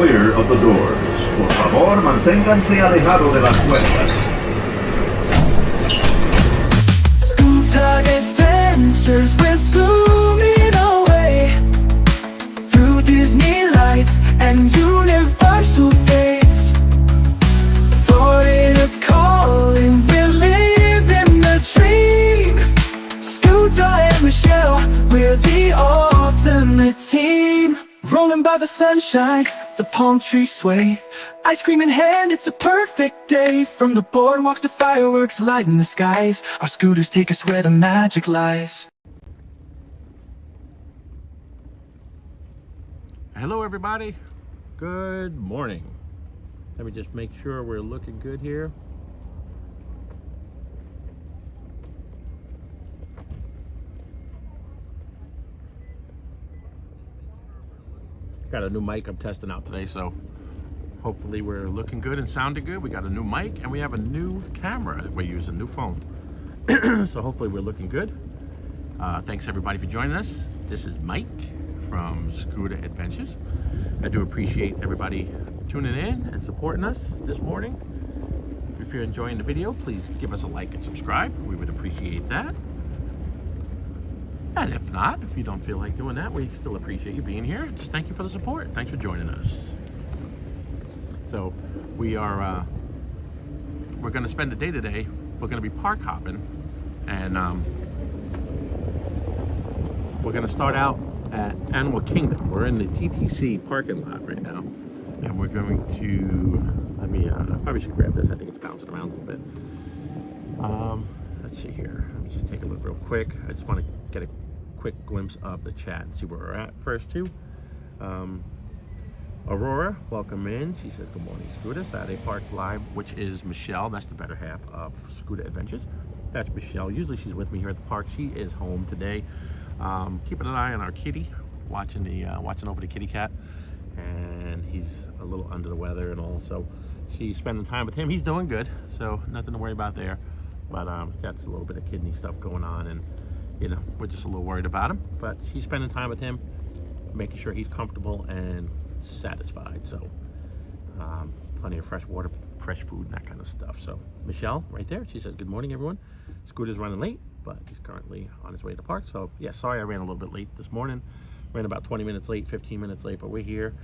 clear of the doors. Por favor, manténganse alejado de las puertas. Scooter adventures, we're zooming away through Disney lights and universal days. Florida is calling, we're living the dream. Scooter and Michelle, we're the ultimate team. Rolling by the sunshine, the palm trees sway. Ice cream in hand, it's a perfect day. From the boardwalks to fireworks lighting the skies, our scooters take us where the magic lies. Hello everybody, good morning. Let me just make sure we're looking good here. Got a new mic I'm testing out today, so hopefully we're looking good and sounding good. We got a new mic and we have a new camera that we're using, new phone. So hopefully we're looking good. Thanks everybody for joining us. This is Mike from Scooter Adventures. I do appreciate everybody tuning in and supporting us this morning. If you're enjoying the video, please give us a like and subscribe. We would appreciate that. And if not, if you don't feel like doing that, we still appreciate you being here. Just thank you for the support. Thanks for joining us. So we are, we're going to spend the day today. We're going to be park hopping, and we're going to start out at Animal Kingdom. We're in the TTC parking lot right now, and we're going to, I probably should grab this. I think it's bouncing around a little bit. Let's see here. Let me just take a look real quick. I just want to get a quick glimpse of the chat and see where we're at first too. Aurora, welcome in. She says, good morning, Scooter. Saturday Parks Live, which is Michelle. That's the better half of Scooter Adventures. That's Michelle. Usually she's with me here at the park. She is home today. Keeping an eye on our kitty, watching over the kitty cat, and he's a little under the weather and all, so she's spending time with him. He's doing good, so nothing to worry about there. But that's a little bit of kidney stuff going on, and you know, we're just a little worried about him. But she's spending time with him, making sure he's comfortable and satisfied. So plenty of fresh water, fresh food, and that kind of stuff. So Michelle right there, she says, good morning everyone. Scooter's running late, but he's currently on his way to the park. So yeah, sorry I ran a little bit late this morning. Ran about 20 minutes late, 15 minutes late, but we're here.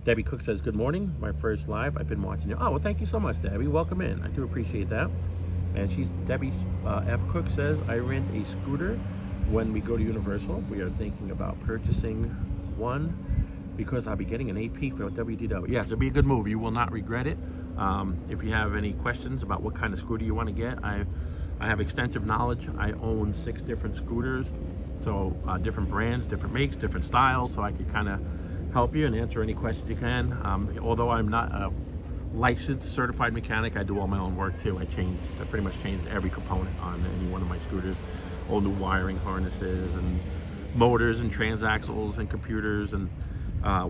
Debbie Cook says, good morning, my first live. I've been watching you. Oh, well, thank you so much, Debbie. Welcome in. I do appreciate that. And Debbie F. Cook says, I rent a scooter when we go to Universal. We are thinking about purchasing one because I'll be getting an AP for WDW. Yes, it'll be a good move. You will not regret it. If you have any questions about what kind of scooter you want to get, I have extensive knowledge. I own 6 different scooters, so different brands, different makes, different styles, so I could kind of help you and answer any questions you can. Although I'm not a licensed certified mechanic, I do all my own work too. I pretty much changed every component on any one of my scooters, all new wiring harnesses and motors and transaxles and computers and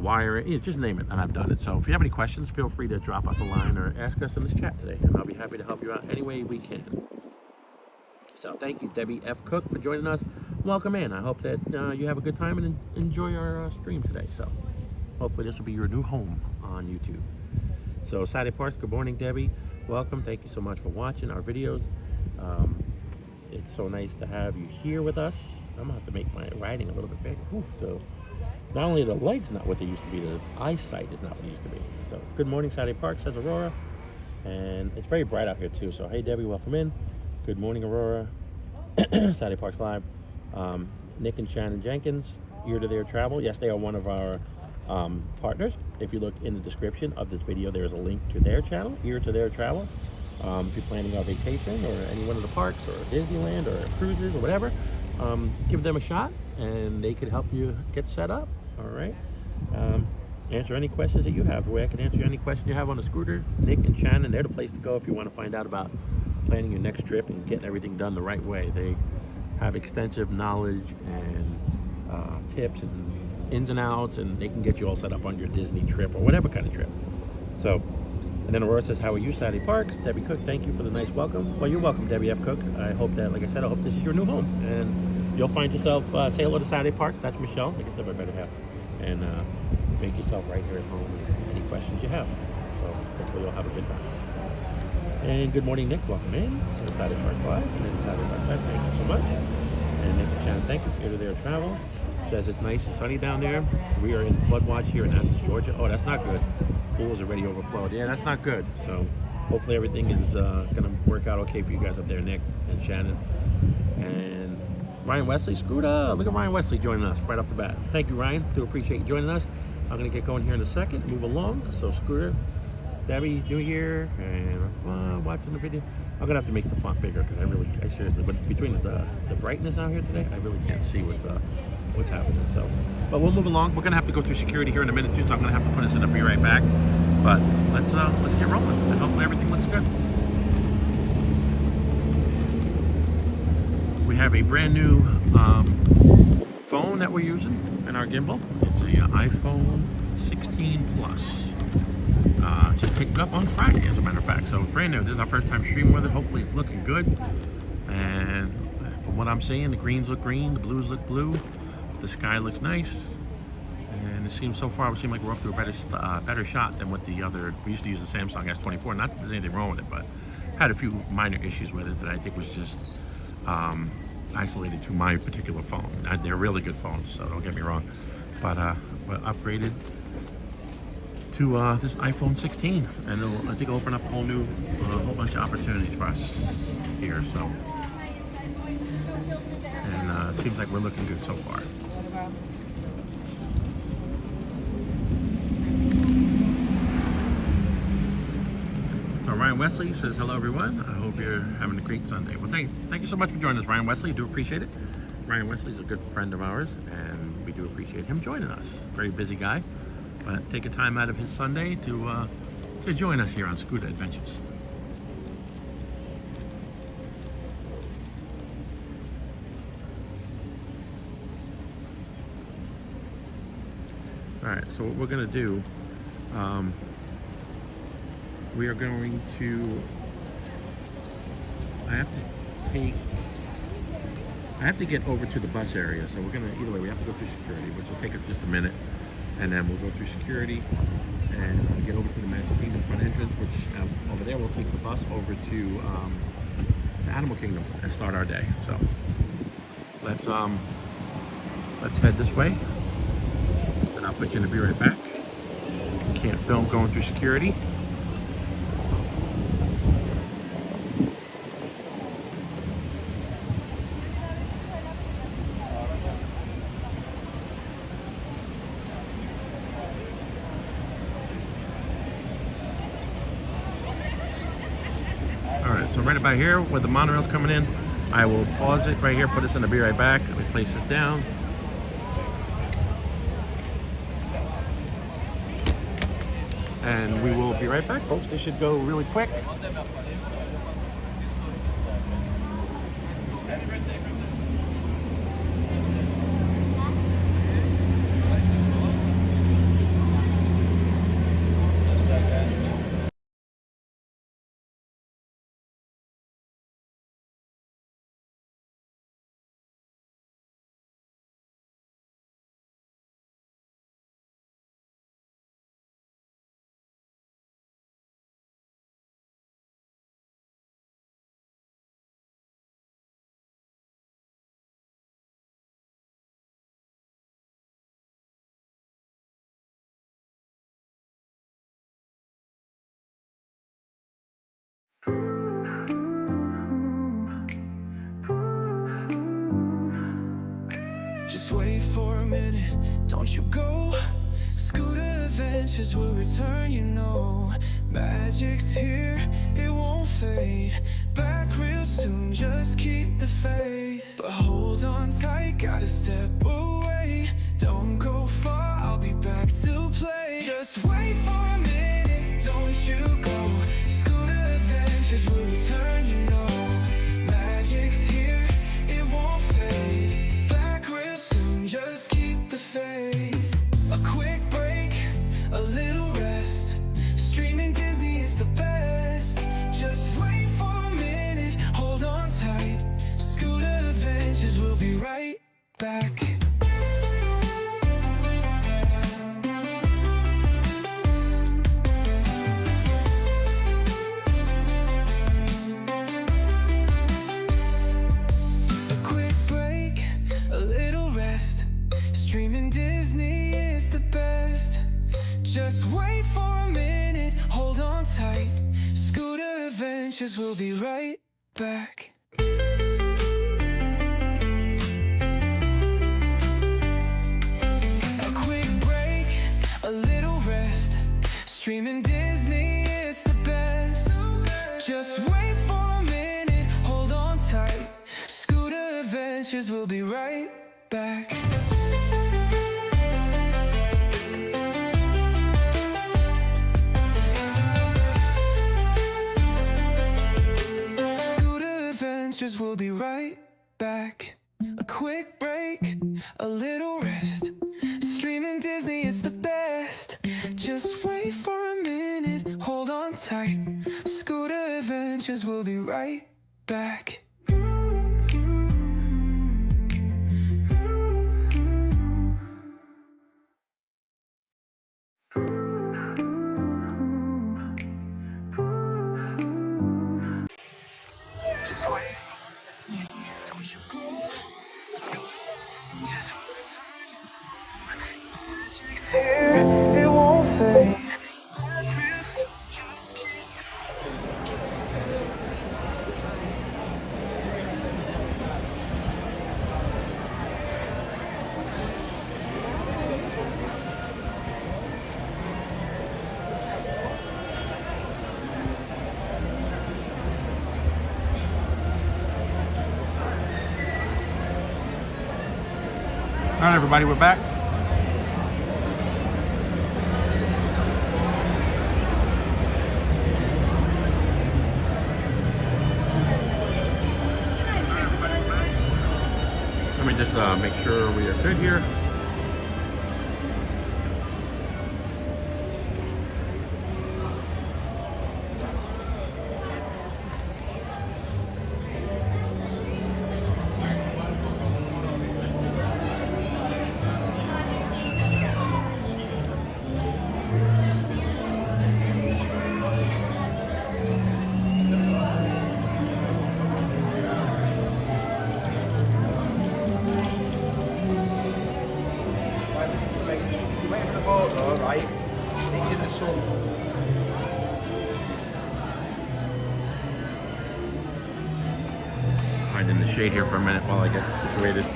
wiring, you know, just name it, and I've done it. So if you have any questions, feel free to drop us a line or ask us in this chat today, and I'll be happy to help you out any way we can. So thank you, Debbie F. Cook, for joining us. Welcome in. I hope that you have a good time and enjoy our stream today. So hopefully this will be your new home on YouTube. So Saturday Parks, good morning, Debbie. Welcome. Thank you so much for watching our videos. It's so nice to have you here with us. I'm gonna have to make my riding a little bit bigger. Ooh, so not only the legs not what they used to be, the eyesight is not what it used to be. So good morning, Saturday Parks, says Aurora. And it's very bright out here too. So hey, Debbie, welcome in. Good morning, Aurora. Saturday Parks Live. Nick and Shannon Jenkins, Ear to Their Travel. Yes, they are one of our partners. If you look in the description of this video, there's a link to their channel, Ear to Their Travel. If you're planning a vacation or any one of the parks or Disneyland or cruises or whatever, give them a shot and they could help you get set up. All right. Answer any questions that you have. The way I can answer any question you have on the scooter, Nick and Shannon, they're the place to go if you want to find out about planning your next trip and getting everything done the right way. They have extensive knowledge and tips and ins and outs, and they can get you all set up on your Disney trip or whatever kind of trip. So, and then Aurora says, how are you, Saturday Parks? Debbie Cook, thank you for the nice welcome. Well, you're welcome, Debbie F. Cook. I hope that, like I said, I hope this is your new home, and you'll find yourself, say hello to Saturday Parks. That's Michelle, like I said, my better half. And make yourself right here at home and any questions you have. So hopefully you'll have a good time. And good morning, Nick. Welcome in. So Saturday Park Live and then Saturday Park Live. Thank you so much. And Nick and Shannon, thank you. Here to there travel. Says it's nice and sunny down there. We are in flood watch here in Athens, Georgia. Oh, that's not good. Pool's already overflowed. Yeah, that's not good. So hopefully everything is going to work out okay for you guys up there, Nick and Shannon. And Ryan Wesley, Scooter. Look at Ryan Wesley joining us right off the bat. Thank you, Ryan. Do appreciate you joining us. I'm going to get going here in a second. Move along. So Scooter, Debbie, New Year, and watching the video. I'm gonna have to make the font bigger because I seriously, but between the brightness out here today, I really can't see what's happening. So, but we'll move along. We're gonna have to go through security here in a minute too, so I'm gonna have to put us in. I'll be right back. But let's get rolling, and hopefully everything looks good. We have a brand new phone that we're using in our gimbal. It's a iPhone 16 Plus. Just picked it up on Friday, as a matter of fact. So brand new. This is our first time streaming with it. Hopefully it's looking good. And from what I'm seeing, the greens look green, the blues look blue, the sky looks nice. And it seems so far, like we're up to a better shot than what the other. We used to use the Samsung S24. Not that there's anything wrong with it, but had a few minor issues with it that I think was just isolated to my particular phone. They're really good phones, so don't get me wrong. But we're upgraded to this iPhone 16, and I think it'll open up a whole bunch of opportunities for us here. So, and it seems like we're looking good so far. So Ryan Wesley says hello everyone. I hope you're having a great Sunday. Well, thank you so much for joining us, Ryan Wesley. Do appreciate it. Ryan Wesley is a good friend of ours, and we do appreciate him joining us. Very busy guy. But taking time out of his Sunday to join us here on Scooter Adventures. All right, so what we're going to do, we are going to, I have to get over to the bus area, so we're going to, either way, we have to go through security, which will take us just a minute. And then we'll go through security and get over to the Magic Kingdom front entrance, which over there we'll take the bus over to the Animal Kingdom and start our day. So let's head this way, and I'll put you in to be right back. Can't film going through security. So right about here where the monorail's coming in, I will pause it right here, put us in, to be right back. Let me place this down. And we will be right back, folks. This should go really quick. Just wait for a minute, don't you go. Scooter Adventures will return, you know. Magic's here, it won't fade. Back real soon, just keep the faith. But hold on tight, gotta step away. Don't go far, I'll be back to play. Just wait for a minute, don't you go. Scooter Adventures will return, you know. Magic's here, it won't fade. Just keep the faith. A quick break, a little rest. Streaming Disney is the best. Just wait for a minute, hold on tight. Scooter Adventures will be right back. Adventures will be right back. A quick break, a little rest. Streaming Disney is the best. Just wait for a minute, hold on tight. Scooter Adventures will be right back. We'll be right back. A quick break, a little rest. Streaming Disney is the best. Just wait for a minute, hold on tight. Scooter Adventures will be right back. It won't fade. All right, everybody, we're back. Let me just make sure we are good here. Hide in the shade here for a minute while I get situated.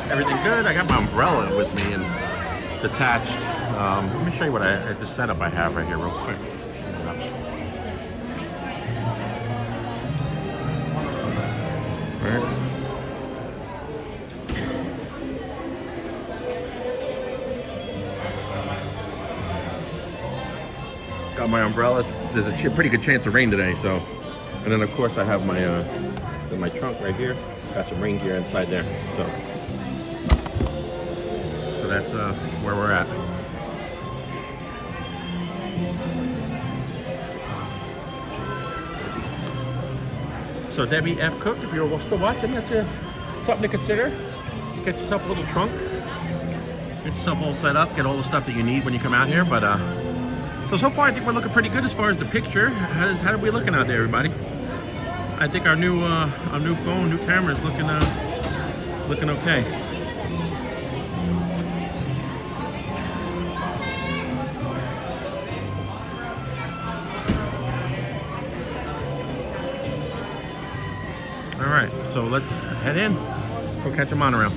Everything good. I got my umbrella with me and it's attached. Let me show you what the setup I have right here real quick. Right. Got my umbrella. There's a pretty good chance of rain today, so. And then of course I have my trunk right here. Got some rain gear inside there, so. So that's where we're at. So Debbie F. Cook, if you're still watching, that's something to consider. Get yourself a little trunk. Get yourself all set up. Get all the stuff that you need when you come out here. But so far I think we're looking pretty good as far as the picture. How are we looking out there, everybody? I think our new phone, new camera is looking okay. All right, so let's head in. Go catch a monorail.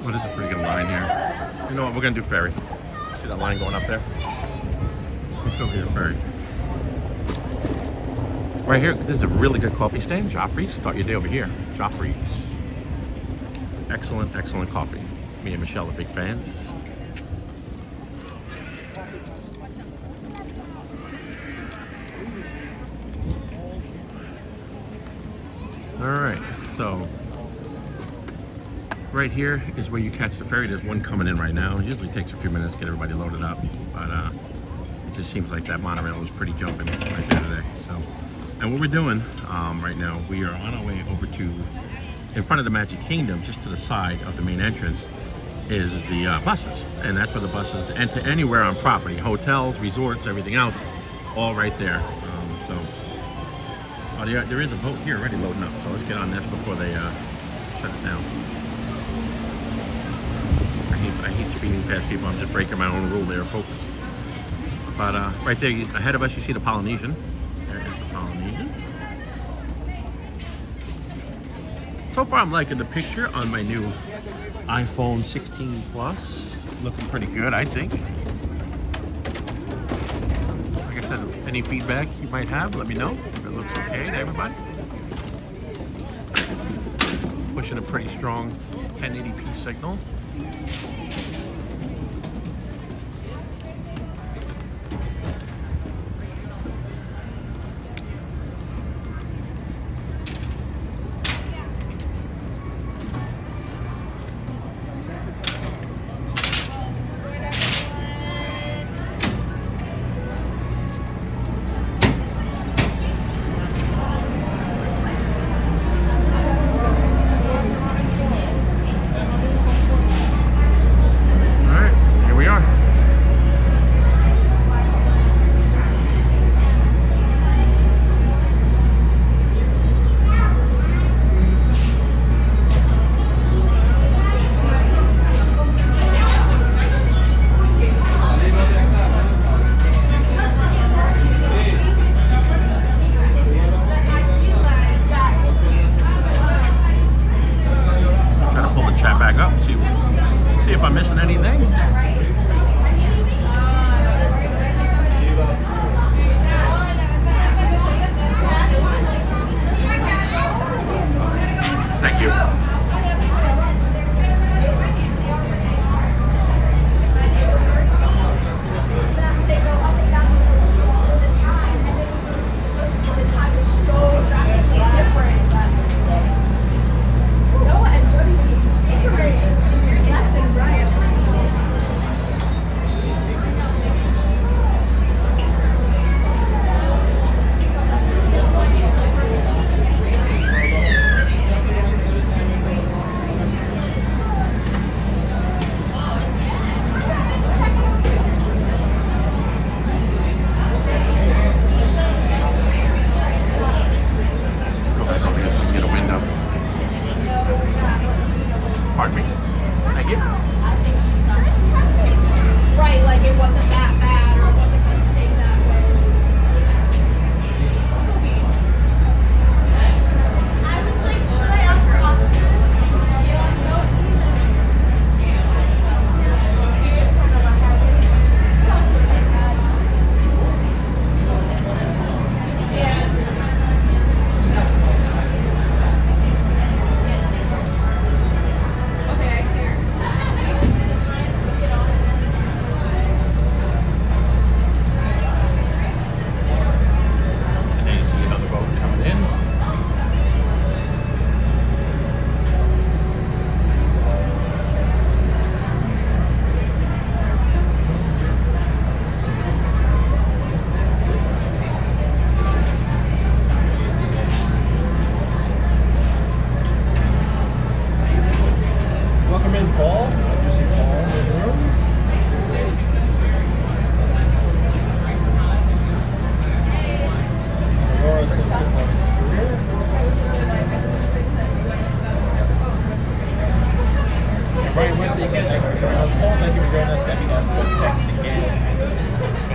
Well, this is a pretty good line here. You know what? We're gonna do ferry. See that line going up there? Let's go get a ferry. Right here, this is a really good coffee stand. Joffrey's. Start your day over here. Joffrey's. Excellent, excellent coffee. Me and Michelle are big fans. All right, so right here is where you catch the ferry. There's one coming in right now. It usually takes a few minutes to get everybody loaded up, but it just seems like that monorail is pretty jumping right there today. So, and what we're doing right now, we are on our way over to, in front of the Magic Kingdom, just to the side of the main entrance, is the buses, and that's where the buses enter anywhere on property, hotels, resorts, everything else, all right there. So, oh, there is a boat here already loading up, so let's get on this before they shut it down. I hate speeding past people. I'm just breaking my own rule there, focus. But right there, ahead of us, you see the Polynesian. There is the Polynesian. So far, I'm liking the picture on my new iPhone 16 Plus. Looking pretty good, I think. Like I said, any feedback you might have, let me know if it looks okay to everybody. Pushing a pretty strong 1080p signal.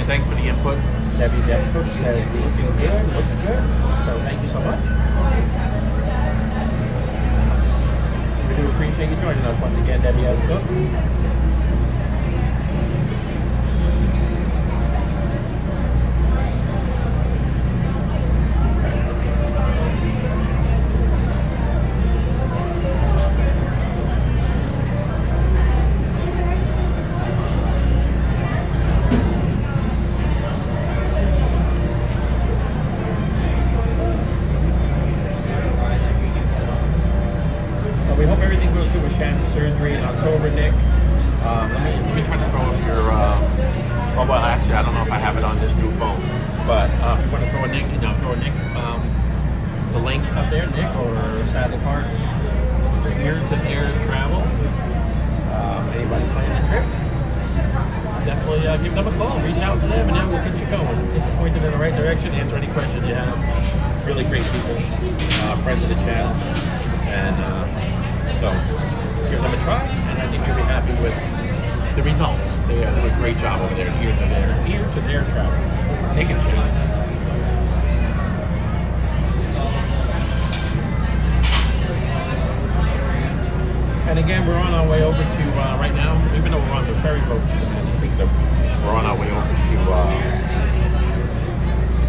thanks for the input. Debbie Denford says looking good, looks good. So thank you so much. We do appreciate you joining us once again, Debbie Denford. we hope everything goes good with Shannon's surgery in October, Nick. Let me try to throw up your, well, actually, I don't know if I have it on this new phone, but if you want to throw a Nick, the link up there, Nick, or Saddle Park, here to air travel. Anybody planning a trip? Definitely give them a call, reach out to them, and then we'll get you going. Get you pointed in the right direction, answer any questions you have. Really great people, friends of the channel, and so give them a try, and I think you'll be happy with the results. They do a great job over there, ear to their travel. Nick and Shannon. And again, we're on our way over to, right now, even though we're on the ferry boat, we're on our way over to,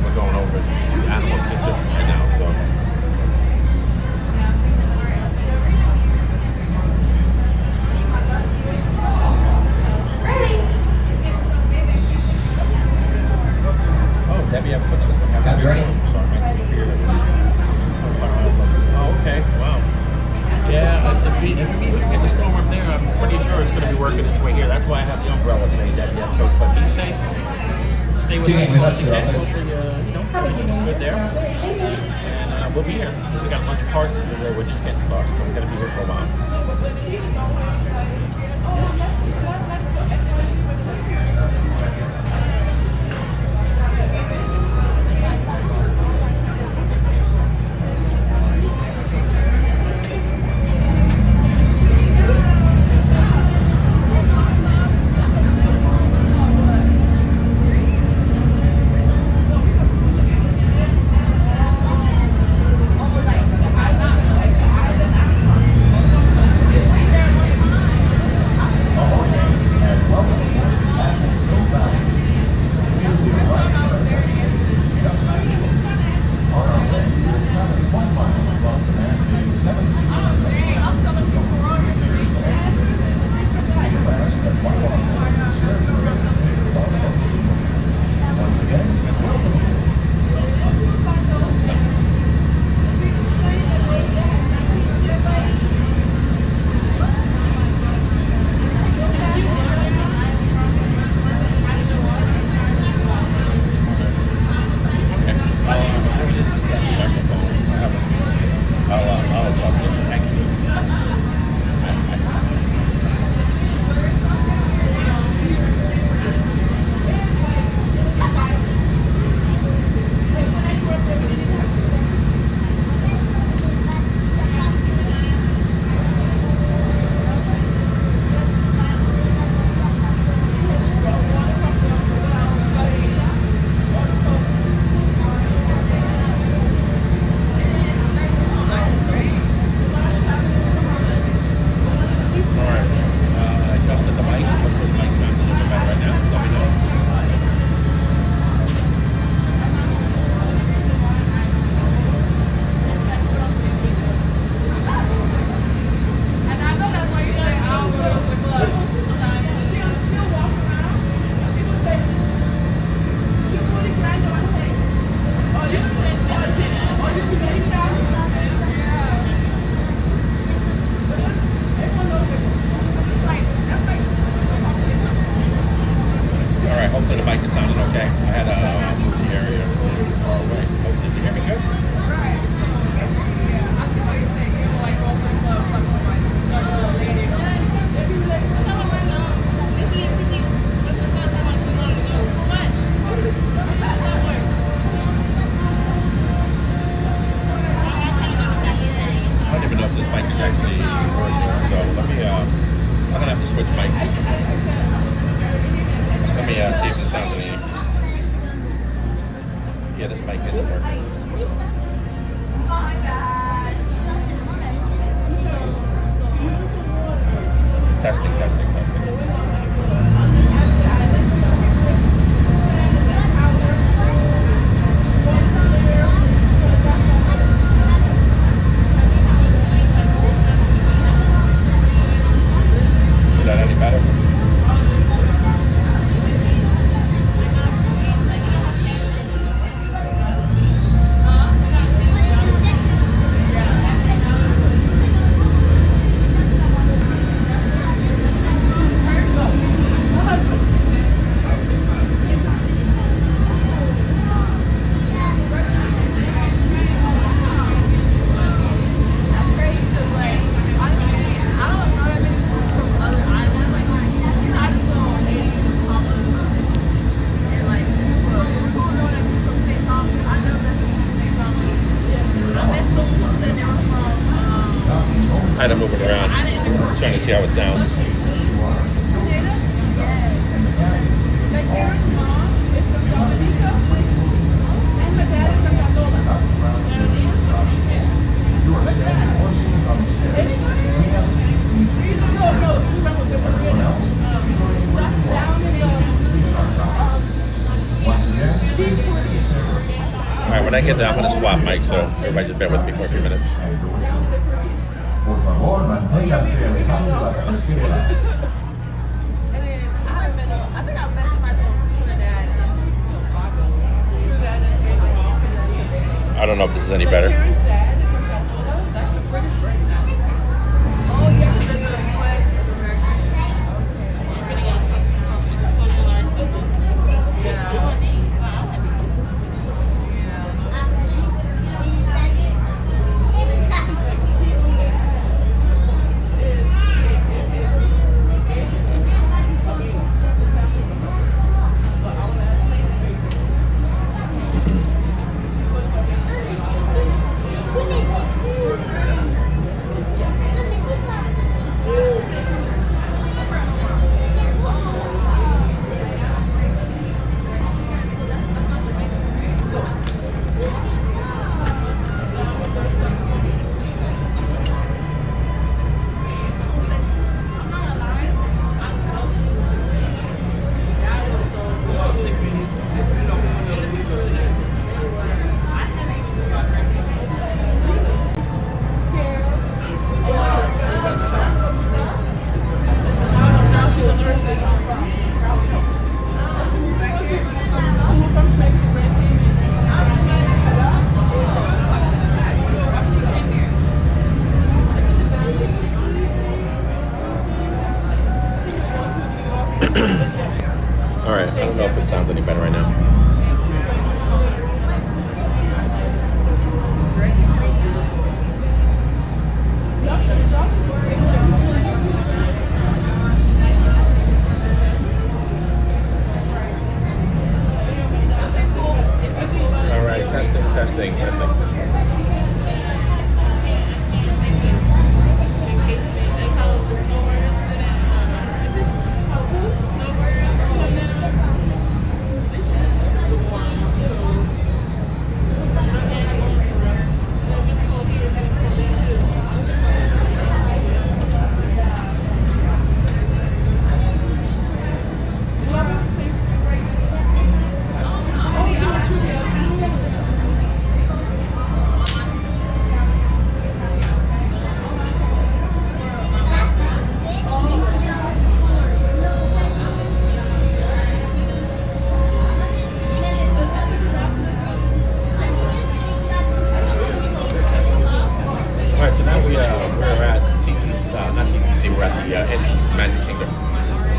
we're going over to Animal Kingdom right now, so. Oh, Debbie, I've put something. I'm ready. Sorry, my computer. Oh, okay, wow. Yeah, if we get the storm up there, I'm pretty sure it's going to be working its way here. That's why I have the umbrella today, Debbie. But be safe. Stay with us as long as you can. Hopefully, everything's good there. And we'll be here. We got a bunch of parts where we're just getting started, so we're going to be here for a while. I had to move it around. Trying to see how it sounds. Alright, when I get there, I'm going to swap mics, so everybody just bear with me for a few minutes. Por favor, manténganse alejando de las esquelas. I think I messed with my Trinidad. I don't know if this is any better. Alright, I don't know if it sounds any better right now. Alright, testing.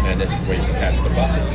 And this is where you can catch the buses.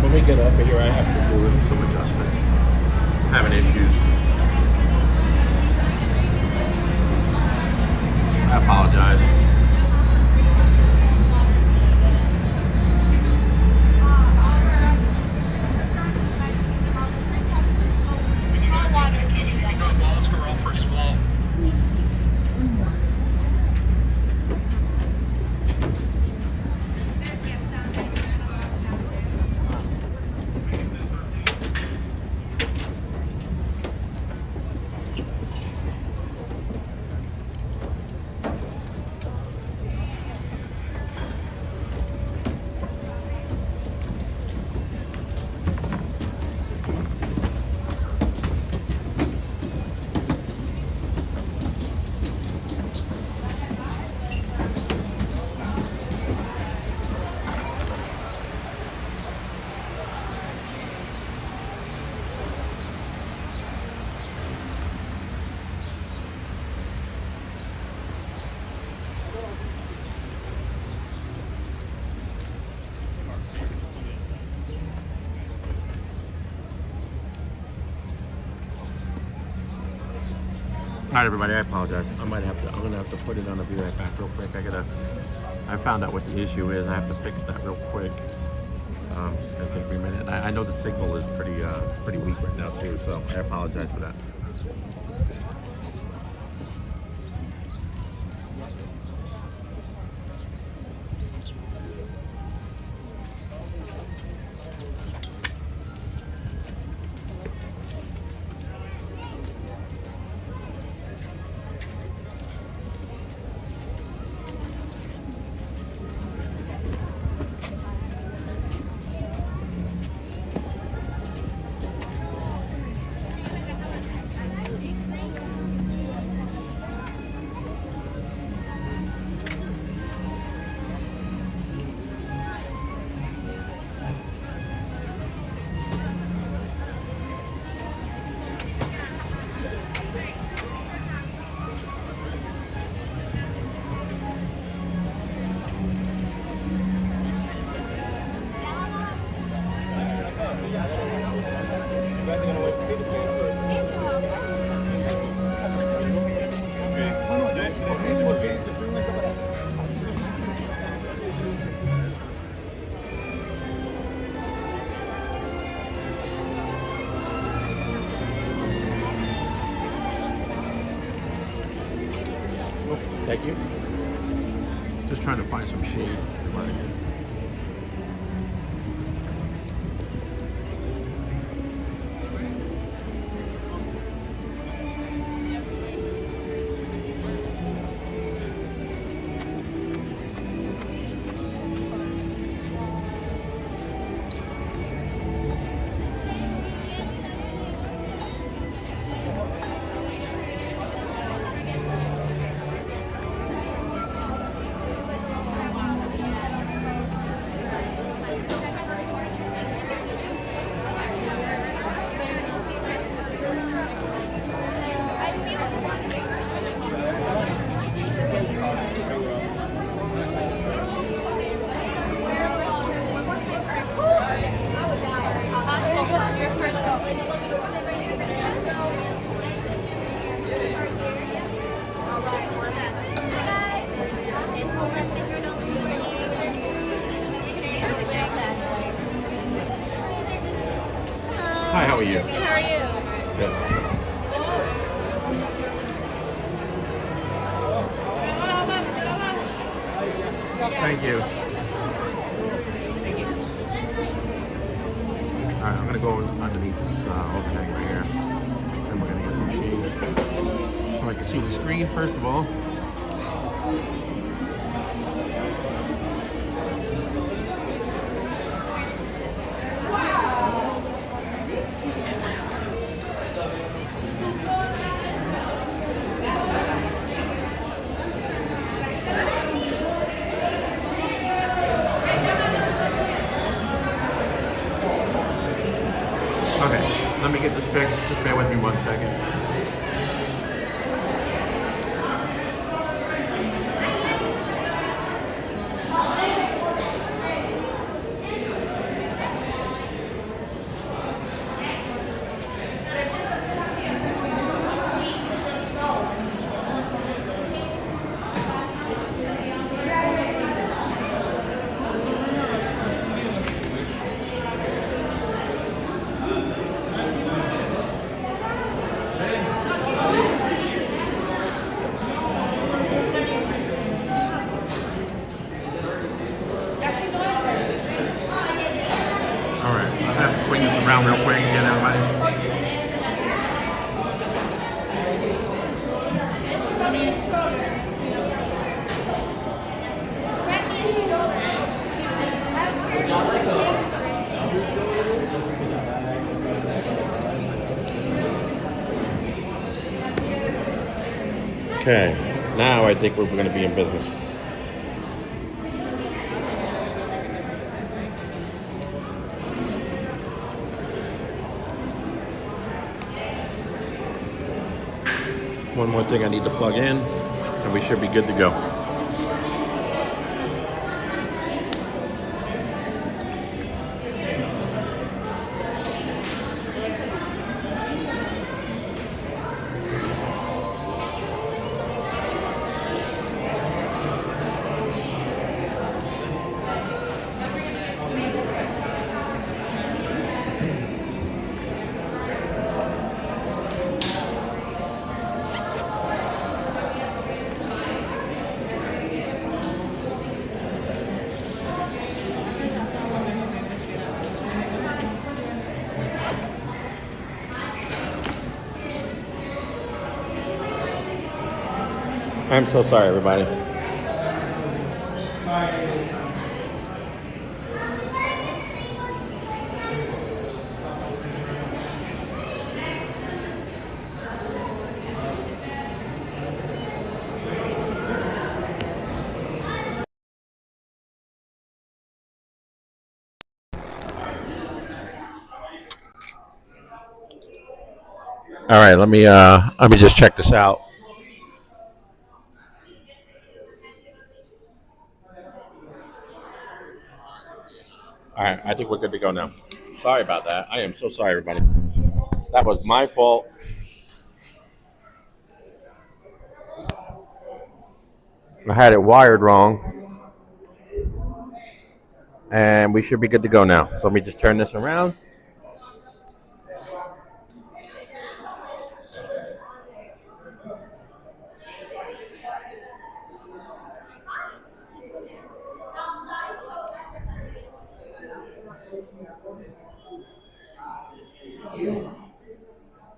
When we get up here, I have to do some adjustments. Having issues. I apologize. All right, everybody, I apologize. I'm gonna have to put it on. I'll be right back real quick. I found out what the issue is. I have to fix that real quick. It's gonna take me a minute. And I know the signal is pretty weak right now too, so I apologize for that. Thank you. Just trying to find some shade. Hi, how are you? Good, how are you? Good. Thank you. Alright, I'm gonna go underneath this overhang right here. And we're gonna get some shade. So I can see the screen first of all. Okay, let me get this fixed. Just bear with me 1 second. Swing this around real quick again, everybody. Okay, now I think we're going to be in business. One more thing I need to plug in, and we should be good to go. I'm so sorry, everybody. All right, let me just check this out. All right, I think we're good to go now. Sorry about that. I am so sorry, everybody. That was my fault. I had it wired wrong, and we should be good to go now. So let me just turn this around.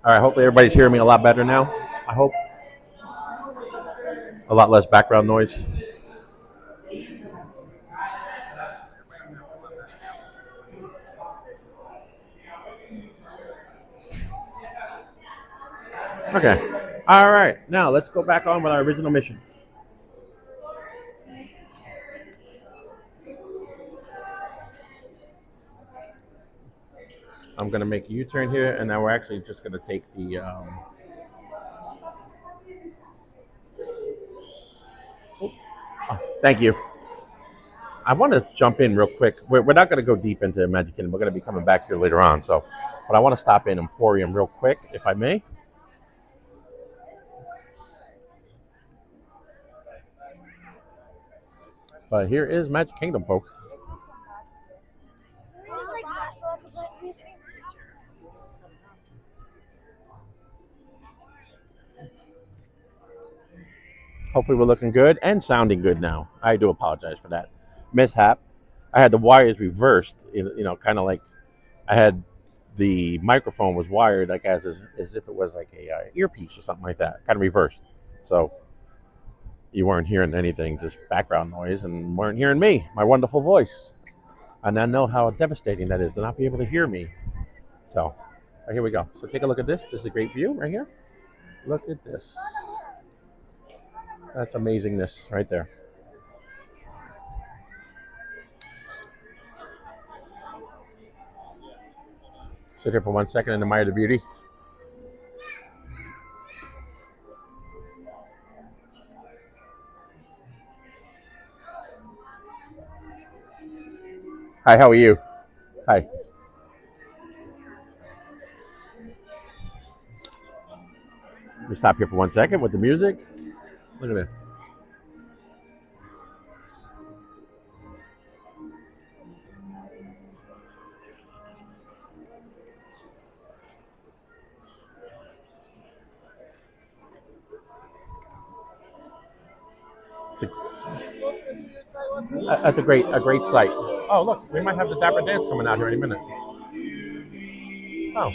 All right, hopefully everybody's hearing me a lot better now. I hope a lot less background noise. Okay. All right. Now let's go back on with our original mission. I'm going to make a U-turn here, and now we're actually just going to take the... thank you. I want to jump in real quick. We're not going to go deep into Magic Kingdom. We're going to be coming back here later on. But I want to stop in Emporium real quick, if I may. But here is Magic Kingdom, folks. Hopefully we're looking good and sounding good now. I do apologize for that mishap. I had the wires reversed, kind of like I had the microphone was wired like as if it was like a earpiece or something like that, kind of reversed. So you weren't hearing anything, just background noise, and weren't hearing me, my wonderful voice. And I know how devastating that is to not be able to hear me. So here we go. So take a look at this. This is a great view right here. Look at this. That's amazingness right there. Sit here for 1 second and admire the beauty. Hi, how are you? Hi. We stop here for 1 second with the music. Look at it. That's a great sight. Oh, look, we might have the Dapper Dance coming out here any minute. Oh.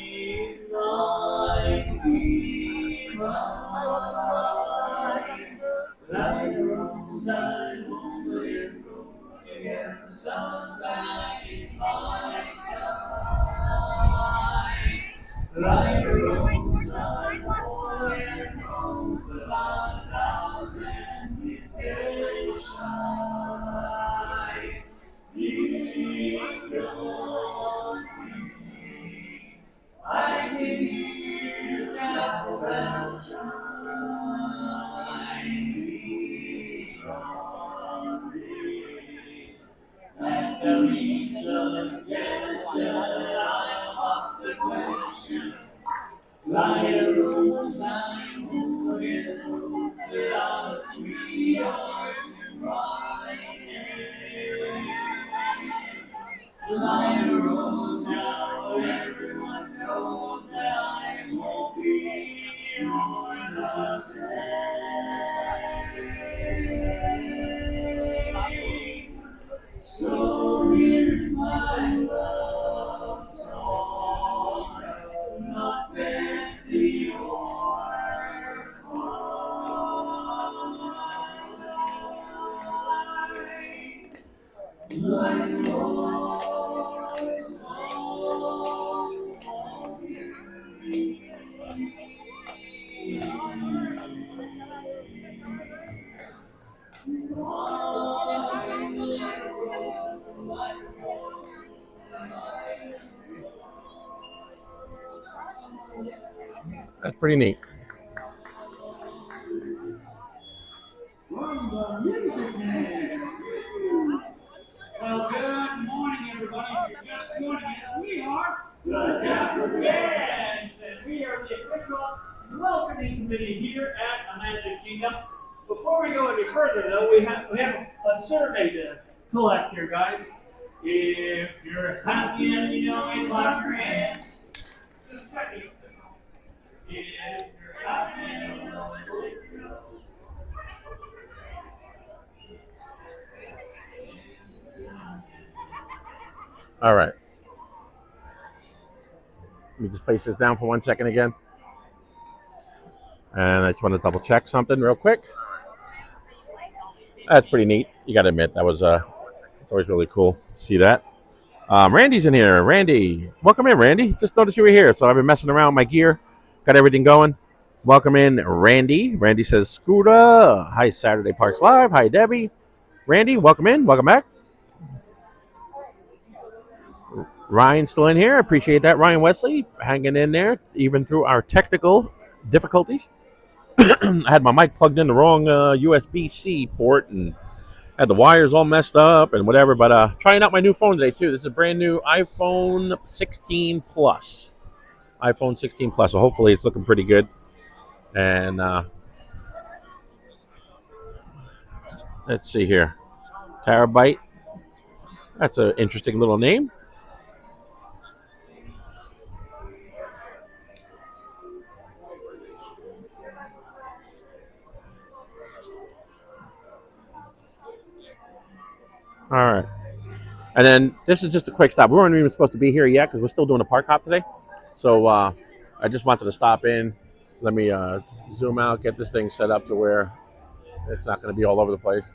So here's my love. That's pretty neat. Well, good morning, everybody. If you're just joining us, we are the Japanese, and we are the official welcoming committee here at Magic Kingdom. Before we go any further, though, we have a survey to collect here, guys. If you're happy and you know it, clap your hands. Just checking. If you're happy and you know it, lift your nose. All right. Let me just place this down for 1 second again. And I just want to double check something real quick. That's pretty neat. You got to admit, that was it's always really cool to see that. Randy's in here. Randy, welcome in, Randy. Just noticed you were here, so I've been messing around with my gear. Got everything going. Welcome in, Randy. Randy says, Scooter. Hi, Saturday Parks Live. Hi, Debbie. Randy, welcome in. Welcome back. Ryan's still in here. Appreciate that, Ryan Wesley, hanging in there, even through our technical difficulties. I had my mic plugged in the wrong USB-C port and had the wires all messed up and whatever. But trying out my new phone today, too. This is a brand new iPhone 16 Plus. iPhone 16 Plus. So hopefully it's looking pretty good. And let's see here. Terabyte. That's an interesting little name. All right. And then this is just a quick stop. We weren't even supposed to be here yet because we're still doing a park hop today. So I just wanted to stop in. Let me zoom out, get this thing set up to where it's not going to be all over the place.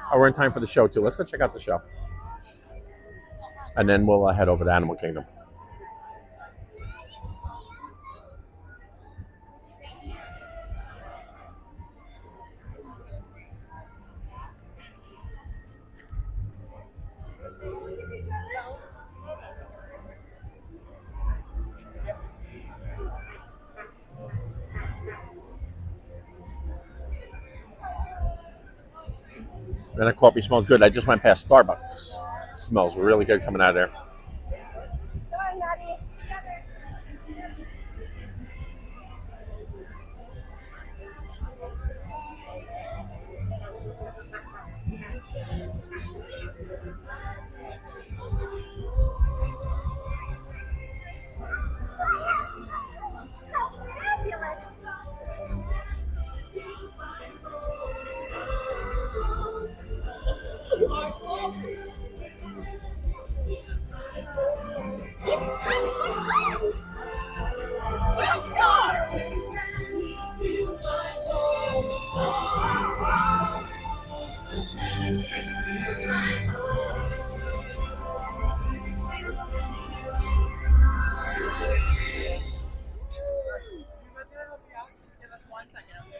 Oh, we're in time for the show, too. Let's go check out the show. And then we'll head over to Animal Kingdom. And that coffee smells good. I just went past Starbucks. It smells really good coming out of there. Come on, Maddie. Together.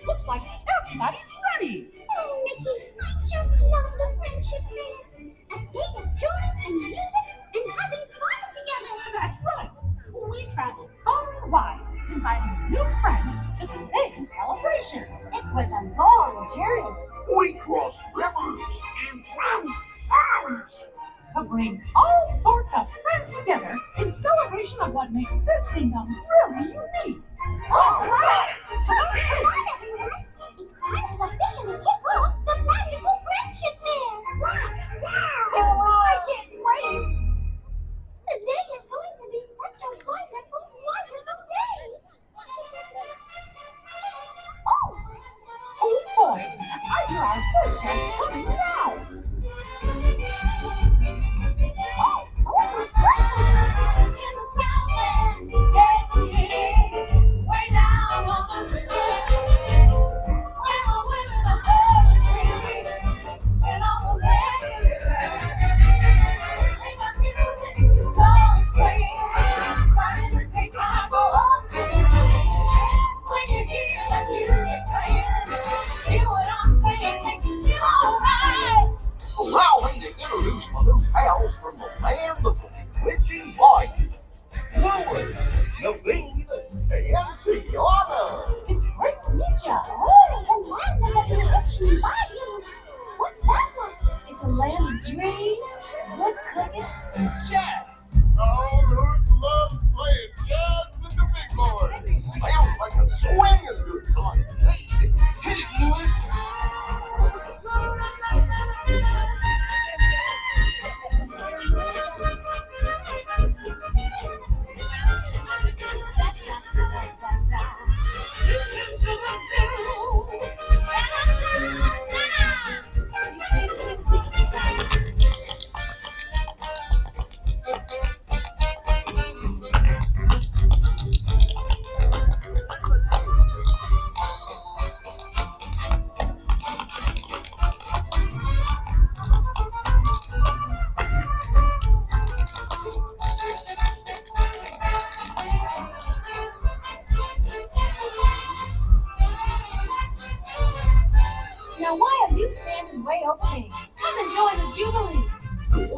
Looks like everybody's ready. Oh, Mickey, I just love the friendship fair. A day of joy and music and having fun together. That's right. We traveled far and wide, inviting new friends to today's celebration. It was a long journey. We crossed rivers and climbed valleys. To bring all sorts of friends together in celebration of what makes this kingdom really unique. All right! Come on, everyone. It's time to officially kick off the magical friendship fair. Let's go! Oh, I can't wait. Today is going to be such a wonderful, wonderful day. Oh boy! I hear our first guest coming now. Oh,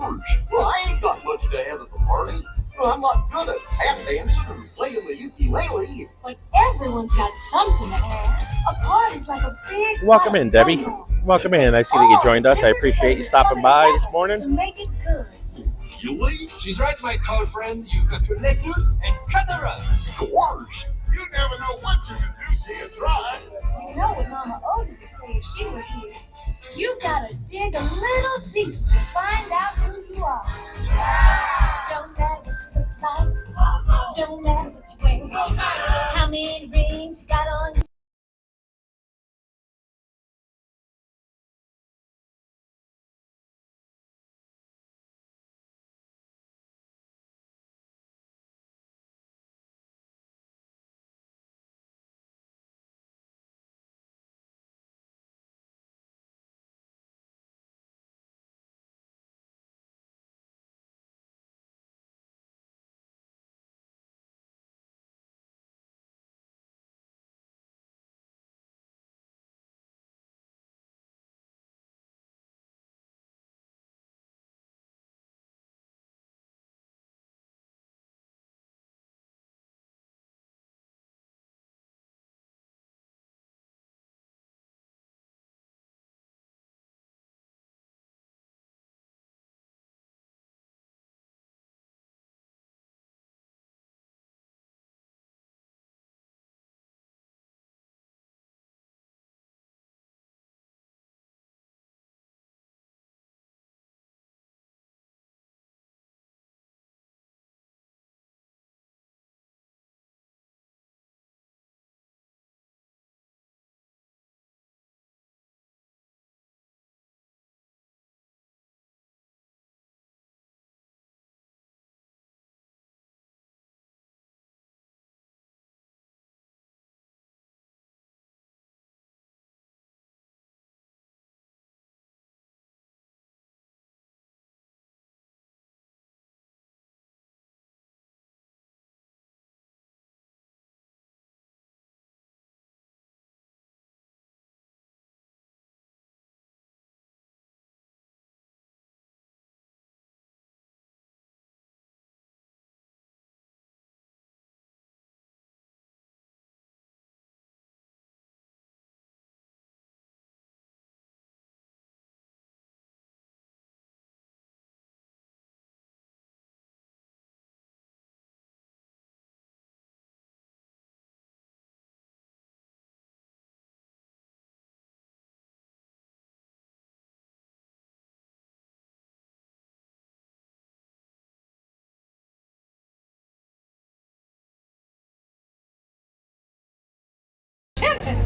course. Well, I ain't got much to add at the party. Well, I'm not good at tap dancing and playing the ukulele. But everyone's got something to add. A party's like a big Welcome in, Debbie. Welcome in. I see that you joined us. I appreciate you stopping by this morning. To make it good. She's right, my tall friend. You got your neck loose and cut her up. Of course. You never know what you can do till you try. You know what Mama Odie would say if she were here. You gotta dig a little deep to find out who you are. Don't matter what you look like. Don't matter what you wear. How many rings you got on your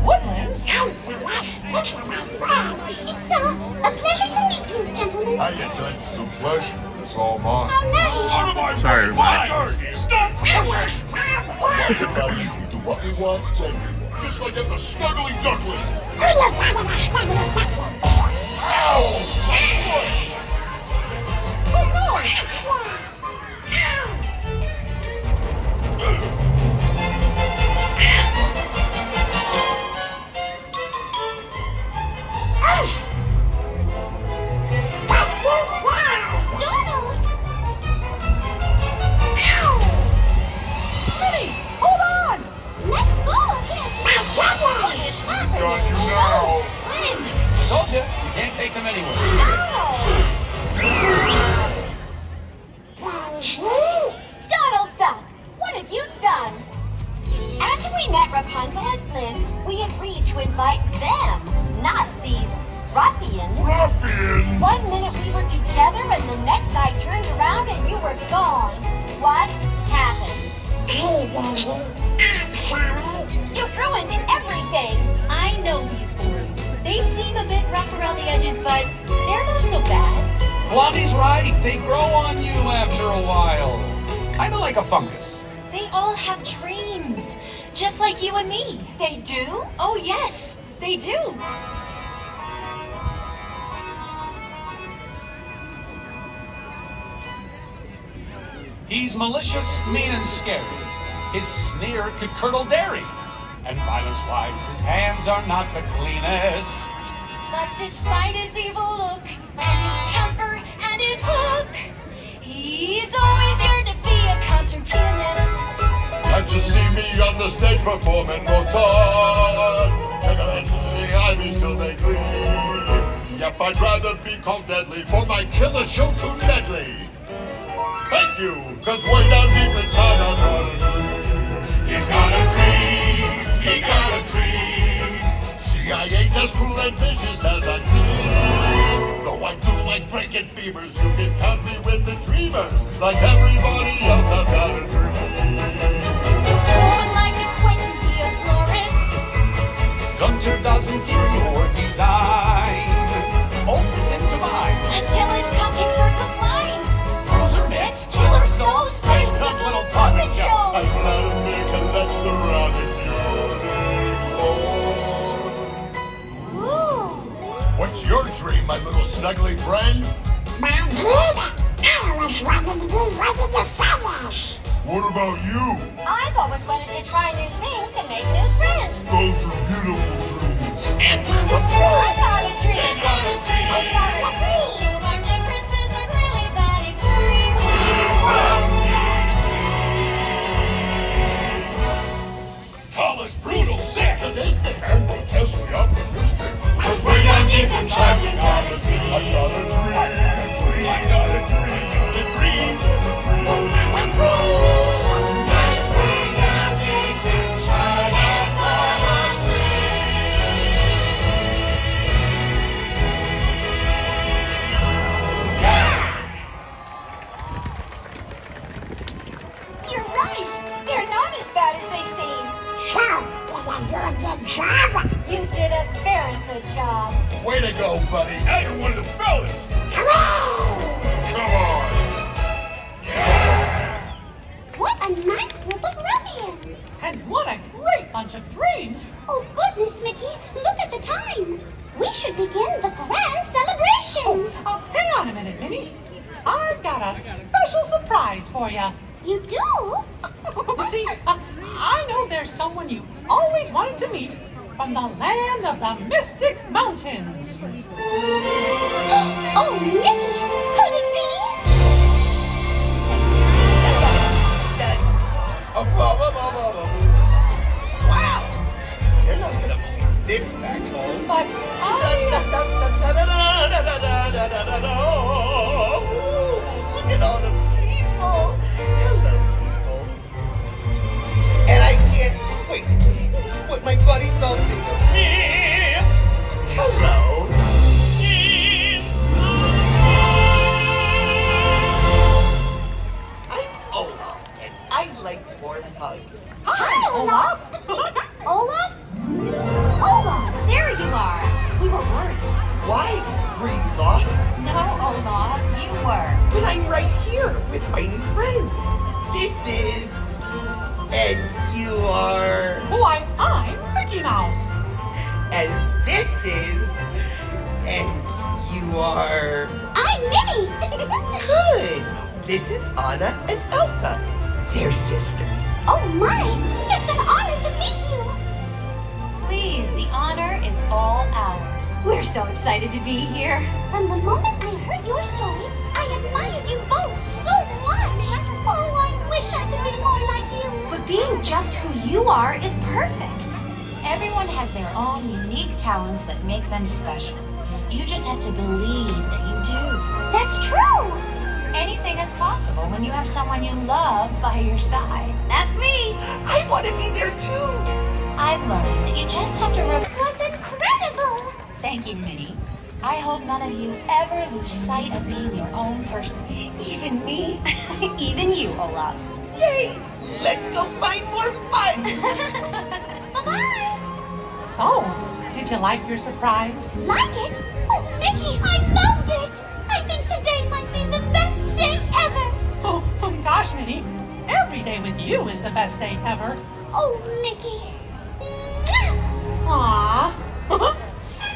Woodlands? Hey, it's a pleasure to meet you, gentlemen. How you doing? It's a pleasure. It's all mine. How nice. Out of my Sorry, everybody. Stop! Everybody, you do what we want, when we want. Just like at the Snuggly Duckling. Who you got in a Snuggly Duckling? Told you, can't take them anywhere. Donald Duck, what have you done? After we met Rapunzel and Flynn, we agreed to invite them, not these ruffians. Ruffians! 1 minute we were together and the next I turned around and you were gone. What happened? Hey, Dandy, I'm sorry. You ruined everything. I know these boys. They seem a bit rough around the edges, but they're not so bad. Blondie's right. They grow on you after a while. Kind of like a fungus. They all have dreams, just like you and me. They do? Oh, yes, they do. He's malicious, mean, and scary. His sneer could curdle dairy. And violence-wise, his hands are not the cleanest. But despite his evil look, and his temper, and his hook, the stage performing Mozart. Tickling the ivy still they gleam. Yep, I'd rather be called deadly for my killer show tune medley. Thank you, cause way down deep inside I've got a dream. He's got a dream. He's got a dream. See, I ain't as cruel and vicious as I seem. Though I do like breaking fevers, you can count me with the dreamers. Like everybody else, I've got a dream. Would like to quit and be a florist. Gunter does interior design. Opens into mine. Until his cupcakes are sublime. Bruiser Mitts, killer souls, fame to Just the little puppet puppet shows. I've got to make a Lex surrounding you. What's your dream, my little snuggly friend? My dream? I always wanted to be one of the feathers. What about you? I've always wanted to try new things and make new friends. Those are beautiful dreams. I got a dream. I got a dream. They got a dream. I got a dream. Our differences are really that extreme. Call us brutal, sick. Sadistic and grotesquely optimistic. Cause way down deep inside we got a dream. I got a dream. I got a dream. A dream. We got a dream. Yes, way down deep inside I've got a You're right. They're not as bad as they seem. So, did I do a good job? You did a very good job. Way to go, buddy. Now you're one of the fellas. Hooray! Come on. What a nice group of ruffians. And what a great bunch of dreams! Oh, goodness, Mickey. Look at the time. We should begin the grand celebration. Hang on a minute, Minnie. I've got a special surprise for you. You do? You see, I know there's someone you've always wanted to meet from the land of the Mystic Mountains. Oh, Mickey, could it be? Wow! You're not gonna believe this back home. But Look at all the people! Hello, people. And I can't wait to see what my buddies all think of me. Hello. I'm Olaf, and I like warm hugs. Hi, Olaf. Olaf? Olaf, there you are. We were worried. Why? Were you lost? No, Olaf, you were. But I'm right here with my new friends. This is... And you are... Why, I'm Mickey Mouse. And this is... And you are... I'm Minnie. Good. This is Anna and Elsa. They're sisters. Oh, my. It's an honor to meet you. Please, the honor is all ours. We're so excited to be here. From the moment I heard your story, I admired you both so much. Oh, I wish I could be more like you. But being just who you are is perfect. Everyone has their own unique talents that make them special. You just have to believe that you do. That's true. Anything is possible when you have someone you love by your side. That's me. I want to be there too. I've learned that you just have to It was incredible. Thank you, Minnie. I hope none of you ever lose sight of being your own person. Even me? Even you, Olaf. Yay! Let's go find more fun! Bye-bye. So, did you like your surprise? Like it? Oh, Mickey, I loved it. I think today might be the best day ever. Oh, gosh, Minnie. Every day with you is the best day ever. Oh, Mickey. Aww.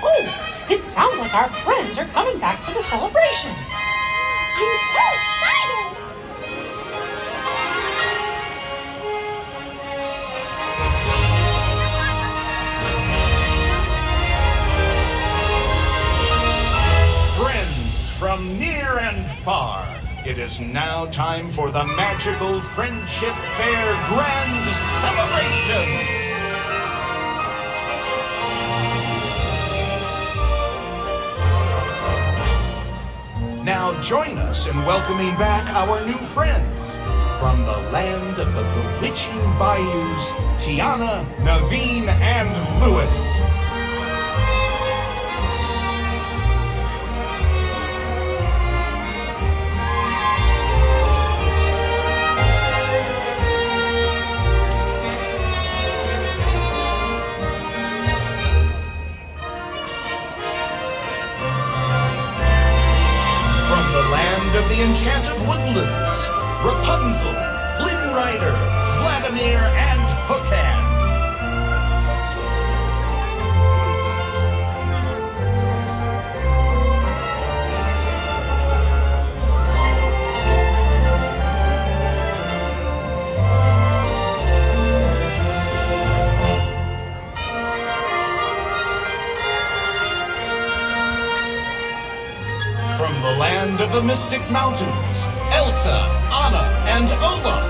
Oh, it sounds like our friends are coming back for the celebration. I'm so excited. Friends from near and far, It is now time for the magical Friendship Fair Grand Celebration! Now join us in welcoming back our new friends from the land of the bewitching bayous, Tiana, Naveen, and Louis. Of the enchanted woodlands, Rapunzel, Flynn Rider, Vladimir, and Hookhand. From the land of the Mystic Mountains, Elsa, Anna, and Olaf.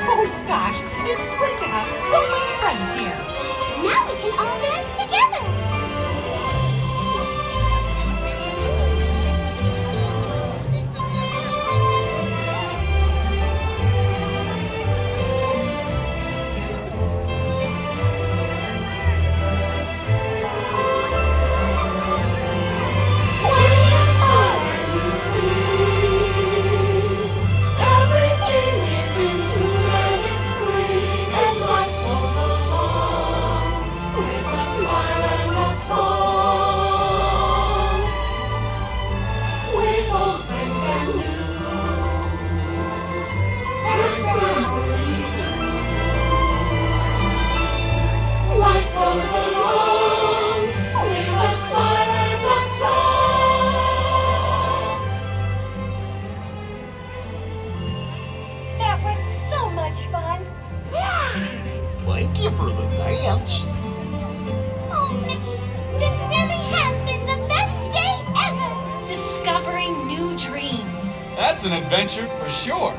Oh gosh, it's great to have so many friends here. Now we can all dance together. That was so much fun. Thank you for the dance. Oh, Mickey, this really has been the best day ever. Discovering new dreams. That's an adventure for sure.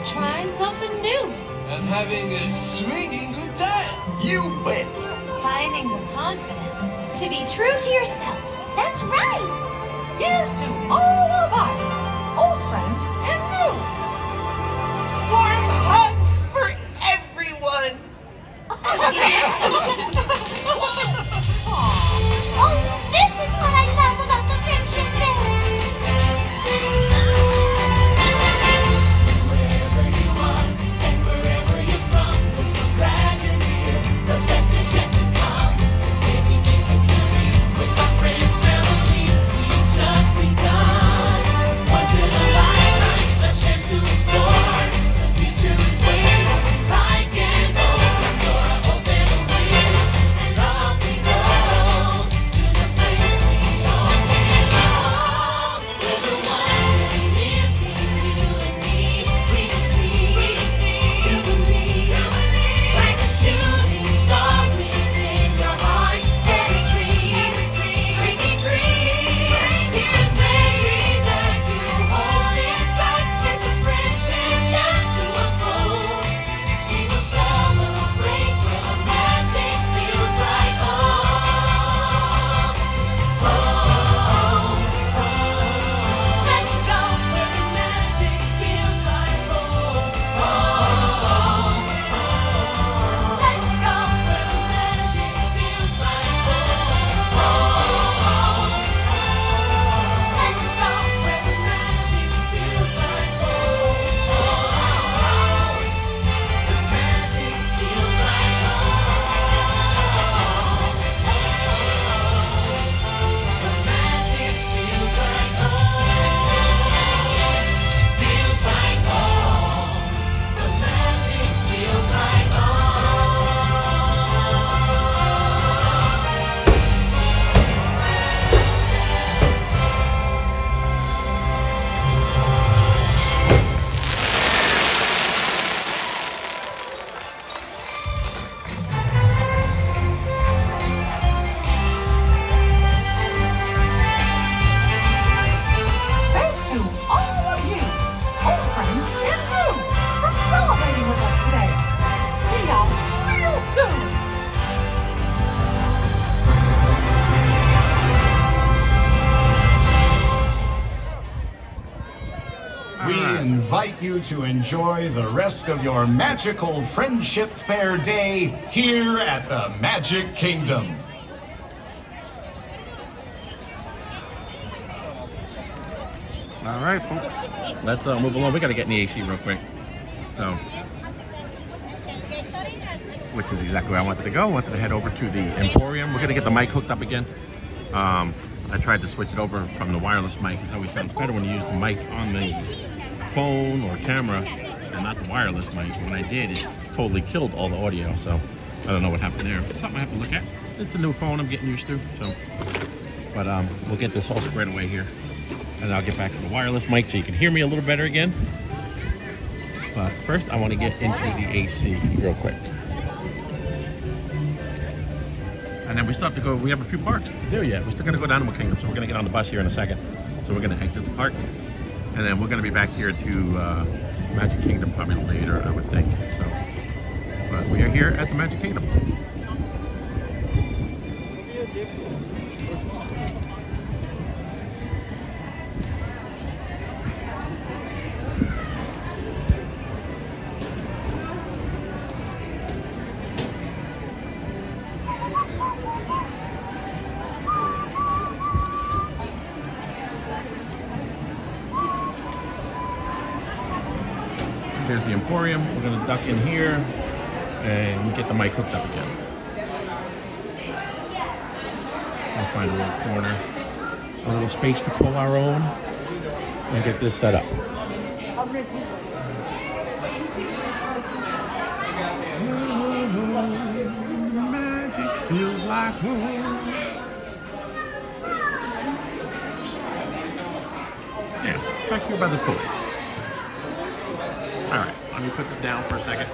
Trying something new. And having a swinging good time. You bet. Finding the confidence to be true to yourself. That's right. Here's to all of us, old friends and new. Warm hugs for everyone. Oh, this is what I love about the Friendship Fair. Wherever you are and wherever you're from, we're so glad you're here. The best is yet to come. So taking in history with our friends, family, we've just begun. invite you to enjoy the rest of your magical Friendship Fair day here at the Magic Kingdom. All right, folks. Let's move along. We got to get in the AC real quick. So, which is exactly where I wanted to go. I wanted to head over to the Emporium. We're going to get the mic hooked up again. I tried to switch it over from the wireless mic. It always sounds better when you use the mic on the phone or camera and not the wireless mic. When I did, it totally killed all the audio. So, I don't know what happened there. It's something I have to look at. It's a new phone I'm getting used to. So, but we'll get this all squared away here. And I'll get back to the wireless mic so you can hear me a little better again. But first, I want to get into the AC real quick. And then we still have to go, we have a few parks to do yet. We're still going to go down to Animal Kingdom, so we're going to get on the bus here in a second. So we're going to exit the park. And then we're going to be back here to Magic Kingdom probably later, I would think. So, but we are here at the Magic Kingdom. Here's the Emporium. We're going to duck in here and get the mic hooked up again. I'll find a little corner, a little space to call our own, and get this set up. Magic feels like home. Yeah, back here by the toys. All right, let me put this down for a second.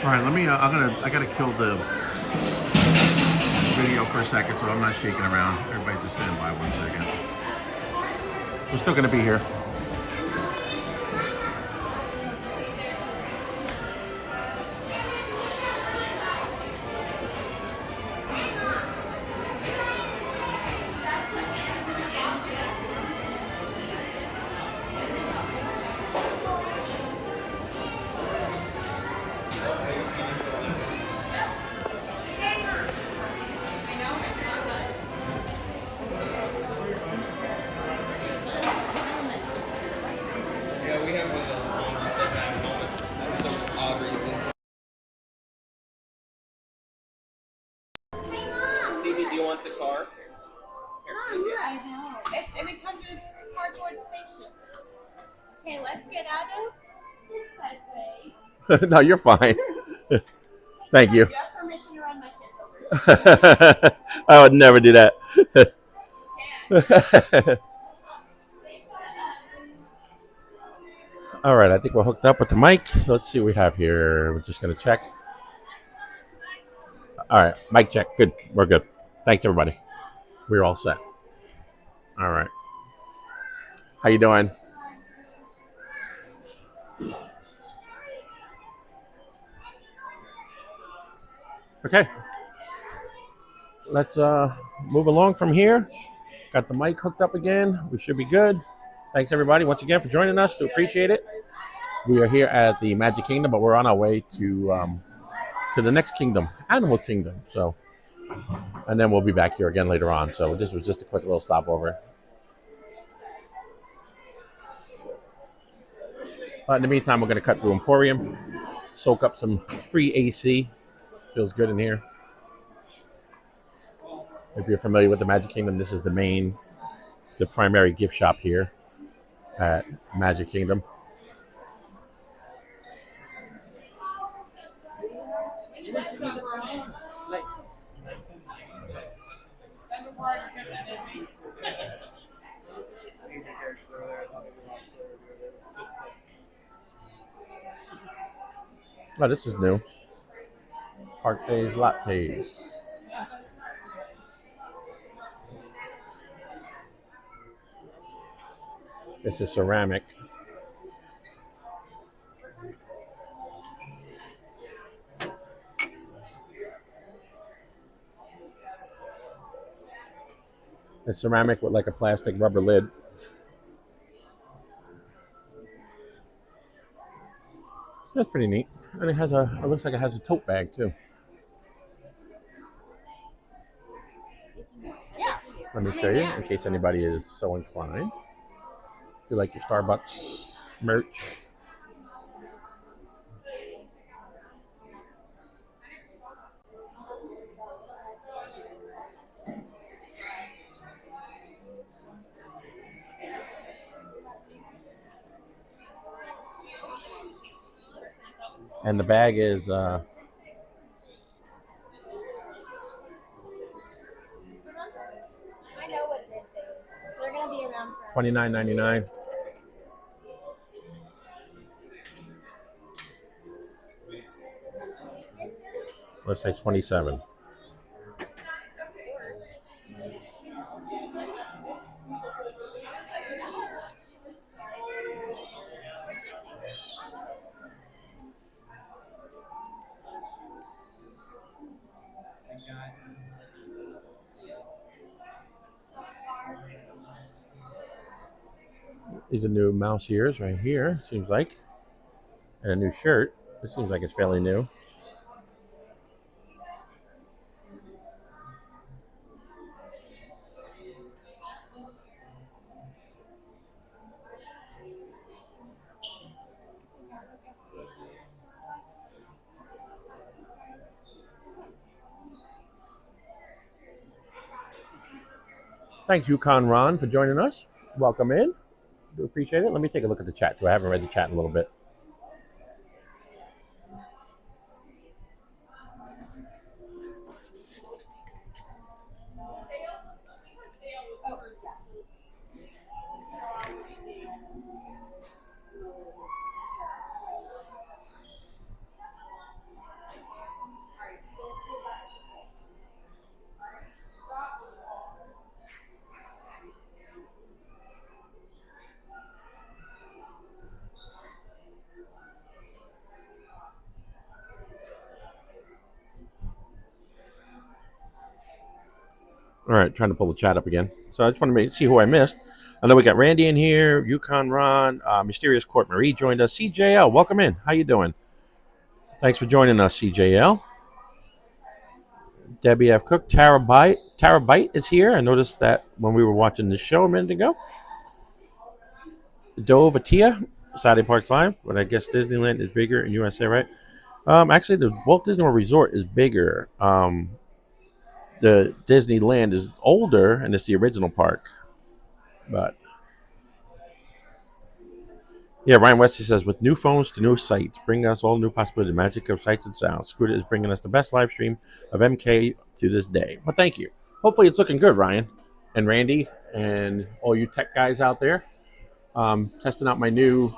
All right, let me, I gotta kill the video for a second so I'm not shaking around. Everybody just stand by 1 second. We're still gonna be here. Do you want the car? I know. It becomes this cardboard spaceship. Okay, let's get out of this guy's way. No, you're fine. Thank you. You have permission to run my kids over. I would never do that. All right, I think we're hooked up with the mic. So let's see what we have here. We're just going to check. All right, mic check. Good. We're good. Thanks, everybody. We're all set. All right. How you doing? Okay. Let's move along from here. Got the mic hooked up again. We should be good. Thanks, everybody, once again for joining us. We appreciate it. We are here at the Magic Kingdom, but we're on our way to the next kingdom, Animal Kingdom. So, and then we'll be back here again later on. So this was just a quick little stopover. But in the meantime, we're going to cut through Emporium, soak up some free AC. Feels good in here. If you're familiar with the Magic Kingdom, this is the primary gift shop here at Magic Kingdom. Oh, this is new. Park Days Lattes. This is ceramic. It's ceramic with like a plastic rubber lid. That's pretty neat. And it looks like it has a tote bag too. Let me show you in case anybody is so inclined. If you like your Starbucks merch. And the bag is I know what this is. They're gonna be around for $29.99. Let's say 27. These are new mouse ears right here, seems like. And a new shirt. It seems like it's fairly new. Thank you, Conron, for joining us. Welcome in. Do appreciate it. Let me take a look at the chat too. I haven't read the chat in a little bit. All right, trying to pull the chat up again. So I just want to see who I missed. I know we got Randy in here, Yukon Ron, Mysterious Court Marie joined us. CJL, welcome in. How you doing? Thanks for joining us, CJL. Debbie F. Cook, Terabyte is here. I noticed that when we were watching the show a minute ago. Dove Atia, Saturday Parks Live, but I guess Disneyland is bigger in USA, right? Actually, the Walt Disney World Resort is bigger. The Disneyland is older, and it's the original park. But yeah, Ryan Wesley says, with new phones to new sites, bring us all new possibilities, magic of sights and sounds. Scooter is bringing us the best live stream of MK to this day. Well, thank you. Hopefully it's looking good, Ryan and Randy and all you tech guys out there. Testing out my new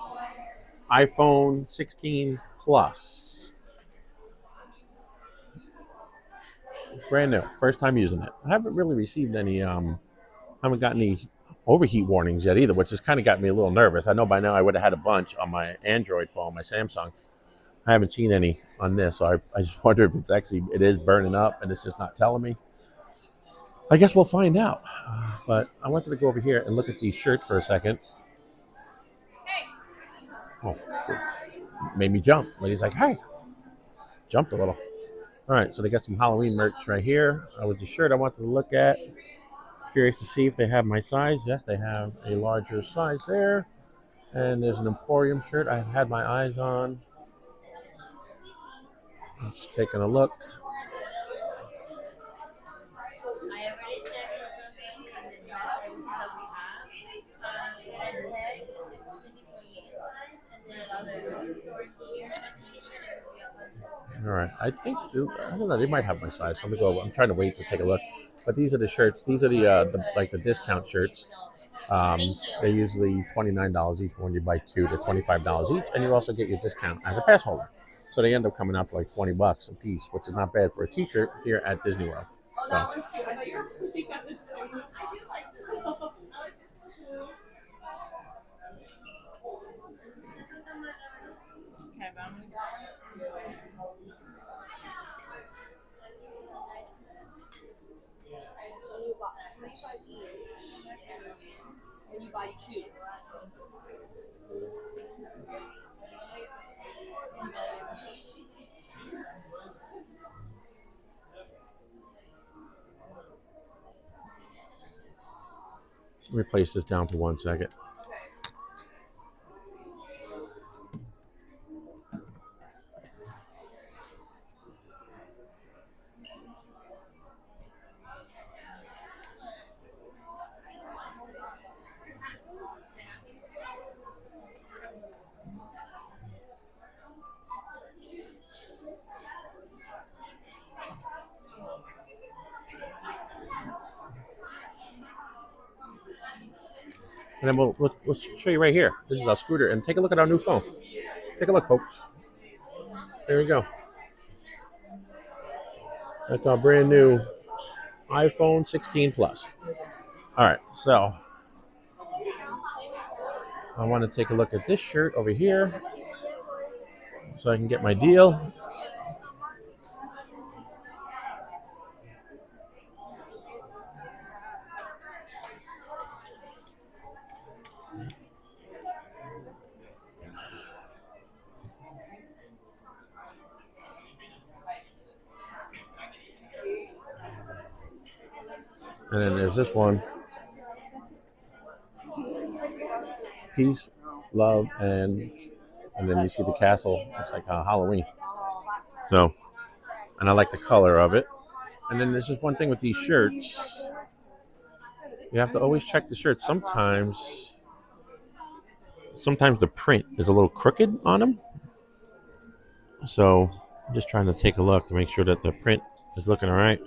iPhone 16 Plus. Brand new. First time using it. I haven't really received any, haven't gotten any overheat warnings yet either, which has kind of got me a little nervous. I know by now I would have had a bunch on my Android phone, my Samsung. I haven't seen any on this, so I just wonder if it is burning up and it's just not telling me. I guess we'll find out. But I wanted to go over here and look at these shirts for a second. Oh, made me jump. Lady's like, hey, jumped a little. All right, so they got some Halloween merch right here. With the shirt I wanted to look at. Curious to see if they have my size. Yes, they have a larger size there. And there's an Emporium shirt I've had my eyes on. I'm just taking a look. I think, I don't know, they might have my size. So let me go. I'm trying to wait to take a look. But these are the shirts. These are the like the discount shirts. They're usually $29 each. When you buy two, they're $25 each, and you also get your discount as a pass holder. So they end up coming out to like $20 a piece, which is not bad for a T-shirt here at Disney World. Oh, that one's cute. I thought you were looking at this too. I do like this. I like this one too. Okay, but I'm gonna go. You bought 25 each, and you buy two. Let me place this down for 1 second. And then we'll show you right here. This is our scooter. And take a look at our new phone. Take a look, folks. There we go. That's our brand new iPhone 16 Plus. All right, so I want to take a look at this shirt over here so I can get my deal. And then there's this one. Peace, love, and then you see the castle. It's like Halloween. So, and I like the color of it. And then there's just one thing with these shirts. You have to always check the shirt. Sometimes the print is a little crooked on them. So I'm just trying to take a look to make sure that the print is looking all right.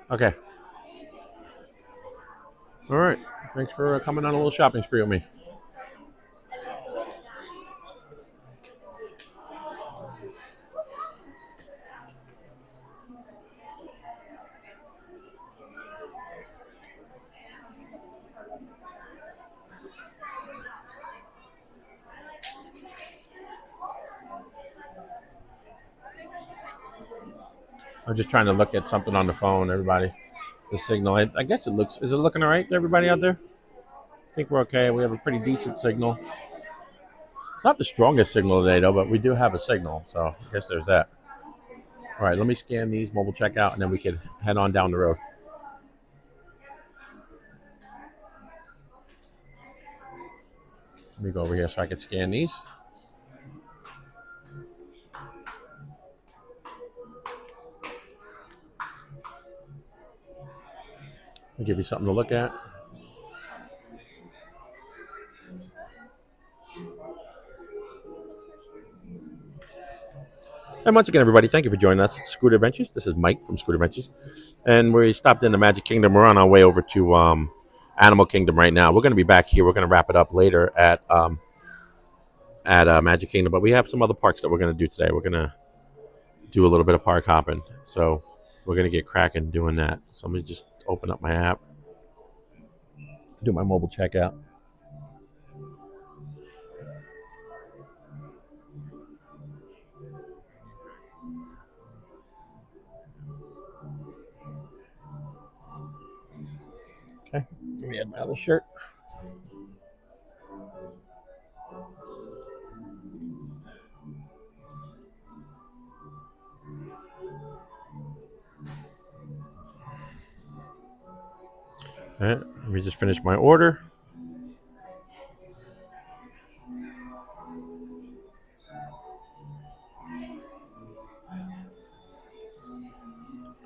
Okay. All right. Thanks for coming on a little shopping spree with me. I'm just trying to look at something on the phone, everybody. The signal. I guess it looks. Is it looking all right to everybody out there? I think we're okay. We have a pretty decent signal. It's not the strongest signal today, though, but we do have a signal. So I guess there's that. All right, let me scan these mobile checkout, and then we can head on down the road. Let me go over here so I can scan these. I'll give you something to look at. And once again, everybody, thank you for joining us, Scooter Adventures. This is Mike from Scooter Adventures. And we stopped in the Magic Kingdom. We're on our way over to Animal Kingdom right now. We're going to be back here. We're going to wrap it up later at Magic Kingdom. But we have some other parks that we're going to do today. We're going to do a little bit of park hopping. So we're going to get cracking doing that. So let me just open up my app. Do my mobile checkout. Okay, give me another shirt. All right, let me just finish my order.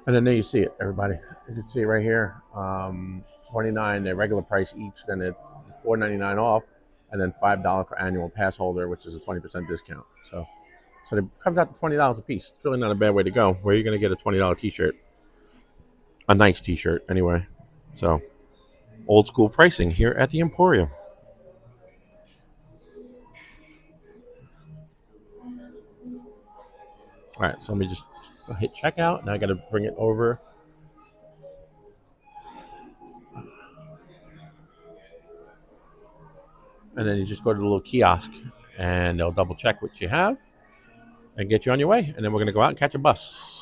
And then there you see it, everybody. You can see it right here. 29 the regular price each, then it's $4.99 off, and then $5 for annual pass holder, which is a 20% discount. So it comes out to $20 a piece. It's really not a bad way to go. Where you're gonna get a $20 t-shirt. A nice t-shirt anyway. So old school pricing here at the Emporium. All right, so let me just hit checkout. Now I got to bring it over. And then you just go to the little kiosk and they'll double check what you have and get you on your way. And then we're going to go out and catch a bus.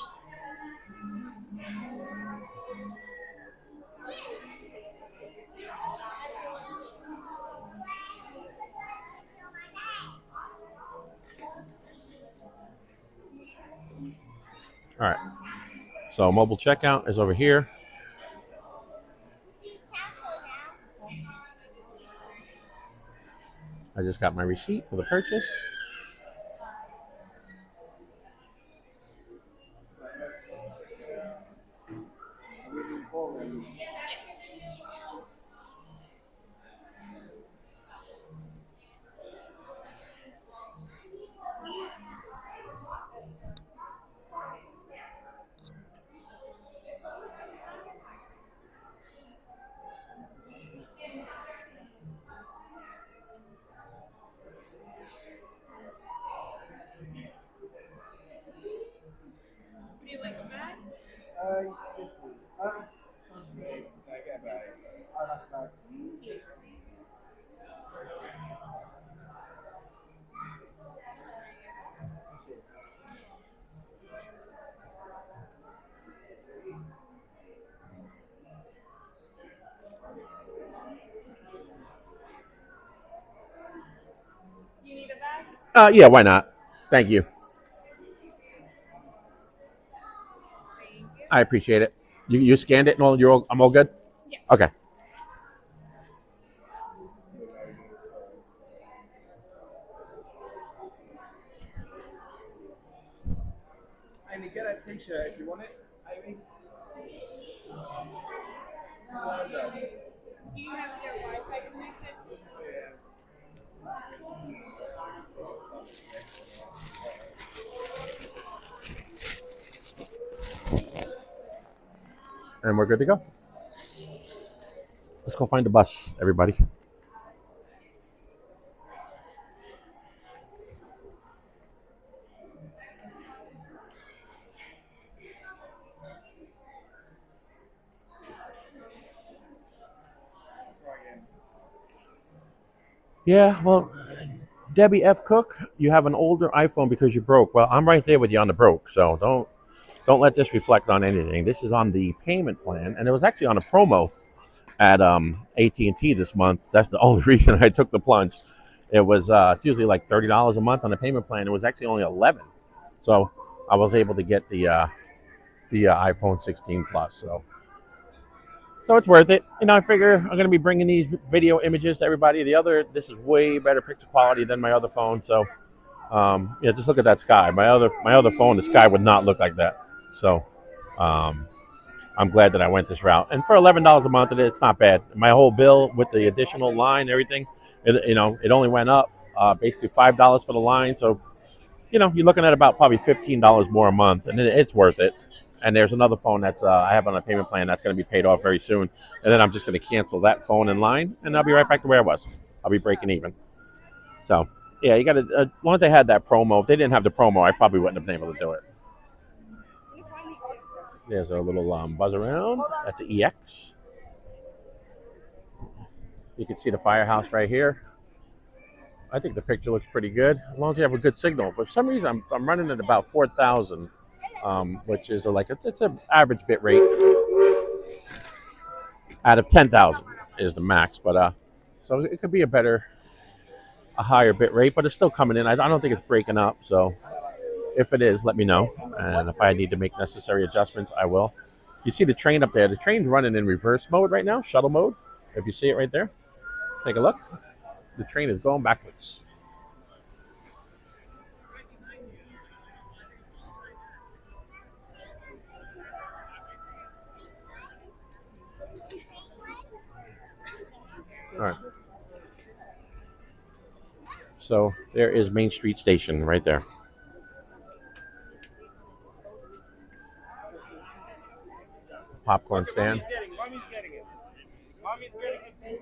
All right. So mobile checkout is over here. I just got my receipt for the purchase. Yeah, why not? Thank you. I appreciate it. You scanned it and all. I'm all good. Yeah. Okay. And get a t-shirt if you want it, Amy. Do you have your Wi-Fi connected? And we're good to go. Let's go find the bus, everybody. Yeah, well, Debbie F. Cook, you have an older iPhone because you broke. Well, I'm right there with you on the broke, so don't let this reflect on anything. This is on the payment plan, and it was actually on a promo at AT&T this month. That's the only reason I took the plunge. It was it's usually like $30 a month on the payment plan. It was actually only $11, so I was able to get the iPhone 16 Plus. So it's worth it. You know, I figure I'm going to be bringing these video images to everybody. This is way better picture quality than my other phone. So, yeah, just look at that sky. My other phone, the sky would not look like that. So, I'm glad that I went this route. And for $11 a month, it's not bad. My whole bill with the additional line, and everything, it only went up basically $5 for the line. So, you're looking at about probably $15 more a month, and it's worth it. And there's another phone that's I have on a payment plan that's going to be paid off very soon. And then I'm just going to cancel that phone in line, and I'll be right back to where I was. I'll be breaking even. So, yeah, you got to, as long as they had that promo. If they didn't have the promo, I probably wouldn't have been able to do it. There's a little buzz around. That's an EX. You can see the firehouse right here. I think the picture looks pretty good, as long as you have a good signal. But for some reason, I'm running at about 4,000. Which is it's an average bit rate out of 10,000 is the max, but so it could be a higher bit rate, but it's still coming in. I don't think it's breaking up, so if it is, let me know, and if I need to make necessary adjustments, I will. You see the train up there? The train's running in reverse mode right now, shuttle mode. If you see it right there, take a look. The train is going backwards. So there is Main Street Station right there. Popcorn stand. Mommy's getting it. Mommy's getting it.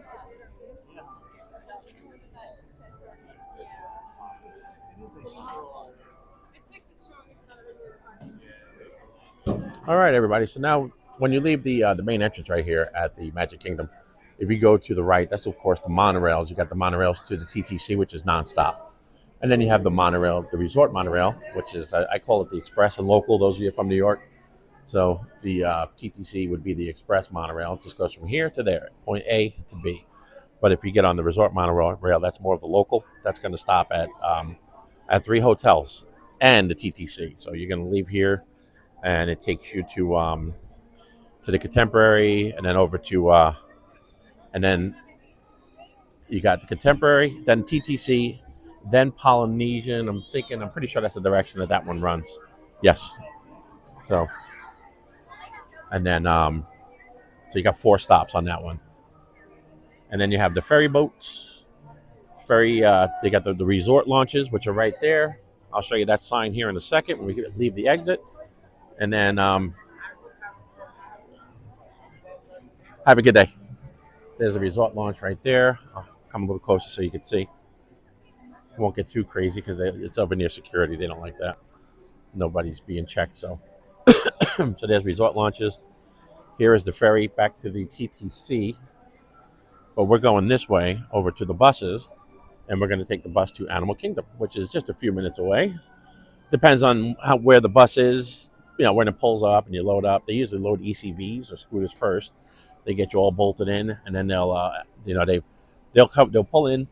All right, everybody. So now, when you leave the main entrance right here at the Magic Kingdom, if you go to the right, that's of course the monorails. You got the monorails to the TTC, which is nonstop, and then you have the monorail, the resort monorail, which is I call it the express and local. Those of you from New York, so the TTC would be the express monorail. It just goes from here to there, point A to B. But if you get on the resort monorail, that's more of the local. That's going to stop at 3 hotels and the TTC. So you're going to leave here, and it takes you to the Contemporary, and then over to and then you got the Contemporary, then TTC, then Polynesian. I'm pretty sure that's the direction that one runs. Yes. So, and then so you got 4 stops on that one, and then you have the ferry boats. They got the resort launches, which are right there. I'll show you that sign here in a second when we leave the exit, and then have a good day. There's a resort launch right there. I'll come a little closer so you can see. Won't get too crazy because it's over near security. They don't like that. Nobody's being checked. So, so there's resort launches. Here is the ferry back to the TTC. But we're going this way over to the buses, and we're going to take the bus to Animal Kingdom, which is just a few minutes away. Depends on where the bus is. You know, when it pulls up and you load up. They usually load ECVs or scooters first. They get you all bolted in, and then they'll pull in,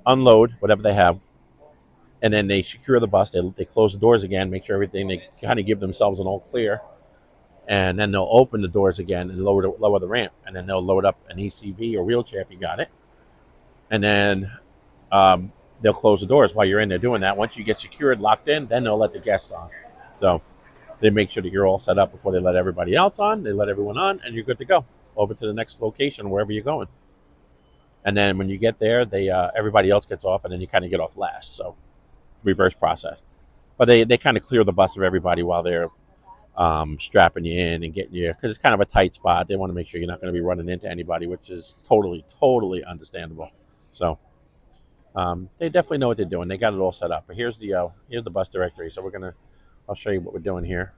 unload whatever they have, and then they secure the bus. They close the doors again, make sure everything. They kind of give themselves an all clear, and then they'll open the doors again and lower the ramp, and then they'll load up an ECV or wheelchair if you got it, and then they'll close the doors while you're in there doing that. Once you get secured, locked in, then they'll let the guests on. So they make sure that you're all set up before they let everybody else on. They let everyone on, and you're good to go over to the next location, wherever you're going. And then when you get there, everybody else gets off, and then you kind of get off last. So reverse process. But they kind of clear the bus of everybody while they're strapping you in and getting you, because it's kind of a tight spot. They want to make sure you're not going to be running into anybody, which is totally understandable. So they definitely know what they're doing. They got it all set up. But here's the bus directory. So I'll show you what we're doing here.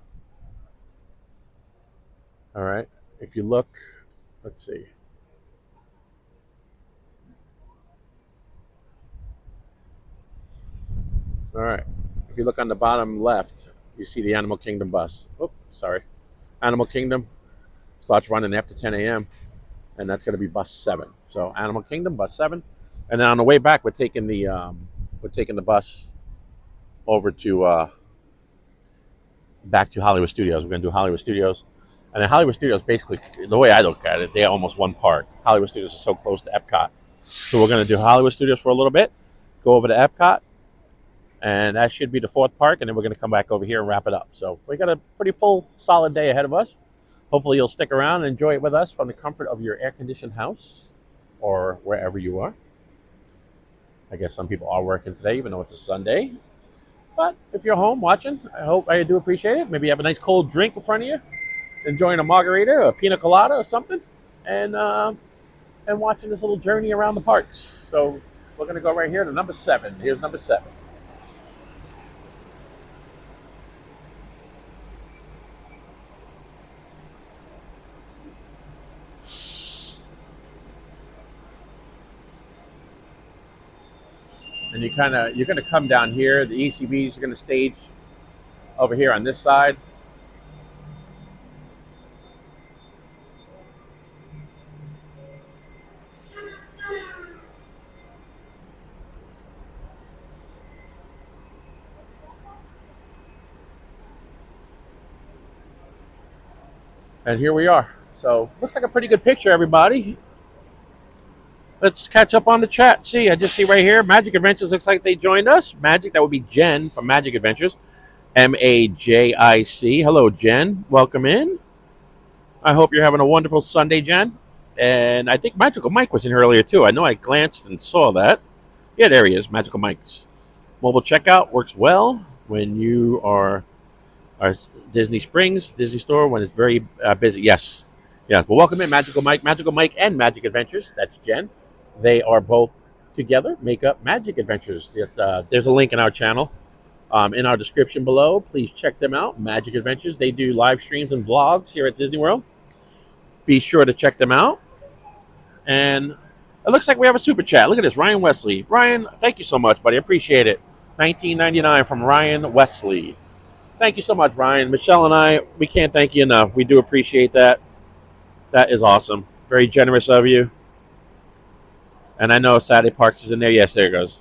All right. If you look, let's see. All right. If you look on the bottom left, you see the Animal Kingdom bus. Oops, sorry. Animal Kingdom starts running after 10 a.m. and that's going to be bus 7. So Animal Kingdom, bus 7. And then on the way back, we're taking the bus over to back to Hollywood Studios. We're going to do Hollywood Studios. And then Hollywood Studios, basically, the way I look at it, they're almost one park. Hollywood Studios is so close to Epcot. So we're going to do Hollywood Studios for a little bit, go over to Epcot, and that should be the 4th park, and then we're going to come back over here and wrap it up. So we got a pretty full, solid day ahead of us. Hopefully you'll stick around and enjoy it with us from the comfort of your air-conditioned house or wherever you are. I guess some people are working today, even though it's a Sunday. But if you're home watching, I do appreciate it. Maybe you have a nice cold drink in front of you, enjoying a margarita or a pina colada or something, and watching this little journey around the parks. So we're going to go right here to number 7. Here's number 7. And you're going to come down here. The ECVs are going to stage over here on this side. And here we are. So looks like a pretty good picture, everybody. Let's catch up on the chat. See, I just see right here, Magic Adventures looks like they joined us. Magic, that would be Jen from Magic Adventures. MAJIC. Hello, Jen. Welcome in. I hope you're having a wonderful Sunday, Jen. And I think Magical Mike was in here earlier, too. I know I glanced and saw that. Yeah, there he is, Magical Mike's. Mobile checkout works well when you are Disney Springs, Disney Store, when it's very busy. Yes. Yes. Well, welcome in, Magical Mike and Magic Adventures. That's Jen. They are both together, make up Magic Adventures. There's a link in our channel in our description below. Please check them out, Magic Adventures. They do live streams and vlogs here at Disney World. Be sure to check them out. And it looks like we have a super chat. Look at this, Ryan Wesley. Ryan, thank you so much, buddy. Appreciate it. $19.99 from Ryan Wesley. Thank you so much, Ryan. Michelle and I, we can't thank you enough. We do appreciate that. That is awesome. Very generous of you. And I know Saturday Parks is in there. Yes, there it goes.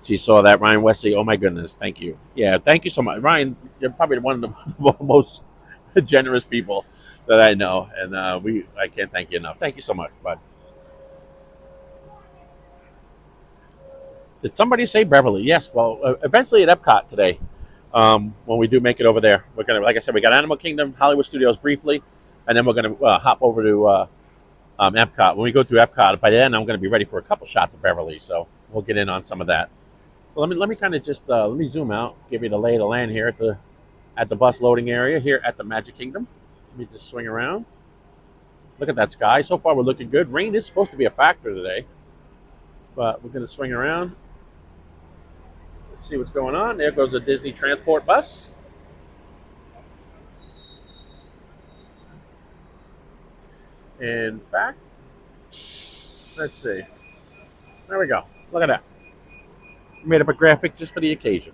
She saw that, Ryan Wesley. Oh, my goodness. Thank you. Yeah, thank you so much. Ryan, you're probably one of the most generous people that I know. And I can't thank you enough. Thank you so much, bud. Did somebody say Beverly? Yes. Well, eventually at Epcot today, when we do make it over there, we're gonna, like I said, we got Animal Kingdom, Hollywood Studios briefly, and then we're gonna hop over to Epcot. When we go to Epcot, by then I'm gonna be ready for a couple shots of Beverly, so we'll get in on some of that. So let me kind of just let me zoom out, give you the lay of the land here at the bus loading area here at the Magic Kingdom. Let me just swing around. Look at that sky. So far we're looking good. Rain is supposed to be a factor today, but we're gonna swing around. See what's going on. There goes the Disney transport bus. In fact, let's see. There we go. Look at that. Made up a graphic just for the occasion.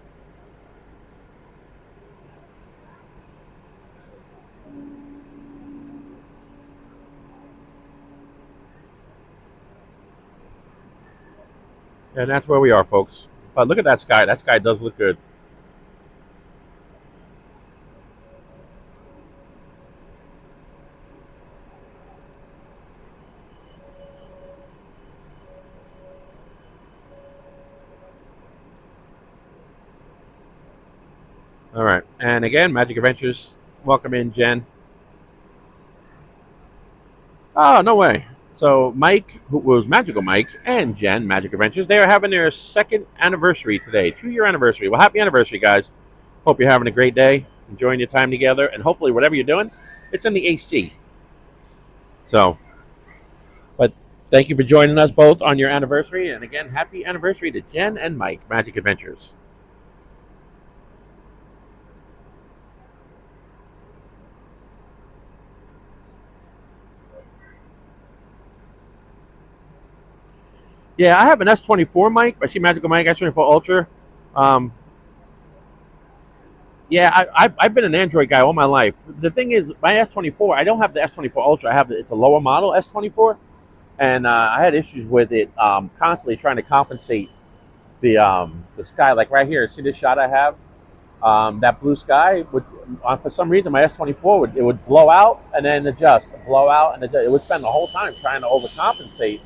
And that's where we are, folks. But look at that sky. That sky does look good. All right. And again, Magic Adventures. Welcome in, Jen. Oh, no way. So Mike, who was Magical Mike, and Jen, Magic Adventures, they are having their second anniversary today, 2-year anniversary. Well, happy anniversary, guys. Hope you're having a great day, enjoying your time together, and hopefully whatever you're doing, it's in the AC. So, but thank you for joining us both on your anniversary, and again, happy anniversary to Jen and Mike, Magic Adventures. Yeah, I have an S24 mic. I see Magical Mike S24 Ultra. Yeah, I've been an Android guy all my life. The thing is, my S24, I don't have the S24 Ultra. I have it's a lower model S24, and I had issues with it constantly trying to compensate the sky. Like right here, see this shot I have? That blue sky would, for some reason, my S24 would blow out and then adjust, blow out and adjust. It would spend the whole time trying to overcompensate.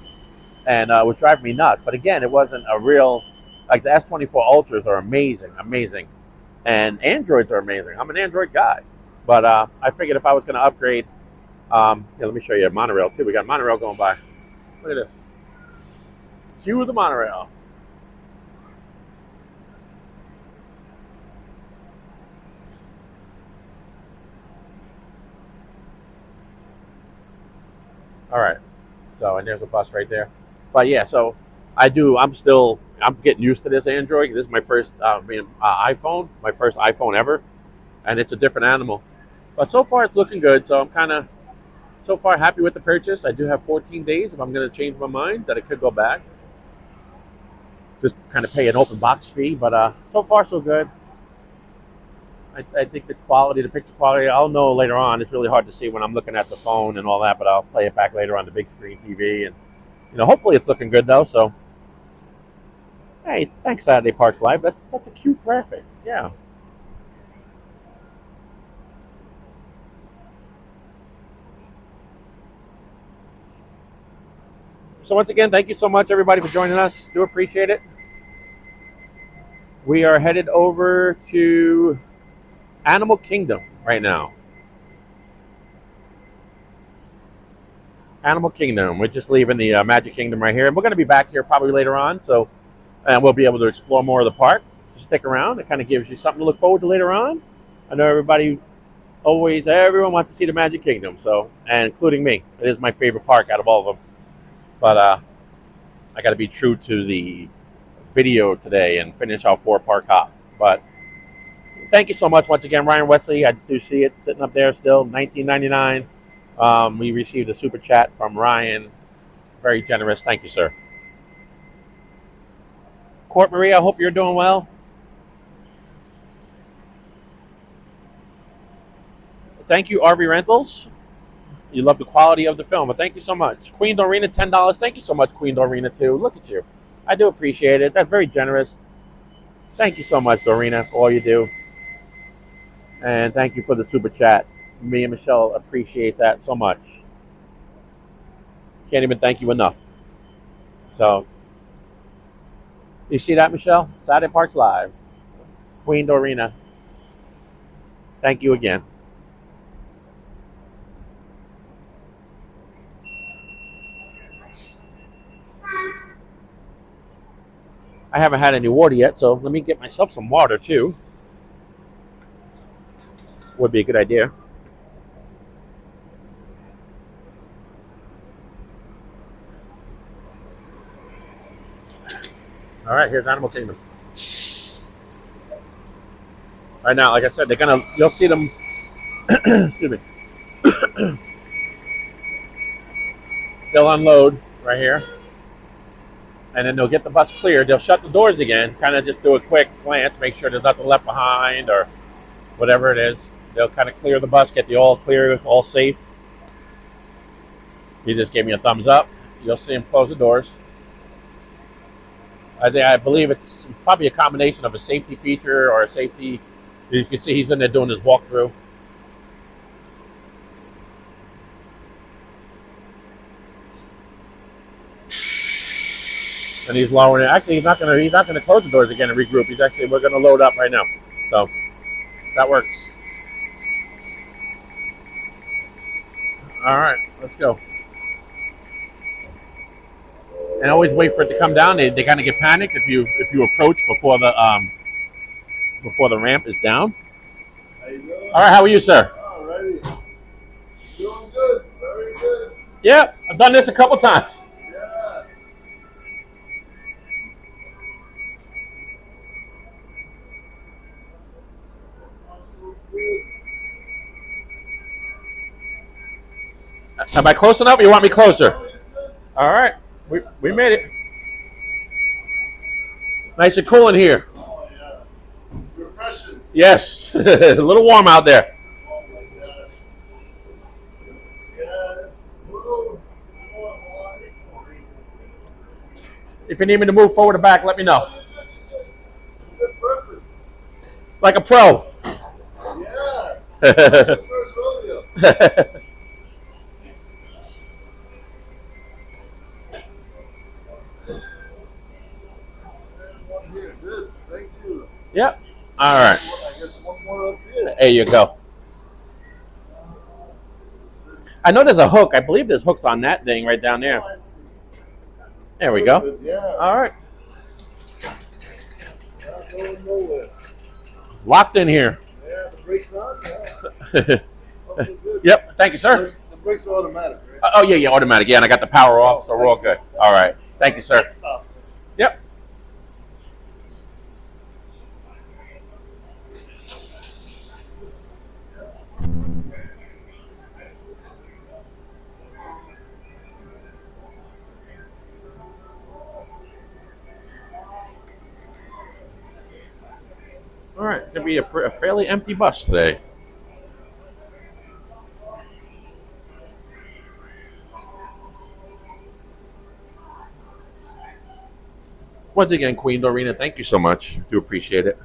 And it was driving me nuts. But again, it wasn't a real, like the S24 Ultras are amazing. And Androids are amazing. I'm an Android guy. But I figured if I was going to upgrade, let me show you a monorail too. We got a monorail going by. Look at this. Cue the monorail. All right. So, and there's a bus right there. But yeah, so I'm getting used to this Android. This is my first iPhone, my first iPhone ever, and it's a different animal. But so far it's looking good, so I'm kind of so far happy with the purchase. I do have 14 days if I'm going to change my mind that I could go back. Just kind of pay an open box fee, but so far so good. I think the quality, the picture quality, I'll know later on. It's really hard to see when I'm looking at the phone and all that, but I'll play it back later on the big screen TV. And, hopefully it's looking good, though. So, hey, thanks, Saturday Parks Live. That's a cute graphic. Yeah. So once again, thank you so much, everybody, for joining us. Do appreciate it. We are headed over to Animal Kingdom right now. Animal Kingdom. We're just leaving the Magic Kingdom right here. And we're going to be back here probably later on. So and we'll be able to explore more of the park. Stick around. It kind of gives you something to look forward to later on. I know everyone wants to see the Magic Kingdom, so, and including me. It is my favorite park out of all of them. But I got to be true to the video today and finish our 4-park hop. But thank you so much once again, Ryan Wesley. I just do see it sitting up there still, $19.99. We received a super chat from Ryan. Very generous. Thank you, sir. Court Marie, I hope you're doing well. Thank you, RV Rentals. You love the quality of the film, but thank you so much. Queen Dorina, $10. Thank you so much, Queen Dorina, too. Look at you. I do appreciate it. That's very generous. Thank you so much, Dorina, for all you do. And thank you for the super chat. Me and Michelle appreciate that so much. Can't even thank you enough. So, you see that, Michelle? Saturday Parks Live. Queen Dorina. Thank you again. I haven't had any water yet, so let me get myself some water too. Would be a good idea. All right, here's Animal Kingdom. Right now, like I said, you'll see them. Excuse me. They'll unload right here. And then they'll get the bus cleared. They'll shut the doors again, kind of just do a quick glance, make sure there's nothing left behind or whatever it is. They'll kind of clear the bus, get the all clear, all safe. He just gave me a thumbs up. You'll see him close the doors. I believe it's probably a combination of a safety feature or a safety. You can see he's in there doing his walkthrough. And he's lowering it. Actually, he's not gonna close the doors again and regroup. We're gonna load up right now. So that works. All right, let's go. And always wait for it to come down. They kind of get panicked if you approach before the ramp is down. How you doing? All right, how are you, sir? Alrighty. Doing good. Very good. Yeah, I've done this a couple times. Yeah. So good. Am I close enough? Or you want me closer? All right, we made it. Nice and cool in here. Oh yeah. Refreshing. Yes, a little warm out there. Oh my gosh. Yeah, it's a little warm. If you need me to move forward or back, let me know. Perfect. Like a pro. Yeah. First rodeo. One here. Good. Thank you. Yep. All right. I guess one more up here. There you go. I know there's a hook. I believe there's hooks on that thing right down there. There we go. Yeah. All right. Not going nowhere. Locked in here. Yeah, the brakes on. Yeah. Okay, good. Yep. Thank you, sir. The brakes are automatic, right? Oh, yeah, automatic. Yeah, and I got the power off, so we're all good. All right. Thank you, sir. Stop. Yep. All right, it's going to be a fairly empty bus today. Once again, Queen Dorina, thank you so much. Do appreciate it.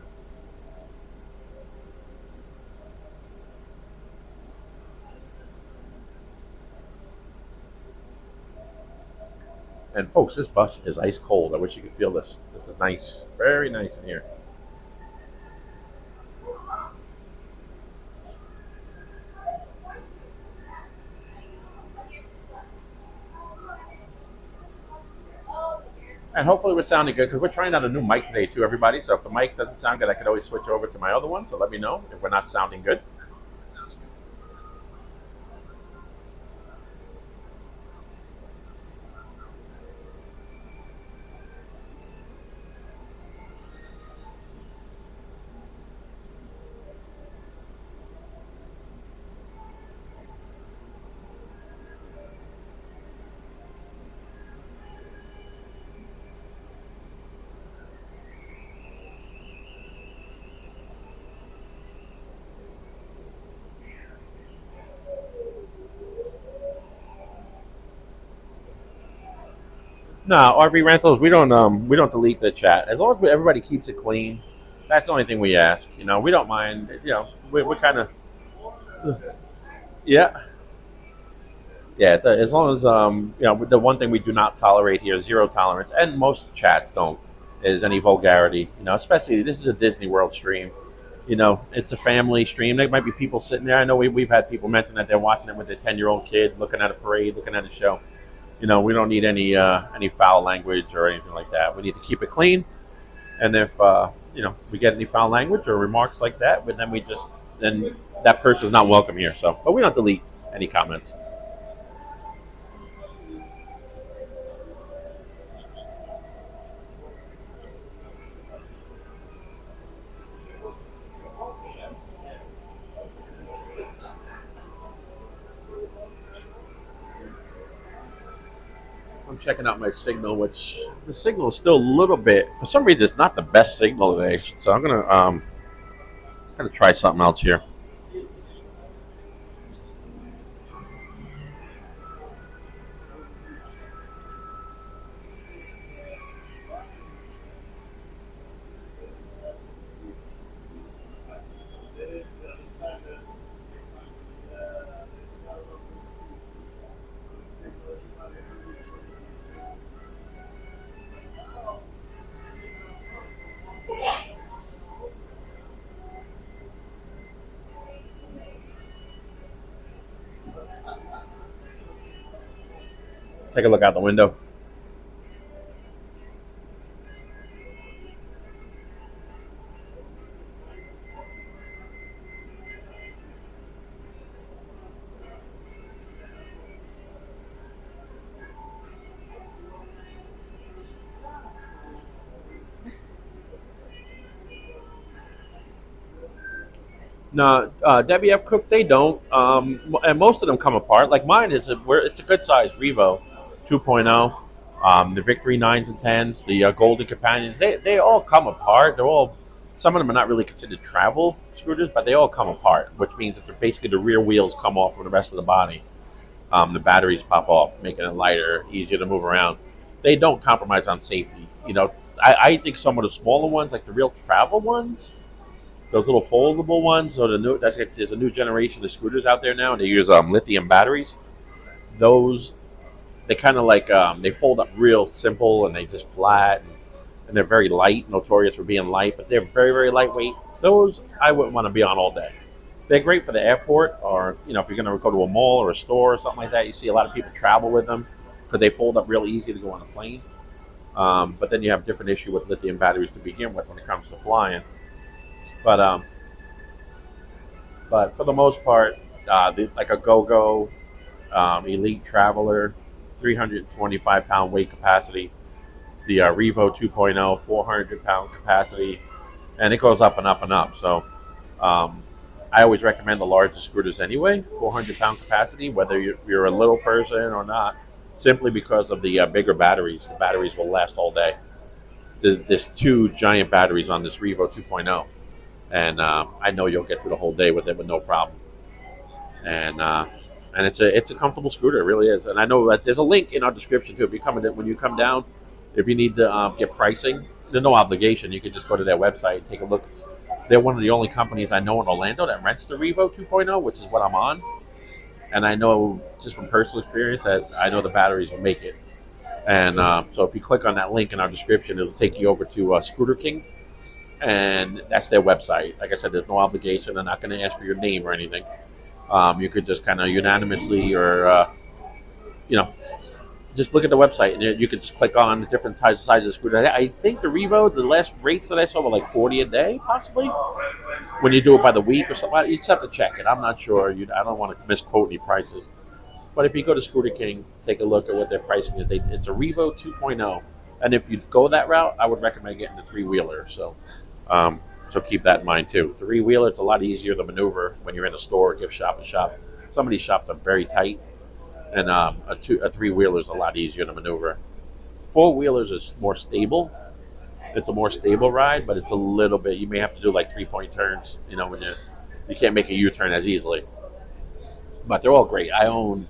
And folks, this bus is ice cold. I wish you could feel this. This is nice. Very nice in here. And hopefully we're sounding good because we're trying out a new mic today too, everybody. So if the mic doesn't sound good, I could always switch over to my other one. So let me know if we're not sounding good. No, RV rentals, we don't delete the chat as long as everybody keeps it clean. That's the only thing we ask. We don't mind. We're kind of yeah. Yeah, as long as the one thing we do not tolerate here, zero tolerance, and most chats don't, is any vulgarity. Especially this is a Disney World stream. It's a family stream. There might be people sitting there. I know we've had people mention that they're watching it with their 10-year-old kid, looking at a parade, looking at a show. We don't need any foul language or anything like that. We need to keep it clean. And if we get any foul language or remarks like that, but then that person's not welcome here. So, but we don't delete any comments. I'm checking out my signal, which the signal is still a little bit. For some reason, it's not the best signal today. So I'm gonna try something else here. Take a look out the window. No, Debbie F. Cook, they don't. And most of them come apart. Like mine it's a good size Revo 2.0. The Victory 9s and 10s, the Golden Companions, they all come apart. Some of them are not really considered travel scooters, but they all come apart, which means that basically the rear wheels come off from the rest of the body. The batteries pop off, making it lighter, easier to move around. They don't compromise on safety. I think some of the smaller ones, like the real travel ones, those little foldable ones, or there's a new generation of scooters out there now, and they use lithium batteries. Those they kind of like they fold up real simple, and they just flat, and they're very light, notorious for being light, but they're very, very lightweight. Those I wouldn't want to be on all day. They're great for the airport, or if you're going to go to a mall or a store or something like that. You see a lot of people travel with them because they fold up real easy to go on a plane. But then you have a different issue with lithium batteries to begin with when it comes to flying. But for the most part, like a Go-Go, Elite Traveler, 325-pound weight capacity, the Revo 2.0, 400-pound capacity, and it goes up and up and up. So I always recommend the larger scooters anyway, 400-pound capacity, whether you're a little person or not, simply because of the bigger batteries. The batteries will last all day. There's two giant batteries on this Revo 2.0. And I know you'll get through the whole day with it with no problem. And it's a comfortable scooter, it really is. And I know that there's a link in our description too. When you come down, if you need to get pricing, there's no obligation. You can just go to their website, take a look. They're one of the only companies I know in Orlando that rents the Revo 2.0, which is what I'm on. And I know just from personal experience that I know the batteries will make it. And so if you click on that link in our description, it'll take you over to Scooter King. And that's their website. Like I said, there's no obligation. They're not going to ask for your name or anything. You could just kind of unanimously or, just look at the website, and you can just click on the different sizes of scooter. I think the Revo, the last rates that I saw were like 40 a day, possibly. When you do it by the week or something, you just have to check it. I'm not sure. I don't want to misquote any prices. But if you go to Scooter King, take a look at what their pricing is. It's a Revo 2.0. And if you go that route, I would recommend getting the three-wheeler. So keep that in mind, too. The three-wheeler, it's a lot easier to maneuver when you're in a store, gift shop, and shop. Some of these shops are very tight. And a three-wheeler is a lot easier to maneuver. Four-wheelers is more stable. It's a more stable ride, but it's a little bit, you may have to do like 3-point turns, when you can't make a U-turn as easily. But they're all great. I own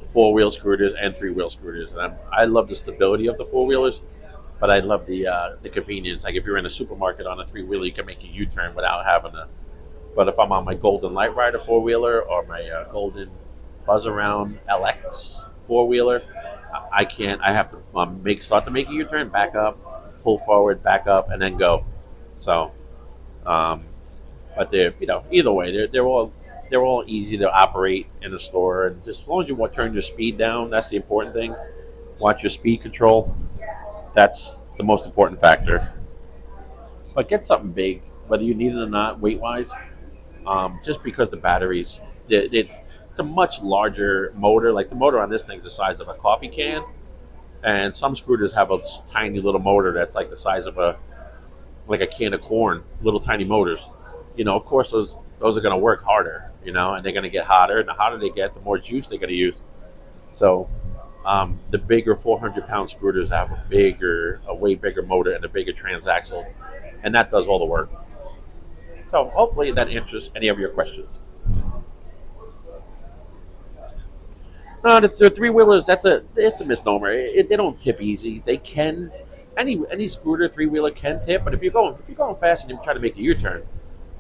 four-wheel scooters and three-wheel scooters. And I love the stability of the four-wheelers, but I love the convenience. Like if you're in a supermarket on a three-wheeler, you can make a U-turn without having to. But if I'm on my Golden Light Rider four-wheeler or my Golden Buzz Around LX four-wheeler, I can't. I have to start to make a U-turn, back up, pull forward, back up, and then go. So, but they're either way, they're all easy to operate in the store, and just as long as you turn your speed down, that's the important thing. Watch your speed control. That's the most important factor. But get something big, whether you need it or not, weight-wise. Just because the batteries, it's a much larger motor. Like the motor on this thing's the size of a coffee can, and some scooters have a tiny little motor that's like the size of a can of corn. Little tiny motors. Of course those are going to work harder. And they're going to get hotter, and the hotter they get, the more juice they're going to use. So the bigger 400-pound scooters have a way bigger motor and a bigger transaxle, and that does all the work. So hopefully that answers any of your questions. No, the three-wheelers, it's a misnomer. They don't tip easy. They can. Any scooter three-wheeler can tip, but if you're going fast and you're trying to make a U-turn,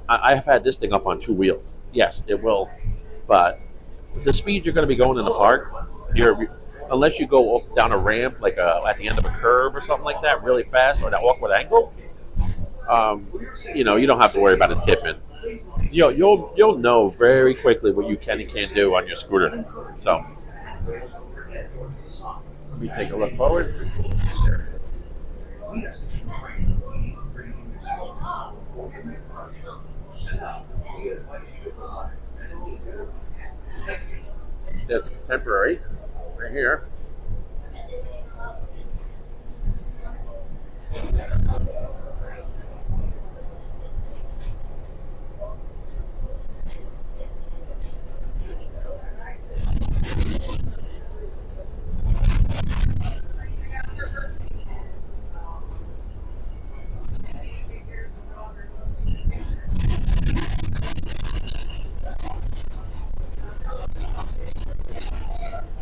I have had this thing up on two wheels. Yes, it will, but the speed you're going to be going in the park, unless you go up, down a ramp like at the end of a curb or something like that, really fast, or that awkward angle, you don't have to worry about it tipping. You'll know very quickly what you can and can't do on your scooter. So let me take a look forward. There's a contemporary right here.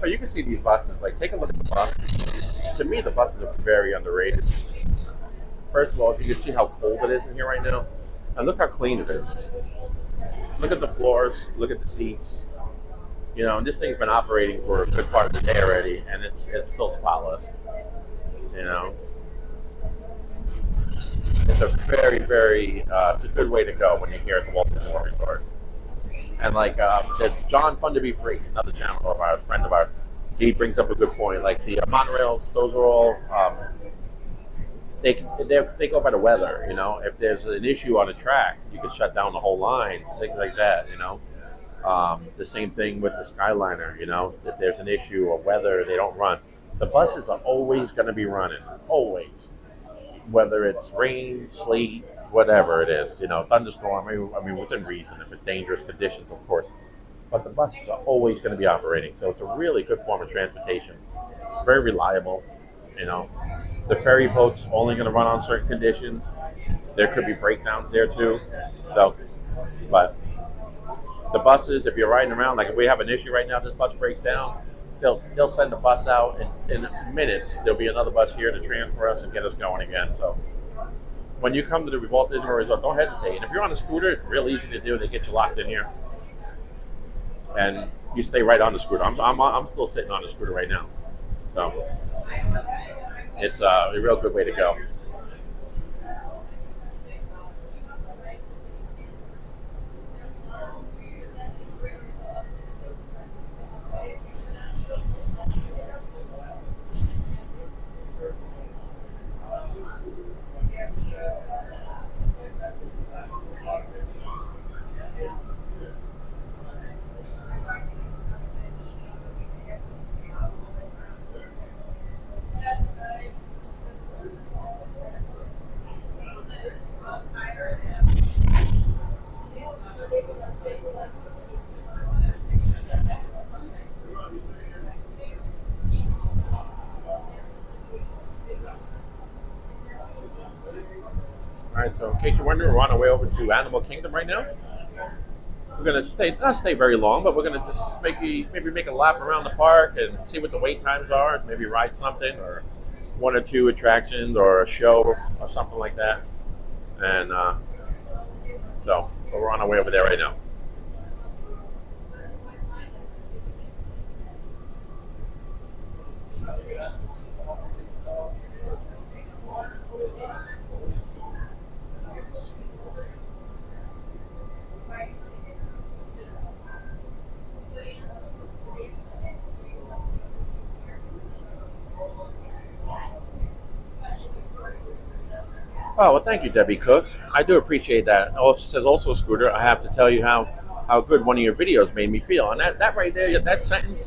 But you can see these buses. Like, take a look at the bus. To me, the buses are very underrated. First of all, if you can see how cold it is in here right now, and look how clean it is. Look at the floors. Look at the seats. And this thing's been operating for a good part of the day already, and it's still spotless. It's a very, very it's a good way to go when you're here at the Walt Disney World Resort. And like John Fun to Be Free, another channel of ours, friend of ours, he brings up a good point. Like the monorails, those are all they go by the weather. If there's an issue on a track, you can shut down the whole line, things like that. The same thing with the Skyliner. If there's an issue or weather, they don't run. The buses are always going to be running, always, whether it's rain, sleet, whatever it is, thunderstorm, I mean, within reason, if it's dangerous conditions, of course. But the buses are always going to be operating, so it's a really good form of transportation. Very reliable, The ferry boat's only going to run on certain conditions. There could be breakdowns there too. So, but the buses, if you're riding around, like if we have an issue right now, this bus breaks down, they'll send the bus out, and in minutes there'll be another bus here to transfer us and get us going again. So when you come to the Walt Disney World Resort, don't hesitate. And if you're on a scooter, it's real easy to do. They get you locked in here, and you stay right on the scooter. I'm still sitting on the scooter right now, so it's a real good way to go. right, so in case you're wondering, we're on our way over to Animal Kingdom right now. We're gonna not stay very long, but we're gonna just maybe make a lap around the park and see what the wait times are. Maybe ride something, or one or two attractions, or a show, or something like that. And so, but we're on our way over there right now. Oh, well, thank you, Debbie Cook. I do appreciate that. Oh, it says also, Scooter, I have to tell you how good one of your videos made me feel. And that right there, that sentence,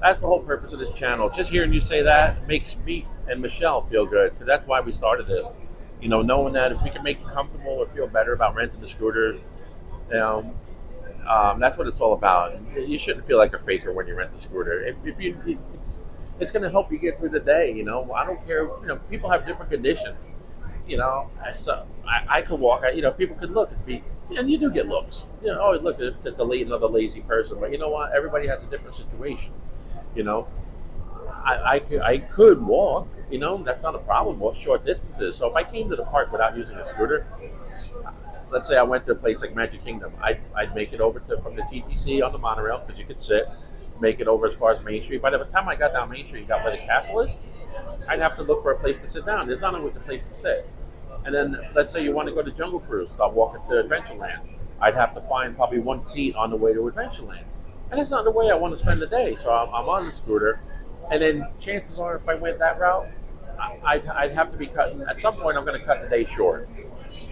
that's the whole purpose of this channel. Just hearing you say that makes me and Michelle feel good, because that's why we started this. You know, knowing that if we can make you comfortable or feel better about renting the scooter, that's what it's all about. You shouldn't feel like a faker when you rent the scooter. It's going to help you get through the day. You know, I don't care. You know, people have different conditions. You know, I could walk. You know, people could look at me, and you do get looks. You know, oh, look, it's another lazy person. But you know what? Everybody has a different situation. You know, I could walk. You know, that's not a problem. Walk short distances. So if I came to the park without using a scooter, let's say I went to a place like Magic Kingdom, I'd make it over from the TTC on the monorail, because you could sit, make it over as far as Main Street. By the time I got down Main Street, got where the castle is, I'd have to look for a place to sit down. There's not always a place to sit. And then let's say you want to go to Jungle Cruise, start walking to Adventureland. I'd have to find probably one seat on the way to Adventureland. And that's not the way I want to spend the day. So I'm on the scooter. And then chances are, if I went that route, I'd have to be cutting. At some point, I'm going to cut the day short.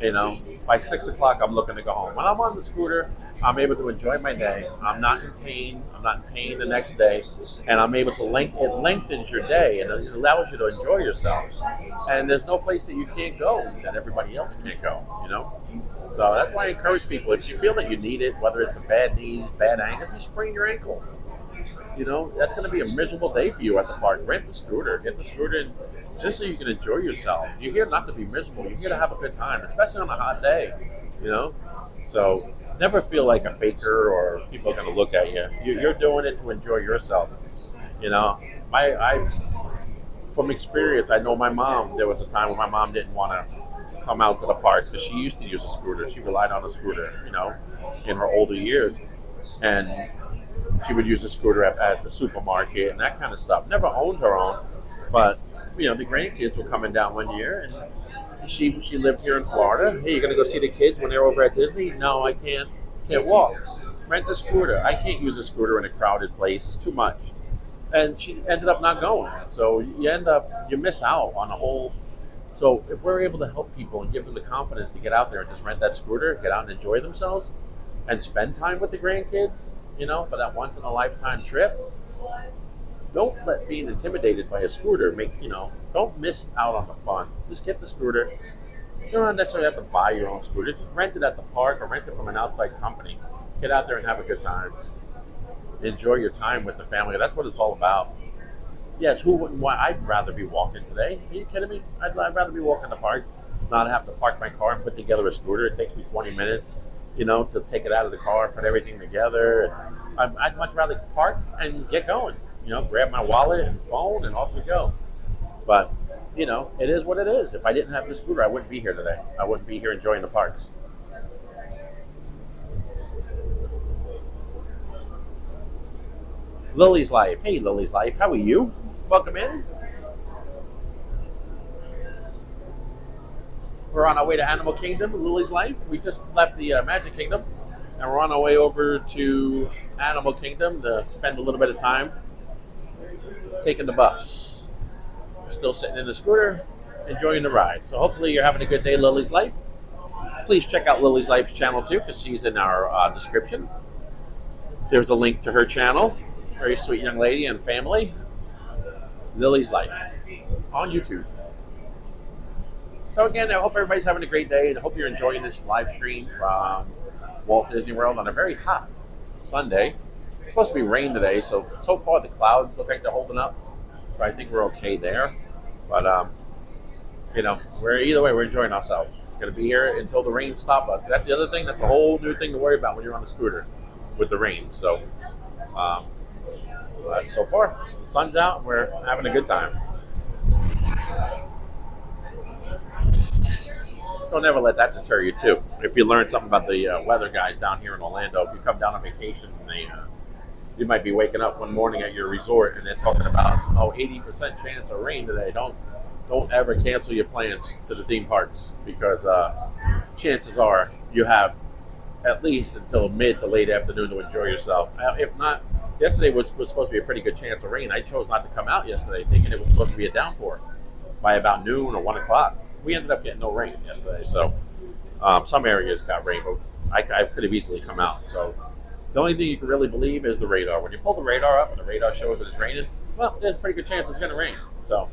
You know, by 6 o'clock, I'm looking to go home. When I'm on the scooter, I'm able to enjoy my day. I'm not in pain. I'm not in pain the next day. And I'm able to it lengthens your day, and it allows you to enjoy yourself. And there's no place that you can't go that everybody else can't go, you know? So that's why I encourage people, if you feel that you need it, whether it's a bad knee, bad ankle, if you sprain your ankle, you know, that's going to be a miserable day for you at the park. Rent the scooter. Get the scooter in, just so you can enjoy yourself. You're here not to be miserable. You're here to have a good time, especially on a hot day, you know? So never feel like a faker or people are going to look at you. You're doing it to enjoy yourself. You know, from experience, I know my mom, there was a time when my mom didn't want to come out to the park, so she used to use a scooter. She relied on a scooter, you know, in her older years. And she would use a scooter at the supermarket and that kind of stuff. Never owned her own, but, you know, the grandkids were coming down one year, and she lived here in Florida. Hey, you're going to go see the kids when they're over at Disney? No, I can't walk. Rent a scooter. I can't use a scooter in a crowded place. It's too much. And she ended up not going. So you miss out on a whole. So if we're able to help people and give them the confidence to get out there and just rent that scooter, get out and enjoy themselves, and spend time with the grandkids, you know, for that once in a lifetime trip, don't let being intimidated by a scooter don't miss out on the fun. Just get the scooter. You don't necessarily have to buy your own scooter. Just rent it at the park or rent it from an outside company. Get out there and have a good time. Enjoy your time with the family. That's what it's all about. Yes, who wouldn't want? I'd rather be walking today. Are you kidding me? I'd rather be walking the park, not have to park my car and put together a scooter. It takes me 20 minutes, you know, to take it out of the car, put everything together. I'd much rather park and get going. You know, grab my wallet and phone and off we go. But, you know, it is what it is. If I didn't have the scooter, I wouldn't be here today. I wouldn't be here enjoying the parks. Lily's Life. Hey, Lily's Life. How are you? Welcome in. We're on our way to Animal Kingdom, Lily's Life. We just left the Magic Kingdom, and we're on our way over to Animal Kingdom to spend a little bit of time taking the bus. We're still sitting in the scooter, enjoying the ride. So hopefully you're having a good day, Lily's Life. Please check out Lily's Life's channel too, because she's in our description. There's a link to her channel. Very sweet young lady and family. Lily's Life on YouTube. So again, I hope everybody's having a great day, and I hope you're enjoying this live stream from Walt Disney World on a very hot Sunday. It's supposed to be rain today, so far the clouds look like they're holding up. So I think we're okay there. But you know, either way, we're enjoying ourselves. going to be here until the rain stops us. That's the other thing. That's a whole new thing to worry about when you're on a scooter with the rain. So, so far, the sun's out and we're having a good time. Don't ever let that deter you, too. If you learn something about the weather guys down here in Orlando, if you come down on vacation and you might be waking up one morning at your resort and they're talking about 80% chance of rain today. Don't ever cancel your plans to the theme parks, because chances are you have at least until mid to late afternoon to enjoy yourself. If not, yesterday was supposed to be a pretty good chance of rain. I chose not to come out yesterday, thinking it was supposed to be a downpour by about noon or 1 o'clock. We ended up getting no rain yesterday, so some areas got rain, but I could have easily come out. So the only thing you can really believe is the radar. When you pull the radar up and the radar shows that it's raining, well, there's a pretty good chance it's going to rain. So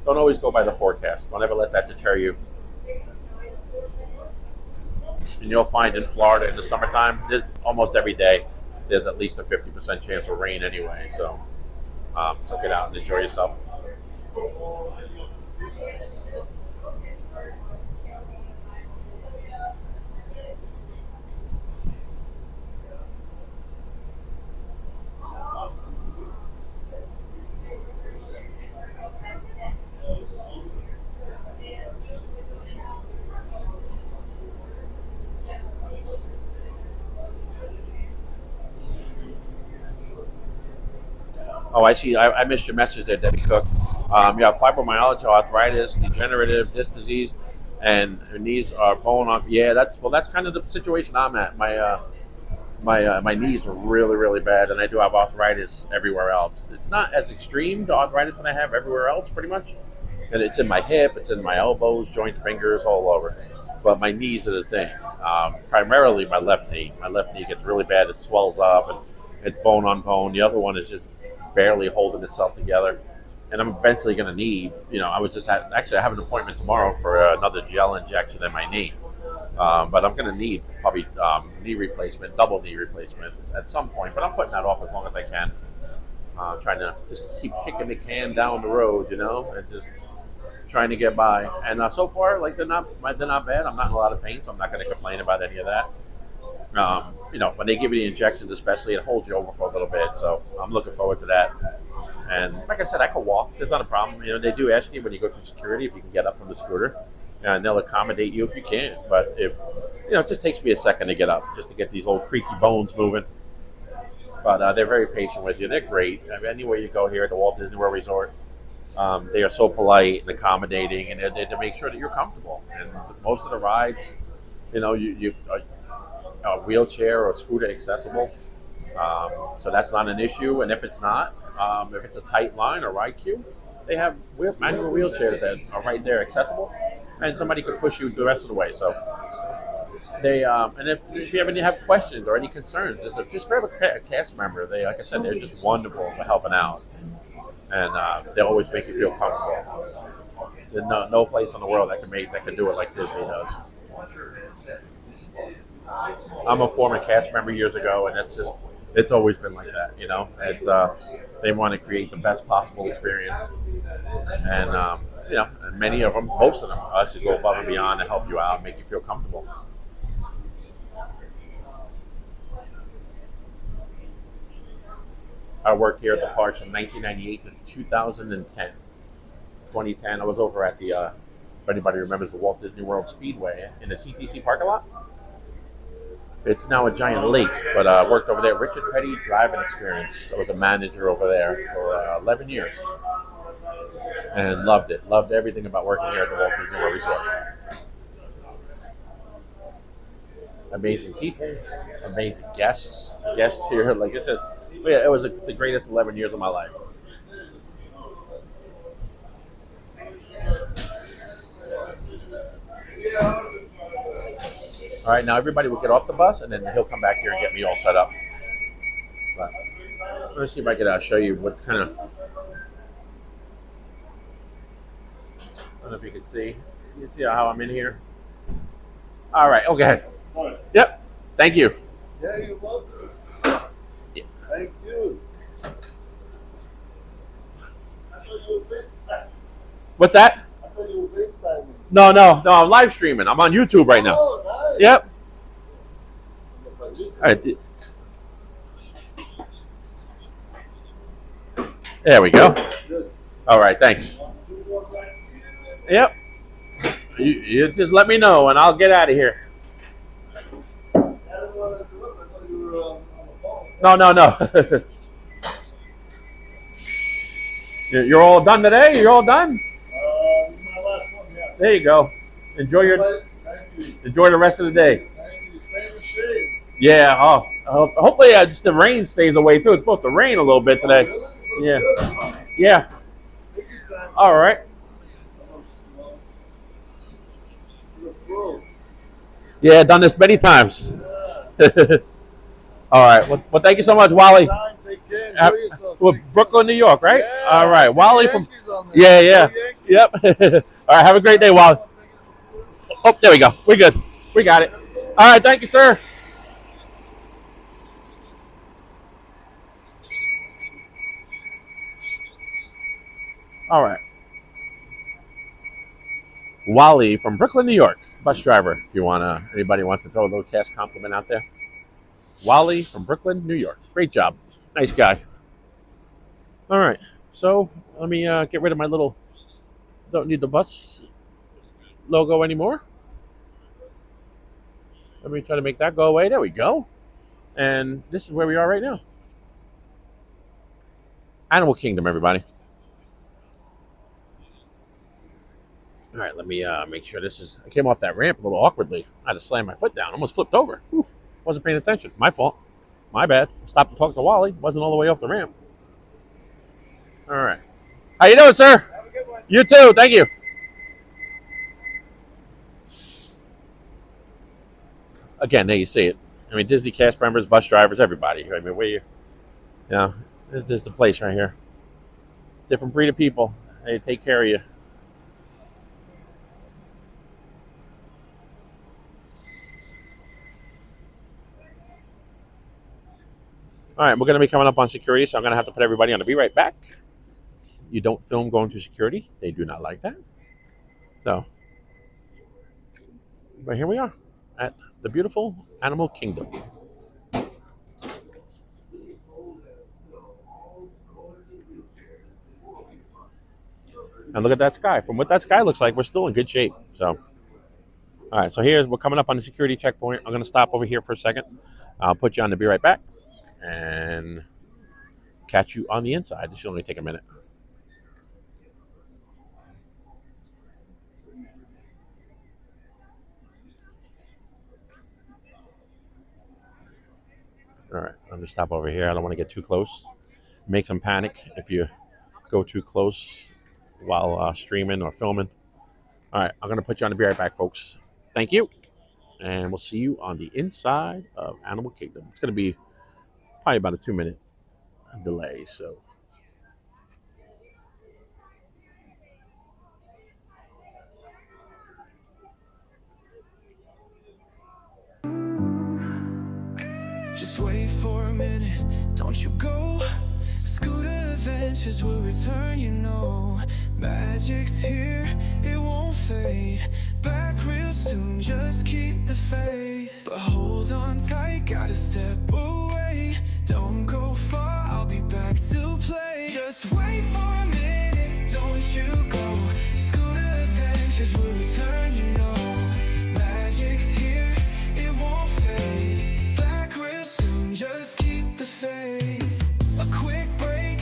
don't always go by the forecast. Don't ever let that deter you. And you'll find in Florida in the summertime, almost every day, there's at least a 50% chance of rain anyway. So, so get out and enjoy yourself. Oh, I see. I missed your message there, Debbie Cook. You have fibromyalgia, arthritis, degenerative disc disease, and her knees are bone on. Yeah, that's kind of the situation I'm at. My knees are really, really bad, and I do have arthritis everywhere else. It's not as extreme, the arthritis that I have everywhere else, pretty much. And it's in my hip, it's in my elbows, joint fingers, all over. But my knees are the thing. Primarily my left knee. My left knee gets really bad. It swells up, and it's bone on bone. The other one is just barely holding itself together, and I'm eventually going to need, I was just actually I have an appointment tomorrow for another gel injection in my knee, but I'm going to need probably knee replacement, double knee replacement at some point, but I'm putting that off as long as I can, trying to just keep kicking the can down the road, and just trying to get by. And so far, like, they're not bad. I'm not in a lot of pain, so I'm not going to complain about any of that. When they give you the injections, especially, it holds you over for a little bit. So I'm looking forward to that. And like I said, I can walk. There's not a problem. They do ask you when you go through security if you can get up from the scooter, and they'll accommodate you if you can. But if it just takes me a second to get up, just to get these old creaky bones moving. But they're very patient with you. They're great. I mean, anywhere you go here at the Walt Disney World Resort, they are so polite and accommodating, and they make sure that you're comfortable. And most of the rides, you a wheelchair or scooter accessible, so that's not an issue. And if it's not, if it's a tight line or ride queue, they have manual wheelchairs that are right there accessible, and somebody could push you the rest of the way. So they and if you have questions or any concerns, just grab a cast member. They, like I said, they're just wonderful for helping out, and they always make you feel comfortable. There's no place in the world that can do it like Disney does. I'm a former cast member years ago, and it's always been like that. It's they want to create the best possible experience, and and many of them, most of them, us go above and beyond to help you out, and make you feel comfortable. I worked here at the parks from 1998 to 2010. 2010, I was over at the, if anybody remembers, the Walt Disney World Speedway in the TTC parking lot. It's now a giant lake, but I worked over there. Richard Petty Driving Experience. I was a manager over there for 11 years. And loved it. Loved everything about working here at the Walt Disney World Resort. Amazing people, amazing guests. Guests here, like it was the greatest 11 years of my life. All right, now everybody will get off the bus, and then he'll come back here and get me all set up. But let me see if I can show you what kind of. I don't know if you can see. You can see how I'm in here. All right. Okay. Sorry. Yep. Thank you. Yeah, you're welcome. Yeah. Thank you. I thought you were FaceTime. What's that? I thought you were FaceTiming. No, I'm live streaming. I'm on YouTube right now. Oh, nice. Yep. All right. There we go. All right, thanks. Yep. You just let me know, and I'll get out of here. No. You're all done today? You're all done? My last one, yeah. There you go. Enjoy the rest of the day. Thank you. Stay in the shade. Yeah. Hopefully just the rain stays away too. It's supposed to rain a little bit today. Yeah. Yeah. All right. Yeah, done this many times. All right. Well, thank you so much, Wally. Well, Brooklyn, New York, right? Yeah, all right. Wally from. Yeah. Yep. All right. Have a great day, Wally. Oh, there we go. We're good. We got it. All right. Thank you, sir. All right. Wally from Brooklyn, New York, bus driver. If you anybody wants to throw a little cash compliment out there. Wally from Brooklyn, New York. Great job. Nice guy. All right. So let me get rid of my little. Don't need the bus logo anymore. Let me try to make that go away. There we go. And this is where we are right now. Animal Kingdom, everybody. All right, let me make sure this is. I came off that ramp a little awkwardly. I had to slam my foot down. Almost flipped over. Whew. Wasn't paying attention. My fault. My bad. Stopped to talk to Wally. Wasn't all the way off the ramp. All right. How you doing, sir? Have a good one. You too. Thank you. Again, there you see it. I mean, Disney cast members, bus drivers, everybody. I mean, this is the place right here. Different breed of people. They take care of you. All right, we're going to be coming up on security, so I'm going to have to put everybody on to be right back. You don't film going through security. They do not like that. So, but here we are at the beautiful Animal Kingdom. And look at that sky. From what that sky looks like, we're still in good shape. So, all right, so we're coming up on the security checkpoint. I'm going to stop over here for a second. I'll put you on to be right back and catch you on the inside. This should only take a minute. All right, I'm going to stop over here. I don't want to get too close. Make some panic if you go too close while streaming or filming. All right, I'm going to put you on to be right back, folks. Thank you. And we'll see you on the inside of Animal Kingdom. It's going to be probably about a 2-minute delay, so. Just wait for a minute, don't you go. Scooter adventures will return, you know. Magic's here, it won't fade. Back real soon, just keep the faith. But hold on tight, gotta step away. Don't go far, I'll be back to play. Just wait for a minute, don't you go. Scooter adventures will return, you know. Magic's here, it won't fade. Back real soon, just keep the faith. A quick break,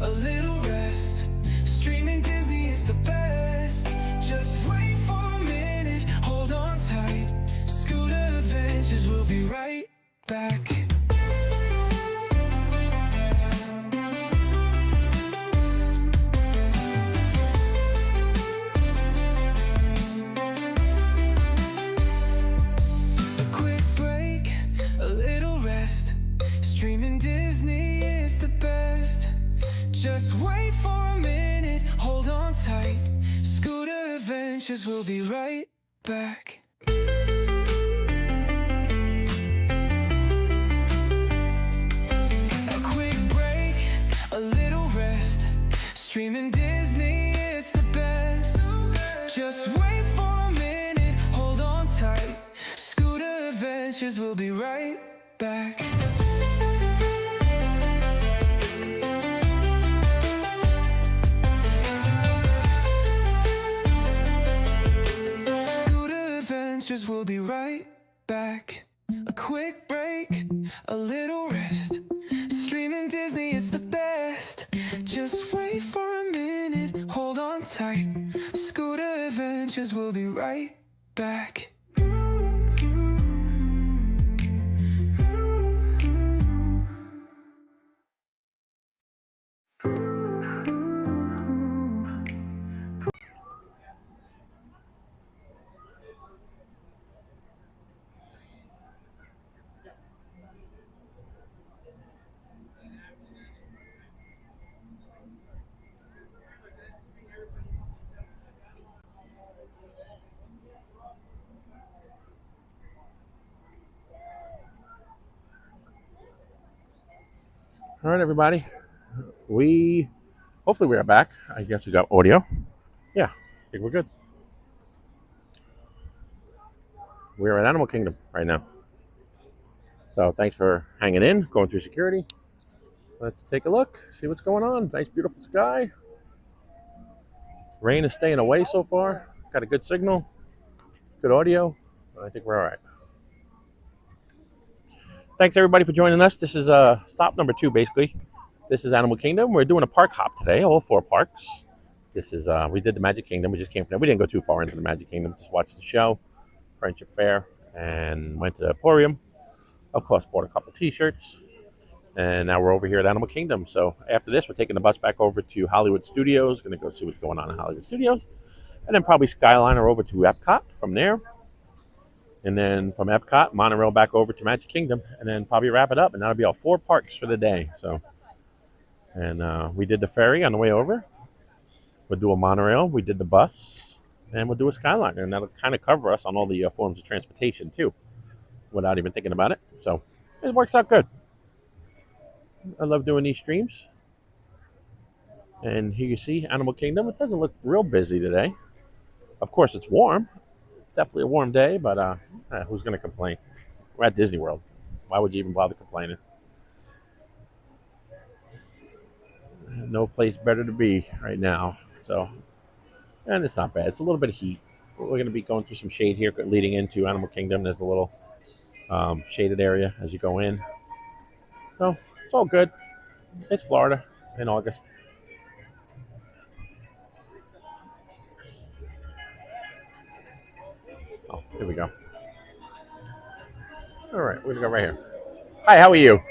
a little rest. Streaming Disney is the best. Just wait for a minute, hold on tight. Scooter adventures will be right back. Streaming Disney is the best. Just wait for a minute, hold on tight. Scooter adventures will be right back. A quick break, a little rest. Streaming Disney is the best. Just wait for Adventures will be right back. Scooter Adventures will be right back. A quick break, a little rest. Streaming Disney is the best. Just wait for a minute, hold on tight. Scooter Adventures will be right back. All right, everybody. Hopefully we are back. I guess we got audio. Yeah, I think we're good. We're at Animal Kingdom right now. So thanks for hanging in, going through security. Let's take a look, see what's going on. Nice, beautiful sky. Rain is staying away so far. Got a good signal, good audio. I think we're all right. Thanks, everybody, for joining us. This is stop number 2, basically. This is Animal Kingdom. We're doing a park hop today, all 4 parks. This is, we did the Magic Kingdom. We just came from there. We didn't go too far into the Magic Kingdom. Just watched the show, Friendship Fair, and went to the Emporium. Of course, bought a couple T-shirts. And now we're over here at Animal Kingdom. So after this, we're taking the bus back over to Hollywood Studios. Going to go see what's going on in Hollywood Studios. And then probably Skyliner over to Epcot from there. And then from Epcot, Monorail back over to Magic Kingdom. And then probably wrap it up. And that'll be all 4 parks for the day. So, and we did the ferry on the way over. We'll do a monorail. We did the bus. And we'll do a Skyliner. And that'll kind of cover us on all the forms of transportation, too, without even thinking about it. So it works out good. I love doing these streams. And here you see Animal Kingdom. It doesn't look real busy today. Of course, it's warm. It's definitely a warm day, but who's going to complain? We're at Disney World. Why would you even bother complaining? No place better to be right now. So, and it's not bad. It's a little bit of heat. We're going to be going through some shade here leading into Animal Kingdom. There's a little shaded area as you go in. So, it's all good. It's Florida in August. Oh, here we go. All right, we're going to go right here. Hi, how are you?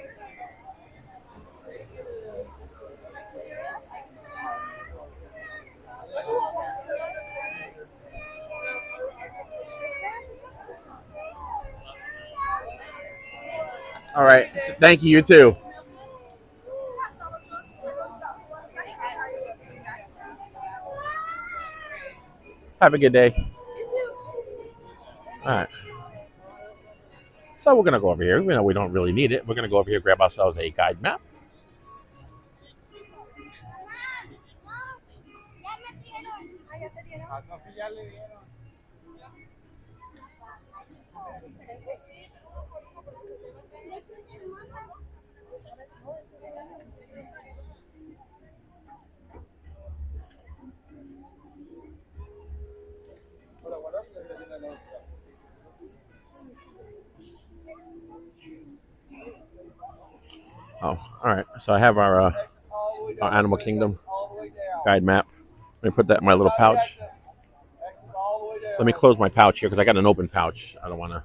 All right, thank you, you too. Have a good day. All right. So we're going to go over here. We know we don't really need it. We're going to go over here, grab ourselves a guide map. Oh, all right. So I have our Animal Kingdom guide map. Let me put that in my little pouch. Let me close my pouch here because I got an open pouch. I don't want to.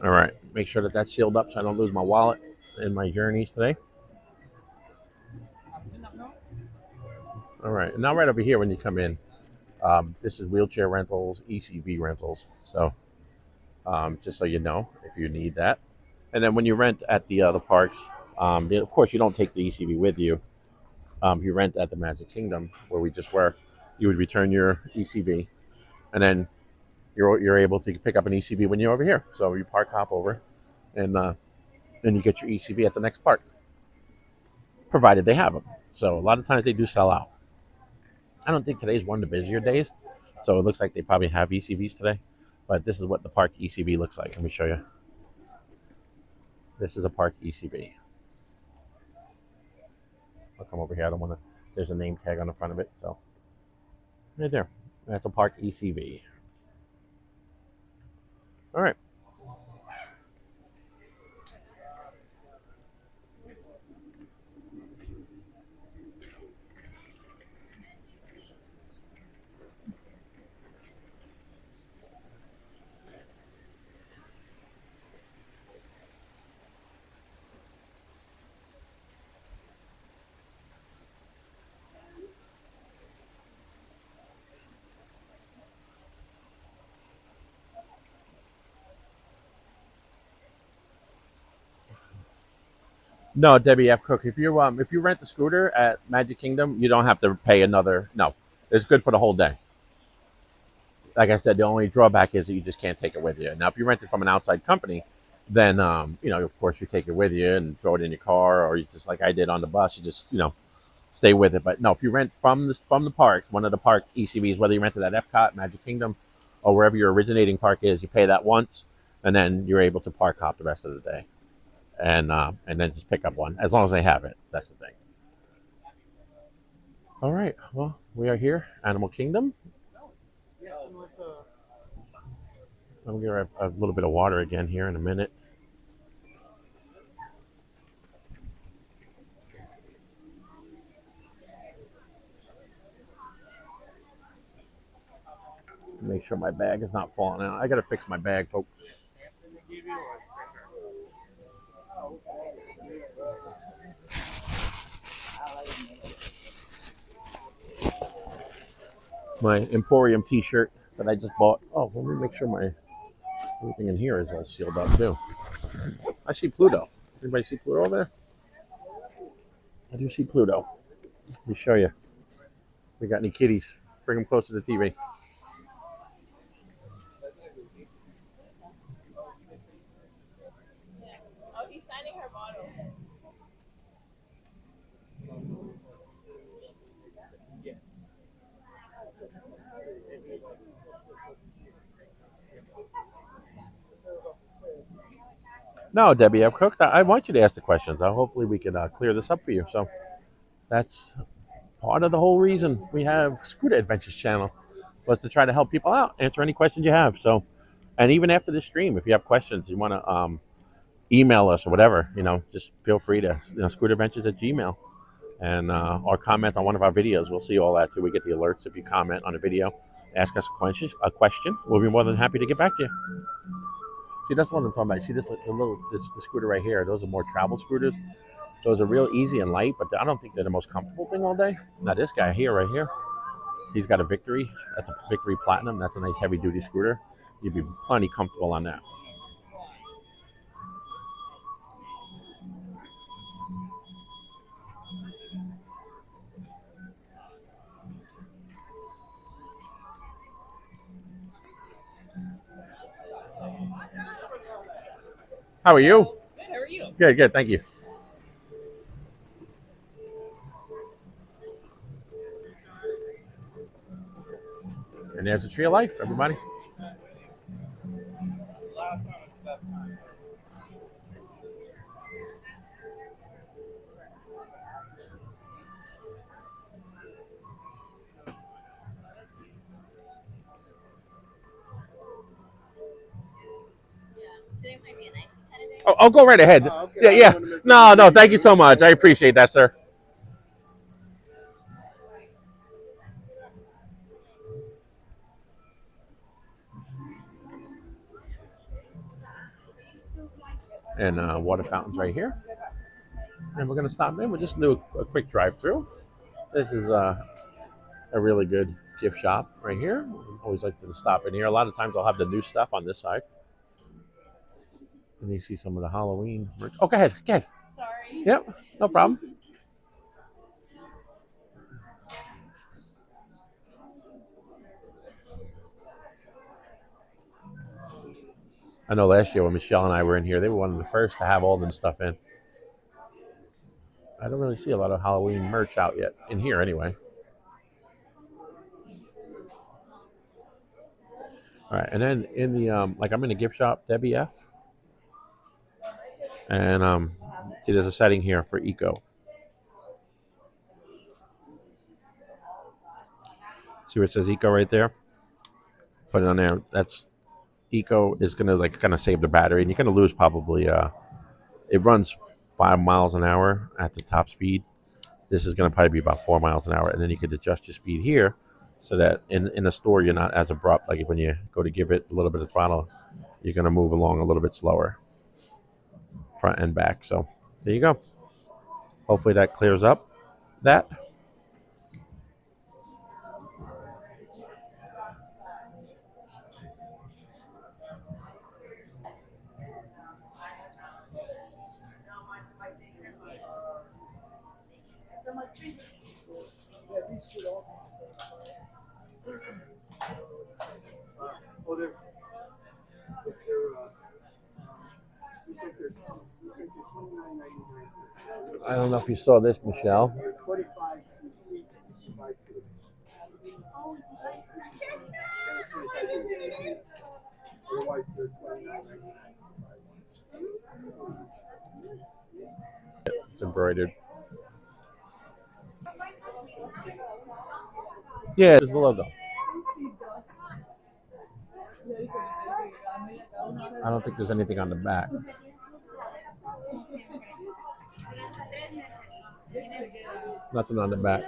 All right. Make sure that that's sealed up so I don't lose my wallet in my journeys today. All right. And now right over here when you come in, this is wheelchair rentals, ECV rentals. So just so you know, if you need that. And then when you rent at the other parks, of course, you don't take the ECV with you. You rent at the Magic Kingdom, where we just were. You would return your ECV, and then you're able to pick up an ECV when you're over here. So you park hop over, and then you get your ECV at the next park, provided they have them. So a lot of times they do sell out. I don't think today's one of the busier days, so it looks like they probably have ECVs today. But this is what the park ECV looks like. Let me show you. This is a park ECV. I'll come over here. I don't want to. There's a name tag on the front of it. So right there. That's a park ECV. All right. No, Debbie F. Cook. If you rent the scooter at Magic Kingdom, you don't have to pay another. No, it's good for the whole day. Like I said, the only drawback is that you just can't take it with you. Now, if you rent it from an outside company, then of course, you take it with you and throw it in your car, or you just like I did on the bus, you just stay with it. But no, if you rent from the park, one of the park ECVs, whether you rent it at Epcot, Magic Kingdom, or wherever your originating park is, you pay that once, and then you're able to park hop the rest of the day. And then just pick up one as long as they have it. That's the thing. All right. Well, we are here, Animal Kingdom. I'm gonna grab a little bit of water again here in a minute. Make sure my bag is not falling out. I gotta fix my bag, folks. My Emporium t-shirt that I just bought. Oh, let me make sure everything in here is all sealed up too. I see Pluto. Anybody see Pluto over there? I do see Pluto. Let me show you. We got any kitties? Bring them close to the TV. Oh, he's signing her bottle. Yes. No, Debbie, I've cooked. I want you to ask the questions. Hopefully we can clear this up for you. So that's part of the whole reason we have Scooter Adventures channel, was to try to help people out, answer any questions you have. So, and even after the stream, if you have questions, you want to email us or whatever, just feel free to scooteradventures@gmail.com and or comment on one of our videos. We'll see all that too. We get the alerts if you comment on a video, ask us a question. We'll be more than happy to get back to you. See, that's what I'm talking about. See this the scooter right here. Those are more travel scooters. Those are real easy and light, but I don't think they're the most comfortable thing all day. Now this guy here, right here, he's got a Victory. That's a Victory Platinum. That's a nice heavy duty scooter. You'd be plenty comfortable on that. How are you? Good, how are you? Good, thank you. And there's a Tree of Life, everybody. Today might be a nice kind of day. Oh, go right ahead. Oh, okay. Yeah. No, thank you so much. I appreciate that, sir. And water fountains right here. And we're going to stop in. We'll just do a quick drive-through. This is a really good gift shop right here. Always like to stop in here. A lot of times I'll have the new stuff on this side. And you see some of the Halloween merch. Oh, go ahead. Sorry. Yep, no problem. I know last year when Michelle and I were in here, they were one of the first to have all the stuff in. I don't really see a lot of Halloween merch out yet, in here anyway. All right, and then in the like I'm in the gift shop, Debbie F, and see there's a setting here for eco. See where it says eco right there? Put it on there. That's eco is gonna like kind of save the battery, and you're gonna lose probably it runs 5 miles an hour at the top speed. This is gonna probably be about 4 miles an hour, and then you could adjust your speed here, so that in the store you're not as abrupt. Like when you go to give it a little bit of throttle, you're gonna move along a little bit slower, front and back. So there you go. Hopefully that clears up that. I don't know if you saw this, Michelle. It's embroidered. Yeah, there's the logo. I don't think there's anything on the back. Nothing on the back.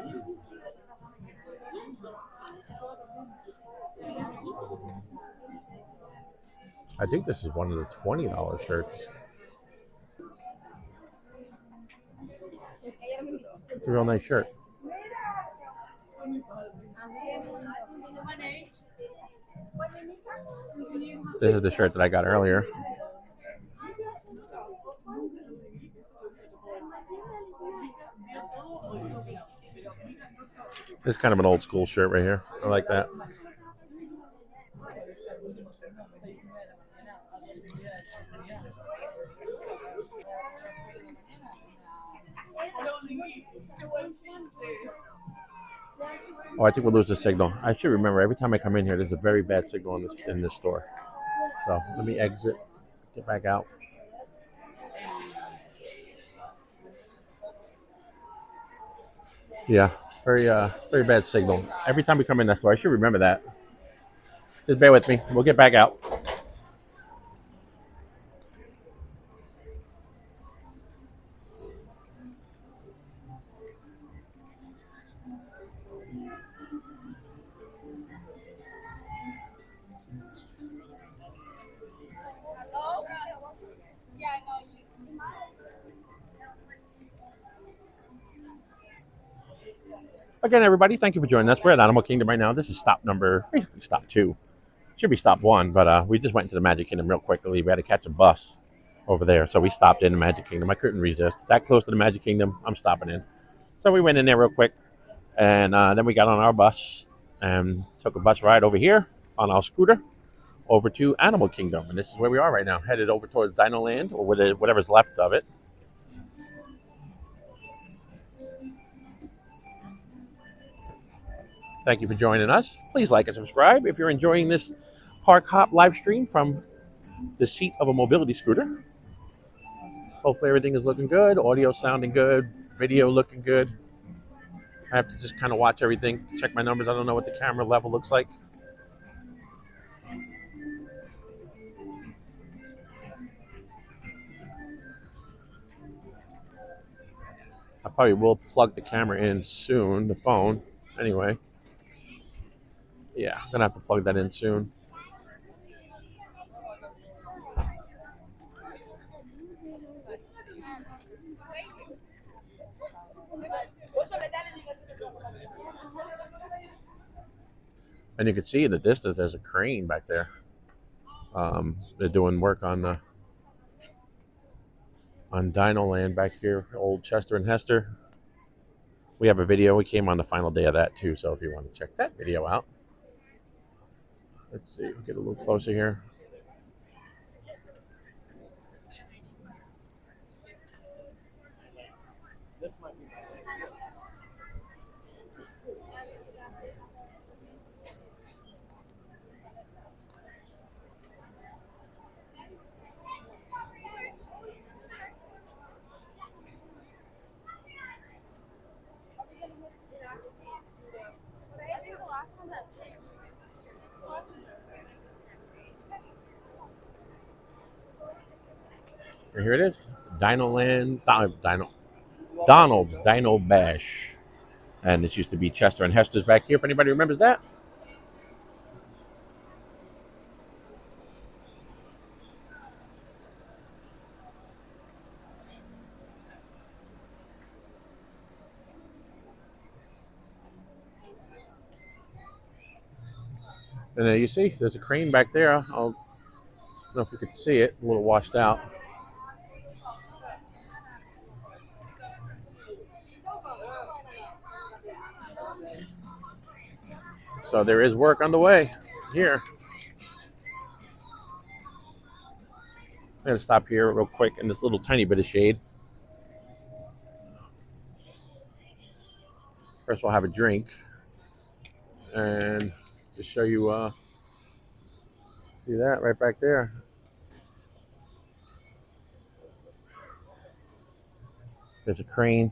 I think this is one of the $20 shirts. It's a real nice shirt. This is the shirt that I got earlier. It's kind of an old school shirt right here. I like that. Oh, I think we'll lose the signal. I should remember every time I come in here, there's a very bad signal in this store. So let me exit, get back out. Yeah, very bad signal. Every time we come in that store, I should remember that. Just bear with me. We'll get back out. Again, everybody, thank you for joining us. We're at Animal Kingdom right now. This is basically stop 2. Should be stop 1, but we just went into the Magic Kingdom real quickly. We had to catch a bus over there, so we stopped in the Magic Kingdom. I couldn't resist. That close to the Magic Kingdom, I'm stopping in. So we went in there real quick, and then we got on our bus and took a bus ride over here on our scooter over to Animal Kingdom. And this is where we are right now, headed over towards DinoLand, or whatever's left of it. Thank you for joining us. Please like and subscribe if you're enjoying this Park Hop live stream from the seat of a mobility scooter. Hopefully everything is looking good, audio sounding good, video looking good. I have to just kind of watch everything, check my numbers. I don't know what the camera level looks like. I probably will plug the camera in soon, the phone. Anyway. Yeah, I'm gonna have to plug that in soon. And you can see in the distance there's a crane back there. They're doing work on DinoLand back here, Old Chester and Hester. We have a video. We came on the final day of that too, so if you want to check that video out. Let's see, we'll get a little closer here. This might be my next gift. And here it is, DinoLand, Donald's Dino Bash. And this used to be Chester and Hester's back here, if anybody remembers that. And you see, there's a crane back there. I don't know if you could see it, a little washed out. So there is work underway here. I'm going to stop here real quick in this little tiny bit of shade. First, we'll have a drink. And to show you, see that right back there? There's a crane.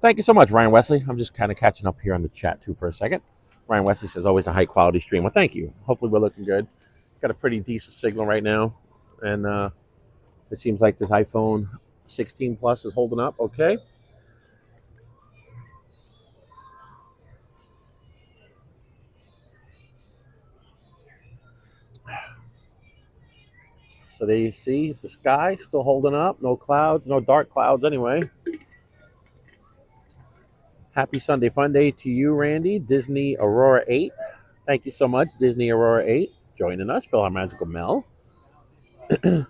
Thank you so much, Ryan Wesley. I'm just kind of catching up here on the chat, too, for a second. Ryan Wesley says, always a high-quality stream. Well, thank you. Hopefully we're looking good. Got a pretty decent signal right now. And it seems like this iPhone 16 Plus is holding up okay. So there you see the sky still holding up. No clouds, no dark clouds anyway. Happy Sunday Fun Day to you, Randy. Disney Aurora 8. Thank you so much, Disney Aurora 8, joining us. Philharmagical Mel.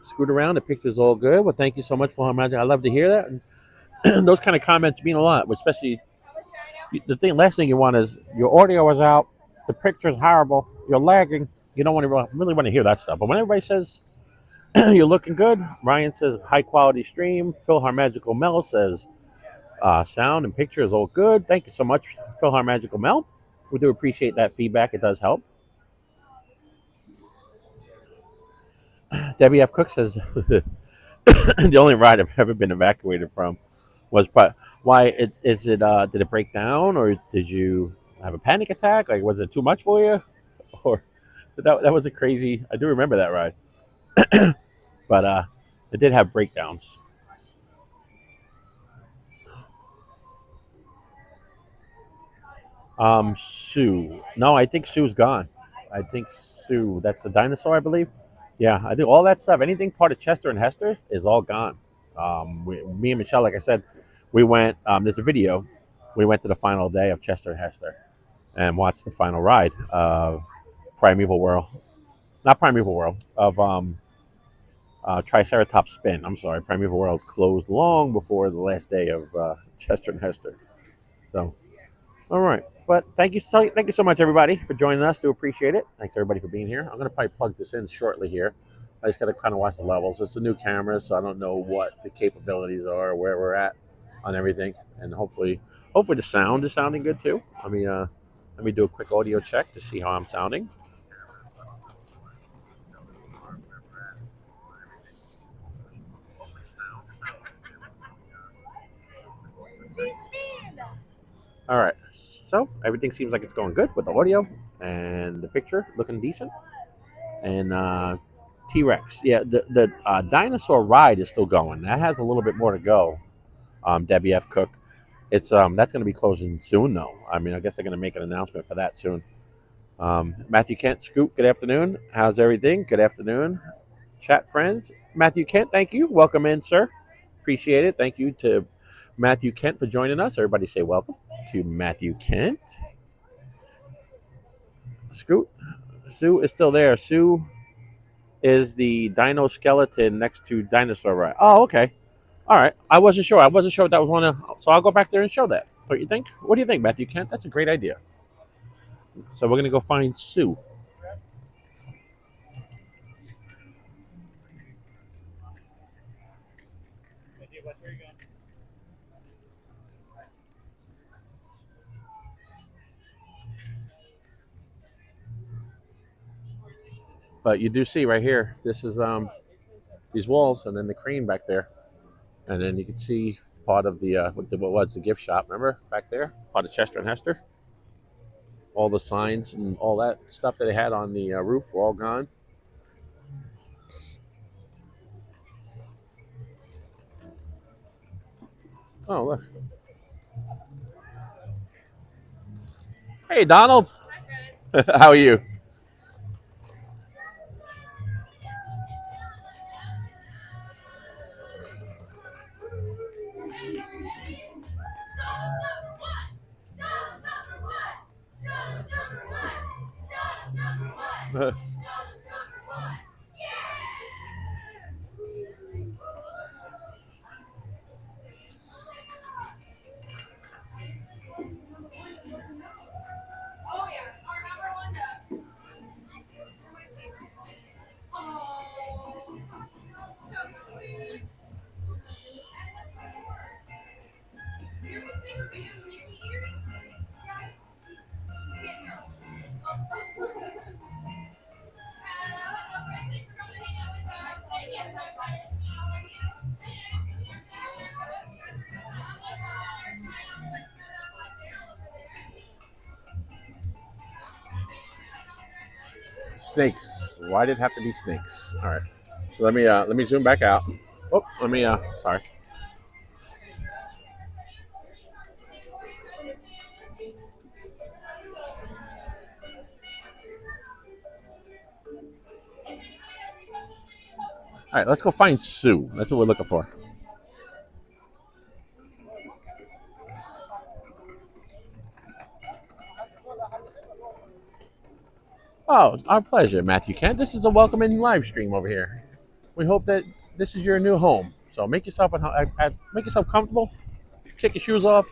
Scoot around. The picture's all good. Well, thank you so much, Philharmagical. I love to hear that. And those kind of comments mean a lot, especially the last thing you want is your audio is out, the picture's horrible, you're lagging. You don't want to really want to hear that stuff. But when everybody says you're looking good, Ryan says high quality stream. Philharmagical Mel says sound and picture is all good. Thank you so much, Philharmagical Mel. We do appreciate that feedback. It does help. Debbie F. Cook says the only ride I've ever been evacuated from was why did it break down, or did you have a panic attack? Like, was it too much for you? Or that was a crazy, I do remember that ride. But it did have breakdowns. Sue. No, I think Sue's gone. I think Sue, that's the dinosaur, I believe. Yeah, I think all that stuff, anything part of Chester and Hester's is all gone. Me and Michelle, like I said, we went, there's a video. We went to the final day of Chester and Hester and watched the final ride of Primeval World. Not Primeval World, of Triceratops Spin. I'm sorry, Primeval World's closed long before the last day of Chester and Hester. So, all right. But thank you so much, everybody, for joining us. Do appreciate it. Thanks, everybody, for being here. I'm going to probably plug this in shortly here. I just got to kind of watch the levels. It's a new camera, so I don't know what the capabilities are, where we're at on everything. And hopefully the sound is sounding good, too. Let me do a quick audio check to see how I'm sounding. All right. So everything seems like it's going good with the audio and the picture looking decent. And T-Rex, yeah, the dinosaur ride is still going. That has a little bit more to go. Debbie F. Cook, it's that's going to be closing soon, though. I mean, I guess they're going to make an announcement for that soon. Matthew Kent, Scoop, good afternoon. How's everything? Good afternoon, chat friends. Matthew Kent, thank you. Welcome in, sir. Appreciate it. Thank you to Matthew Kent for joining us. Everybody say welcome to Matthew Kent. Scoot, Sue is still there. Sue is the dino skeleton next to Dinosaur Ride. Oh, okay. All right. I wasn't sure. What that was one of. So I'll go back there and show that. What do you think? What do you think, Matthew Kent? That's a great idea. So we're gonna go find Sue. But you do see right here, this is these walls and then the crane back there. And then you can see part of the what was the gift shop? Remember back there, part of Chester and Hester. All the signs and all that stuff that they had on the roof were all gone. Oh look! Hey Donald, how are you? Snakes. Why did it have to be snakes? All right. So let me zoom back out. Oh, let me sorry. All right, let's go find Sue. That's what we're looking for. Oh, our pleasure, Matthew Kent. This is a welcoming live stream over here. We hope that this is your new home. So make yourself make yourself comfortable. Take your shoes off.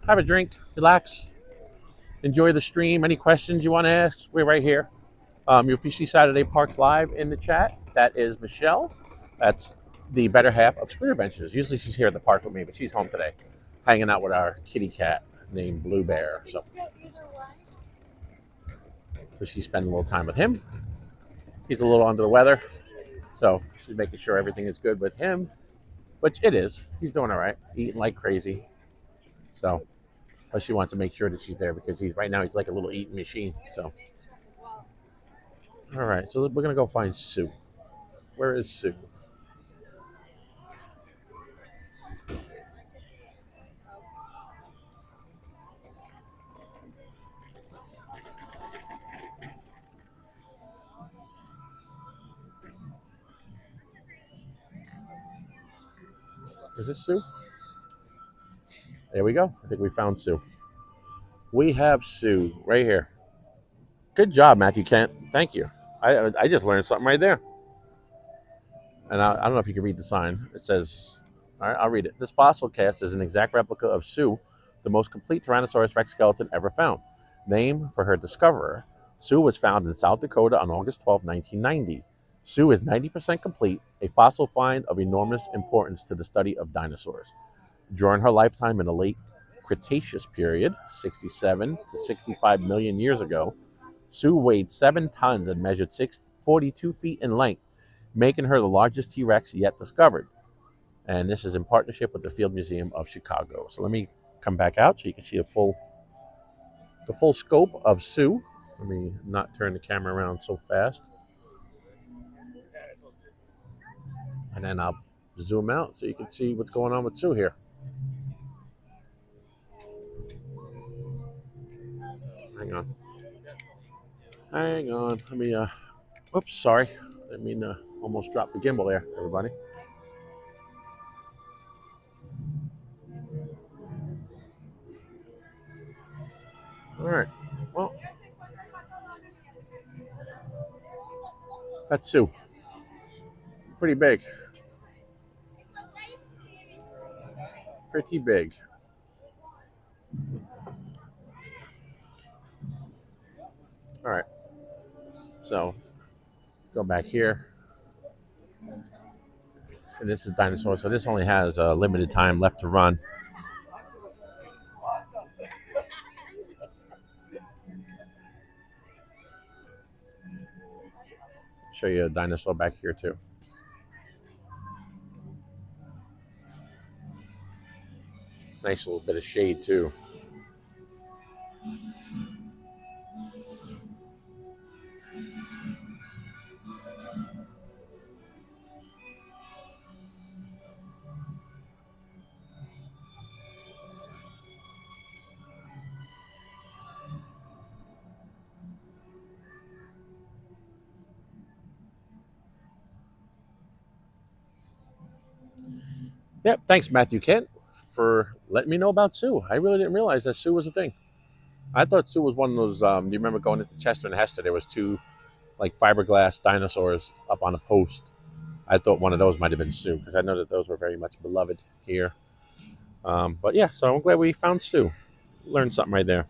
Have a drink. Relax. Enjoy the stream. Any questions you want to ask, we're right here. If you see Saturday Parks Live in the chat, that is Michelle. That's the better half of Scooter Adventures. Usually she's here at the park with me, but she's home today, hanging out with our kitty cat named Blue Bear. So she's spending a little time with him. He's a little under the weather, so she's making sure everything is good with him, which it is. He's doing all right, eating like crazy. So, but she wants to make sure that she's there because he's right now he's like a little eating machine. So, all right, so we're gonna go find Sue. Where is Sue? Is this Sue? There we go. I think we found Sue. We have Sue right here. Good job, Matthew Kent. Thank you. I just learned something right there. And I don't know if you can read the sign. It says, all right, I'll read it. This fossil cast is an exact replica of Sue, the most complete Tyrannosaurus Rex skeleton ever found. Named for her discoverer, Sue was found in South Dakota on August 12, 1990. Sue is 90% complete, a fossil find of enormous importance to the study of dinosaurs. During her lifetime in the late Cretaceous period, 67 to 65 million years ago, Sue weighed 7 tons and measured 42 feet in length, making her the largest T-Rex yet discovered. And this is in partnership with the Field Museum of Chicago. So let me come back out so you can see the full scope of Sue. Let me not turn the camera around so fast. And then I'll zoom out so you can see what's going on with Sue here. Hang on. Let me, oops, sorry. I mean, almost dropped the gimbal there, everybody. All right. Well, that's Sue. Pretty big. Pretty big. All right. So, go back here. And this is dinosaur. So this only has a limited time left to run. Show you a dinosaur back here too. Nice little bit of shade too. Yep. Thanks, Matthew Kent, for letting me know about Sue. I really didn't realize that Sue was a thing. I thought Sue was one of those. Do you remember going into Chester and Hester? There was two like fiberglass dinosaurs up on a post. I thought one of those might have been Sue because I know that those were very much beloved here. But yeah, so I'm glad we found Sue. Learned something right there.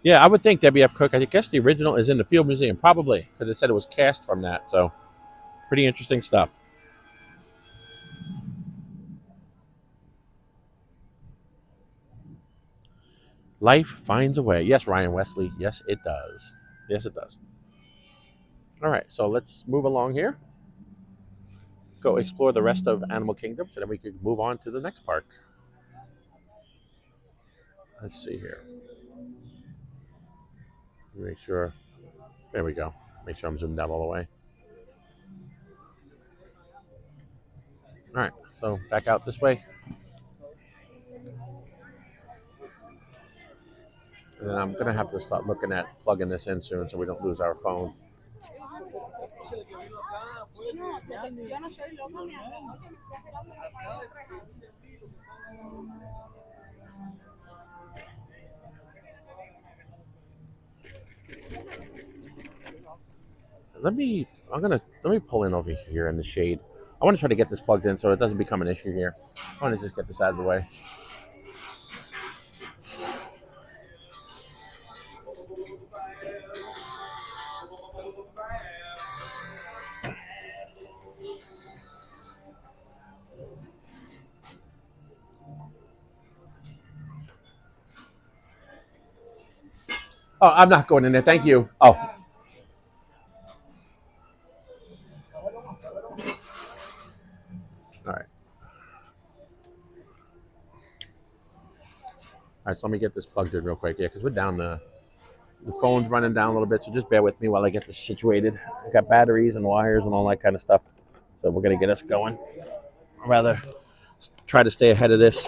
Yeah, I would think Debbie F. Cook. I guess the original is in the Field Museum, probably because it said it was cast from that. So pretty interesting stuff. Life finds a way. Yes, Ryan Wesley. Yes, it does. Yes, it does. All right, so let's move along here. Go explore the rest of Animal Kingdom, so then we could move on to the next park. Let's see here. Make sure. There we go. Make sure I'm zoomed out all the way. All right, so back out this way. And then I'm going to have to start looking at plugging this in soon so we don't lose our phone. Let me pull in over here in the shade. I want to try to get this plugged in so it doesn't become an issue here. I want to just get this out of the way. Oh, I'm not going in there. Thank you. Oh. All right. All right, so let me get this plugged in real quick. Yeah, because we're down the phone's running down a little bit, so just bear with me while I get this situated. I got batteries and wires and all that kind of stuff. So we're going to get us going. I'd rather try to stay ahead of this.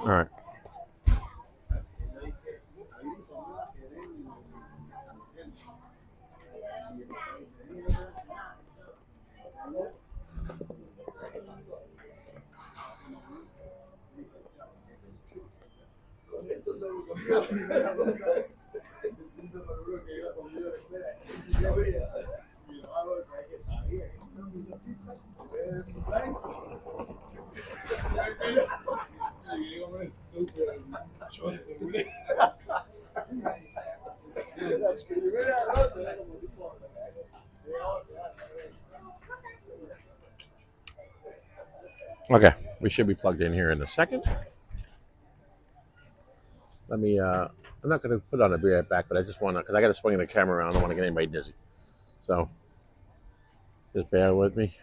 All right. Okay, we should be plugged in here in a second. Let me, I'm not going to put on a be right back, but I just want to, because I got to swing the camera around. I don't want to get anybody dizzy. So, just bear with me.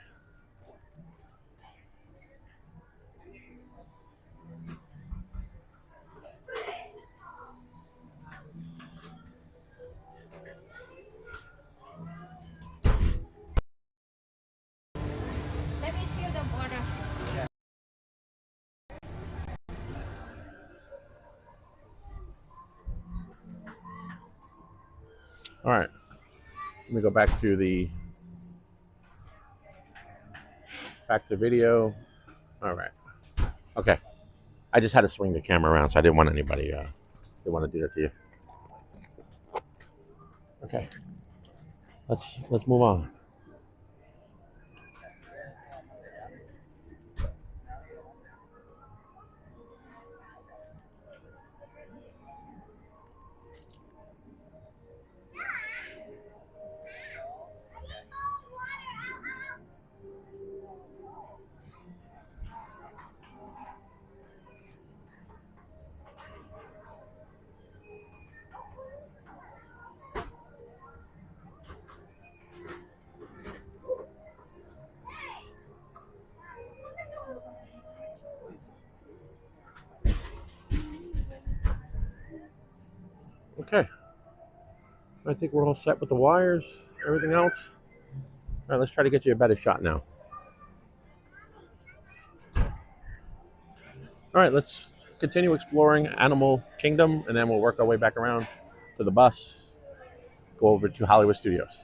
Let me feel the water. All right. Let me go back to the video. All right. Okay. I just had to swing the camera around, so I didn't want anybody didn't want to do that to you. Okay. Let's move on. Okay. I think we're all set with the wires, everything else. All right, let's try to get you a better shot now. All right, let's continue exploring Animal Kingdom, and then we'll work our way back around to the bus, go over to Hollywood Studios.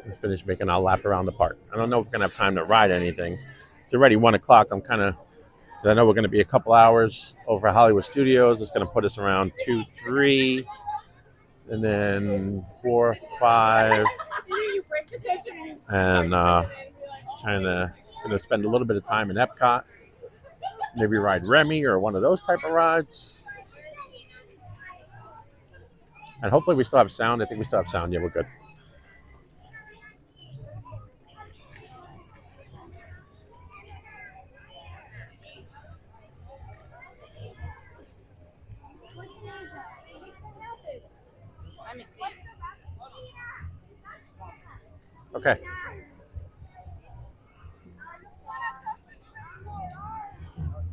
We finished making our lap around the park. I don't know if we're gonna have time to ride anything. It's already 1 o'clock. I know we're gonna be a couple hours over at Hollywood Studios. It's gonna put us around 2, 3, and then 4, 5, and trying to spend a little bit of time in Epcot. Maybe ride Remy or one of those type of rides. And hopefully we still have sound. I think we still have sound. Yeah, we're good. Okay.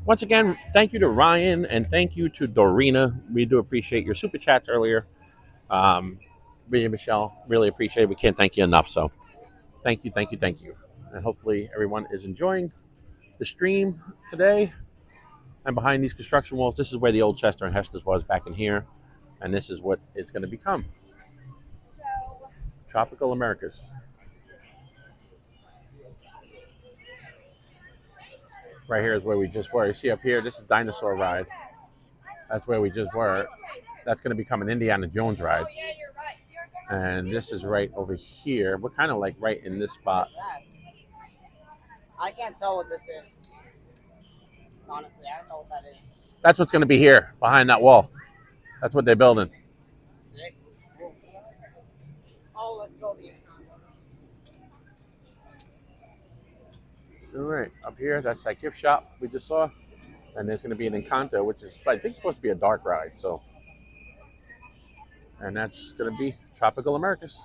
Once again, thank you to Ryan and thank you to Dorina. We do appreciate your super chats earlier. Me and Michelle really appreciate it. We can't thank you enough. So thank you, thank you, thank you. And hopefully everyone is enjoying the stream today. And behind these construction walls, this is where the old Chester and Hester's was back in here. And this is what it's going to become. Tropical Americas. Right here is where we just were. You see up here, this is Dinosaur Ride. That's where we just were. That's going to become an Indiana Jones ride. And this is right over here. We're kind of like right in this spot. I can't tell what this is. Honestly, I don't know what that is. That's what's going to be here, behind that wall. That's what they're building. Sick. Oh, let's go. All right, up here, that's that gift shop we just saw. And there's going to be an Encanto, which is, I think, supposed to be a dark ride. So, and that's going to be Tropical Americas.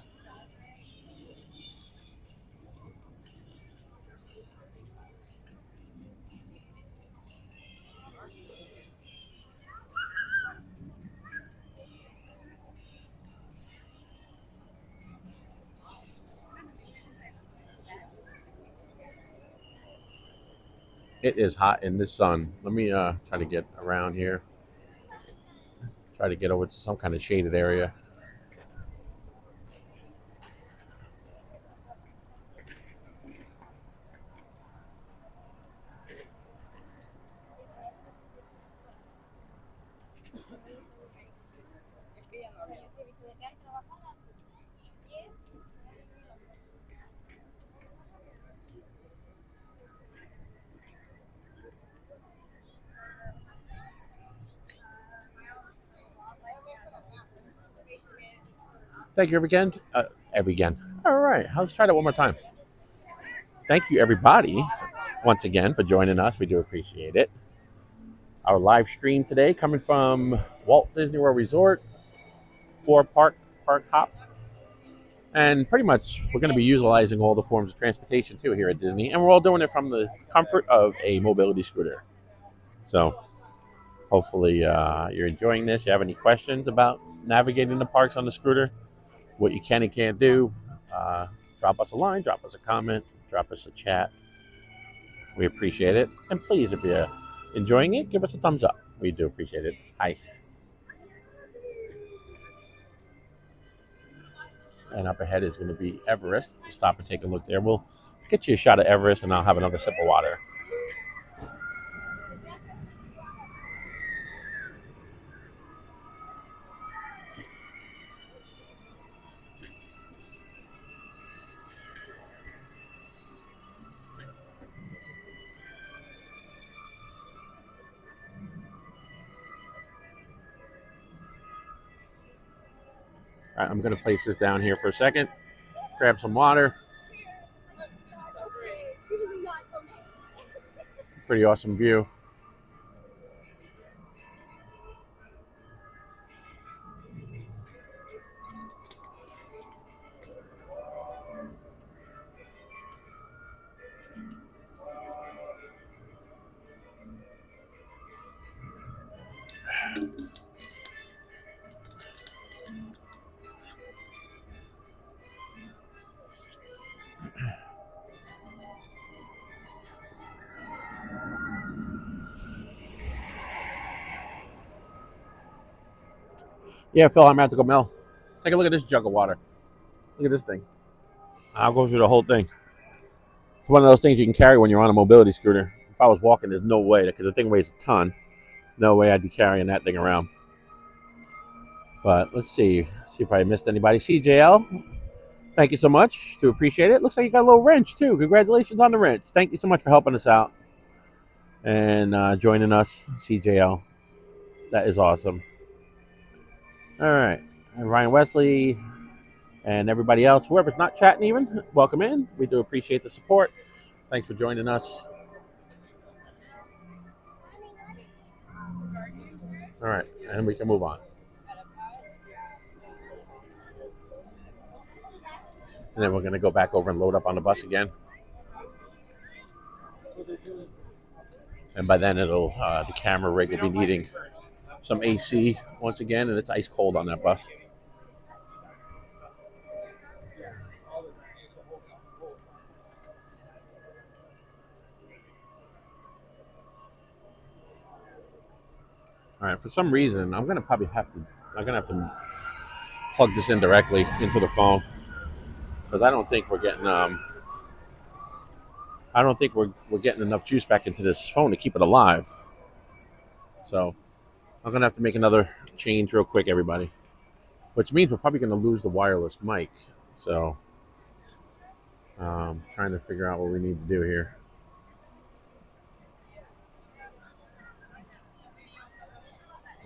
It is hot in the sun. Let me try to get around here. Try to get over to some kind of shaded area. Thank you again. Again. All right, let's try that one more time. Thank you, everybody, once again for joining us. We do appreciate it. Our live stream today coming from Walt Disney World Resort, 4-park hop. And pretty much we're going to be utilizing all the forms of transportation too here at Disney. And we're all doing it from the comfort of a mobility scooter. So hopefully you're enjoying this. You have any questions about navigating the parks on the scooter, what you can and can't do, drop us a line, drop us a comment, drop us a chat. We appreciate it. And please, if you're enjoying it, give us a thumbs up. We do appreciate it. Hi. And up ahead is going to be Everest. Stop and take a look there. We'll get you a shot of Everest, and I'll have another sip of water. All right, I'm going to place this down here for a second, grab some water. Pretty awesome view. Yeah, Phil, I'm gonna have to go, Mel. Take a look at this jug of water. Look at this thing. I'll go through the whole thing. It's one of those things you can carry when you're on a mobility scooter. If I was walking, there's no way, because the thing weighs a ton. No way I'd be carrying that thing around. But let's see if I missed anybody. CJL, thank you so much. Do appreciate it. Looks like you got a little wrench too. Congratulations on the wrench. Thank you so much for helping us out and joining us, CJL. That is awesome. All right, and Ryan Wesley and everybody else, whoever's not chatting even, welcome in. We do appreciate the support. Thanks for joining us. All right, and we can move on. And then we're going to go back over and load up on the bus again. And by then, it'll the camera rig will be needing some AC once again, and it's ice cold on that bus. All right, for some reason, I'm gonna have to plug this in directly into the phone because I don't think we're getting we're getting enough juice back into this phone to keep it alive. So I'm gonna have to make another change real quick, everybody. Which means we're probably gonna lose the wireless mic. So trying to figure out what we need to do here.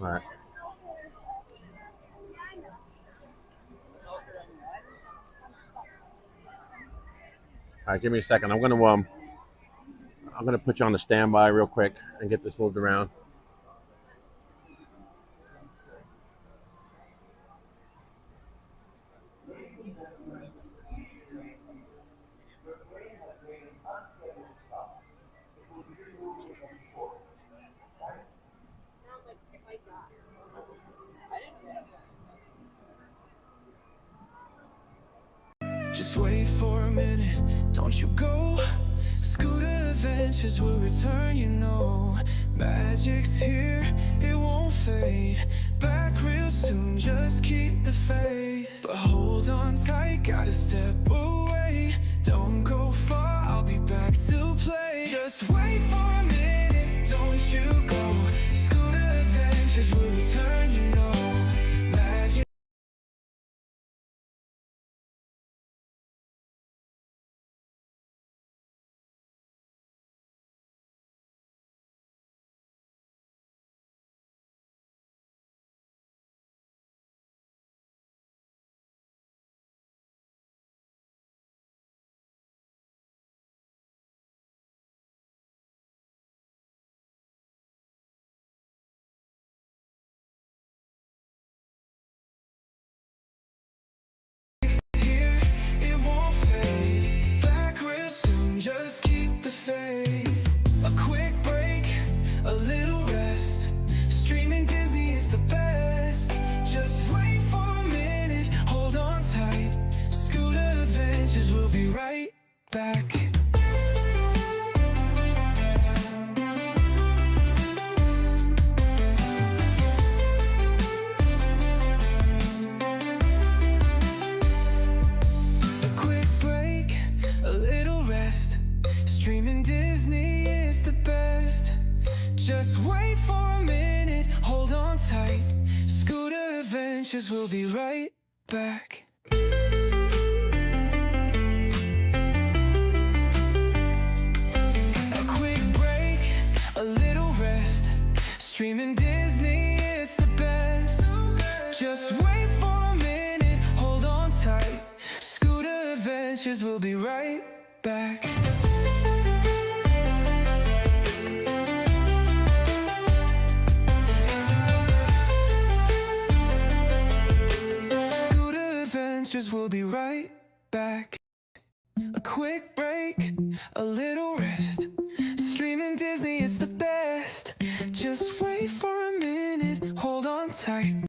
All right. All right, give me a second. I'm gonna put you on the standby real quick and get this moved around. Just wait for a minute, don't you go. Scooter adventures will return, you know. Magic's here, it won't fade. Back real soon, just keep the faith. But hold on tight, gotta step away. Don't go far, I'll be back to play. Just wait for a minute, don't you go. Scooter adventures will return, you know. Magic. We'll be right back. A quick break, a little rest. Streaming Disney is the best. Just wait for a minute, hold on tight. Scooter Adventures will be right back. We'll be right back. A quick break, a little rest. Streaming Disney is the best. Just wait for a minute, hold on tight.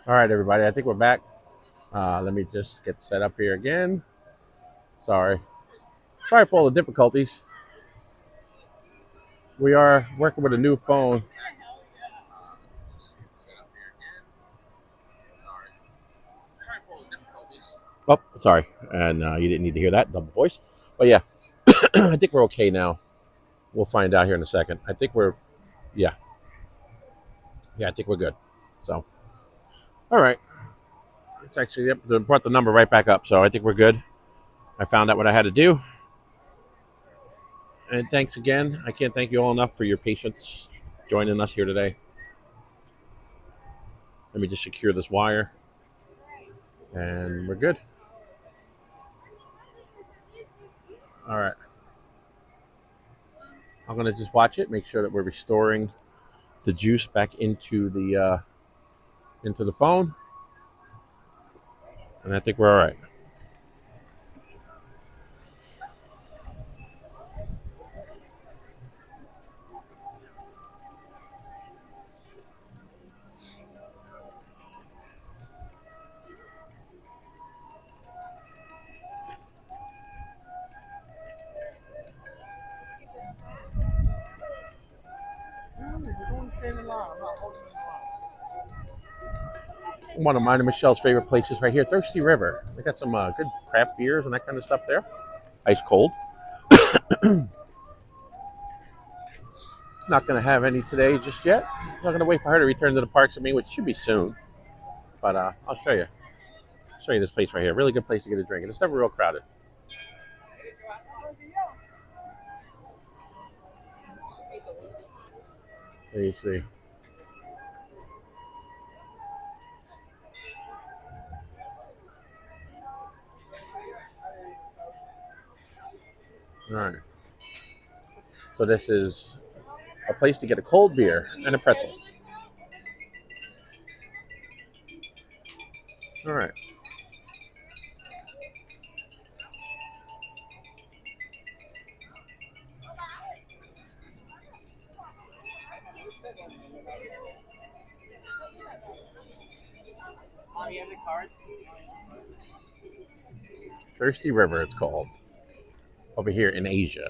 All right, everybody. I think we're back. Let me just get set up here again. Sorry for all the difficulties. We are working with a new phone. Oh, sorry. And you didn't need to hear that double voice. But yeah, I think we're okay now. We'll find out here in a second. I think we're, yeah. Yeah, I think we're good. So, all right. It's actually, yep, they brought the number right back up. So I think we're good. I found out what I had to do. And thanks again. I can't thank you all enough for your patience joining us here today. Let me just secure this wire. And we're good. All right. I'm going to just watch it, make sure that we're restoring the juice back into the phone. And I think we're all right. One of mine and Michelle's favorite places right here, Thirsty River. They got some good craft beers and that kind of stuff there. Ice cold. Not going to have any today just yet. Not going to wait for her to return to the parks with me, which should be soon. But I'll show you. Show you this place right here. Really good place to get a drink. And it's never real crowded. There you see. All right. So this is a place to get a cold beer and a pretzel. All right. Thirsty River, it's called. Over here in Asia.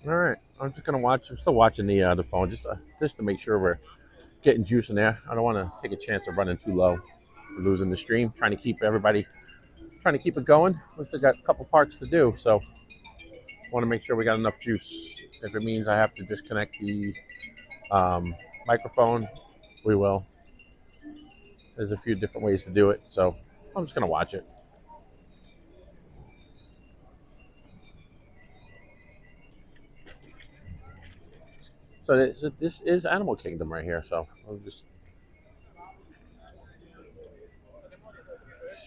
All right, I'm just gonna watch. I'm still watching the phone just to make sure we're getting juice in there. I don't want to take a chance of running too low, losing the stream. Trying to keep it going. We still got a couple parts to do, so want to make sure we got enough juice. If it means I have to disconnect the microphone, we will. There's a few different ways to do it, so I'm just gonna watch it. So this is Animal Kingdom right here. So I'm just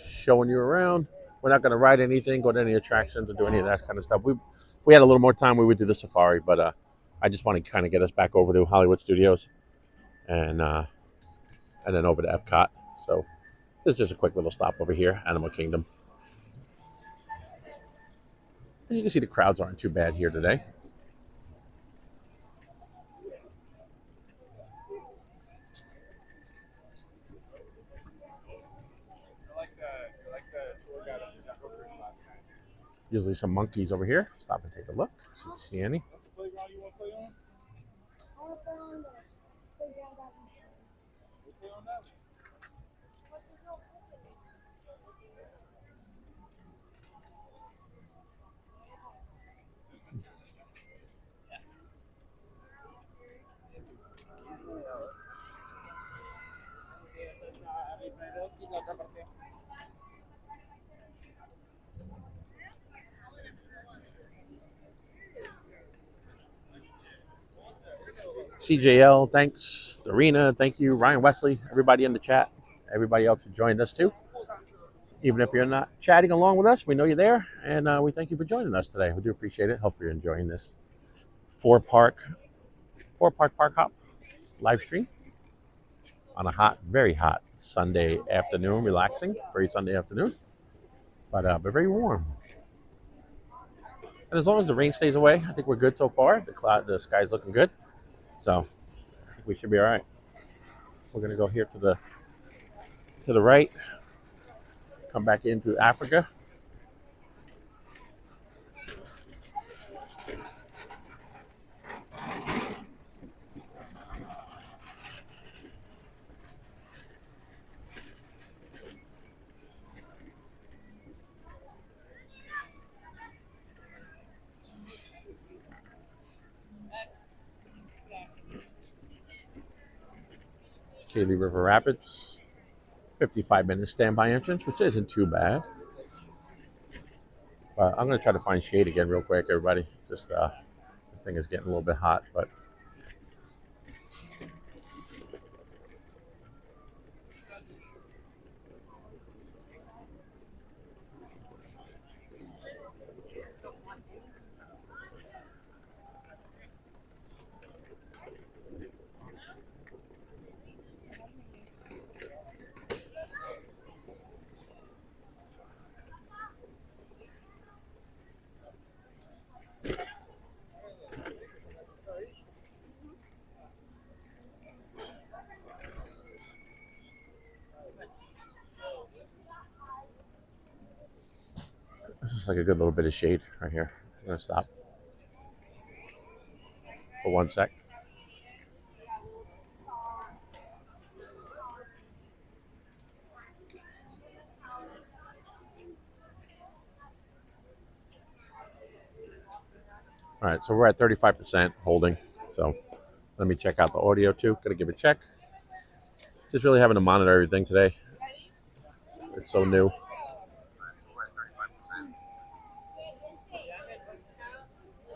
showing you around. We're not going to ride anything, go to any attractions, or do any of that kind of stuff. We had a little more time, we would do the safari, but I just want to kind of get us back over to Hollywood Studios and then over to Epcot. So it's just a quick little stop over here, Animal Kingdom. And you can see the crowds aren't too bad here today. Usually some monkeys over here. Stop and take a look. See if you see any. CJL, thanks. Dorina, thank you. Ryan Wesley, everybody in the chat. Everybody else who joined us too. Even if you're not chatting along with us, we know you're there. And we thank you for joining us today. We do appreciate it. Hope you're enjoying this four-park park hop. live stream on a hot, very hot Sunday afternoon, relaxing, very Sunday afternoon, but very warm. And as long as the rain stays away, I think we're good so far. The sky's looking good, so I think we should be all right. We're gonna go here to the right, come back into Africa. Kaylee River Rapids, 55-minute standby entrance, which isn't too bad. But I'm going to try to find shade again real quick, everybody. Just this thing is getting a little bit hot, but this is like a good little bit of shade right here. I'm going to stop for 1 sec. All right, so we're at 35% holding. So let me check out the audio too. Gonna give it a check. Just really having to monitor everything today. It's so new.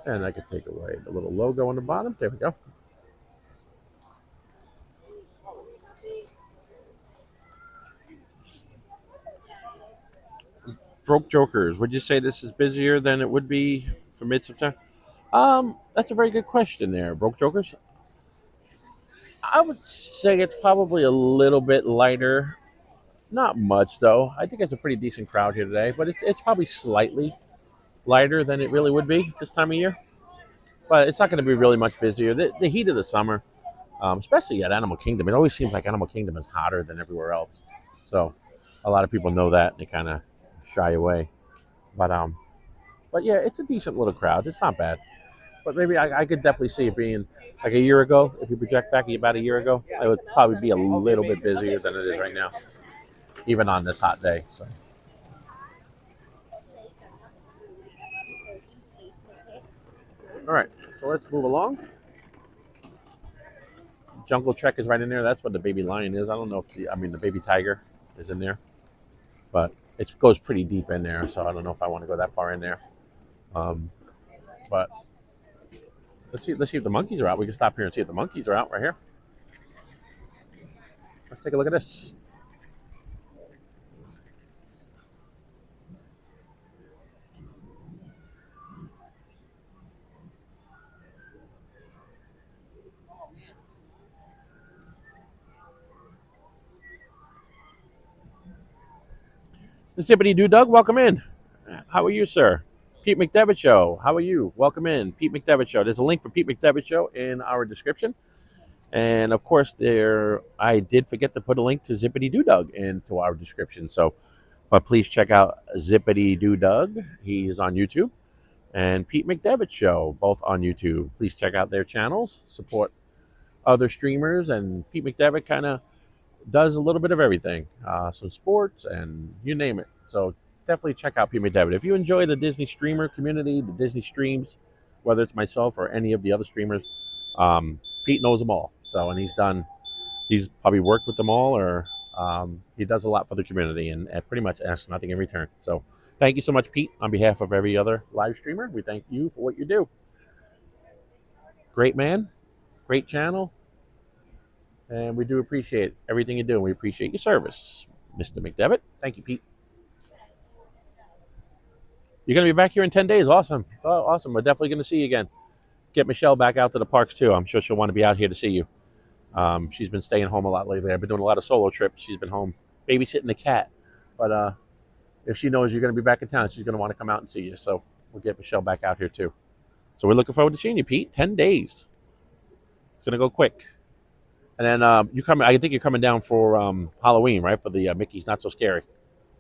And I could take away the little logo on the bottom. There we go. Broke Jokers, would you say this is busier than it would be for mid-September? That's a very good question there, Broke Jokers. I would say it's probably a little bit lighter. Not much, though. I think it's a pretty decent crowd here today, but it's probably slightly lighter than it really would be this time of year. But it's not going to be really much busier. The heat of the summer, especially at Animal Kingdom, it always seems like Animal Kingdom is hotter than everywhere else. So a lot of people know that, and they kind of shy away. But yeah, it's a decent little crowd. It's not bad. But maybe I could definitely see it being like a year ago. If you project back about a year ago, it would probably be a little bit busier than it is right now, even on this hot day. So. All right, so let's move along. Jungle Trek is right in there. That's what the baby lion is. I don't know if the baby tiger is in there, but it goes pretty deep in there. So I don't know if I want to go that far in there. But let's see if the monkeys are out. We can stop here and see if the monkeys are out right here. Let's take a look at this. Zippity Doo Doug, welcome in. How are you, sir? Pete McDevitt Show, how are you? Welcome in, Pete McDevitt Show. There's a link for Pete McDevitt Show in our description. And of course, I did forget to put a link to Zippity Doo Doug into our description. So, but please check out Zippity Doo Doug. He's on YouTube. And Pete McDevitt Show, both on YouTube. Please check out their channels, support other streamers. And Pete McDevitt kind of does a little bit of everything, some sports and you name it. So definitely check out Pete McDevitt. If you enjoy the Disney streamer community, the Disney streams, whether it's myself or any of the other streamers, Pete knows them all. So, and he's probably worked with them all, or he does a lot for the community and pretty much asks nothing in return. So thank you so much, Pete, on behalf of every other live streamer. We thank you for what you do. Great man, great channel. And we do appreciate everything you do, and we appreciate your service, Mr. McDevitt. Thank you, Pete. You're going to be back here in 10 days. Awesome. Oh, awesome. We're definitely going to see you again. Get Michelle back out to the parks, too. I'm sure she'll want to be out here to see you. She's been staying home a lot lately. I've been doing a lot of solo trips. She's been home babysitting the cat. But if she knows you're going to be back in town, she's going to want to come out and see you. So we'll get Michelle back out here too. So we're looking forward to seeing you, Pete. 10 days. It's going to go quick. And then I think you're coming down for Halloween, right? For the Mickey's Not So Scary,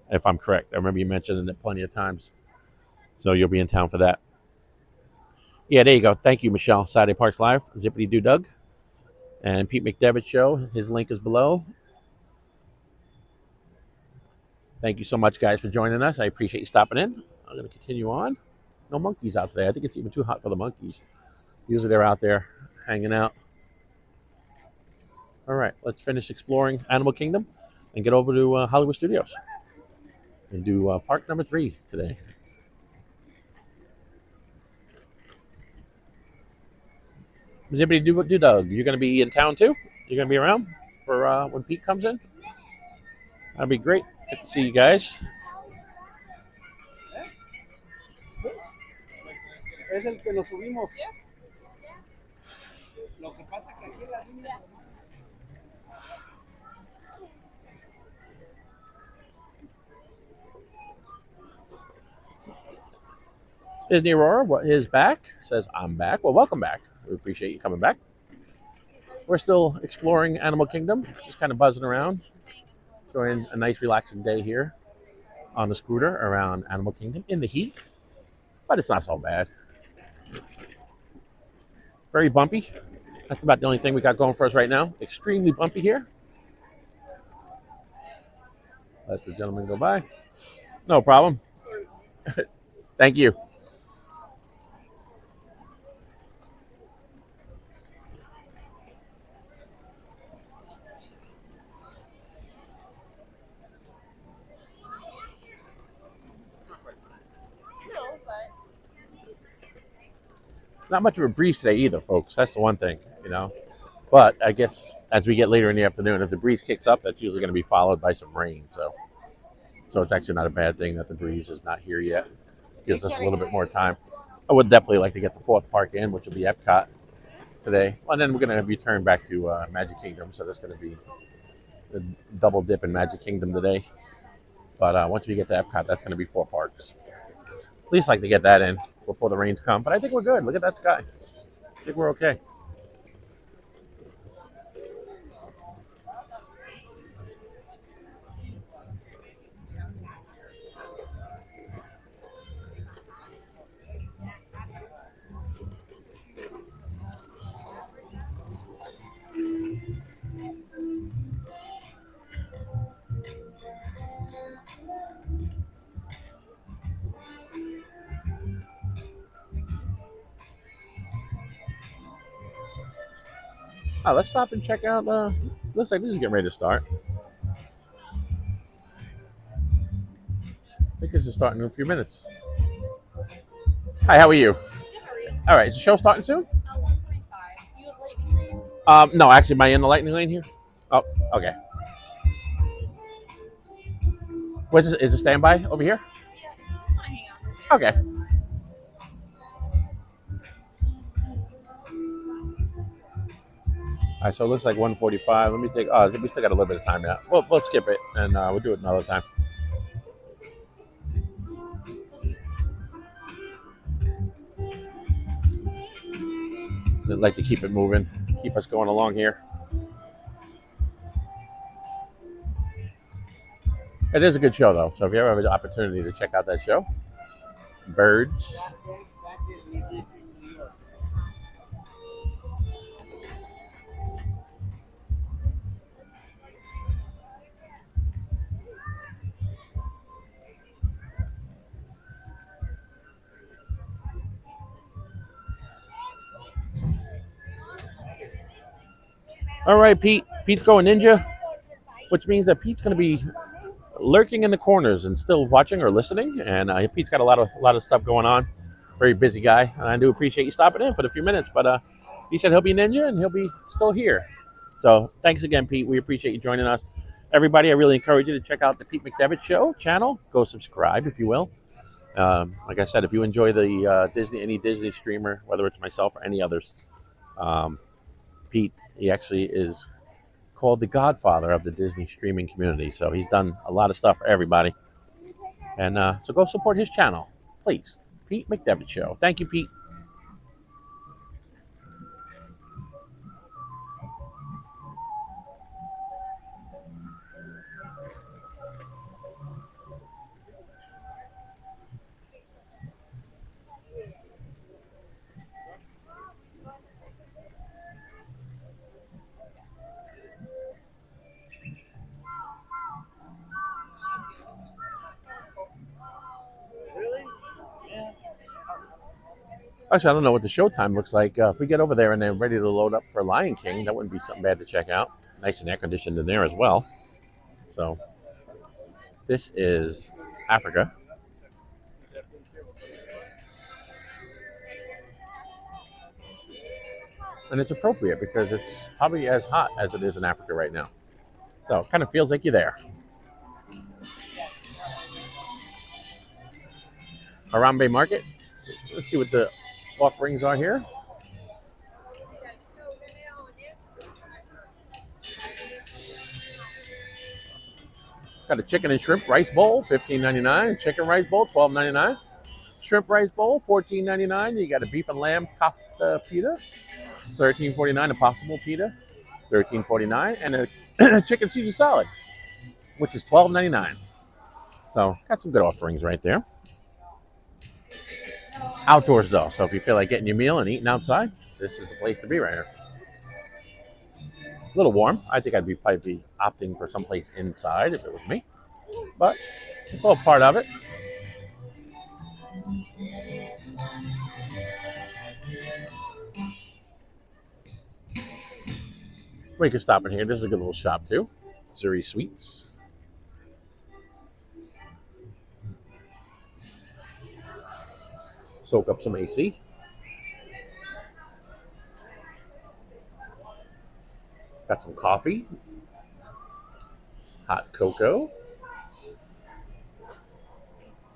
if I'm correct. I remember you mentioning it plenty of times. So you'll be in town for that. Yeah, there you go. Thank you, Michelle. Saturday Parks Live, Zippity Doo Doug. And Pete McDevitt Show. His link is below. Thank you so much, guys, for joining us. I appreciate you stopping in. I'm going to continue on. No monkeys out today. I think it's even too hot for the monkeys. Usually they're out there hanging out. All right, let's finish exploring Animal Kingdom and get over to Hollywood Studios and do park number 3 today. Zippity Doo Doug, you're going to be in town too? You're going to be around for when Pete comes in? That'd be great. Good to see you guys. Es el que nos subimos. Lo que pasa que aquí la línea. Disney Aurora is back. Says, I'm back. Well, welcome back. We appreciate you coming back. We're still exploring Animal Kingdom. Just kind of buzzing around. Enjoying a nice relaxing day here on the scooter around Animal Kingdom in the heat. But it's not so bad. Very bumpy. That's about the only thing we got going for us right now. Extremely bumpy here. Let the gentleman go by. No problem. Thank you. Not much of a breeze today either, folks. That's the one thing, you know. But I guess as we get later in the afternoon, if the breeze kicks up, that's usually going to be followed by some rain. So it's actually not a bad thing that the breeze is not here yet. Gives us a little bit more time. I would definitely like to get the 4th park in, which will be Epcot today. And then we're going to return back to Magic Kingdom. So that's going to be a double dip in Magic Kingdom today. But once we get to Epcot, that's going to be 4 parks. At least like to get that in before the rains come. But I think we're good. Look at that sky. I think we're okay. Let's stop and check out. Looks like this is getting ready to start. I think this is starting in a few minutes. Hi, how are you? All right, is the show starting soon? 1:45. You have lightning lane? No, actually, am I in the lightning lane here? Oh, okay. Where's this? Is it standby over here? Yeah, I want to hang out. Okay. All right, so it looks like 1:45. Let me take. We still got a little bit of time yet. We'll skip it and we'll do it another time. I'd like to keep it moving, keep us going along here. It is a good show, though. So if you ever have the opportunity to check out that show, Birds. All right, Pete. Pete's going ninja, which means that Pete's going to be lurking in the corners and still watching or listening. And Pete's got a lot of stuff going on. Very busy guy, and I do appreciate you stopping in for the few minutes. But he said he'll be ninja and he'll be still here. So thanks again, Pete. We appreciate you joining us. Everybody, I really encourage you to check out the Pete McDevitt Show channel. Go subscribe if you will. Like I said, if you enjoy the any Disney streamer, whether it's myself or any others, Pete He actually is called the godfather of the Disney streaming community. So he's done a lot of stuff for everybody. And so go support his channel, please. Pete McDevitt Show. Thank you, Pete. Actually, I don't know what the showtime looks like. If we get over there and they're ready to load up for Lion King, that wouldn't be something bad to check out. Nice and air conditioned in there as well. So this is Africa. And it's appropriate because it's probably as hot as it is in Africa right now. So it kind of feels like you're there. Harambe Market. Let's see what the offerings are here. Got a chicken and shrimp rice bowl, $15.99. Chicken rice bowl, $12.99. Shrimp rice bowl, $14.99. You got a beef and lamb kofta pita, $13.49. A possible pita, $13.49, and a chicken Caesar salad, which is $12.99. So got some good offerings right there. Outdoors though, so if you feel like getting your meal and eating outside, this is the place to be right here. A little warm. I think I'd probably be opting for someplace inside if it was me, but it's all part of it. We can stop in here. This is a good little shop too. Zuri Sweets. Soak up some AC. Got some coffee. Hot cocoa.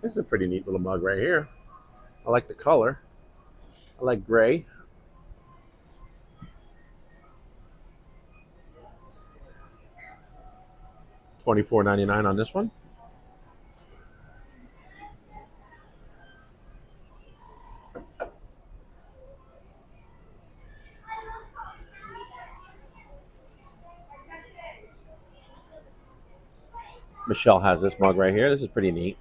This is a pretty neat little mug right here. I like the color. I like gray. $24.99 on this one. Michelle has this mug right here. This is pretty neat.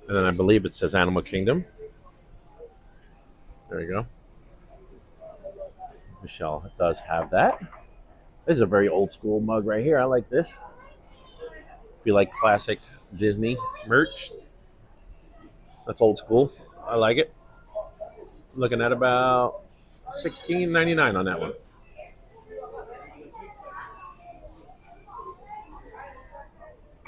And then I believe it says Animal Kingdom. There you go. Michelle does have that. This is a very old school mug right here. I like this. If you like classic Disney merch, that's old school. I like it. I'm looking at about $16.99 on that one.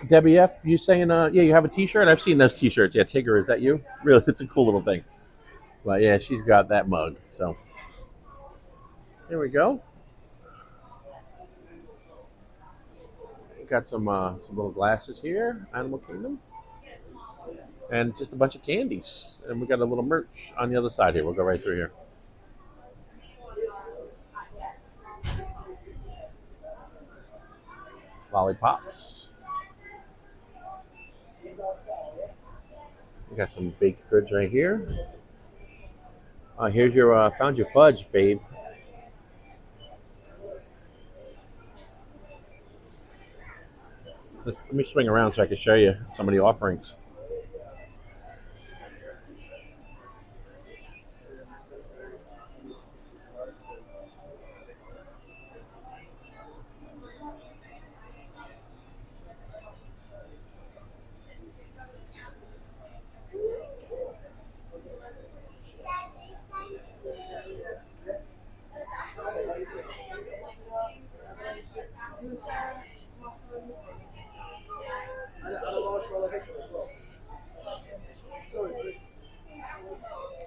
Debbie F, you saying, yeah, you have a t-shirt? I've seen those t-shirts. Yeah, Tigger, is that you? Really, it's a cool little thing. But yeah, she's got that mug. So here we go. Got some little glasses here, Animal Kingdom. And just a bunch of candies. And we got a little merch on the other side here. We'll go right through here. Lollipops. We got some baked goods right here. Here's your found your fudge, babe. Let me swing around so I can show you some of the offerings.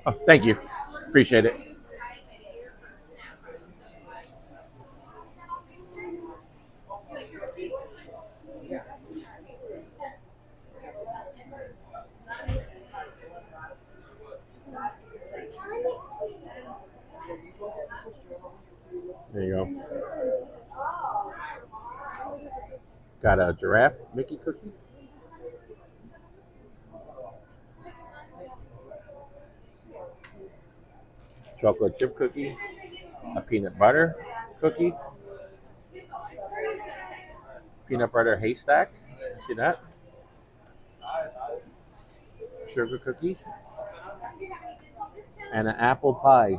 Oh, thank you. Appreciate it. Got a giraffe Mickey cookie. Chocolate chip cookie. A peanut butter cookie. Peanut butter haystack. See that? Sugar cookie. And an apple pie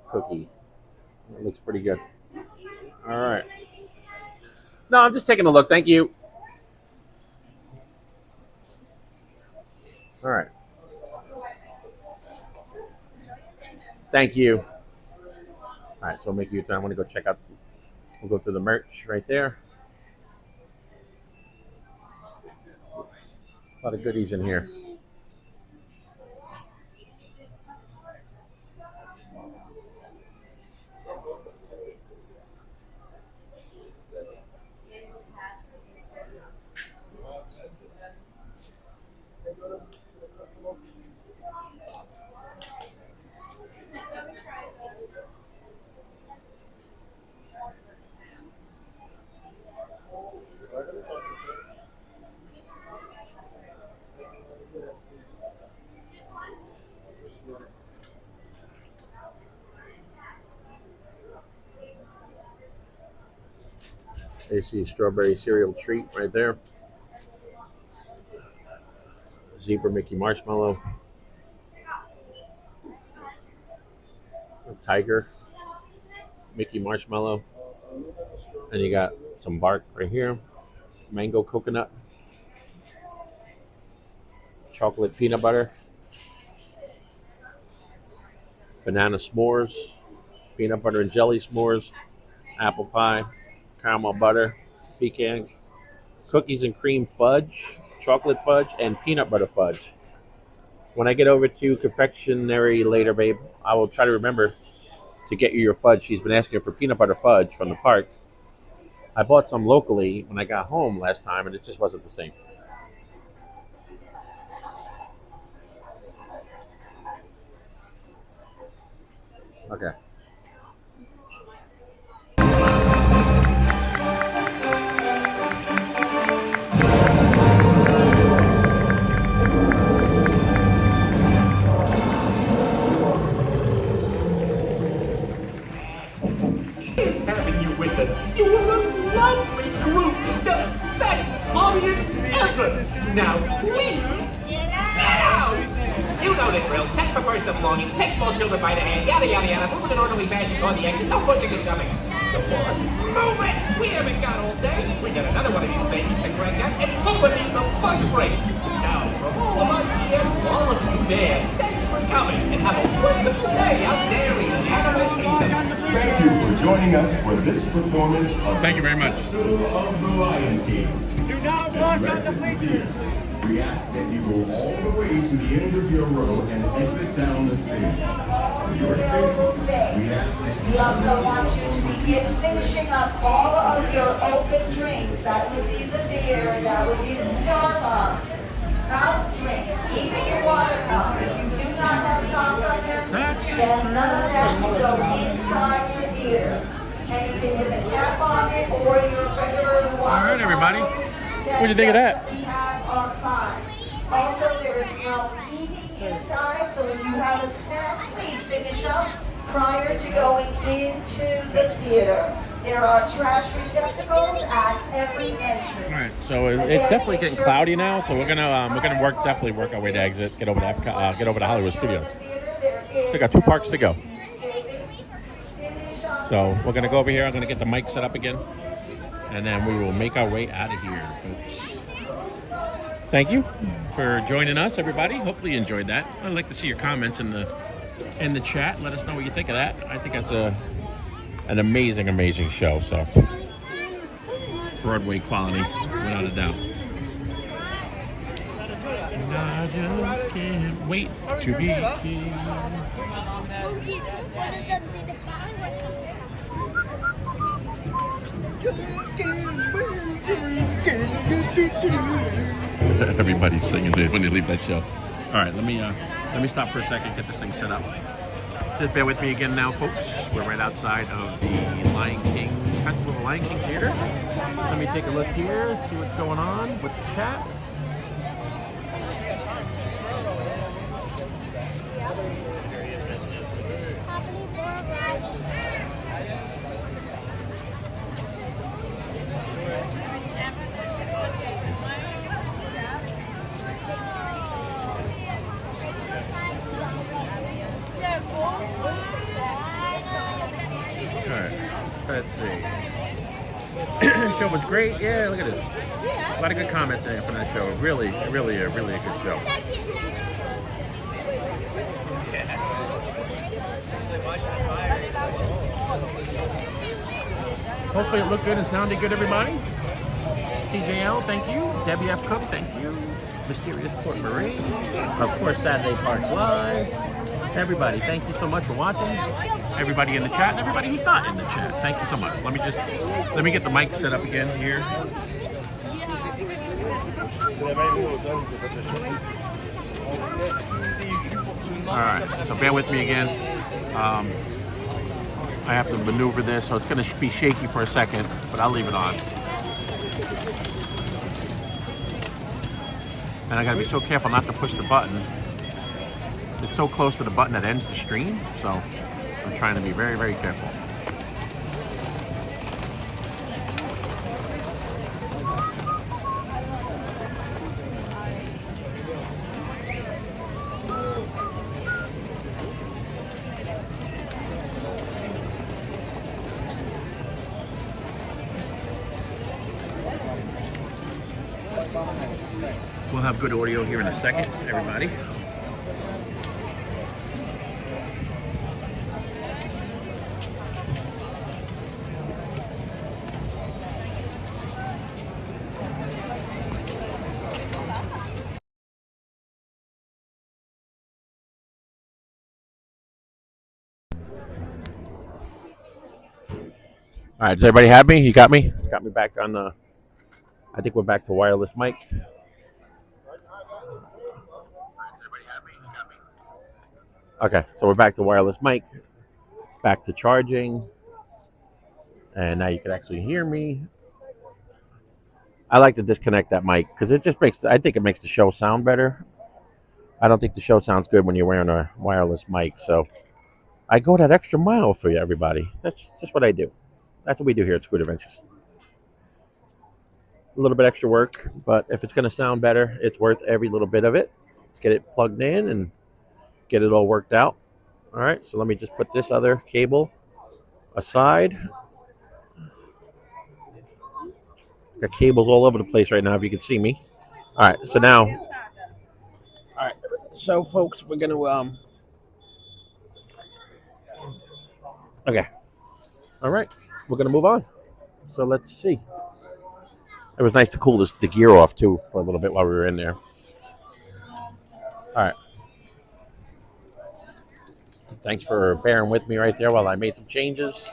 cookie. It looks pretty good. All right. No, I'm just taking a look. Thank you. All right. Thank you. All right, so we'll make you a turn. I want to go check out. We'll go through the merch right there. A lot of goodies in here. They see strawberry cereal treat right there. Zebra Mickey marshmallow. A tiger Mickey marshmallow. And you got some bark right here. Mango coconut. Chocolate peanut butter. Banana s'mores. Peanut butter and jelly s'mores. Apple pie. Caramel butter, pecan, cookies and cream fudge, chocolate fudge, and peanut butter fudge. When I get over to confectionery later, babe, I will try to remember to get you your fudge. She's been asking for peanut butter fudge from the park. I bought some locally when I got home last time, and it just wasn't the same. Okay. Having you with us. You were a lovely group. The best audience ever. Now, please, get out! You know the drill. Check for personal belongings. Take small children by the hand. Yada, yada, yada. Move in an orderly fashion on the exit. No pushing and shoving. Come on. Move it! We haven't got all day. We got another one of these babies to crank out, and Papa needs a lunch break. So, from all of us here to all of you there, thanks for coming, and have a wonderful day out there in the Animal Kingdom. Thank you for joining us for this performance of Thank you very much. Festival of the Lion King. Do not walk on the bleachers. We ask that you go all the way to the end of your row and exit down the stage. For your safety, we ask that you... We also want you to begin finishing up all of your open drinks. That would be the beer, that would be the Starbucks, fountain drinks, even your water cups. If you do not have tops on them, then none of that will go inside the beer. And you can get a cap on it or your regular water. All right, everybody. What do you think of that? We have are fine. Also, there is no eating inside, so if you have a snack, please finish up prior to going into the theater. There are trash receptacles at every entrance. All right, so it's definitely getting cloudy now, so we're gonna definitely work our way to exit, get over to Epcot, get over to Hollywood Studios. We got 2 parks to go. So we're gonna go over here. I'm gonna get the mic set up again, and then we will make our way out of here, folks. Thank you for joining us, everybody. Hopefully you enjoyed that. I'd like to see your comments in the chat. Let us know what you think of that. I think that's an amazing show. So Broadway quality, without a doubt. And I just can't wait to be king. Everybody's singing when they leave that show. All right, let me stop for a second, get this thing set up. Just bear with me again now, folks. We're right outside of the Lion King Festival of the Lion King Theater. Let me take a look here, see what's going on with the chat. Let's see. Show was great. Yeah, look at this. A lot of good comments in from that show. Really a good show. Hopefully it looked good and sounded good, everybody. TJL, thank you. Debbie F. Cook, thank you. Mysterious Port Marie. Of course, Saturday Parks Live. Everybody, thank you so much for watching. Everybody in the chat and everybody who's not in the chat, thank you so much. Let me get the mic set up again here. All right, so bear with me again. I have to maneuver this, so it's going to be shaky for a second, but I'll leave it on. And I got to be so careful not to push the button. It's so close to the button that ends the stream, so I'm trying to be very careful. We'll have good audio here in a second, everybody. All right, does everybody have me? You got me? Got me back on the, I think we're back to wireless mic. Okay, so we're back to wireless mic, back to charging, and now you can actually hear me. I like to disconnect that mic because it just makes, I think it makes the show sound better. I don't think the show sounds good when you're wearing a wireless mic, so I go that extra mile for you, everybody. That's just what I do. That's what we do here at Scooter Adventures. A little bit extra work, but if it's going to sound better, it's worth every little bit of it. Let's get it plugged in and get it all worked out. All right, so let me just put this other cable aside. Got cables all over the place right now, if you can see me. All right, so now, all right, so folks, we're going to, okay. All right, we're going to move on. So let's see. It was nice to cool the gear off, too, for a little bit while we were in there. All right. Thanks for bearing with me right there while I made some changes.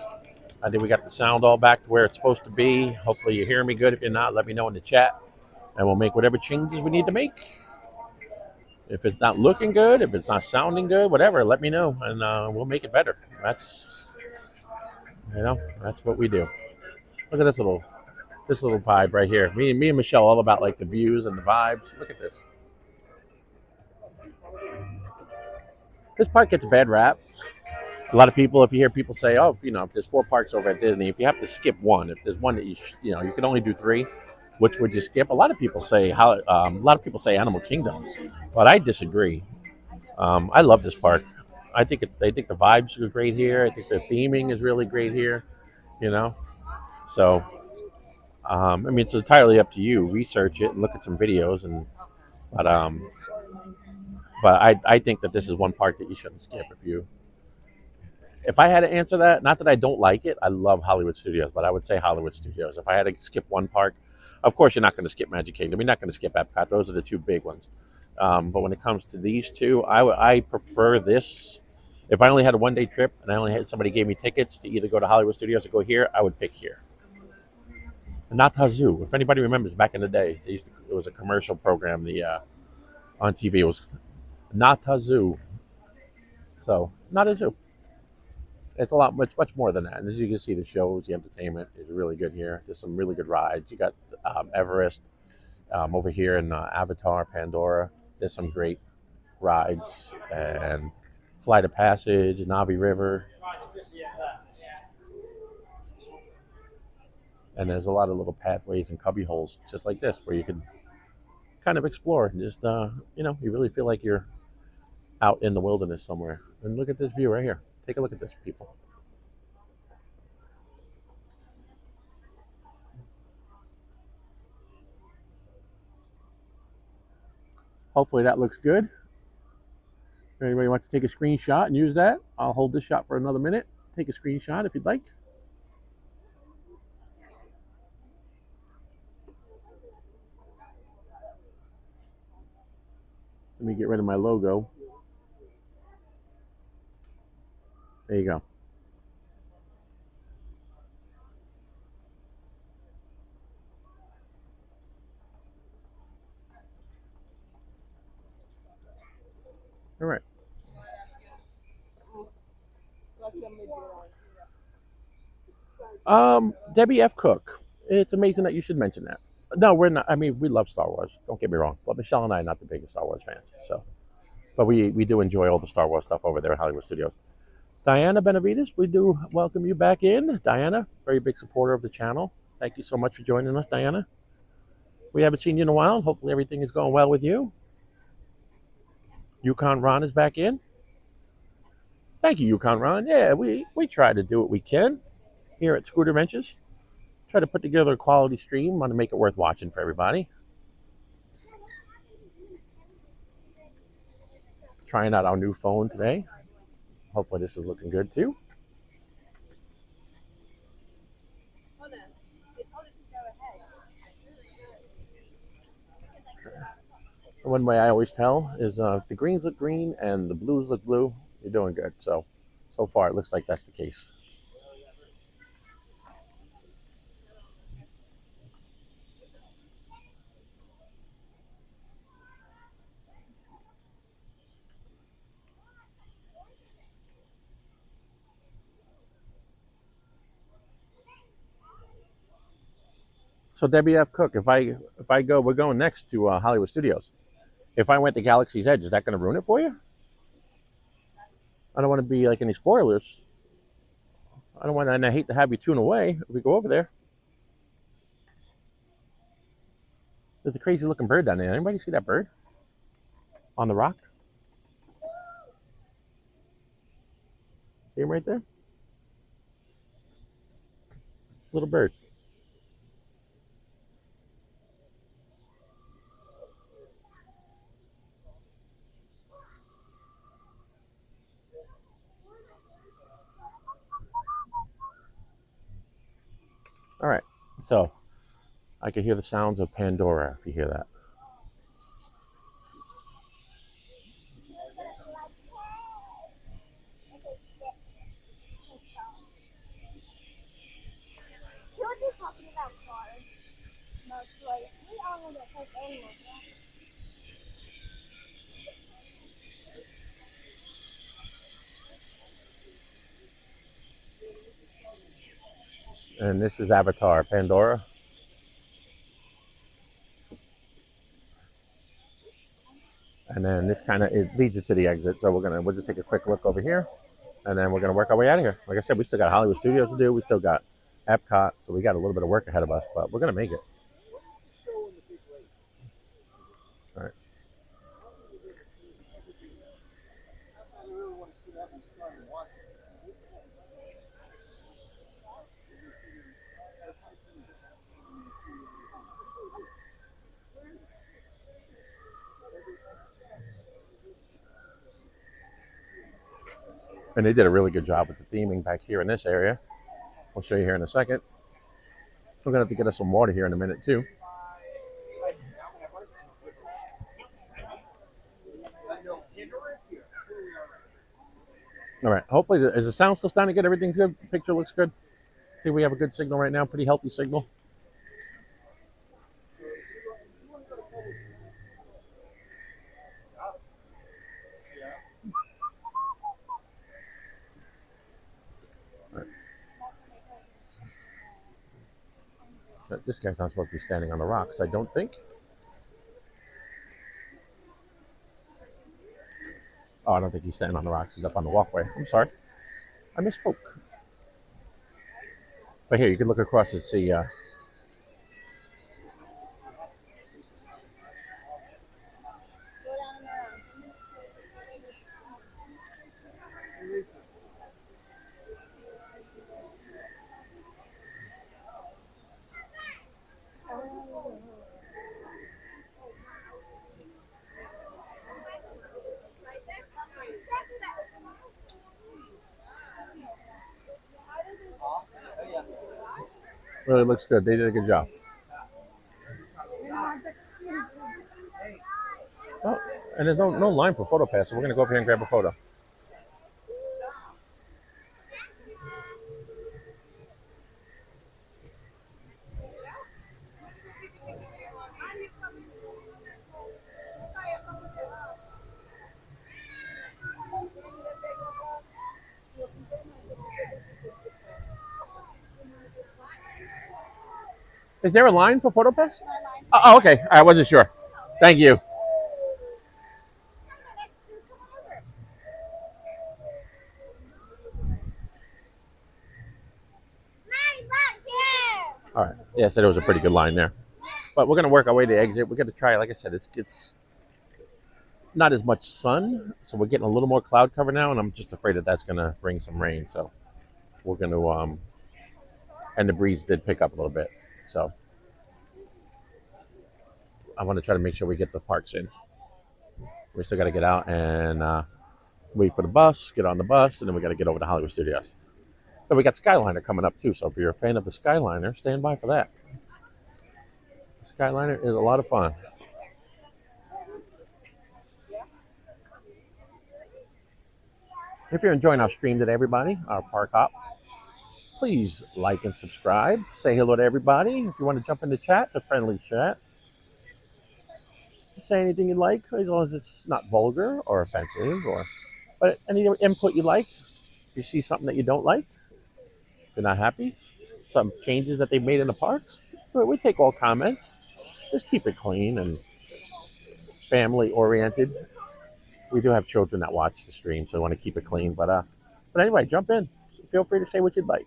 I think we got the sound all back to where it's supposed to be. Hopefully you're hearing me good. If you're not, let me know in the chat, and we'll make whatever changes we need to make. If it's not looking good, if it's not sounding good, whatever, let me know, and we'll make it better. That's, you know, that's what we do. Look at this little vibe right here. Me and Michelle, all about like the views and the vibes. Look at this. This park gets a bad rap. A lot of people, if you hear people say, oh, you know, if there's 4 parks over at Disney, if you have to skip one, if there's one that you know, you can only do 3, which would you skip? A lot of people say Animal Kingdom, but I disagree. I love this park. I think the vibes are great here. I think the theming is really great here. You know, so I mean, it's entirely up to you. Research it and look at some videos, but I think that this is one park that you shouldn't skip. If I had to answer that, not that I don't like it, I love Hollywood Studios, but I would say Hollywood Studios. If I had to skip one park, of course you're not going to skip Magic Kingdom. You're not going to skip Epcot. Those are the 2 big ones. But when it comes to these 2, I prefer this. If I only had a one-day trip and I only had somebody gave me tickets to either go to Hollywood Studios or go here, I would pick here. Nata Zoo. If anybody remembers back in the day, it was a commercial program on TV. It was Nata Zoo. So, not a zoo. It's a lot, much more than that. And as you can see, the shows, the entertainment is really good here. There's some really good rides. You got Everest over here in Avatar, Pandora. There's some great rides and Flight of Passage, Navi River, and there's a lot of little pathways and cubby holes just like this where you can kind of explore and just you really feel like you're out in the wilderness somewhere. And look at this view right here. Take a look at this, people. Hopefully that looks good. If anybody wants to take a screenshot and use that, I'll hold this shot for another minute. Take a screenshot if you'd like. Let me get rid of my logo. There you go. All right. Debbie F. Cook. It's amazing that you should mention that. No, we're not. I mean, we love Star Wars. Don't get me wrong. But Michelle and I are not the biggest Star Wars fans. But we do enjoy all the Star Wars stuff over there at Hollywood Studios. Diana Benavides, we do welcome you back in. Diana, very big supporter of the channel. Thank you so much for joining us, Diana. We haven't seen you in a while. Hopefully everything is going well with you. Yukon Ron is back in. Thank you, Yukon Ron. Yeah, we try to do what we can here at Scooter Ventures. Try to put together a quality stream. Want to make it worth watching for everybody. Trying out our new phone today. Hopefully this is looking good too. One way I always tell is the greens look green and the blues look blue. You're doing good. So far it looks like that's the case. So Debbie F. Cook, if I go, we're going next to Hollywood Studios. If I went to Galaxy's Edge, is that going to ruin it for you? I don't want to be like any spoilers. I don't want, and I hate to have you tune away if we go over there. There's a crazy looking bird down there. Anybody see that bird? On the rock? See him right there? Little bird. All right, so I can hear the sounds of Pandora if you hear that. And this is Avatar, Pandora. And then this kind of leads you to the exit. So we'll just take a quick look over here, and then we're gonna work our way out of here. Like I said, we still got Hollywood Studios to do. We still got Epcot, so we got a little bit of work ahead of us, but we're gonna make it. All right. And they did a really good job with the theming back here in this area. I'll show you here in a second. We're gonna have to get us some water here in a minute too. All right, hopefully, is the sound still starting to get everything good? Picture looks good. I think we have a good signal right now, pretty healthy signal. This guy's not supposed to be standing on the rocks, I don't think. Oh, I don't think he's standing on the rocks. He's up on the walkway. I'm sorry. I misspoke. But here, you can look across and see. Really looks good. They did a good job. Oh, and there's no line for photo pass, so we're going to go up here and grab a photo. Is there a line for photo pass? Oh, okay. I wasn't sure. Thank you. All right. Yeah, so there was a pretty good line there. But we're going to work our way to exit. We're going to try, like I said, it's not as much sun, so we're getting a little more cloud cover now, and I'm just afraid that that's going to bring some rain. So we're going to, and the breeze did pick up a little bit. So I want to try to make sure we get the parks in. We still got to get out and wait for the bus, get on the bus, and then we got to get over to Hollywood Studios. So we got Skyliner coming up too. So if you're a fan of the Skyliner, stand by for that. The Skyliner is a lot of fun. If you're enjoying our stream today, everybody, our park hop, please like and subscribe. Say hello to everybody. If you want to jump in the chat, a friendly chat. Say anything you like, as long as it's not vulgar or offensive, but any input you like. If you see something that you don't like, you're not happy, some changes that they've made in the parks, we take all comments. Just keep it clean and family oriented. We do have children that watch the stream, so we want to keep it clean. But anyway, jump in. Feel free to say what you'd like.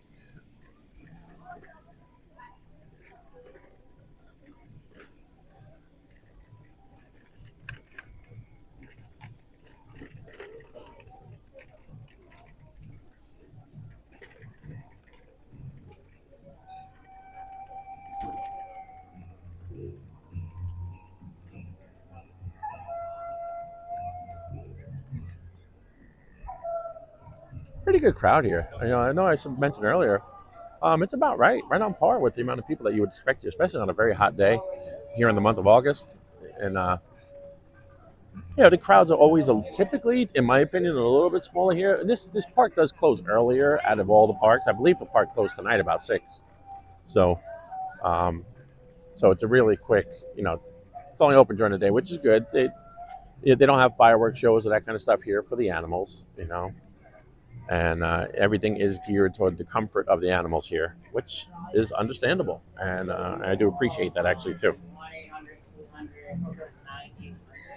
Pretty good crowd here. I know I mentioned earlier, it's about right on par with the amount of people that you would expect, especially on a very hot day here in the month of August. And the crowds are always typically, in my opinion, a little bit smaller here. And this park does close earlier out of all the parks. I believe the park closed tonight about 6. So it's a really quick. It's only open during the day, which is good. They don't have fireworks shows or that kind of stuff here for the animals. And everything is geared toward the comfort of the animals here, which is understandable. And I do appreciate that actually too.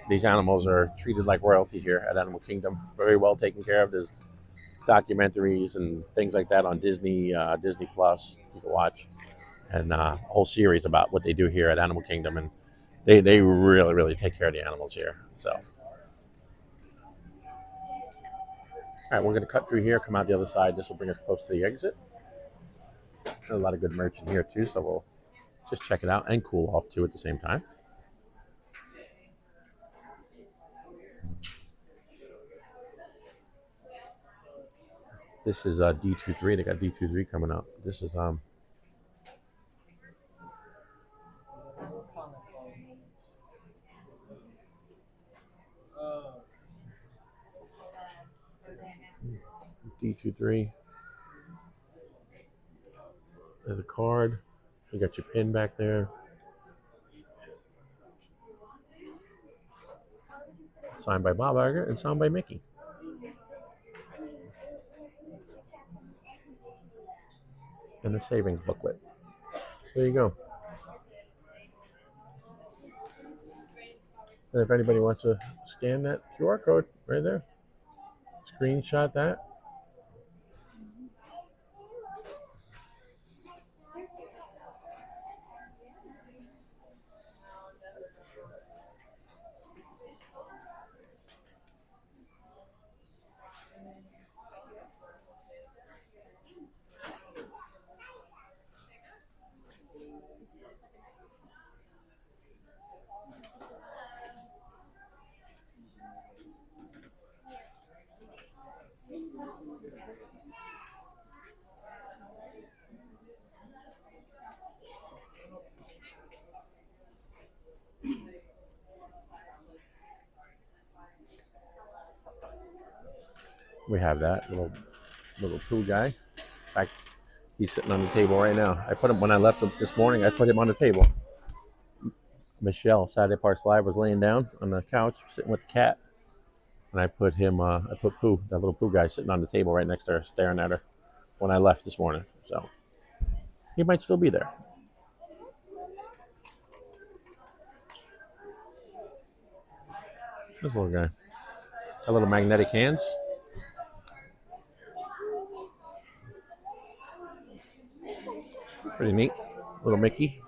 These animals are treated like royalty here at Animal Kingdom. Very well taken care of. There's documentaries and things like that on Disney Plus you can watch, and a whole series about what they do here at Animal Kingdom. And they really, really take care of the animals here. So. All right, we're going to cut through here, come out the other side. This will bring us close to the exit. There's a lot of good merch in here, too, so we'll just check it out and cool off, too, at the same time. This is D23. They got D23 coming up. This is D23. There's a card. You got your pin back there. Signed by Bob Iger and signed by Mickey. And the savings booklet. There you go. And if anybody wants to scan that QR code right there, screenshot that. We have that little poo guy. In fact, he's sitting on the table right now. I put him when I left him this morning. I put him on the table. Michelle, Saturday Parks Live, was laying down on the couch sitting with the cat, and I put him. I put Pooh, that little Pooh guy, sitting on the table right next to her, staring at her when I left this morning. So he might still be there. This little guy, got little magnetic hands. Pretty neat. Little Mickey.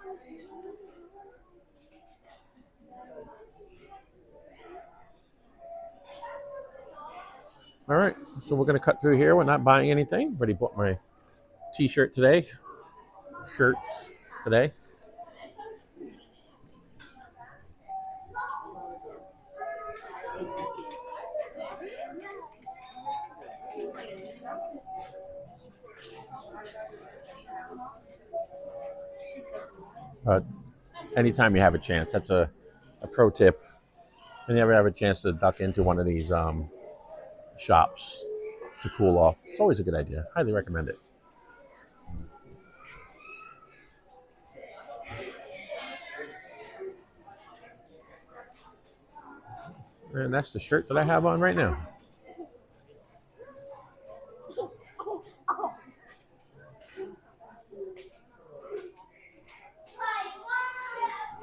All right, so we're going to cut through here. We're not buying anything. Already bought my t-shirt today. Shirts today. Anytime you have a chance, that's a pro tip. And you ever have a chance to duck into one of these shops to cool off, it's always a good idea. Highly recommend it. And that's the shirt that I have on right now.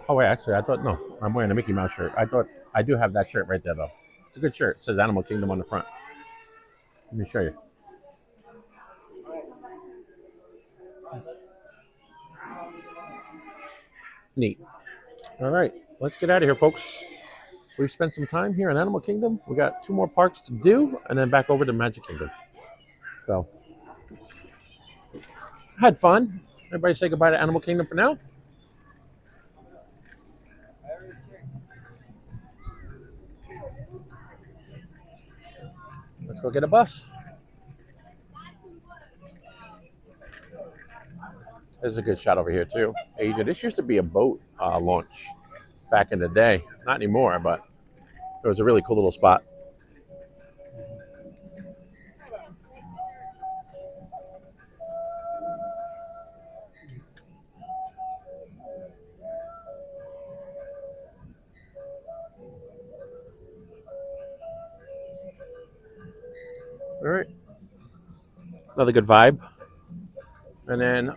Oh wait, actually, I thought, no, I'm wearing a Mickey Mouse shirt. I thought I do have that shirt right there though. It's a good shirt. It says Animal Kingdom on the front. Let me show you. Neat. All right, let's get out of here, folks. We've spent some time here in Animal Kingdom. We got 2 more parks to do, and then back over to Magic Kingdom. So, had fun. Everybody say goodbye to Animal Kingdom for now. Let's go get a bus. There's a good shot over here too. Asia, this used to be a boat launch back in the day. Not anymore, but it was a really cool little spot. All right. Another good vibe. And then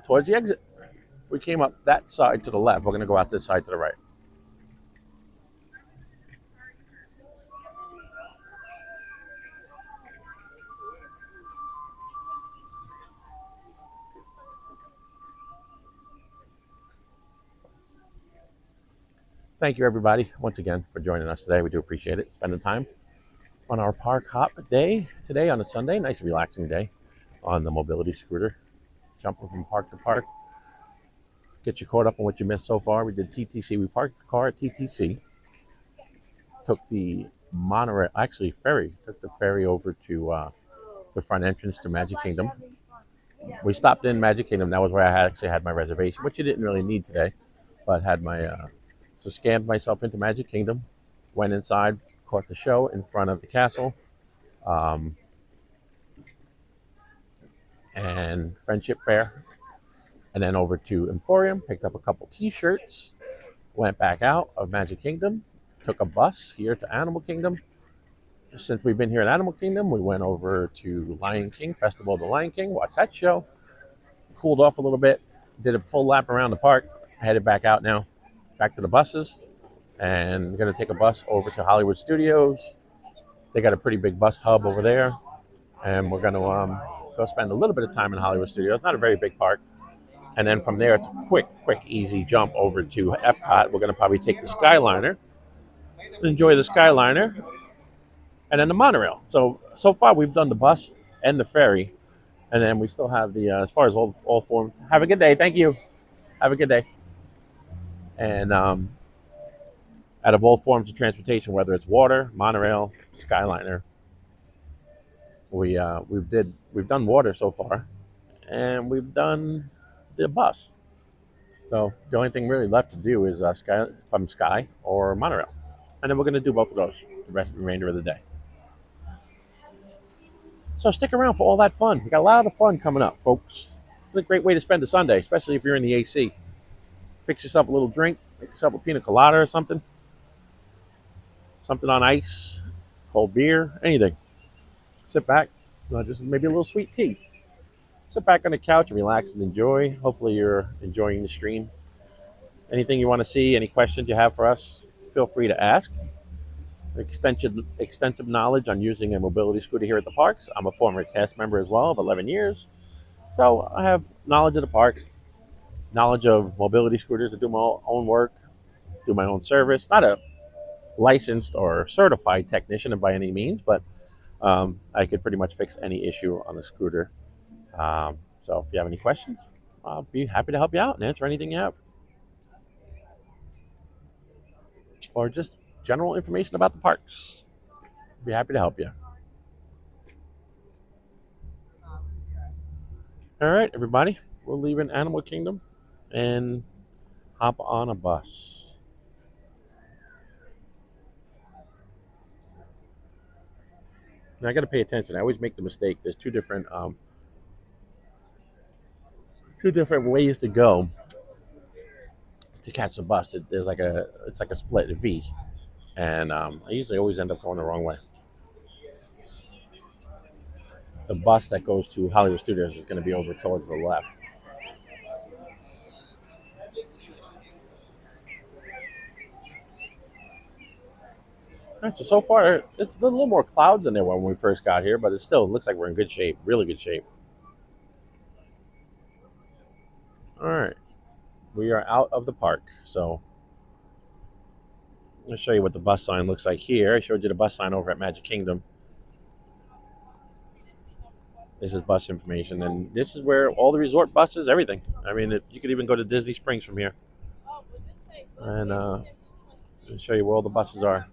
towards the exit, we came up that side to the left. We're going to go out this side to the right. Thank you, everybody, once again, for joining us today. We do appreciate it. Spending time on our park hop day today on a Sunday. Nice relaxing day on the Mobility Scooter. Jumping from park to park. Get you caught up on what you missed so far. We did TTC. We parked the car at TTC. Took the monorail, actually ferry. Took the ferry over to the front entrance to Magic Kingdom. We stopped in Magic Kingdom. That was where I actually had my reservation, which you didn't really need today. But had my, so scanned myself into Magic Kingdom. Went inside, caught the show in front of the castle. And Friendship Fair, and then over to Emporium, picked up a couple t-shirts, went back out of Magic Kingdom, took a bus here to Animal Kingdom. Since we've been here at Animal Kingdom, we went over to Lion King, Festival of the Lion King, watched that show, cooled off a little bit, did a full lap around the park, headed back out now, back to the buses, and we're going to take a bus over to Hollywood Studios. They got a pretty big bus hub over there, and we're going to go spend a little bit of time in Hollywood Studios. Not a very big park. And then from there, it's a quick, easy jump over to Epcot. We're going to probably take the Skyliner, enjoy the Skyliner, and then the monorail. So far, we've done the bus and the ferry. And then we still have the, as far as all forms. Have a good day. Thank you. Have a good day. And out of all forms of transportation, whether it's water, monorail, Skyliner, we've done water so far, and we've done the bus. So the only thing really left to do is Sky or monorail, and then we're going to do both of those the remainder of the day. So stick around for all that fun. We got a lot of fun coming up, folks. It's a great way to spend a Sunday, especially if you're in the AC. Fix yourself a little drink, make yourself a pina colada or something. Something on ice, cold beer, anything. Sit back, just maybe a little sweet tea. Sit back on the couch and relax and enjoy. Hopefully you're enjoying the stream. Anything you want to see, any questions you have for us, feel free to ask. Extensive knowledge on using a mobility scooter here at the parks. I'm a former cast member as well of 11 years. So I have knowledge of the parks, knowledge of mobility scooters. I do my own work, do my own service. Not a licensed or certified technician by any means, but I could pretty much fix any issue on the scooter. So if you have any questions, I'll be happy to help you out and answer anything you have. Or just general information about the parks. Be happy to help you. All right, everybody. We're leaving Animal Kingdom and hop on a bus. Now I got to pay attention. I always make the mistake. There's two different ways to go to catch the bus. It's like a split, a V, and I usually always end up going the wrong way. The bus that goes to Hollywood Studios is going to be over towards the left. All right, so far it's been a little more clouds than there were when we first got here, but it still looks like we're in good shape, really good shape. All right, we are out of the park, so I'll show you what the bus sign looks like here. I showed you the bus sign over at Magic Kingdom. This is bus information, and this is where all the resort buses, everything. I mean, you could even go to Disney Springs from here. And I'll show you where all the buses are.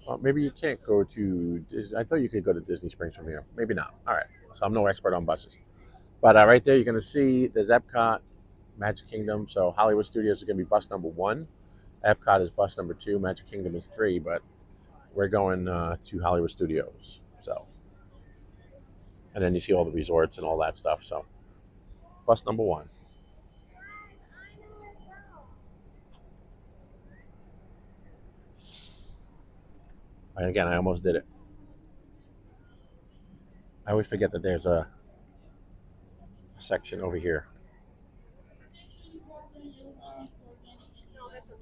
Well, maybe you can't go to Disney. I thought you could go to Disney Springs from here. Maybe not. All right. So I'm no expert on buses. But right there, you're going to see there's Epcot, Magic Kingdom. So Hollywood Studios is going to be bus number 1. Epcot is bus number 2. Magic Kingdom is 3. But we're going to Hollywood Studios. So, and then you see all the resorts and all that stuff. So bus number 1. And again, I almost did it. I always forget that there's a section over here.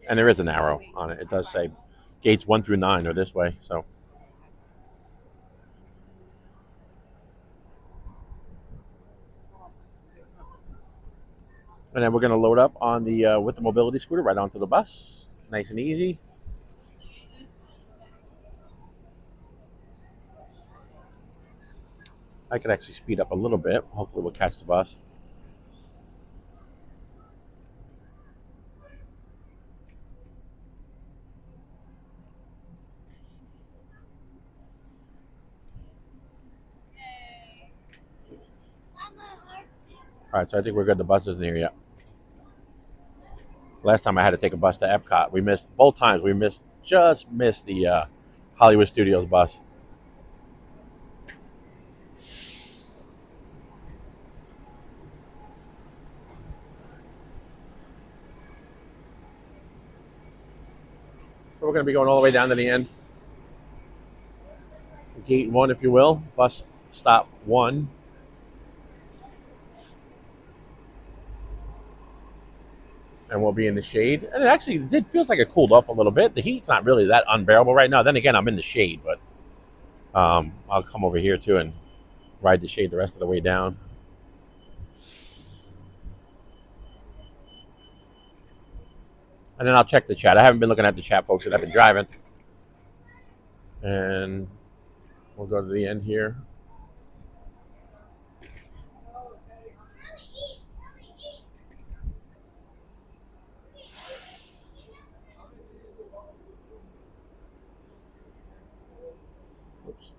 And there is an arrow on it. It does say gates 1 through 9 are this way. So, and then we're going to load up on the with the mobility scooter right onto the bus. Nice and easy. I could actually speed up a little bit. Hopefully we'll catch the bus. All right, so I think we're good. The bus isn't here yet. Last time I had to take a bus to Epcot. We missed both times. We just missed the Hollywood Studios bus. So we're going to be going all the way down to the end. gate 1, if you will, bus stop 1. And we'll be in the shade. And it feels like it cooled off a little bit. The heat's not really that unbearable right now. Then again, I'm in the shade, but I'll come over here too and ride the shade the rest of the way down. And then I'll check the chat. I haven't been looking at the chat, folks, that I've been driving. And we'll go to the end here. Oops.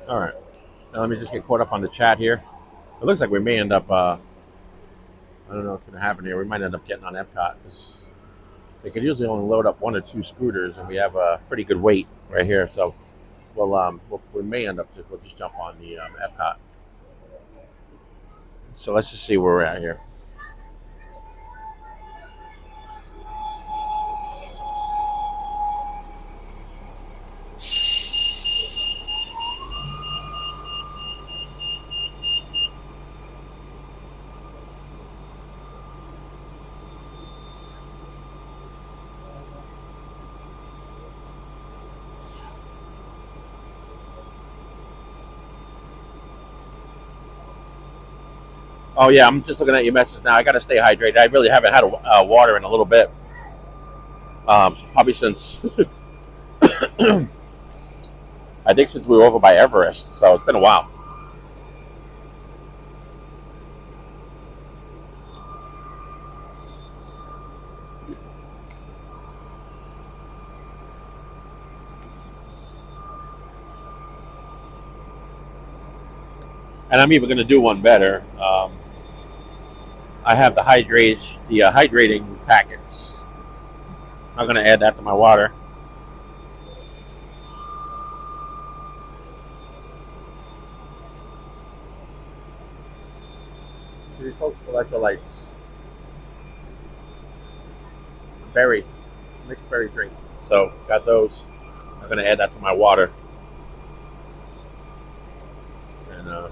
All right. Now let me just get caught up on the chat here. It looks like we may end up, I don't know what's going to happen here. We might end up getting on Epcot because they could usually only load up 1 or 2 scooters, and we have a pretty good weight right here. So we may end up we'll just jump on the Epcot. So let's just see where we're at here. Oh yeah, I'm just looking at your message now. I got to stay hydrated. I really haven't had water in a little bit. Probably since I think since we were over by Everest. So it's been a while. And I'm even going to do one better. I have the hydrating packets. I'm going to add that to my water. Three folks electrolytes. Mixed berry drink. So got those. I'm going to add that to my water. And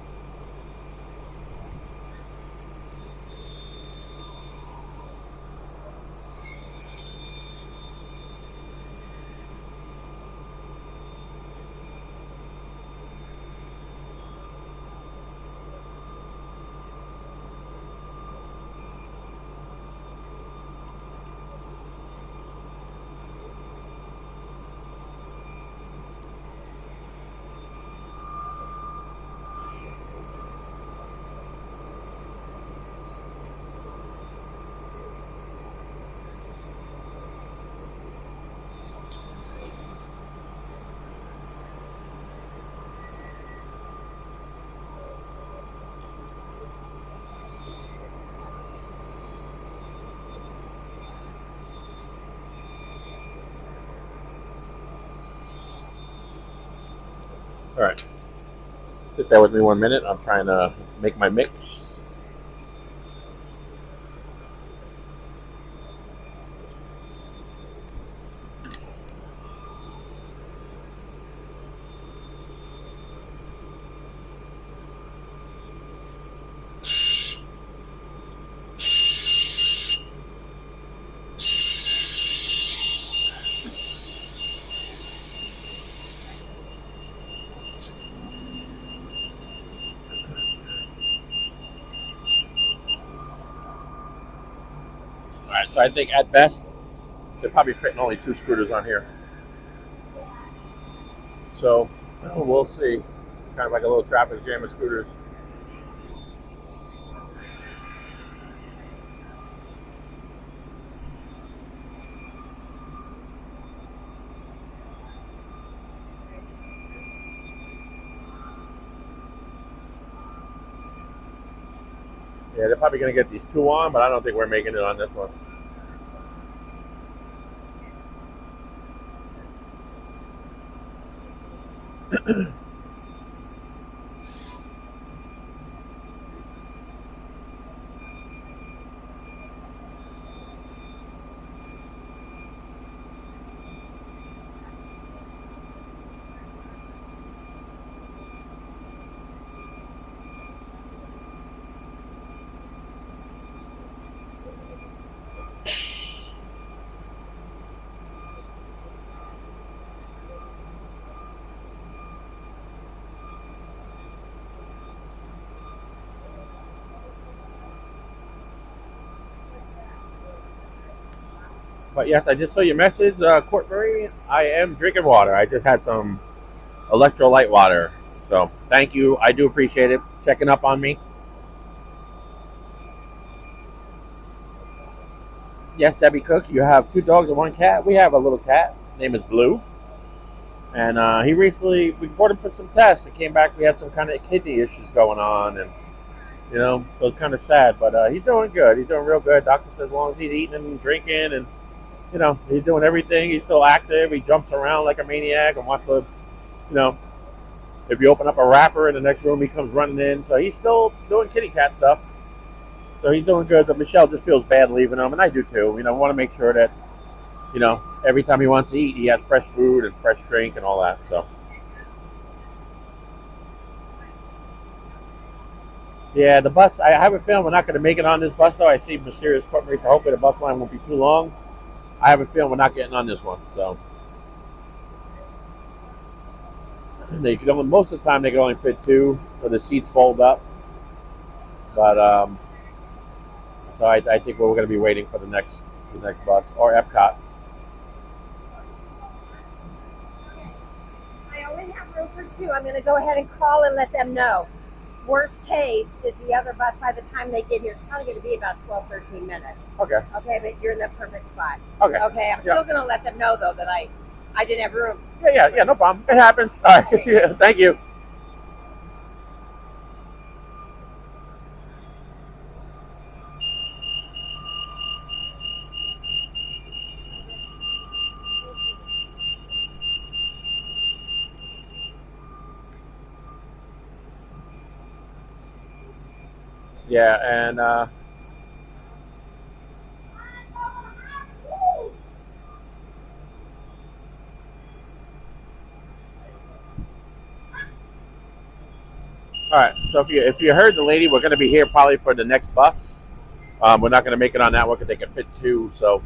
all right. Sit there with me 1 minute. I'm trying to make my mix. Alright, so I think at best, they're probably fitting only 2 scooters on here. So, we'll see. Kind of like a little traffic jam of scooters. Yeah, they're probably going to get these 2 on, but I don't think we're making it on this one. But yes, I just saw your message, Court Marie. I am drinking water. I just had some electrolyte water. So thank you. I do appreciate it. Checking up on me. Yes, Debbie Cook, you have 2 dogs and 1 cat. We have a little cat. His name is Blue. And we brought him for some tests. It came back, we had some kind of kidney issues going on. And, so it's kind of sad. But he's doing good. He's doing real good. Doctor says as long as he's eating and drinking and, he's doing everything. He's still active. He jumps around like a maniac and wants to, if you open up a wrapper in the next room, he comes running in. So he's still doing kitty cat stuff. So he's doing good, but Michelle just feels bad leaving him, and I do too. We want to make sure that, every time he wants to eat, he has fresh food and fresh drink and all that. So, yeah, the bus, I have a feeling we're not going to make it on this bus, though. I see mysterious Court Marie, so hopefully the bus line won't be too long. I have a feeling we're not getting on this one, so. Most of the time, they can only fit 2, or the seats fold up. But, so I think we're going to be waiting for the next bus, or Epcot. I only have room for 2. I'm going to go ahead and call and let them know. Worst case is the other bus by the time they get here. It's probably going to be about 12, 13 minutes. Okay. Okay, but you're in the perfect spot. Okay. Okay, I'm still going to let them know, though, that I didn't have room. Yeah, no problem. It happens. All right. Yeah, thank you. Yeah, and all right. So if you heard the lady, we're going to be here probably for the next bus. We're not going to make it on that one because they can fit 2. So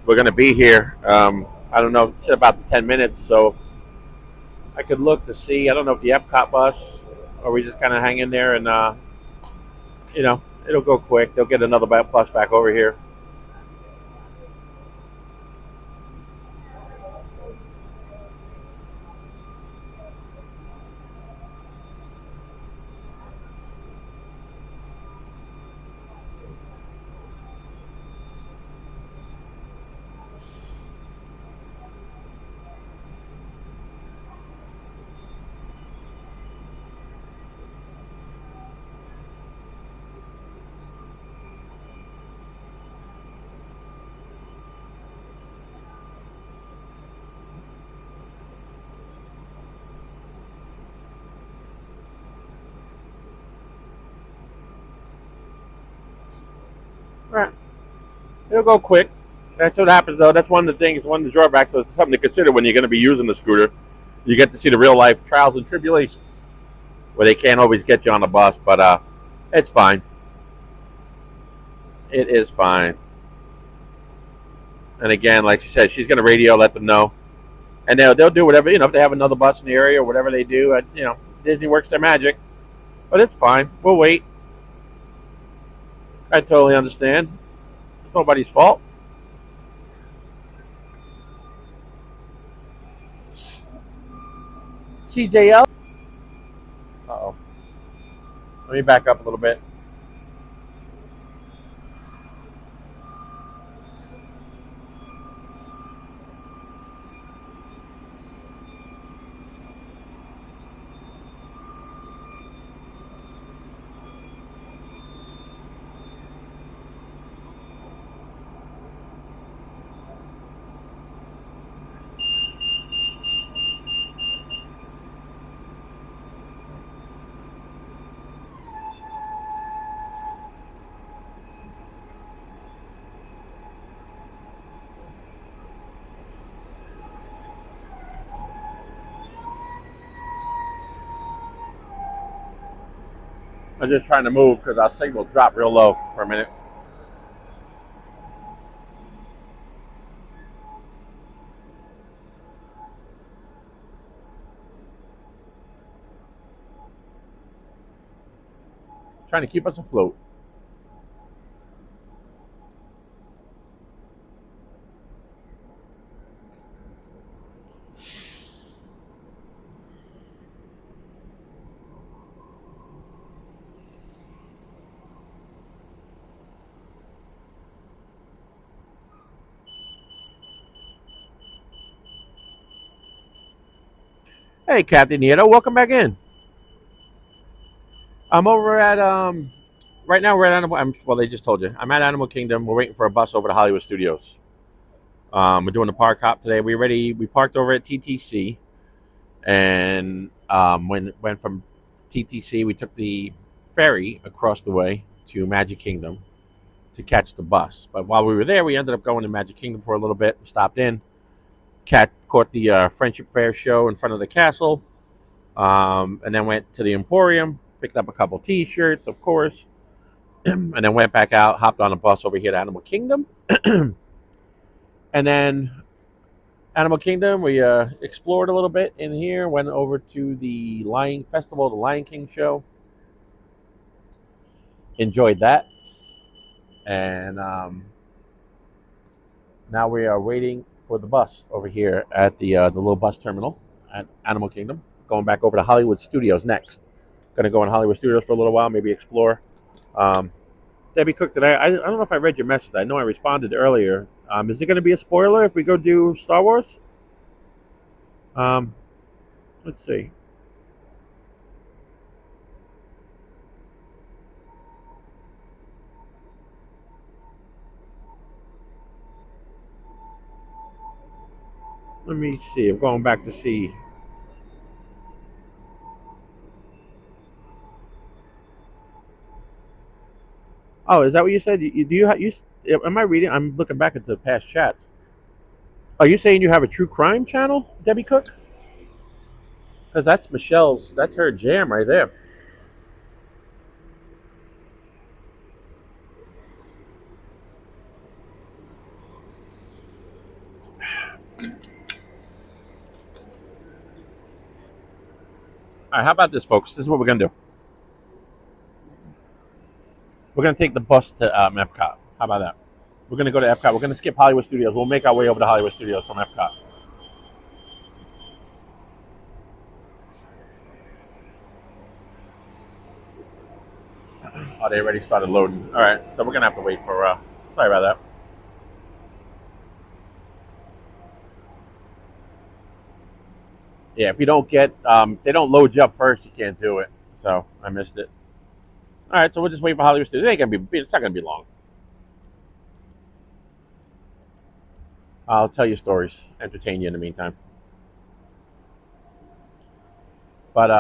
we're going to be here. I don't know. It's about 10 minutes. So I could look to see. I don't know if the Epcot bus, or we just kind of hang in there and it'll go quick. They'll get another bus back over here. Right. It'll go quick. That's what happens, though. That's one of the things, one of the drawbacks. So it's something to consider when you're going to be using the scooter. You get to see the real life trials and tribulations, where they can't always get you on the bus, but it's fine. It is fine. And again, like she said, she's going to radio, let them know, and they'll do whatever, if they have another bus in the area or whatever they do. Disney works their magic, but it's fine. We'll wait. I totally understand. It's nobody's fault. CJL. Uh-oh. Let me back up a little bit. I'm just trying to move because our signal dropped real low for a minute. Trying to keep us afloat. Hey, Captain Nieto, welcome back in. I'm over at right now we're at Animal. Well, they just told you I'm at Animal Kingdom. We're waiting for a bus over to Hollywood Studios. We're doing the park hop today. We parked over at TTC, and went from TTC. We took the ferry across the way to Magic Kingdom to catch the bus. But while we were there, we ended up going to Magic Kingdom for a little bit. We stopped in, caught the Friendship Fair show in front of the castle, and then went to the Emporium, picked up a couple T-shirts, of course, and then went back out, hopped on a bus over here to Animal Kingdom. And then Animal Kingdom, we explored a little bit in here, went over to the Lion Festival, the Lion King show. Enjoyed that. And now we are waiting for the bus over here at the little bus terminal at Animal Kingdom. Going back over to Hollywood Studios next. Going to go in Hollywood Studios for a little while, maybe explore. Debbie Cook, today, I don't know if I read your message. I know I responded earlier. Is it going to be a spoiler if we go do Star Wars? Let's see. Let me see. I'm going back to see. Oh, is that what you said? Am I reading? I'm looking back into past chats. Are you saying you have a true crime channel, Debbie Cook? Because that's her jam right there. All right, how about this, folks? This is what we're going to do. We're going to take the bus to Epcot. How about that? We're going to go to Epcot. We're going to skip Hollywood Studios. We'll make our way over to Hollywood Studios from Epcot. Oh, they already started loading. All right, so we're going to have to wait for... sorry about that. Yeah, if you don't get... they don't load you up first, you can't do it. So, I missed it. All right, so we'll just wait for Hollywood Studios. It's not going to be long. I'll tell you stories, entertain you in the meantime. But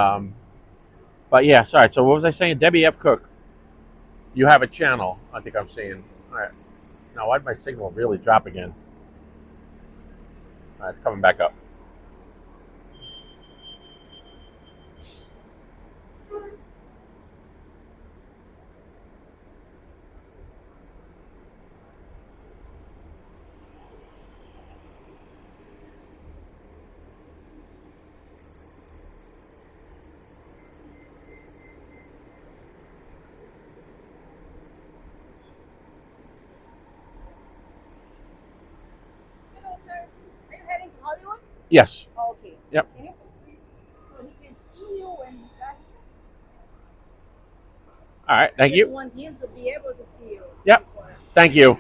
yeah, sorry. So what was I saying? Debbie F. Cook, you have a channel. I think I'm saying. All right. Now, why did my signal really drop again? All right, it's coming back up. Yes. Okay. Yep. So he can see you when that. All right. Thank you. I want him to be able to see you. Yep. Thank you.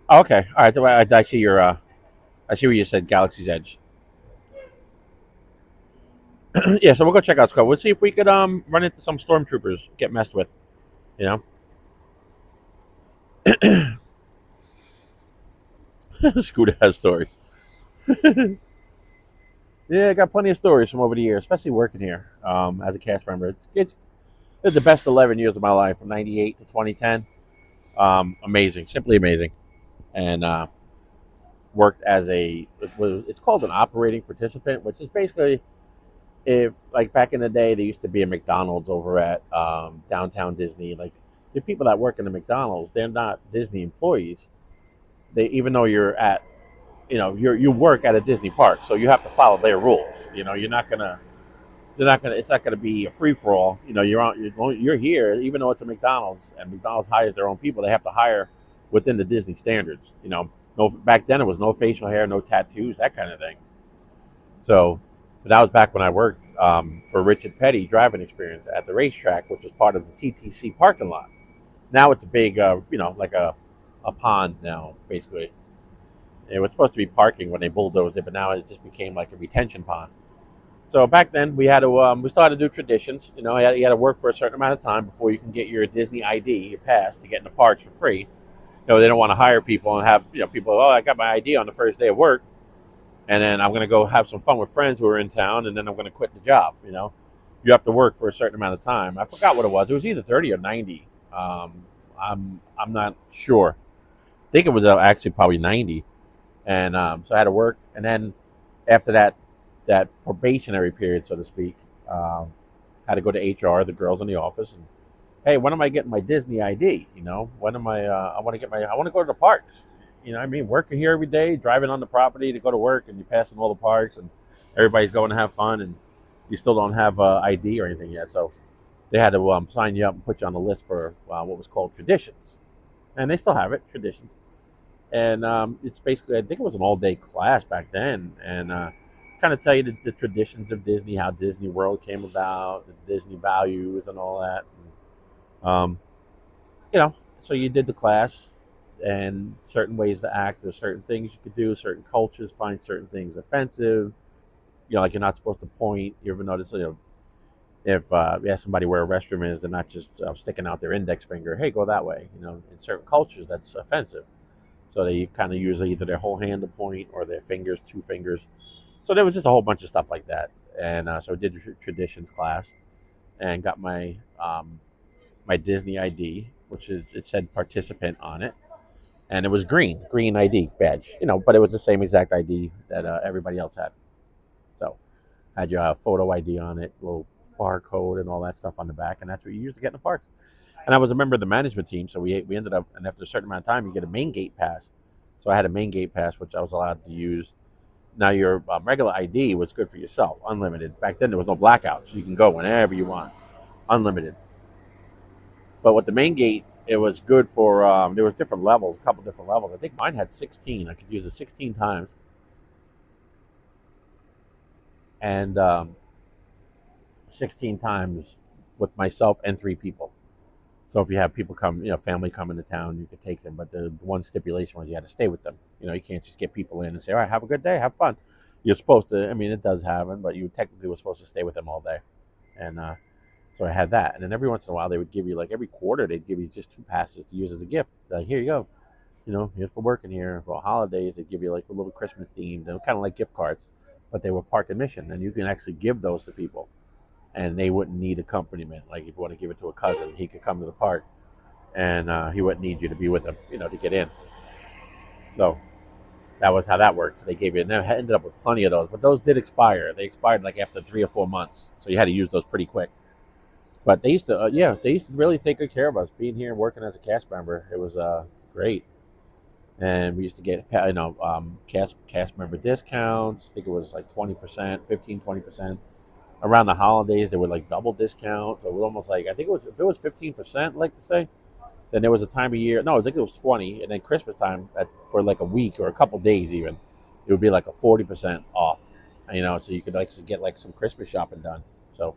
Okay. All right. So I see your. I see what you said. Galaxy's Edge. Yeah. So we'll go check out Scott. We'll see if we could run into some stormtroopers, get messed with. You know. Scooter has stories. Yeah, I got plenty of stories from over the years, especially working here as a cast member. It's the best 11 years of my life, from 98 to 2010. Amazing, simply amazing. And worked as it's called an operating participant, which is basically, if like back in the day, there used to be a McDonald's over at downtown Disney. Like the people that work in the McDonald's, they're not Disney employees. Even though you're at, you work at a Disney park, so you have to follow their rules. It's not gonna be a free for all. You're here, even though it's a McDonald's, and McDonald's hires their own people. They have to hire within the Disney standards. No, back then it was no facial hair, no tattoos, that kind of thing. So, But that was back when I worked for Richard Petty driving experience at the racetrack, which was part of the TTC parking lot. Now it's a big, like a pond now, basically. It was supposed to be parking when they bulldozed it, but now it just became like a retention pond. So back then we had to, we started to do traditions. You know, you had to work for a certain amount of time before you can get your Disney ID, your pass, to get in the parks for free. You know, they don't want to hire people and have, people, oh, I got my ID on the first day of work, and then I'm going to go have some fun with friends who are in town, and then I'm going to quit the job. You have to work for a certain amount of time. I forgot what it was. It was either 30 or 90. I'm not sure. I think it was actually probably 90. And so I had to work, and then after that probationary period, so to speak, had to go to HR, the girls in the office, and hey, when am I getting my Disney ID? When am I want to go to the parks. Working here every day, driving on the property to go to work, and you're passing all the parks, and everybody's going to have fun, and you still don't have ID or anything yet. So they had to sign you up and put you on the list for what was called traditions, and they still have it, traditions. And it's basically, I think it was an all-day class back then, and kind of tell you the traditions of Disney, how Disney World came about, the Disney values and all that. And, so you did the class, and certain ways to act. There's certain things you could do, certain cultures find certain things offensive. Like you're not supposed to point. You ever notice, if you ask somebody where a restroom is, they're not just sticking out their index finger, hey, go that way. In certain cultures, that's offensive. So they kind of use either their whole hand to point or their fingers, 2 fingers. So there was just a whole bunch of stuff like that. And so I did traditions class and got my my Disney ID, which it said participant on it. And it was green ID badge, but it was the same exact ID that everybody else had. So had your photo ID on it, little barcode and all that stuff on the back. And that's what you used to get in the parks. And I was a member of the management team, so we ended up, and after a certain amount of time, you get a main gate pass. So I had a main gate pass, which I was allowed to use. Now your regular ID was good for yourself, unlimited. Back then there was no blackout, so you can go whenever you want, unlimited. But with the main gate, it was good for, there was different levels, a couple different levels. I think mine had 16. I could use it 16 times. And 16 times with myself and 3 people. So if you have people come, family come into town, you could take them. But the one stipulation was you had to stay with them. You can't just get people in and say, all right, have a good day, have fun. You're supposed to, it does happen, but you technically were supposed to stay with them all day. And so I had that. And then every once in a while, they would give you, like every quarter, they'd give you just 2 passes to use as a gift. Like, here you go. Here's for working here. For holidays, they'd give you like a little Christmas themed, kind of like gift cards. But they were park admission. And you can actually give those to people. And they wouldn't need accompaniment. Like if you want to give it to a cousin, he could come to the park, and he wouldn't need you to be with him, to get in. So that was how that worked. So they gave you, and I ended up with plenty of those, but those did expire. They expired like after 3 or 4 months, so you had to use those pretty quick. But they used to, they used to really take good care of us. Being here and working as a cast member, it was great. And we used to get, cast member discounts. I think it was like 20%, 15, 20%. Around the holidays, they were like double discounts. It was almost like, I think if it was 15%, like to say, then there was a time of year. No, I think it was 20, and then Christmas time for like a week or a couple days even, it would be like a 40% off. So you could get like some Christmas shopping done. So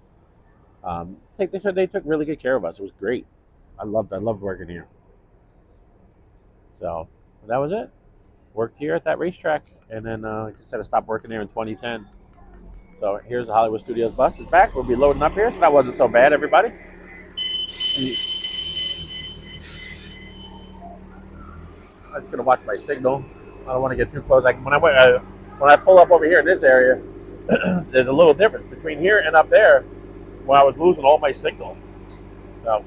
they took really good care of us. It was great. I loved working here. So that was it. Worked here at that racetrack, and then like I said, I stopped working there in 2010. So here's the Hollywood Studios bus. It's back. We'll be loading up here, so that wasn't so bad, everybody. I'm just gonna watch my signal. I don't want to get too close. When I pull up over here in this area, there's a little difference between here and up there, where I was losing all my signal. So.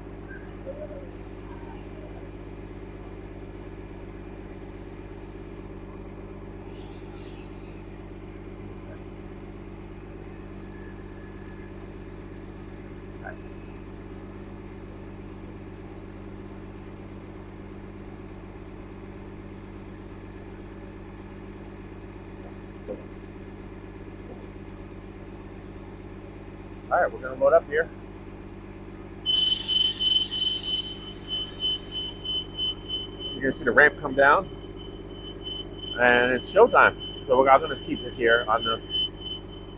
All right, we're going to load up here. You're going to see the ramp come down, and it's showtime. So I'm going to keep this here on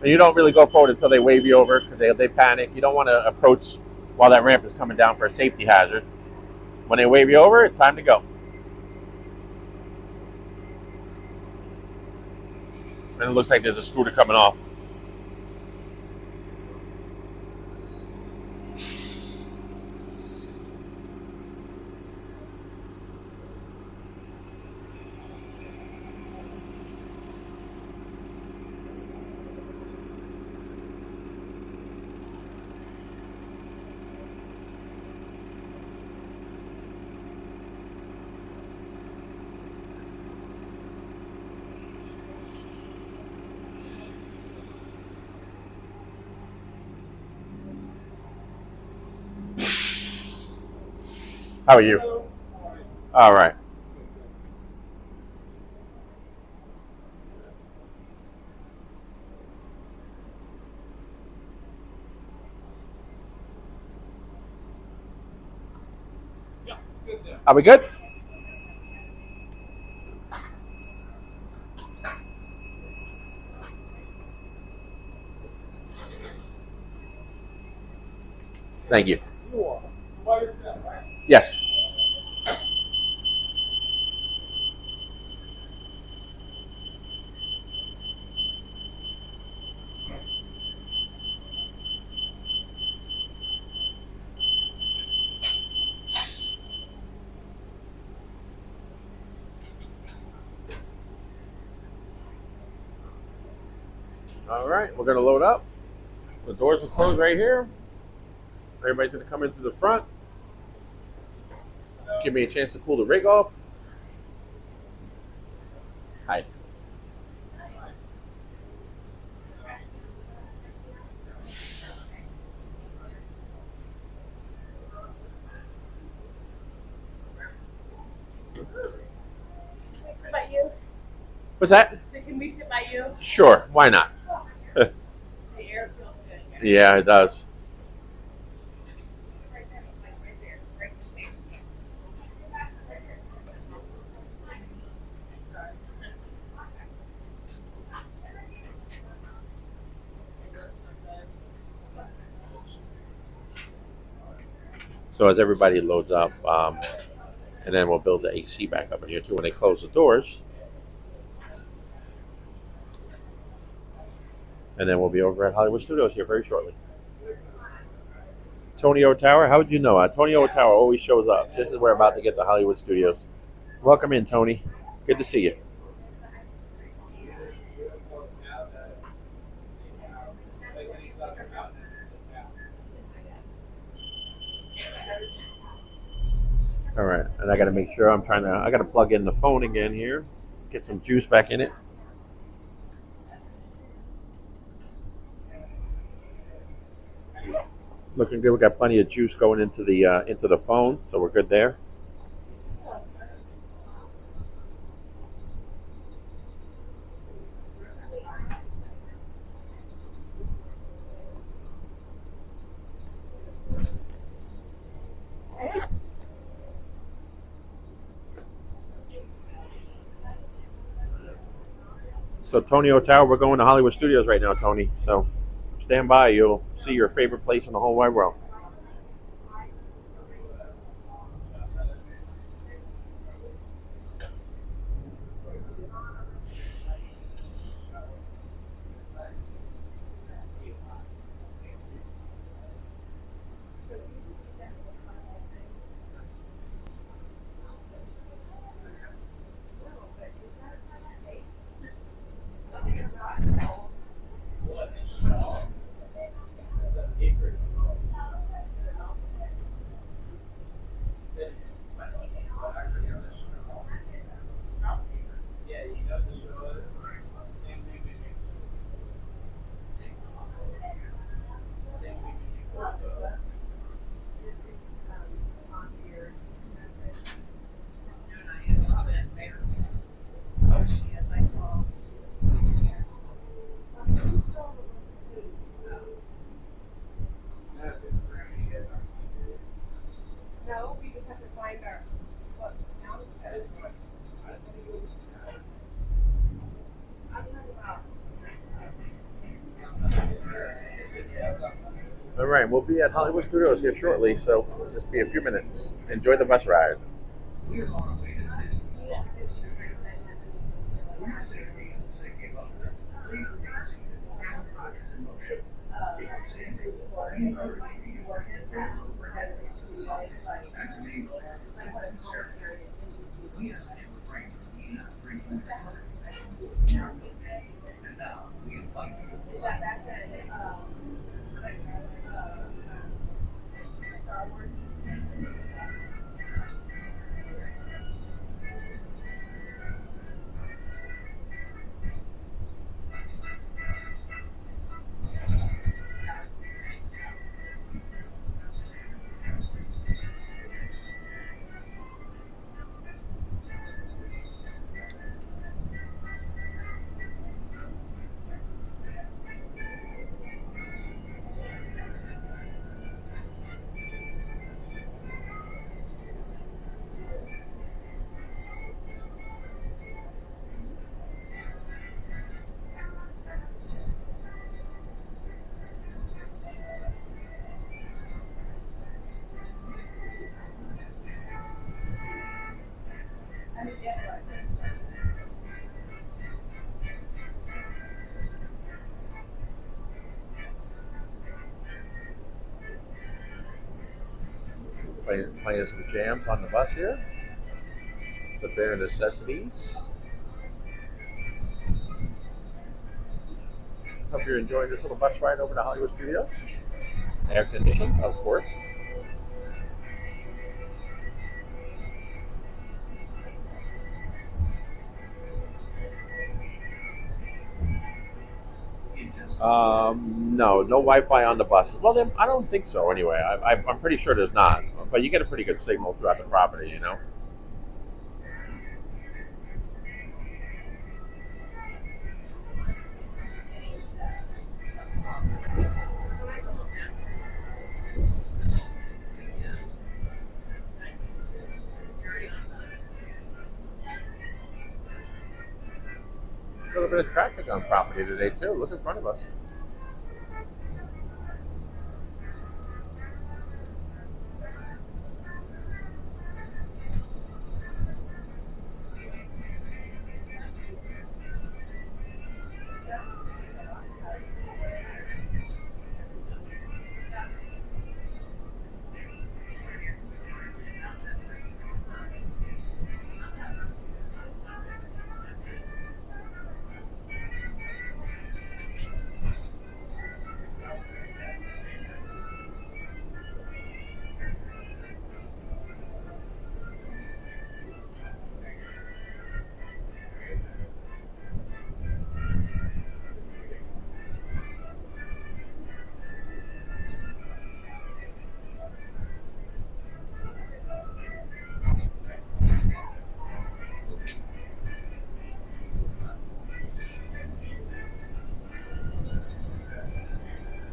And you don't really go forward until they wave you over because they panic. You don't want to approach while that ramp is coming down for a safety hazard. When they wave you over, it's time to go. And it looks like there's a scooter coming off. How are you? All right. Yeah, it's good there. Are we good? Thank you. You are by yourself, right? Yes. All right, we're gonna load up. The doors will close right here. Everybody's gonna come in through the front. Give me a chance to cool the rig off. Hi. Can we sit by you? What's that? So can we sit by you? Sure, why not? The air feels good. Yeah, it does. Right there, like right there, right there. So as everybody loads up, and then we'll build the AC back up in here too when they close the doors. And then we'll be over at Hollywood Studios here very shortly. Tony O'Tower, how would you know? Tony O'Tower always shows up just as we're about to get to Hollywood Studios. Welcome in, Tony. Good to see you. All right, and I got to make sure I got to plug in the phone again here, get some juice back in it. Looking good. We got plenty of juice going into the phone, so we're good there. So Tony O'Tower, we're going to Hollywood Studios right now, Tony. So stand by. You'll see your favorite place in the whole wide world. All right, we'll be at Hollywood Studios here shortly, so it'll just be a few minutes. Enjoy the bus ride. Playing some jams on the bus here. The bare necessities. Hope you're enjoying this little bus ride over to Hollywood Studios. Air conditioned, of course. No Wi-Fi on the buses. Well, then, I don't think so. Anyway, I'm pretty sure there's not. But you get a pretty good signal throughout the property, you know. A little bit of traffic on property today too. Look in front of us.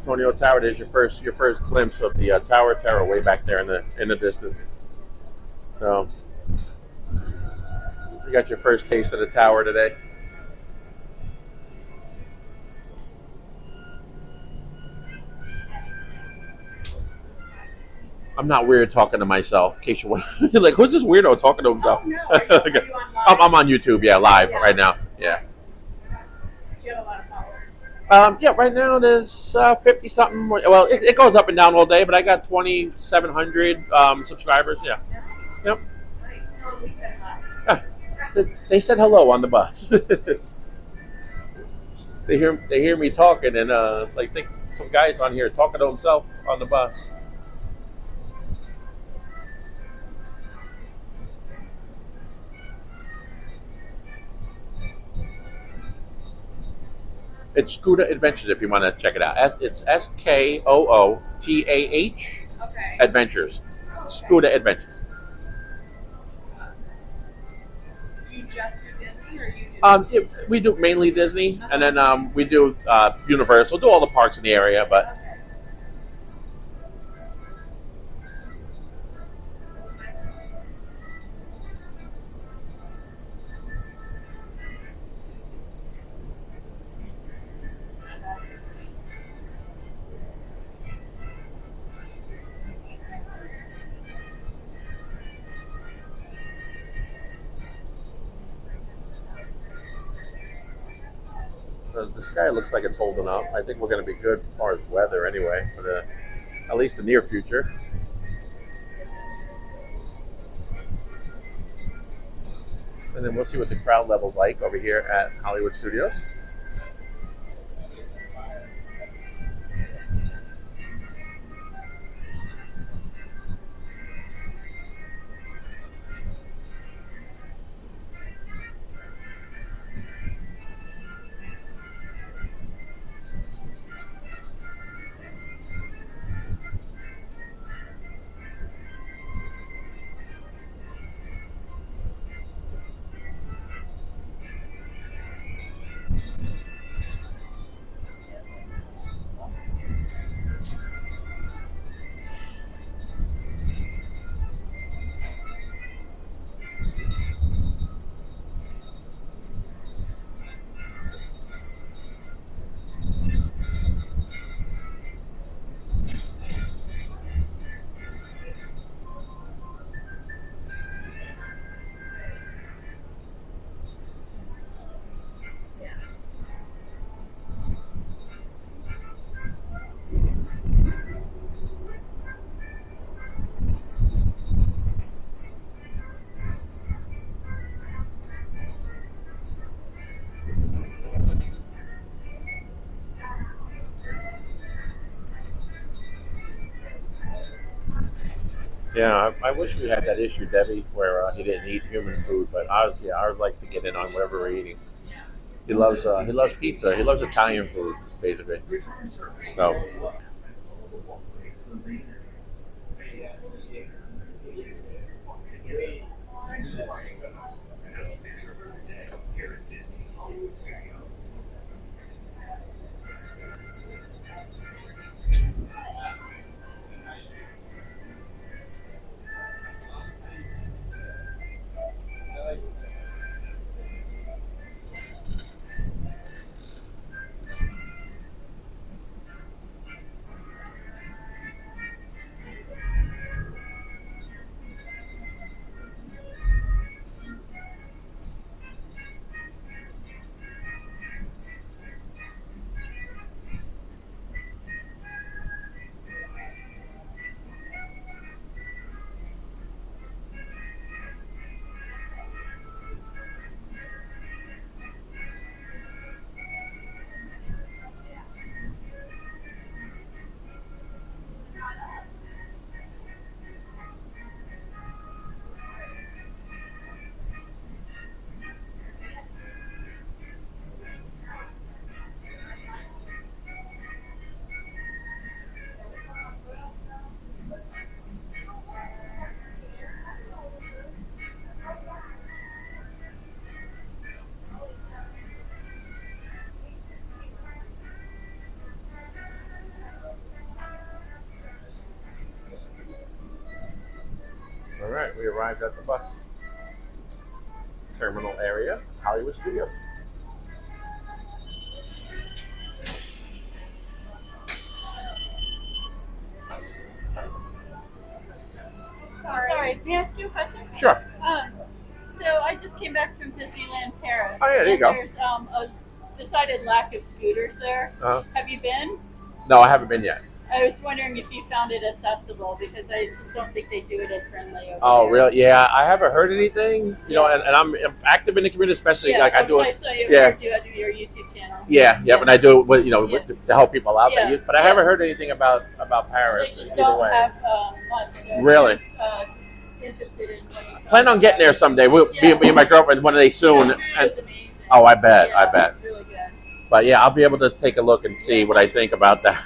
Antonio Tower, there's your first glimpse of the Tower of Terror way back there in the distance. So you got your first taste of the tower today. I'm not weird talking to myself. In case you're wondering, like, who's this weirdo talking to himself? Oh, no. Are you on I'm on YouTube, yeah, live right now. Yeah. Do you have a lot of followers? Yeah, right now there's 50 something. Well, it goes up and down all day, but I got 2,700 subscribers. Yeah. Yep. They said hello on the bus. They hear me talking, and like think some guy's on here talking to himself on the bus. It's Scooter Adventures if you want to check it out. It's SKOOTAH Adventures. Scooter Adventures. Do you just do Disney, or you do? We do mainly Disney, and then we do Universal. Do all the parks in the area, but. The sky looks like it's holding up. I think we're going to be good as far as weather anyway, for at least the near future. And then we'll see what the crowd level's like over here at Hollywood Studios. Yeah, I wish we had that issue, Debbie, where he didn't eat human food. But I would like to get in on whatever we're eating. He loves pizza. He loves Italian food, basically. So. All right, we arrived at the bus terminal area, Hollywood Studios. Sorry, may I ask you a question? Sure. So I just came back from Disneyland Paris. Oh, yeah, there you go. There's a decided lack of scooters there. Have you been? No, I haven't been yet. I was wondering if you found it accessible because I just don't think they do it as friendly over Oh, there. really? Yeah, I haven't heard anything. You know, and I'm active in the community, especially like I do it. I saw you Yeah. do your YouTube channel. Yeah, and I do it with, to help people out. Yeah. But I haven't heard anything about Paris. They just either don't way. have much. Really? Interested in what you Plan on getting there someday. Me and my girlfriend one day soon. And, oh, I bet. Really good. But yeah, I'll be able to take a look and see what I think about that.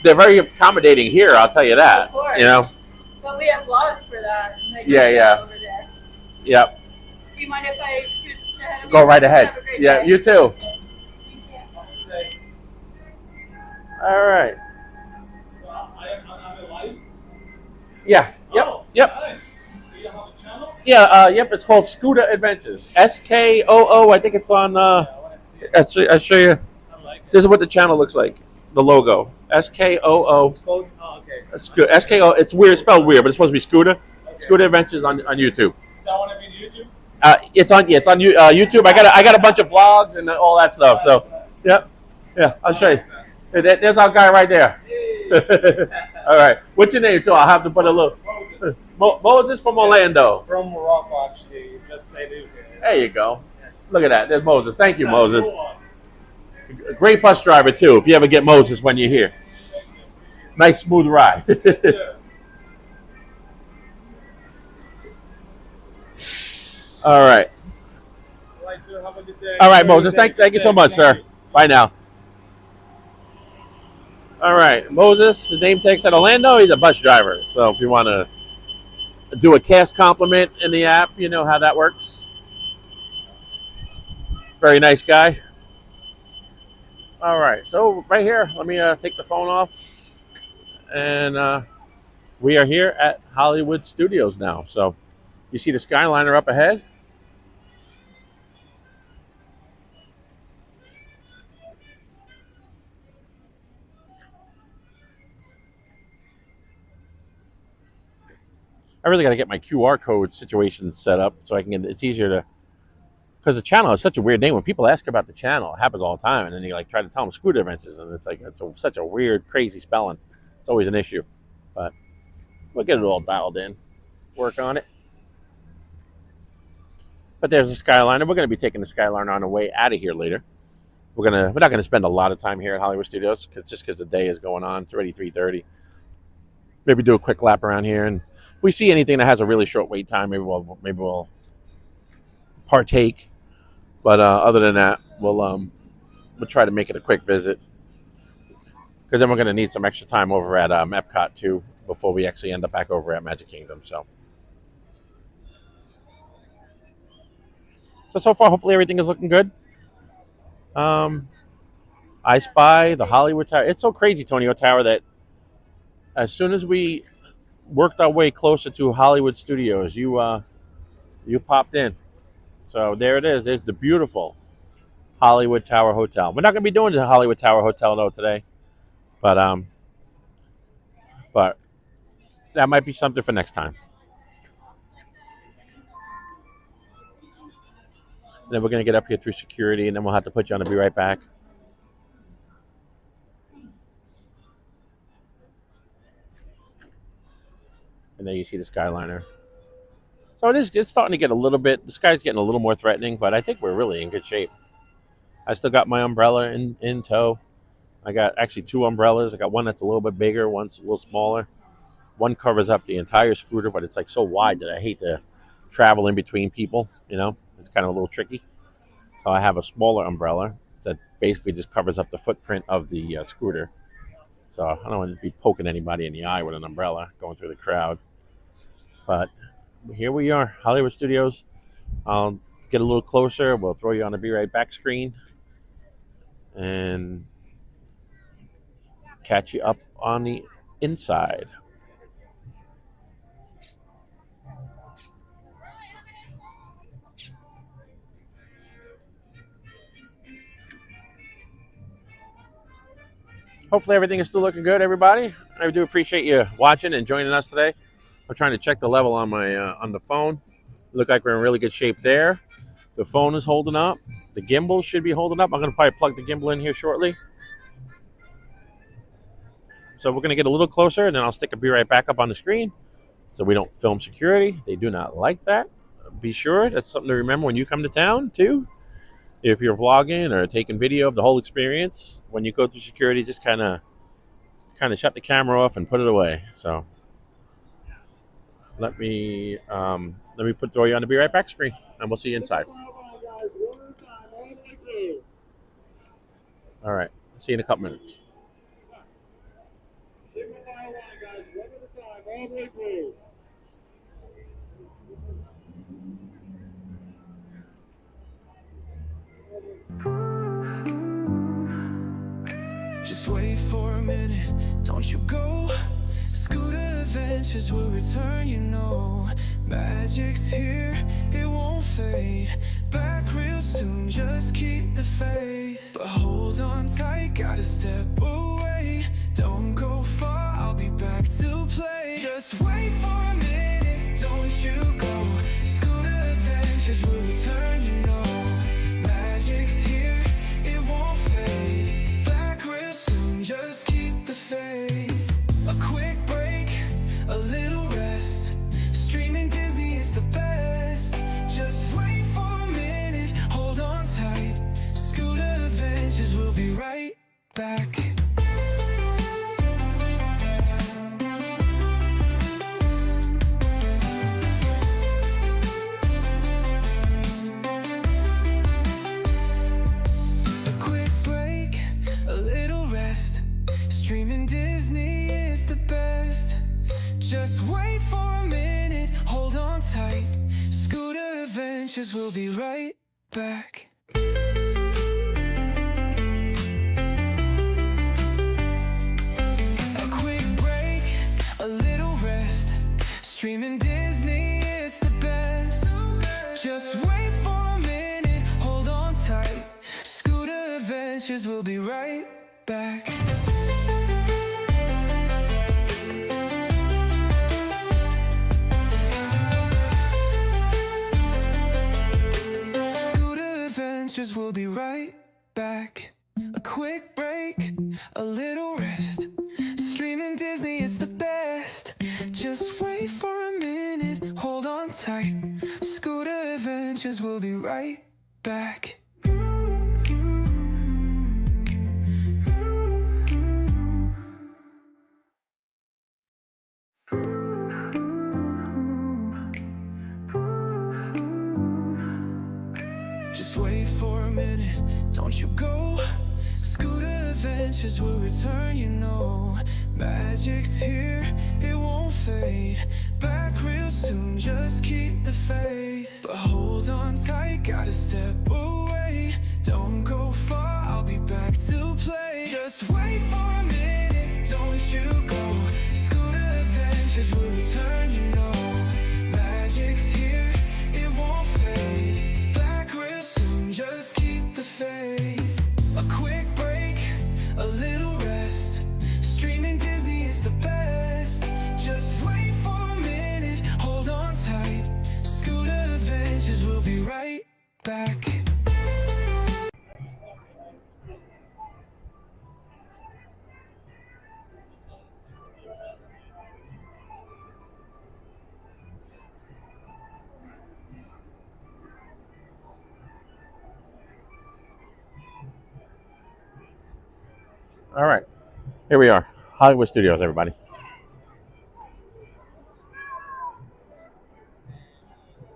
They're very accommodating here. I'll tell you that. Of course. But we have laws for that. And they just go over there. Yep. Do you mind if I scoot ahead of Go you? right ahead. Have a great Yeah, day. you too. Thank you. All right. So I'm alive? Yeah. Yep. Oh, Yep. nice. So you have a channel? Yeah. Yep. It's called Scooter Adventures. SKOO. I think it's on. I'll show you. This is what the channel looks like. The logo. SKOO. Oh, okay. SKO. It's weird. It's spelled weird, but it's supposed to be Scooter. Okay. Scooter Adventures on YouTube. So I want to be on YouTube? It's on YouTube. I got a bunch of vlogs and all that stuff. So, yeah, I'll show you. There's our guy right there. All right, what's your name? So I'll have to put a little. Moses from Orlando. From Morocco, actually. Just stayed here. There you go. Look at that. There's Moses. Thank you, Moses. A great bus driver too. If you ever get Moses when you're here, nice smooth ride. All right. Sir, have a good day. All right, Moses. Thank you so much, sir. Bye now. All right, Moses. His name takes at Orlando. He's a bus driver. So if you want to do a cast compliment in the app, you know how that works. Very nice guy. All right, so right here, let me take the phone off. And we are here at Hollywood Studios now. So you see the Skyliner up ahead? I really got to get my QR code situation set up so I can get it's easier to, because the channel is such a weird name. When people ask about the channel, it happens all the time, and then you like try to tell them Scooter Adventures, and it's like such a weird, crazy spelling. It's always an issue, but we'll get it all dialed in, work on it. But there's the Skyliner. We're going to be taking the Skyliner on the way out of here later. We're not going to spend a lot of time here at Hollywood Studios because the day is going on. It's already 3:30. Maybe do a quick lap around here, and if we see anything that has a really short wait time, maybe we'll partake. But other than that, we'll try to make it a quick visit, because then we're going to need some extra time over at Epcot too before we actually end up back over at Magic Kingdom. So far, hopefully everything is looking good. I spy the Hollywood Tower. It's so crazy, Tonio Tower, that as soon as we worked our way closer to Hollywood Studios, you popped in. So there it is. There's the beautiful Hollywood Tower Hotel. We're not going to be doing the Hollywood Tower Hotel though today, but that might be something for next time. And then we're going to get up here through security, and then we'll have to put you on to be right back. And there you see the Skyliner. So it's starting to get a little bit, the sky's getting a little more threatening, but I think we're really in good shape. I still got my umbrella in tow. I got actually two umbrellas. I got one that's a little bit bigger, one's a little smaller. One covers up the entire scooter, but it's like so wide that I hate to travel in between people, you know. It's kind of a little tricky. So I have a smaller umbrella that basically just covers up the footprint of the scooter. So I don't want to be poking anybody in the eye with an umbrella going through the crowd. But here we are, Hollywood Studios. I'll get a little closer. We'll throw you on the Be Right Back screen and catch you up on the inside. Hopefully everything is still looking good, everybody. I do appreciate you watching and joining us today. I'm trying to check the level on my on the phone. Look like we're in really good shape there. The phone is holding up. The gimbal should be holding up. I'm going to probably plug the gimbal in here shortly. So we're going to get a little closer, and then I'll stick a Be Right Back up on the screen so we don't film security. They do not like that. Be sure that's something to remember when you come to town too. If you're vlogging or taking video of the whole experience, when you go through security, just kind of shut the camera off and put it away. So let me throw you on the Be Right Back screen, and we'll see you inside. All right, see you in a couple minutes. Just wait for a minute, don't you go. Scooter Adventures will return, you know. Magic's here, it won't fade. Back real soon, just keep the faith. But hold on tight, gotta step away. Don't go far, I'll be back to play. Just wait for a minute, don't you go. Scooter Adventures adventures will return, you know. Magic's here, it won't fade. Back real soon, just keep the faith. A quick break, a little rest. Streaming Disney is the best. Just wait for a minute, hold on tight. Scooter adventures will be right back. Streaming Disney is the best. Just wait for a minute, hold on tight. Scooter adventures will be right back. A quick break, a little rest. Streaming Disney is the best. Just wait for a minute, hold on tight. Scooter adventures will be right back. We'll be right back. A quick break, a little rest. Streaming Disney is the best. Just wait for a minute, hold on tight. Scooter adventures will be right back. Just wait for a minute, don't you go. Scooter adventures will return, you know. Magic's here, it won't fade. Back real soon, just keep the faith. But hold on tight, gotta step away. Don't go far, I'll be back to play. Just wait for a minute, don't you go. Scooter adventures will return, you know. Magic's here, it won't fade. Just keep the faith. A quick break, a little rest. Streaming Disney is the best. Just wait for a minute, hold on tight. Scooter adventures will be right back. All right, here we are, Hollywood Studios, everybody.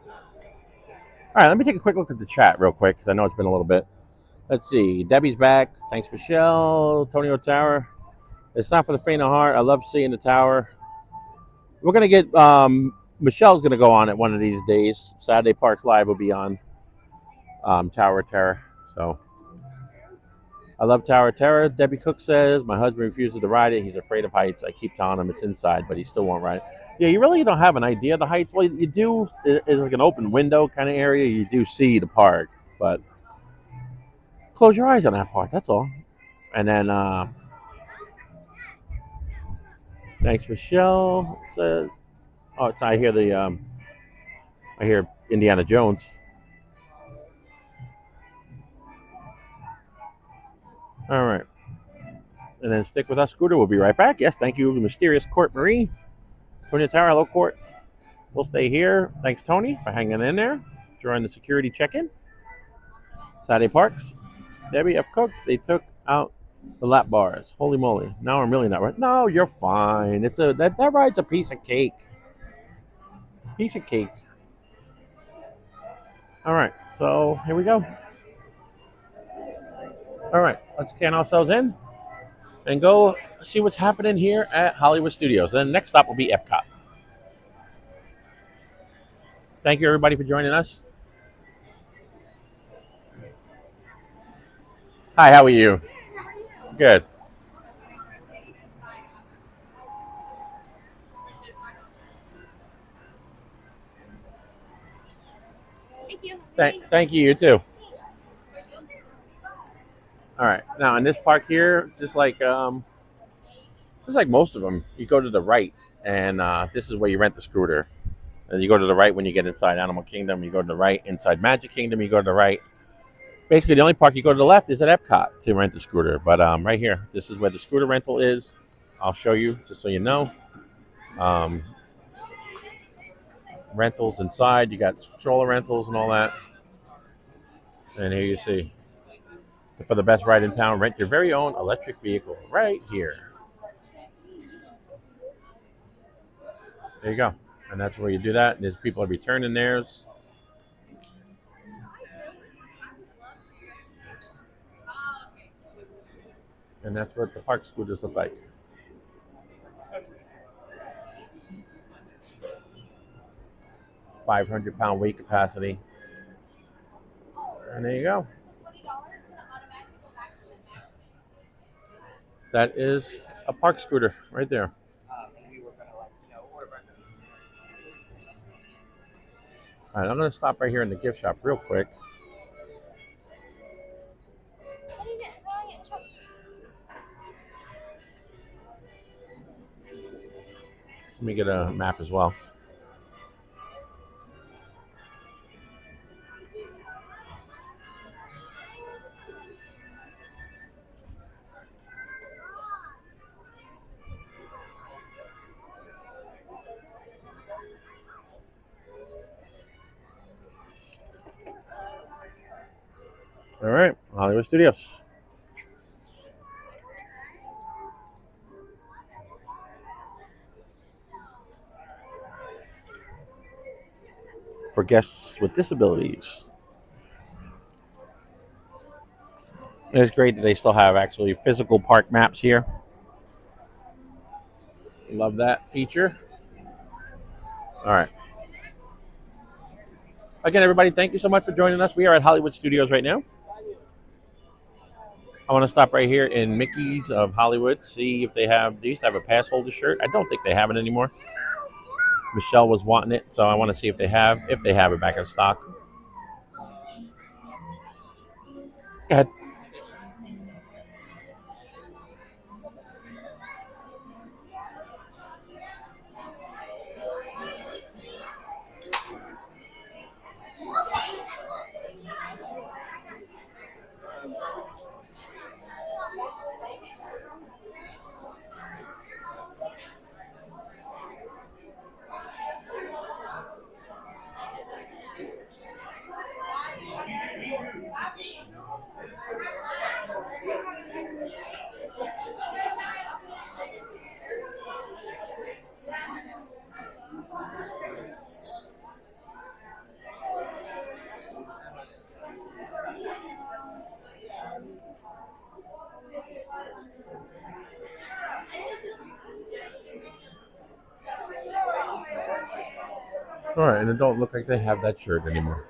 All right, let me take a quick look at the chat real quick because I know it's been a little bit. Let's see, Debbie's back. Thanks, Michelle. Tonio Tower. It's not for the faint of heart. I love seeing the tower. We're gonna get Michelle's gonna go on it one of these days. Saturday Parks Live will be on Tower of Terror. So. I love Tower of Terror. Debbie Cook says, my husband refuses to ride it. He's afraid of heights. I keep telling him it's inside, but he still won't ride it. Yeah, you really don't have an idea of the heights. Well, you do. It's like an open window kind of area. You do see the park, but close your eyes on that part. That's all. And then, thanks, Michelle says, oh, it's, I hear Indiana Jones. All right. And then stick with us, Scooter. We'll be right back. Yes, thank you, Mysterious Court Marie. Tony Tower, hello, Court. We'll stay here. Thanks, Tony, for hanging in there during the security check-in. Saturday Parks. Debbie F. Cook, they took out the lap bars. Holy moly. Now I'm really not right. No, you're fine. It's that ride's a piece of cake. Piece of cake. All right. So here we go. All right, let's scan ourselves in and go see what's happening here at Hollywood Studios. Then next stop will be Epcot. Thank you, everybody, for joining us. Hi, how are you? Good. Thank you, you too. All right, now in this park here, just like most of them, you go to the right, and this is where you rent the scooter. And you go to the right when you get inside Animal Kingdom. You go to the right inside Magic Kingdom. You go to the right. Basically, the only park you go to the left is at Epcot to rent a scooter. But right here, this is where the scooter rental is. I'll show you just so you know. Rentals inside. You got stroller rentals and all that. And here you see. For the best ride in town, rent your very own electric vehicle right here. There you go. And that's where you do that. And there's people returning theirs. And that's what the park scooters look like. £500 weight capacity. And there you go. That is a park scooter right there. All right, I'm going to stop right here in the gift shop real quick. Let me get a map as well. All right, Hollywood Studios. For guests with disabilities. It's great that they still have actually physical park maps here. Love that feature. All right. Again, everybody, thank you so much for joining us. We are at Hollywood Studios right now. I want to stop right here in Mickey's of Hollywood, see if they used to have a pass holder shirt. I don't think they have it anymore. Michelle was wanting it, so I want to see if they have it back in stock. Go ahead. All right, and it don't look like they have that shirt anymore.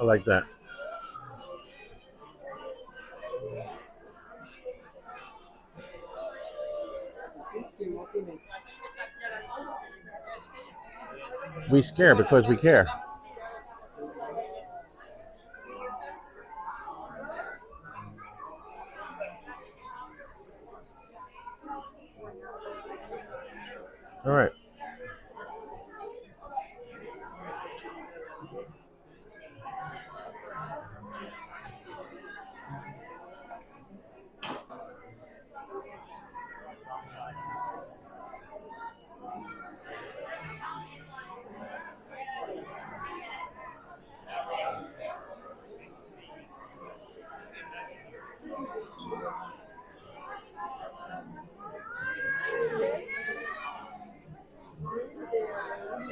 I like that. We scare because we care. All right.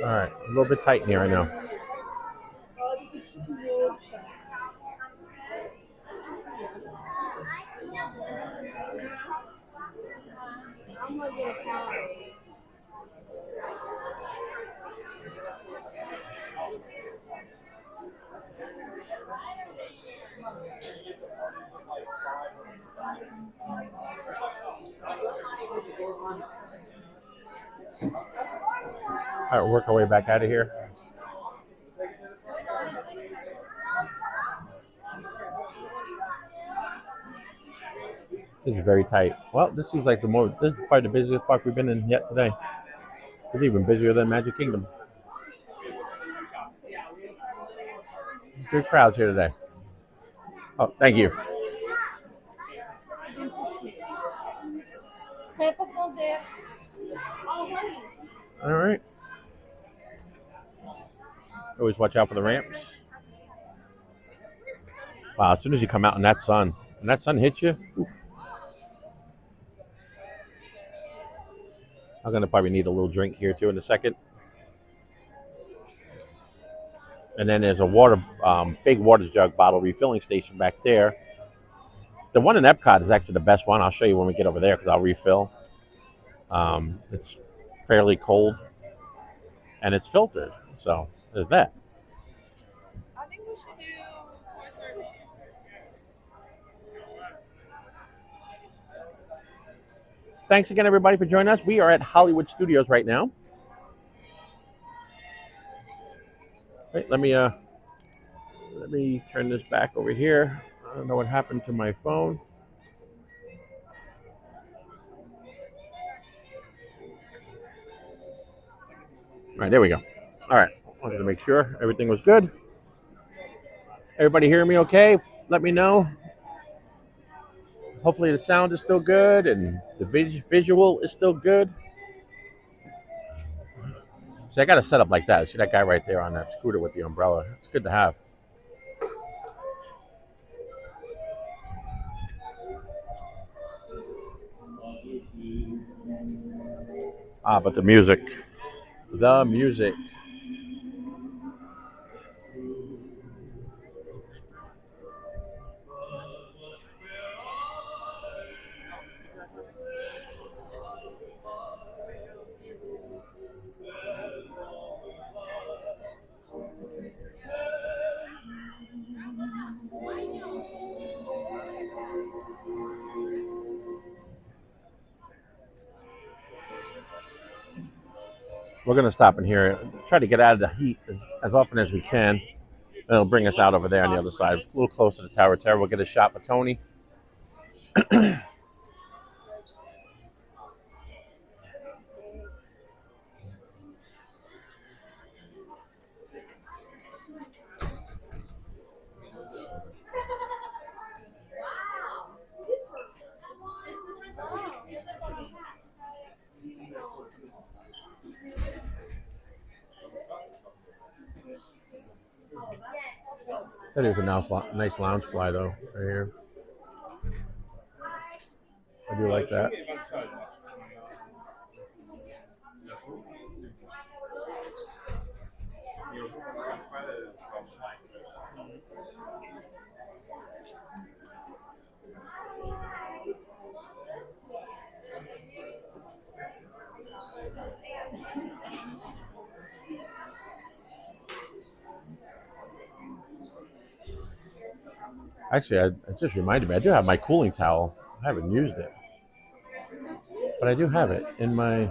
All right, a little bit tight in here, I know. All right, work our way back out of here. This is very tight. Well, this seems like this is probably the busiest park we've been in yet today. It's even busier than Magic Kingdom. Good crowds here today. Oh, thank you. All right. Always watch out for the ramps. Wow, as soon as you come out in that sun, and that sun hits you, oof. I'm going to probably need a little drink here too in a second. And then there's a big water jug bottle refilling station back there. The one in Epcot is actually the best one. I'll show you when we get over there because I'll refill. It's fairly cold and it's filtered. So there's that. I think we should do Toy Story. Thanks again, everybody, for joining us. We are at Hollywood Studios right now. Wait, let me turn this back over here. I don't know what happened to my phone. All right, there we go. All right, wanted to make sure everything was good. Everybody hear me okay? Let me know. Hopefully the sound is still good and the visual is still good. See, I got to set up like that. See that guy right there on that scooter with the umbrella? It's good to have. But the music. The music. We're going to stop in here, try to get out of the heat as often as we can. It'll bring us out over there on the other side, a little closer to Tower of Terror. We'll get a shot for Tony. That is a nice lounge fly, though, right here. I do like that. Actually, it just reminded me, I do have my cooling towel. I haven't used it. But I do have it in my...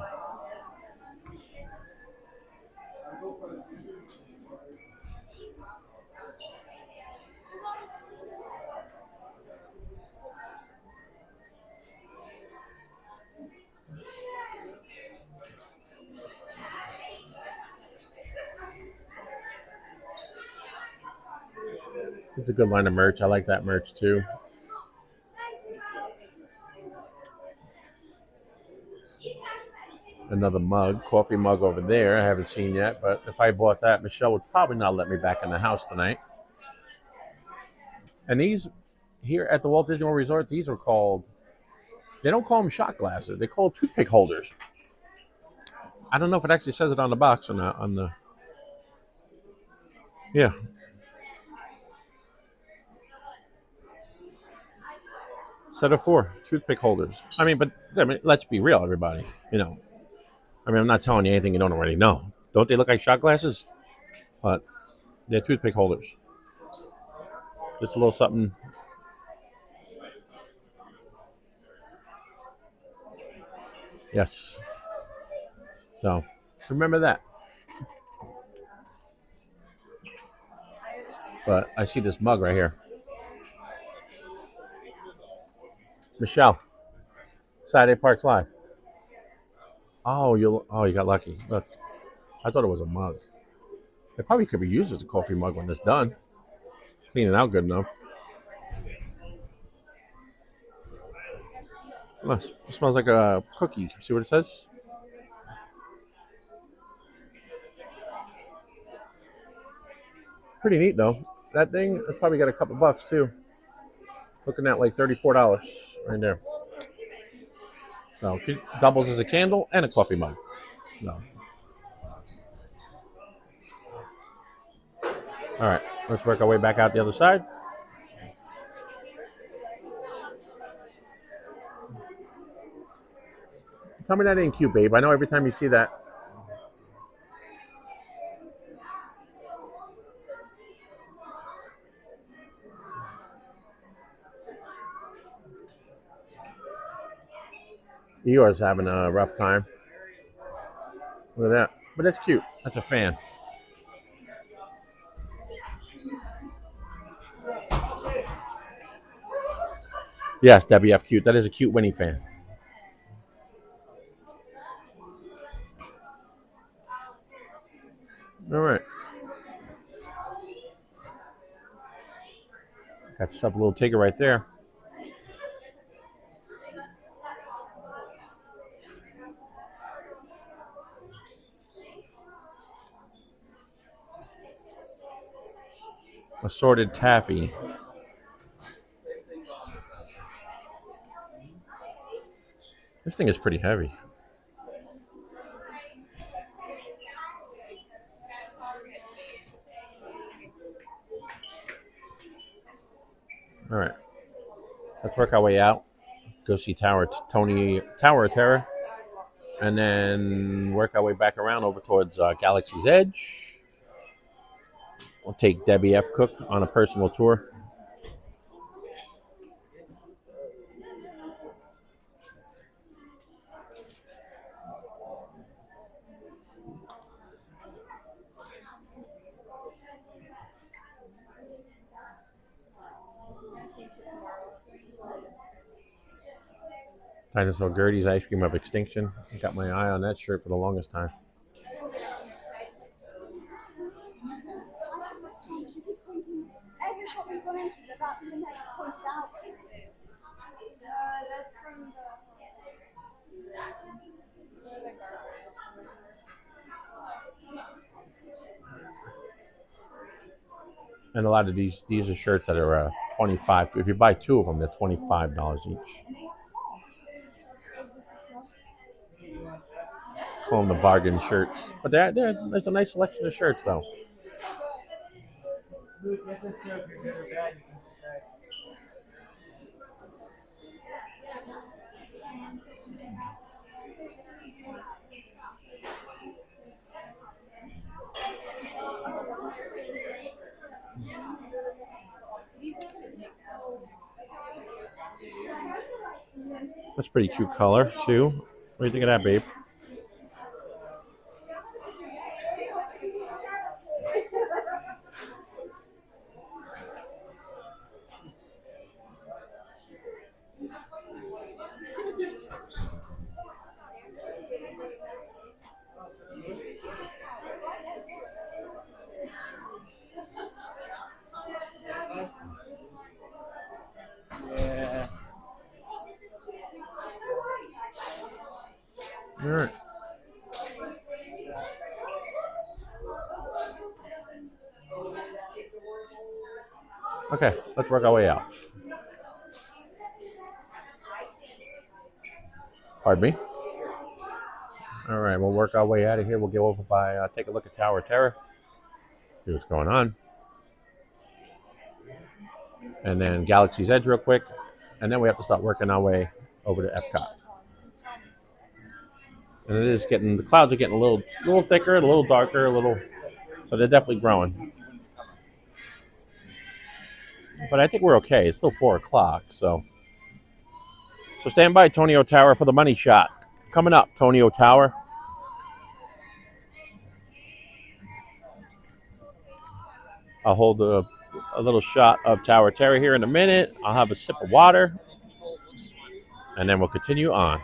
It's a good line of merch. I like that merch too. Another mug, coffee mug over there. I haven't seen yet, but if I bought that, Michelle would probably not let me back in the house tonight. And these here at the Walt Disney World Resort, these are called, they don't call them shot glasses. They call toothpick holders. I don't know if it actually says it on the box or not. On the yeah. Set of 4 toothpick holders. But let's be real, everybody. I'm not telling you anything you don't already know. Don't they look like shot glasses? But they're toothpick holders. Just a little something. Yes. So remember that. But I see this mug right here. Michelle. Saturday Parks Live. Oh, you got lucky. Look, I thought it was a mug. It probably could be used as a coffee mug when it's done. Clean it out good enough. Look, it smells like a cookie. See what it says? Pretty neat though. That thing, it's probably got a couple bucks too. Looking at like $34 right there. So it doubles as a candle and a coffee mug. No. All right, let's work our way back out the other side. Tell me that ain't cute, babe. I know every time you see that. Eeyore's having a rough time. Look at that. But that's cute. That's a fan. Yes, Debbie F. Cute. That is a cute Winnie fan. All right. Got yourself a little ticket right there. Assorted taffy. This thing is pretty heavy. All right. Let's work our way out. Go see Tower of Terror. And then work our way back around over towards Galaxy's Edge. We'll take Debbie F. Cook on a personal tour. Dinosaur Gertie's Ice Cream of Extinction. I got my eye on that shirt for the longest time. And a lot of these are shirts that are $25. If you buy 2 of them, they're $25 each. Call them the bargain shirts. But there's a nice selection of shirts, though. That's pretty cute color, too. What do you think of that, babe? Yeah. All right. Okay, let's work our way out. Pardon me? All right, we'll work our way out of here. We'll go over by, take a look at Tower of Terror, see what's going on. And then Galaxy's Edge real quick. And then we have to start working our way over to Epcot. And it is getting, the clouds are getting a little thicker, a little darker, so they're definitely growing. But I think we're okay. It's still 4 o'clock, so stand by, Tonio Tower, for the money shot. Coming up, Tonio Tower. I'll hold a little shot of Tower Terror here in a minute. I'll have a sip of water, and then we'll continue on.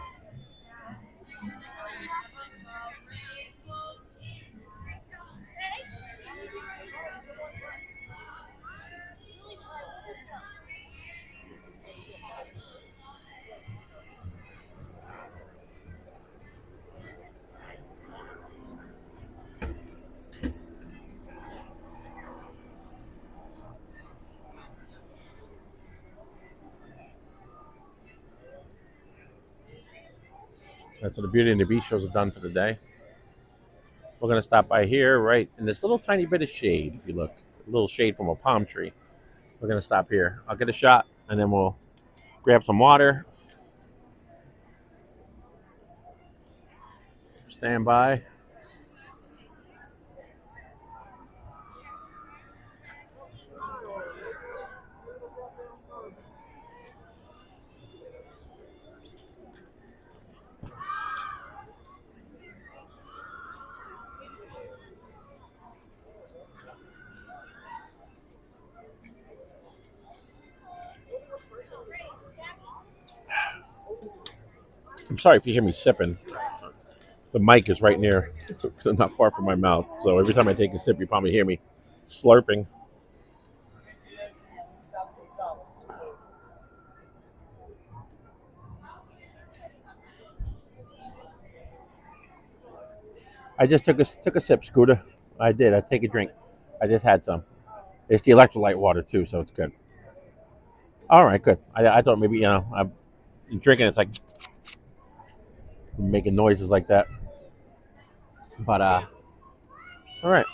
So the Beauty and the Beast shows are done for the day. We're going to stop by here, right in this little tiny bit of shade. If you look, a little shade from a palm tree. We're going to stop here. I'll get a shot, and then we'll grab some water. Stand by. I'm sorry if you hear me sipping. The mic is right near, not far from my mouth. So every time I take a sip, you probably hear me slurping. I just took a sip, Scooter. I did. I take a drink. I just had some. It's the electrolyte water too, so it's good. All right, good. I thought maybe I'm drinking. It's like making noises like that. But all right.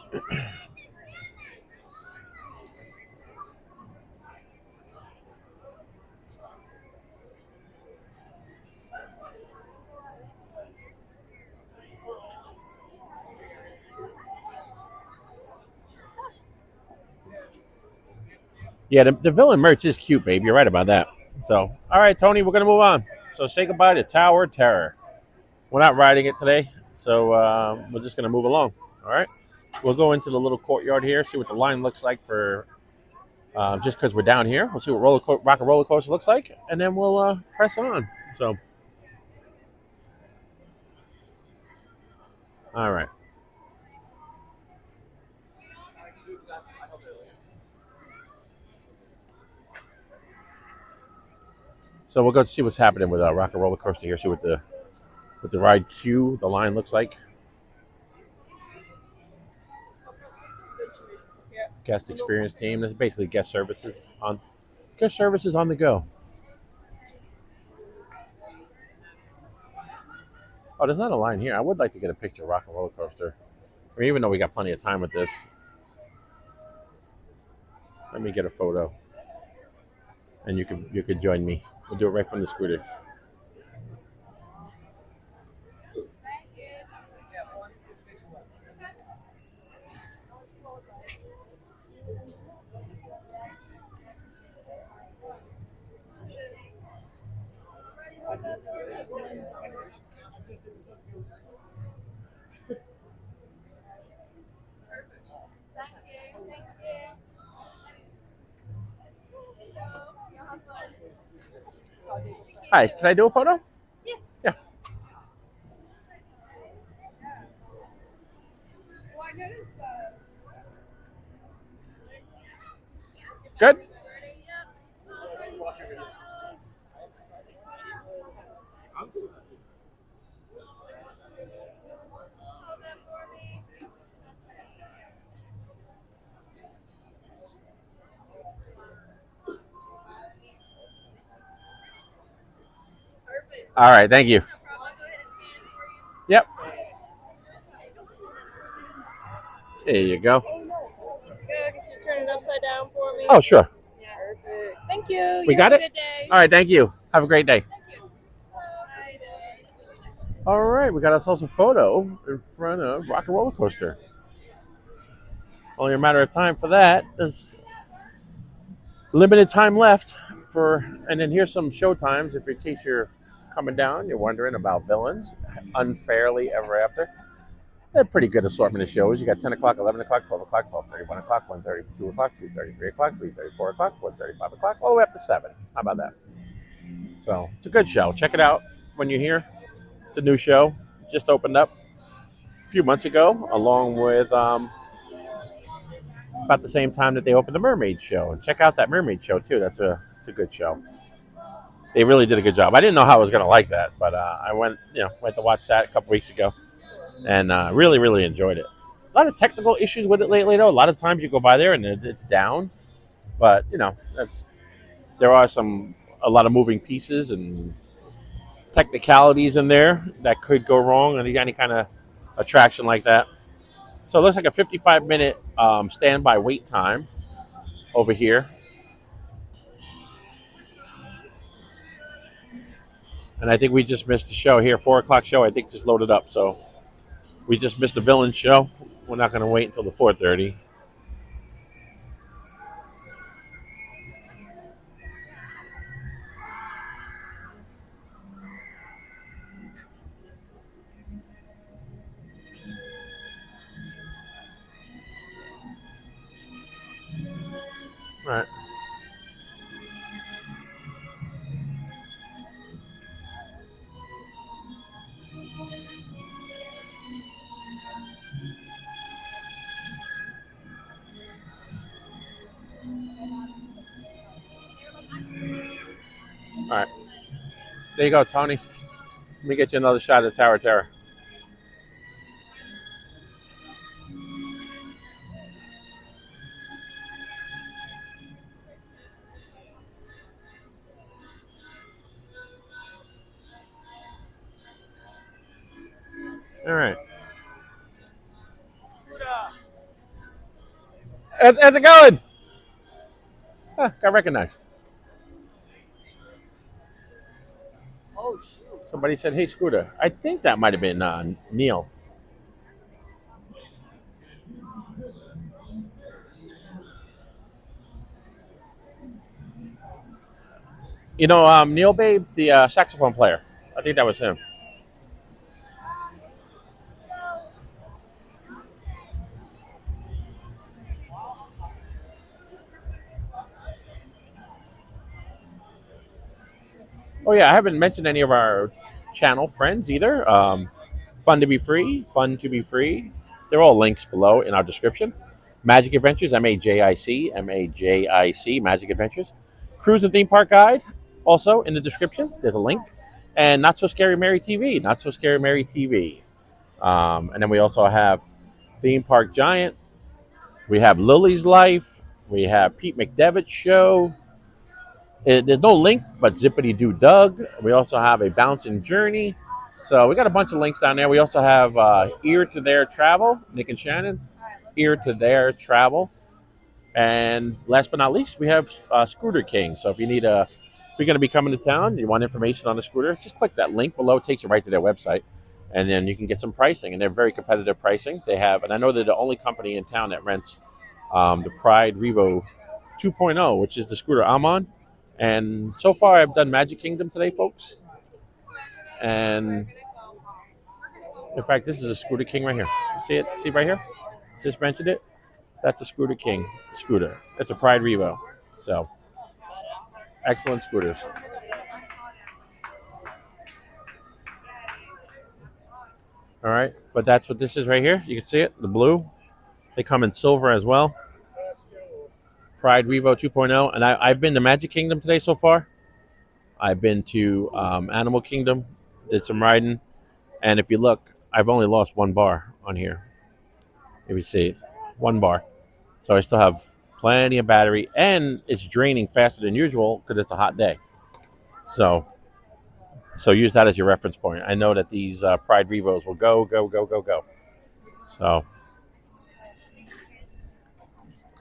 Yeah, the villain merch is cute, babe. You're right about that. So, all right, Tony, we're going to move on. So say goodbye to Tower of Terror. We're not riding it today, so we're just going to move along. All right? We'll go into the little courtyard here, see what the line looks like for just because we're down here. We'll see what Rock and Roller Coaster looks like, and then we'll press on. So, all right. So we'll go see what's happening with Rock and Roller Coaster here. See what the ride queue, the line looks like. Guest experience team. That's basically guest services on the go. Oh, there's not a line here. I would like to get a picture of Rock and Roller Coaster. I mean, even though we got plenty of time with this. Let me get a photo, and you could join me. We'll do it right from the scooter. Hi, can I do a photo? Yes. Yeah. Well, I noticed Good. All right, thank you. Yep. There you go. Could you turn it upside down for me? Oh, sure. Perfect. Thank you. We You got have it? a good day. All right, thank you. Have a great day. Bye. All right, we got ourselves a photo in front of Rock and Roller Coaster. Only a matter of time for that. There's limited time left for, and then here's some show times if in case you're coming down, you're wondering about Villains, Unfairly Ever After. A pretty good assortment of shows. You got 10 o'clock, 11 o'clock, 12 o'clock, 12:30, 1 o'clock, 1:30, 2 o'clock, 2:30, 3 o'clock, 3:30, 4 o'clock, 4:30, 5 o'clock, all the way up to 7. How about that? So it's a good show. Check it out when you're here. It's a new show. Just opened up a few months ago, along with about the same time that they opened the Mermaid Show. And check out that Mermaid Show too. It's a good show. They really did a good job. I didn't know how I was going to like that, but I went to watch that a couple weeks ago, and really enjoyed it. A lot of technical issues with it lately, though. A lot of times you go by there and it's down, but there are a lot of moving pieces and technicalities in there that could go wrong on any kind of attraction like that. So it looks like a 55-minute standby wait time over here. And I think we just missed the show here. 4 o'clock show, I think, just loaded up. So we just missed the Villain show. We're not going to wait until the 4:30. All right. All right. There you go, Tony. Let me get you another shot of Tower Terror. All right. How's it going? Got recognized. Oh, shoot. Somebody said, "Hey, Scooter." I think that might have been Neil. You know, Neil Babe, the saxophone player. I think that was him. Oh yeah, I haven't mentioned any of our channel friends either. Fun to be free, Fun to be free. They're all links below in our description. Magic Adventures, MAJIC, Magic Adventures. Cruise and Theme Park Guide, also in the description. There's a link. And Not So Scary Mary TV, Not So Scary Mary TV. And then we also have Theme Park Giant. We have Lily's Life. We have Pete McDevitt's show. There's no link, but Zippity Doo Doug. We also have a Bouncing Journey. So we got a bunch of links down there. We also have Ear to Their Travel, Nick and Shannon. Ear to Their Travel. And last but not least, we have Scooter King. So if you're going to be coming to town, you want information on the scooter, just click that link below. It takes you right to their website. And then you can get some pricing. And they're very competitive pricing. They have, and I know they're the only company in town that rents the Pride Revo 2.0, which is the scooter I'm on. And so far, I've done Magic Kingdom today, folks. And in fact, this is a Scooter King right here. See it? See right here? Just mentioned it. That's a Scooter King scooter. It's a Pride Revo. So, excellent scooters. All right, but that's what this is right here. You can see it, the blue. They come in silver as well. Pride Revo 2.0, and I've been to Magic Kingdom today so far. I've been to Animal Kingdom, did some riding, and if you look, I've only lost 1 bar on here. If you see it, 1 bar. So I still have plenty of battery, and it's draining faster than usual because it's a hot day. So use that as your reference point. I know that these Pride Revos will go. So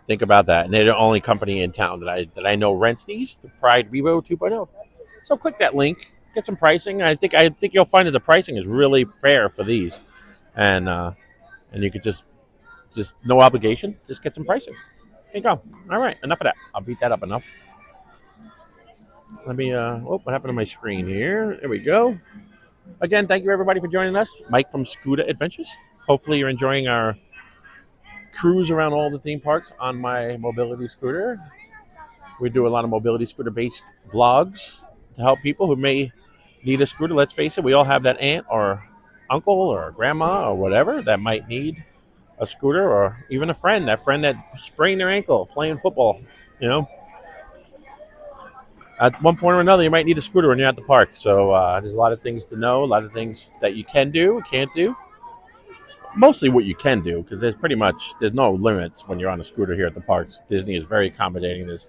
Think about that. And they're the only company in town that I know rents these, the Pride Revo 2.0. So click that link, get some pricing. I think you'll find that the pricing is really fair for these, and you could just no obligation, just get some pricing. There you go. All right, enough of that. I'll beat that up enough. Let me. What happened to my screen here? There we go. Again, thank you everybody for joining us. Mike from Scooter Adventures. Hopefully you're enjoying our cruise around all the theme parks on my mobility scooter. We do a lot of mobility scooter based vlogs to help people who may need a scooter. Let's face it, we all have that aunt or uncle or grandma or whatever that might need a scooter, or even a friend, that sprained their ankle playing football. You know, at one point or another, you might need a scooter when you're at the park. So there's a lot of things to know, a lot of things that you can do, can't do. Mostly what you can do, because there's no limits when you're on a scooter here at the parks. Disney is very accommodating. There's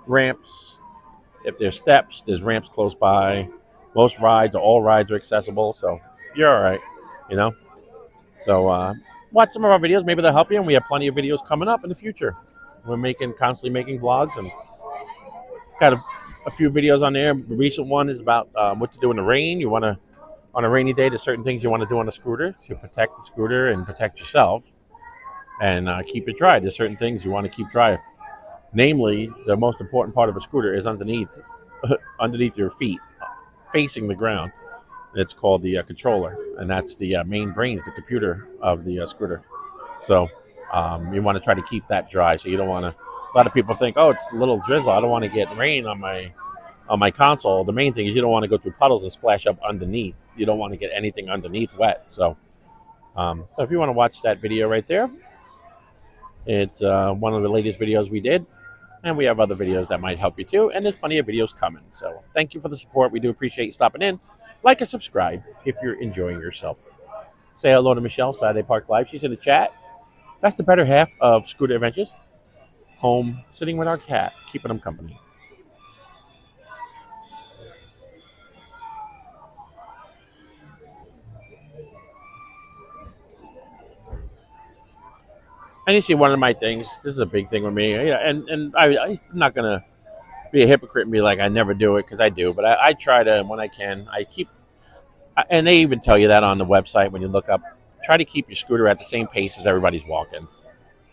ramps. If there's steps, there's ramps close by. Most rides, all rides are accessible, so you're all right, you know. So watch some of our videos. Maybe they'll help you, and we have plenty of videos coming up in the future. We're constantly making vlogs, and got a few videos on there. The recent one is about what to do in the rain. On a rainy day, there's certain things you want to do on a scooter to protect the scooter and protect yourself and keep it dry. There's certain things you want to keep dry. Namely, the most important part of a scooter is underneath your feet, facing the ground. It's called the controller, and that's the main brains, the computer of the scooter. So you want to try to keep that dry. So you don't want to. A lot of people think, oh, it's a little drizzle. I don't want to get rain on my console. The main thing is you don't want to go through puddles and splash up underneath. You don't want to get anything underneath wet. So if you want to watch that video right there, it's one of the latest videos we did. And we have other videos that might help you too. And there's plenty of videos coming. So thank you for the support. We do appreciate you stopping in. Like and subscribe if you're enjoying yourself. Say hello to Michelle, Saturday Park Live. She's in the chat. That's the better half of Scooter Adventures. Home, sitting with our cat, keeping him company. And you see one of my things. This is a big thing with me. And I'm not going to be a hypocrite and be like, I never do it, because I do. But I try to, when I can, and they even tell you that on the website when you look up, try to keep your scooter at the same pace as everybody's walking.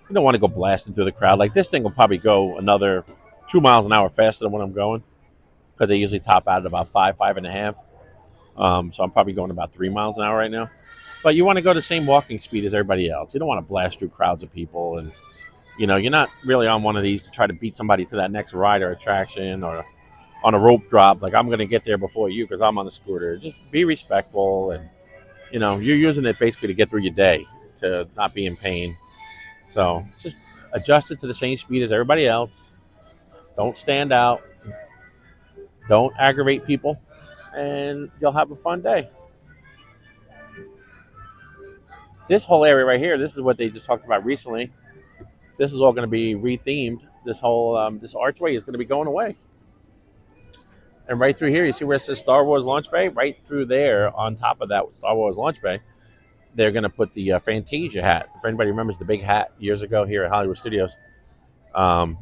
You don't want to go blasting through the crowd. Like this thing will probably go another 2 miles an hour faster than when I'm going, because they usually top out at about 5.5. So I'm probably going about 3 miles an hour right now. But you want to go the same walking speed as everybody else. You don't want to blast through crowds of people. And, you know, you're not really on one of these to try to beat somebody to that next ride or attraction or on a rope drop. Like, I'm going to get there before you because I'm on the scooter. Just be respectful. And, you know, you're using it basically to get through your day, to not be in pain. So just adjust it to the same speed as everybody else. Don't stand out. Don't aggravate people. And you'll have a fun day. This whole area right here, this is what they just talked about recently. This is all going to be rethemed. This whole this archway is going to be going away. And right through here, you see where it says Star Wars Launch Bay? Right through there, on top of that Star Wars Launch Bay, they're going to put the Fantasia hat. If anybody remembers the big hat years ago here at Hollywood Studios, the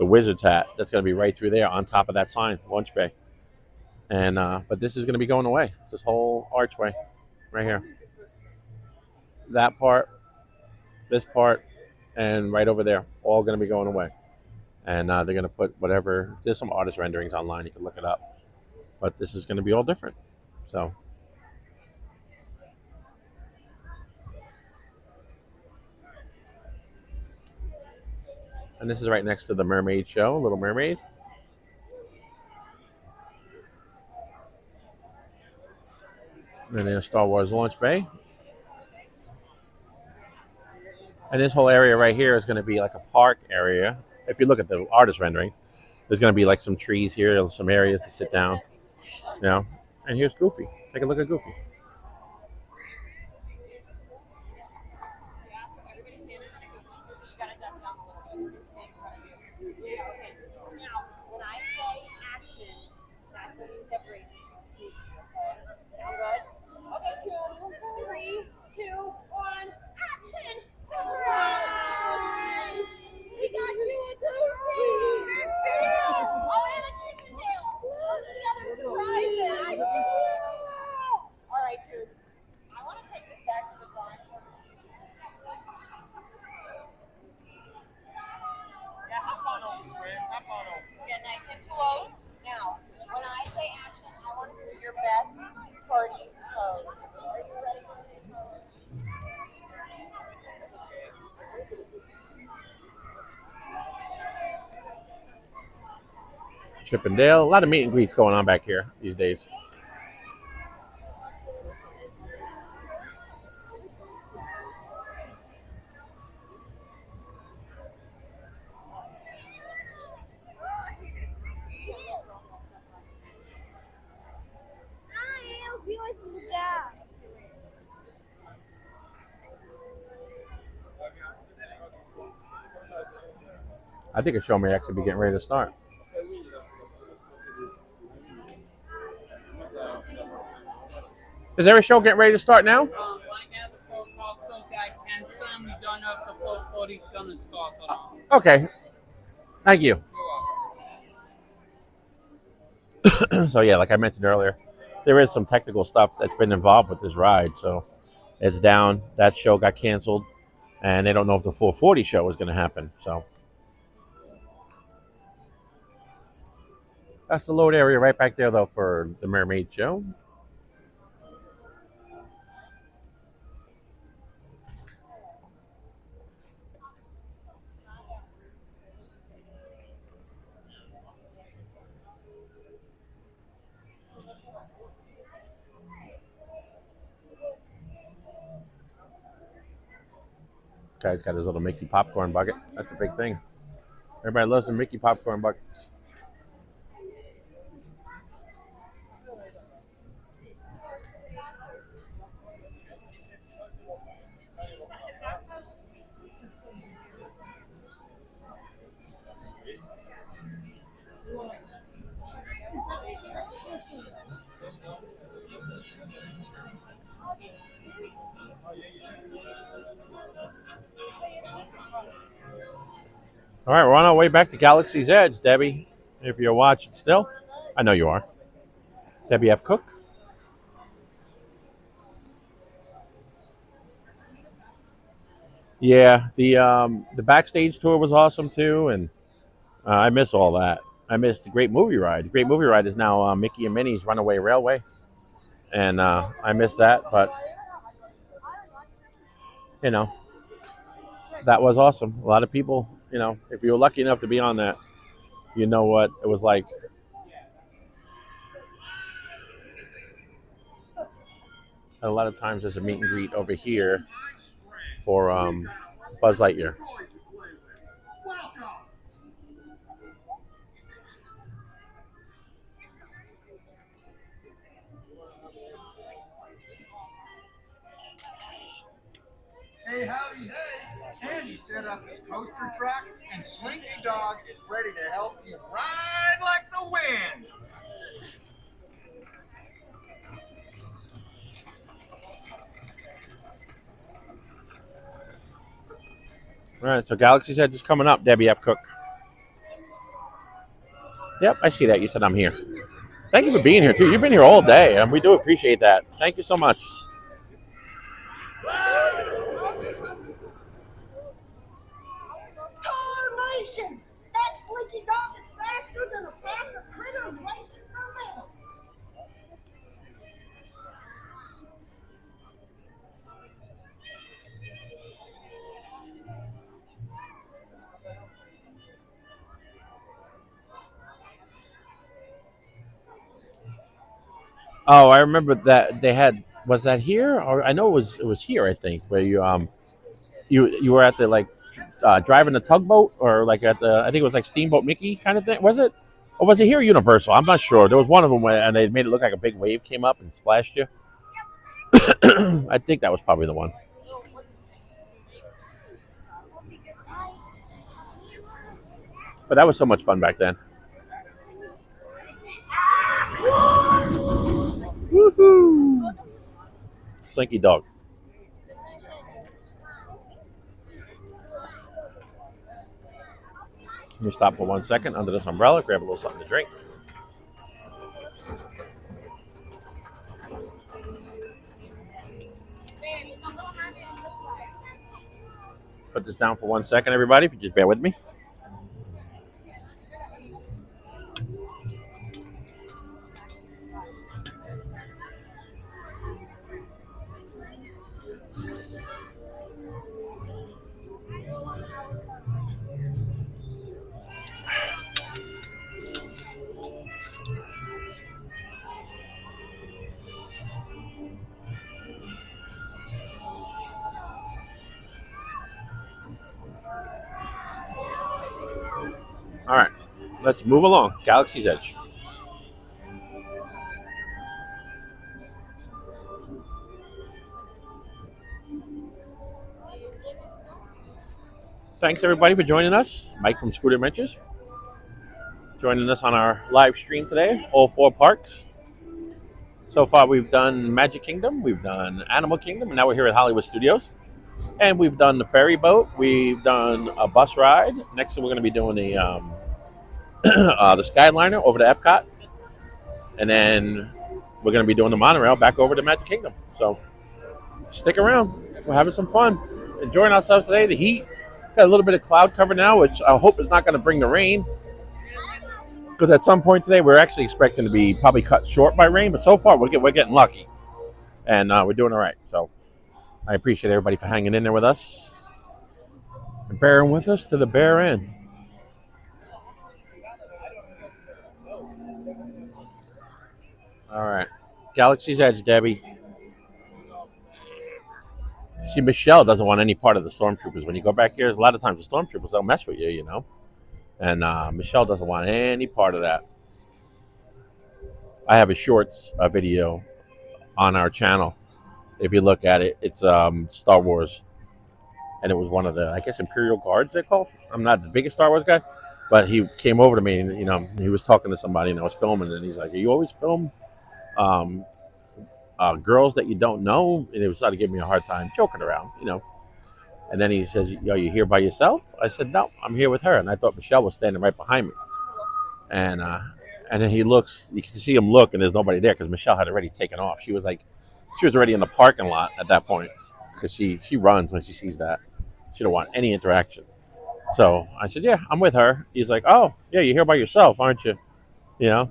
Wizard's hat, that's going to be right through there on top of that sign, Launch Bay. And but this is going to be going away. It's this whole archway right here. That part, this part, and right over there, all going to be going away. And they're going to put whatever. There's some artist renderings online. You can look it up. But this is going to be all different. So. And this is right next to the Mermaid show, Little Mermaid. And then there's Star Wars Launch Bay. And this whole area right here is going to be like a park area. If you look at the artist rendering, there's going to be like some trees here, some areas to sit down. You know, and here's Goofy. Take a look at Goofy. Chip and Dale. A lot of meet and greets going on back here these days. I think a show may actually be getting ready to start. Is every show getting ready to start now? Right now the protocol's so that and some we don't know if the 440 is going to start or not. Okay. Thank you. So yeah, like I mentioned earlier, there is some technical stuff that's been involved with this ride. So it's down. That show got canceled, and they don't know if the 440 show is going to happen. So that's the load area right back there, though, for the Mermaid show. Guy's got his little Mickey popcorn bucket. That's a big thing. Everybody loves the Mickey popcorn buckets. All right, we're on our way back to Galaxy's Edge, Debbie. If you're watching still, I know you are. Debbie F. Cook. Yeah, the backstage tour was awesome too, and I miss all that. I missed the Great Movie Ride. The Great Movie Ride is now Mickey and Minnie's Runaway Railway, and I missed that. But you know, that was awesome. A lot of people, you know, if you were lucky enough to be on that, you know what it was like. And a lot of times there's a meet and greet over here for Buzz Lightyear. Hey, howdy, hey. Andy set up his coaster track, and Slinky Dog is ready to help you ride like the wind. All right, so Galaxy's Edge is coming up, Debbie F. Cook. Yep, I see that. You said I'm here. Thank you for being here, too. You've been here all day, and we do appreciate that. Thank you so much. Tarnation! That Slinky Dog is faster than a pack of critters racing for living. Oh, I remember that they had. Was that here? Or I know it was here. I think where you were at the like driving the tugboat, or like at the, I think it was like Steamboat Mickey kind of thing. Was it? Or was it here at Universal? I'm not sure. There was one of them where, and they made it look like a big wave came up and splashed you. I think that was probably the one. But that was so much fun back then. Woohoo! Slinky Dog. Let me stop for 1 second under this umbrella, grab a little something to drink. Put this down for 1 second, everybody, if you just bear with me. All right, let's move along. Galaxy's Edge. Thanks everybody for joining us. Mike from Scooter Adventures joining us on our live stream today. All 4 parks. So far, we've done Magic Kingdom, we've done Animal Kingdom, and now we're here at Hollywood Studios. And we've done the ferry boat. We've done a bus ride. Next, we're going to be doing the the Skyliner over to Epcot, and then we're going to be doing the monorail back over to Magic Kingdom. So stick around. We're having some fun, enjoying ourselves today. The heat, got a little bit of cloud cover now, which I hope is not going to bring the rain. Because at some point today, we're actually expecting to be probably cut short by rain, but so far we're getting lucky, and we're doing all right. So I appreciate everybody for hanging in there with us and bearing with us to the bare end. All right, Galaxy's Edge, Debbie. See, Michelle doesn't want any part of the stormtroopers. When you go back here, a lot of times the stormtroopers don't mess with you, you know. And Michelle doesn't want any part of that. I have a shorts video on our channel. If you look at it, it's Star Wars. And it was one of the, I guess, Imperial Guards, they're called. I'm not the biggest Star Wars guy, but he came over to me and, you know, he was talking to somebody and I was filming, and he's like, "You always film girls that you don't know?" And he was starting to give me a hard time, joking around, you know. And then he says, "Are you here by yourself?" I said, "No, I'm here with her." And I thought Michelle was standing right behind me. And then he looks, you can see him look, and there's nobody there because Michelle had already taken off. She was already in the parking lot at that point because she runs when she sees that. She don't want any interaction. So I said, "Yeah, I'm with her." He's like, "Oh, yeah, you're here by yourself, aren't you?" You know?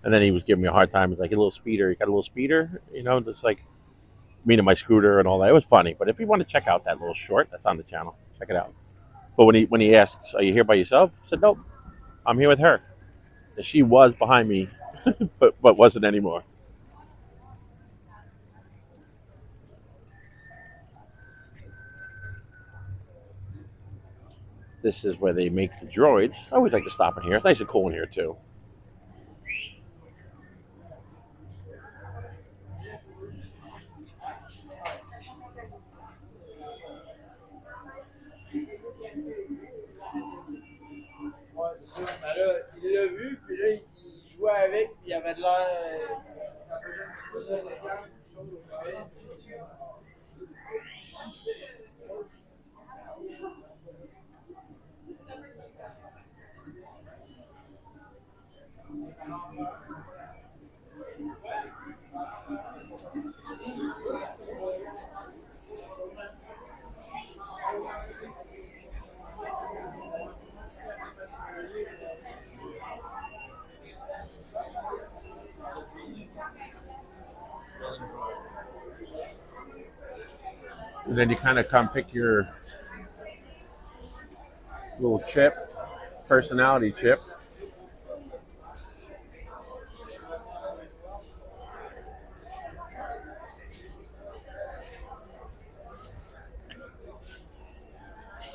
And then he was giving me a hard time. He's like, "A little speeder. You got a little speeder?" You know, just like me and my scooter and all that. It was funny. But if you want to check out that little short, that's on the channel. Check it out. But when he asks, "Are you here by yourself?" I said, "Nope, I'm here with her." And she was behind me, but wasn't anymore. This is where they make the droids. I always like to stop in here. It's nice and cool in here too. Il l'a vu, puis là, il jouait avec, puis il avait de l'air. And then you kind of come pick your little chip, personality chip.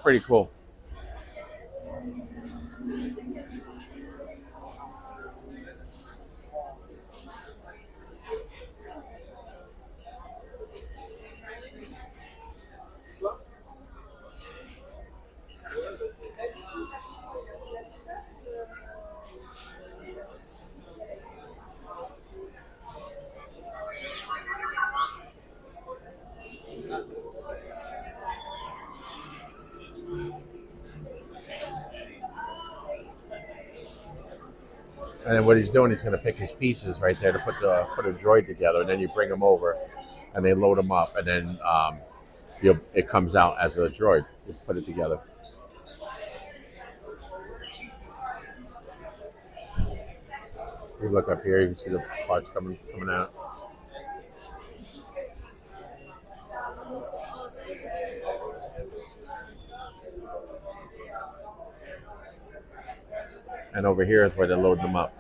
Pretty cool. And then what he's doing, he's going to pick his pieces right there to put a droid together, and then you bring them over, and they load them up, and then it comes out as a droid. You put it together. You look up here, you can see the parts coming out. And over here is where they load them up.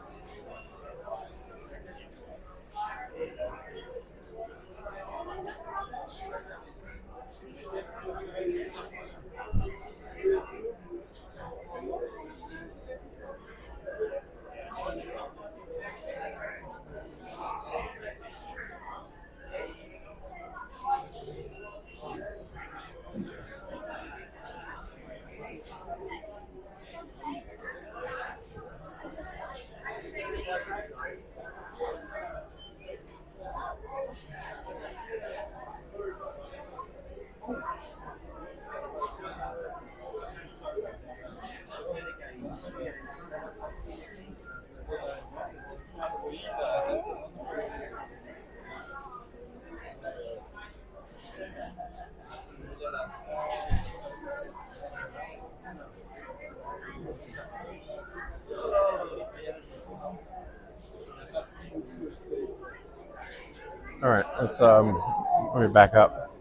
Let me back up.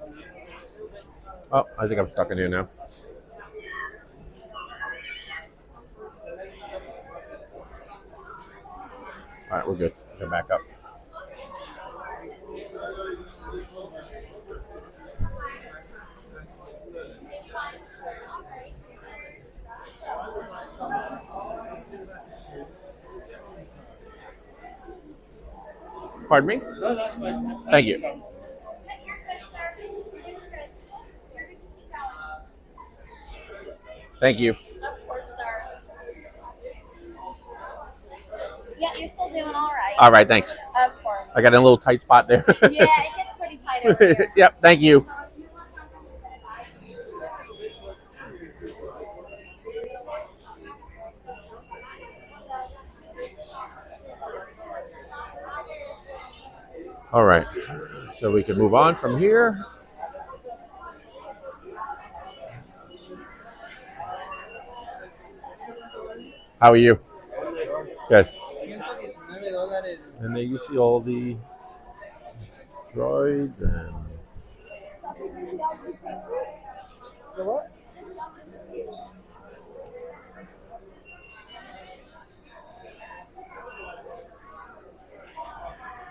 Oh, I think I'm stuck in here now. All right, we're good. Can back up. Pardon me? No, that's fine. Thank you. Thank you. Of course, sir. Yeah, you're still doing all right. All right, thanks. Of course. I got in a little tight spot there. Yeah, it gets pretty tight over here. Yep, thank you. All right, so we can move on from here. How are you? Good. And there you see all the droids and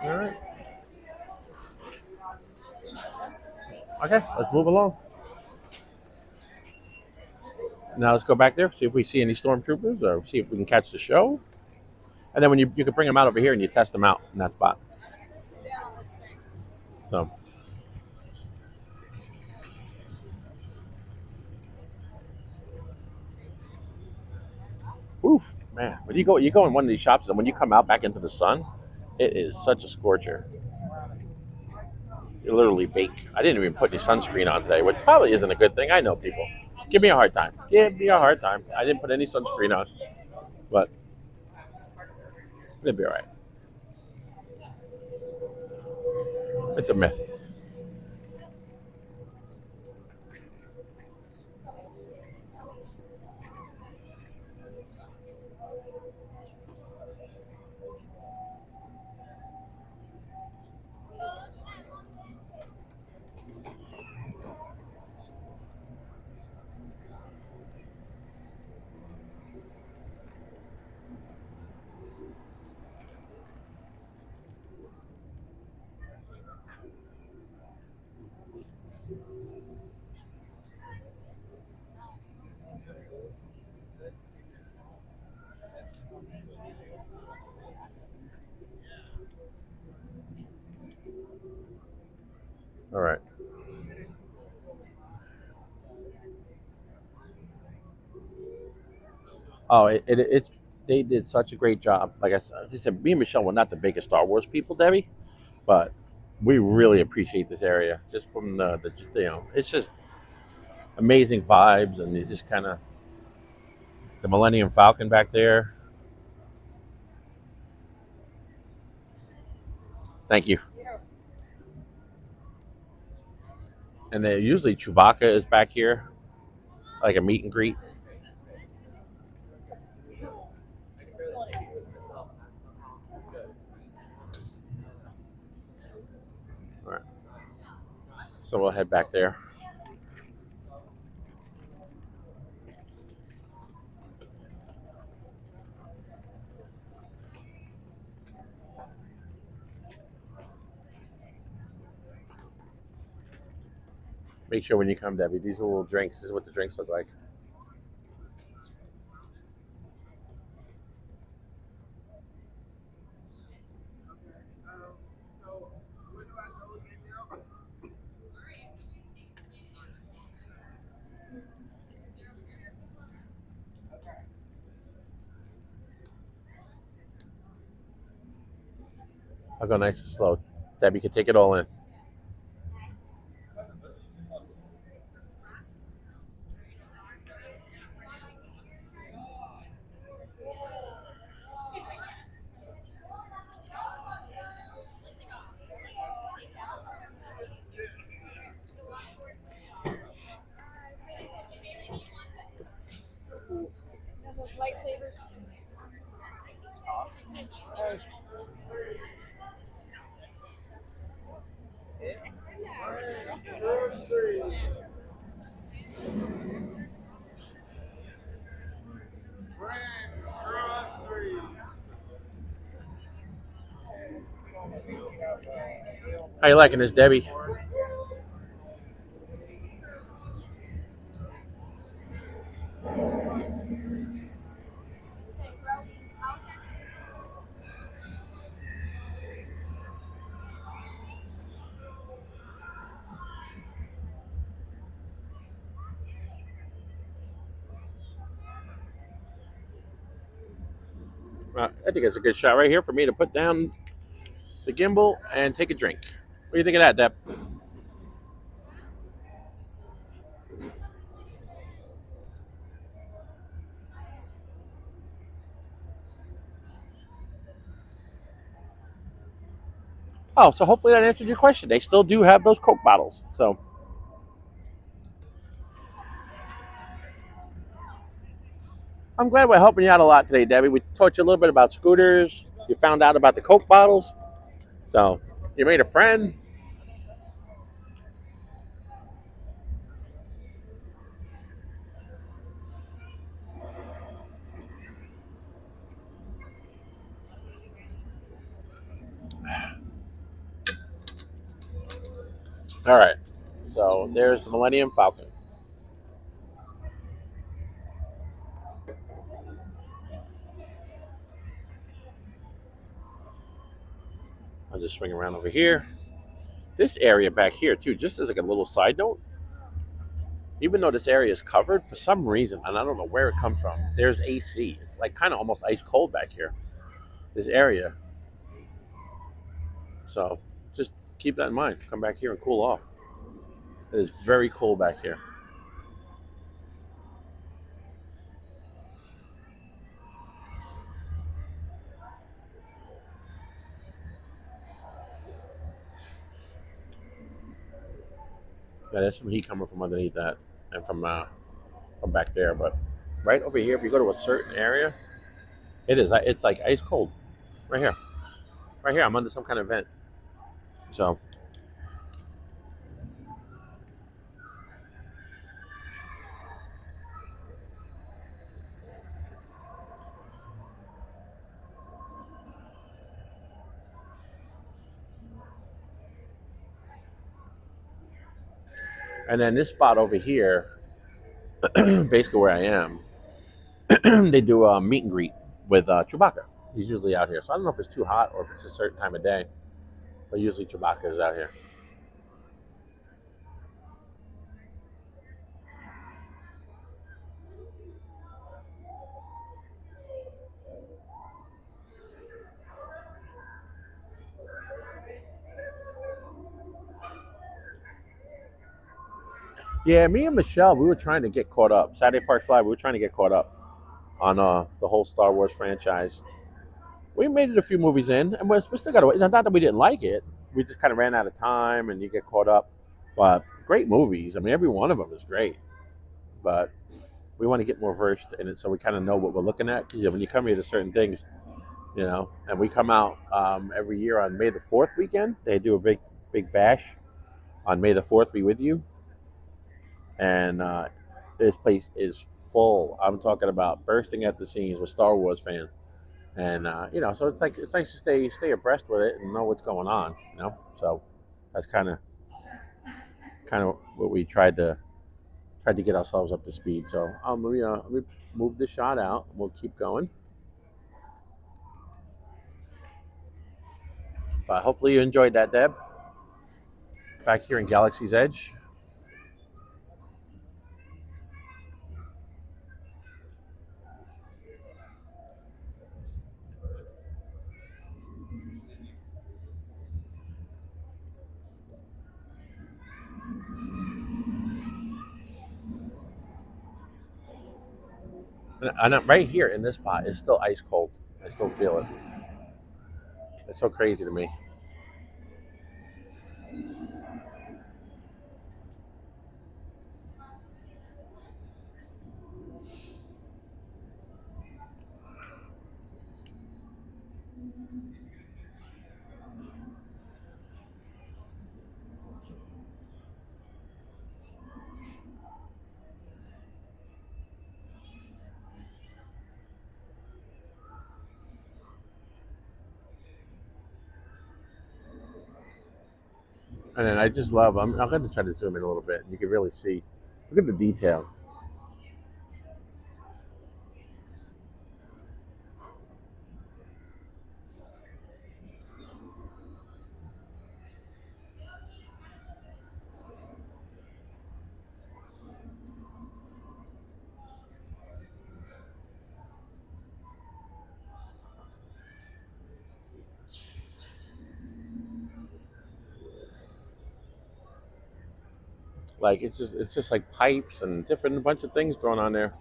all right. Okay, let's move along. Now let's go back there, see if we see any stormtroopers, or see if we can catch the show. And then when you can bring them out over here and you test them out in that spot. So. Oof, man! When you go in one of these shops, and when you come out back into the sun, it is such a scorcher. You literally bake. I didn't even put any sunscreen on today, which probably isn't a good thing. I know people. Give me a hard time. Give me a hard time. I didn't put any sunscreen on, but it'll be all right. It's a myth. All right. Oh, it's they did such a great job. Like I said, me and Michelle were not the biggest Star Wars people, Debbie, but we really appreciate this area just from the it's just amazing vibes, and you just kind of the Millennium Falcon back there. Thank you. And then usually Chewbacca is back here, like a meet and greet. All right. So we'll head back there. Make sure when you come, Debbie, these are little drinks. This is what the drinks look like. I'll go nice and slow. Debbie can take it all in. Lightsabers. How you liking this, Debbie? I think it's a good shot right here for me to put down the gimbal and take a drink. What do you think of that, Deb? Oh, so hopefully that answered your question. They still do have those Coke bottles. So I'm glad we're helping you out a lot today, Debbie. We taught you a little bit about scooters. You found out about the Coke bottles. So you made a friend. All right. So there's the Millennium Falcon. I'll just swing around over here. This area back here, too, just as like a little side note, even though this area is covered, for some reason, and I don't know where it comes from, there's AC. It's like kind of almost ice cold back here, this area. So just keep that in mind. Come back here and cool off. It is very cool back here. Yeah, there's some heat coming from underneath that and from back there. But right over here, if you go to a certain area, it's like ice cold. Right here. Right here. I'm under some kind of vent. So and then this spot over here, basically where I am, they do a meet and greet with Chewbacca. He's usually out here. So I don't know if it's too hot or if it's a certain time of day, but usually Chewbacca is out here. Yeah, me and Michelle, we were trying to get caught up. Saturday Parks Live, we were trying to get caught up on the whole Star Wars franchise. We made it a few movies in, and we still got to. Not that we didn't like it, we just kind of ran out of time, and you get caught up. But great movies. I mean, every one of them is great. But we want to get more versed in it, so we kind of know what we're looking at. Because when you come here to certain things, and we come out every year on May the 4th weekend. They do a big bash on May the 4th. Be with you, and this place is full. I'm talking about bursting at the seams with Star Wars fans. And so it's nice to stay abreast with it and know what's going on. So that's kind of what we tried to get ourselves up to speed. So let me move the shot out. We'll keep going. But hopefully you enjoyed that, Deb. Back here in Galaxy's Edge. And I'm right here in this spot is still ice cold. I still feel it. It's so crazy to me. And then I just love, I'm going to try to zoom in a little bit. You can really see, look at the detail. Like it's just like pipes and different a bunch of things thrown on there.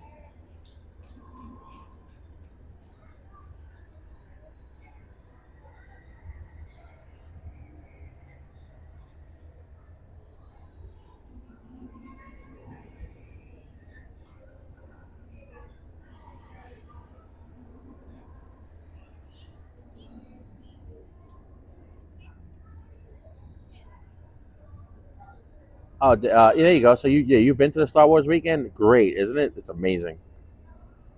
Oh, there you go. So you've been to the Star Wars weekend? Great, isn't it? It's amazing.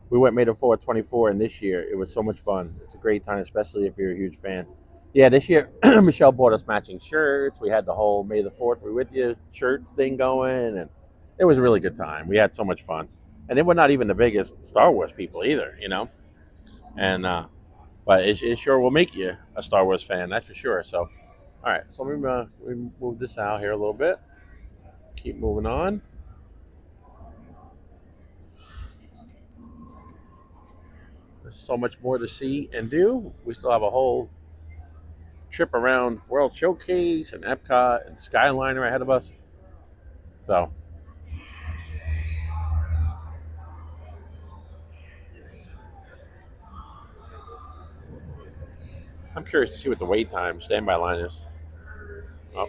We went May the 4th, 24, and this year it was so much fun. It's a great time, especially if you're a huge fan. Yeah, this year Michelle bought us matching shirts. We had the whole May the 4th we with you shirt thing going, and it was a really good time. We had so much fun, and then we're not even the biggest Star Wars people either, you know. And but it sure will make you a Star Wars fan, that's for sure. So, all right, so let me move this out here a little bit. Keep moving on. There's so much more to see and do. We still have a whole trip around World Showcase and Epcot and Skyliner ahead of us. So I'm curious to see what the wait time, standby line is. Oh.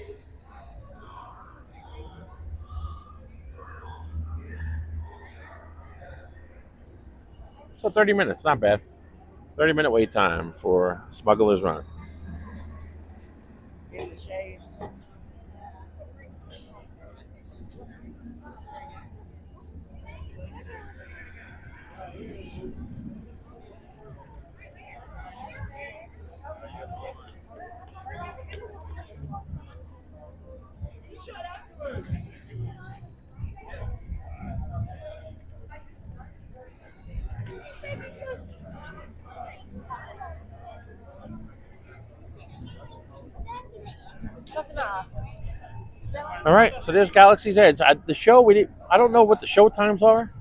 So 30 minutes, not bad. 30-minute wait time for Smuggler's Run. All right, so there's Galaxy's Edge. The show I don't know what the show times are,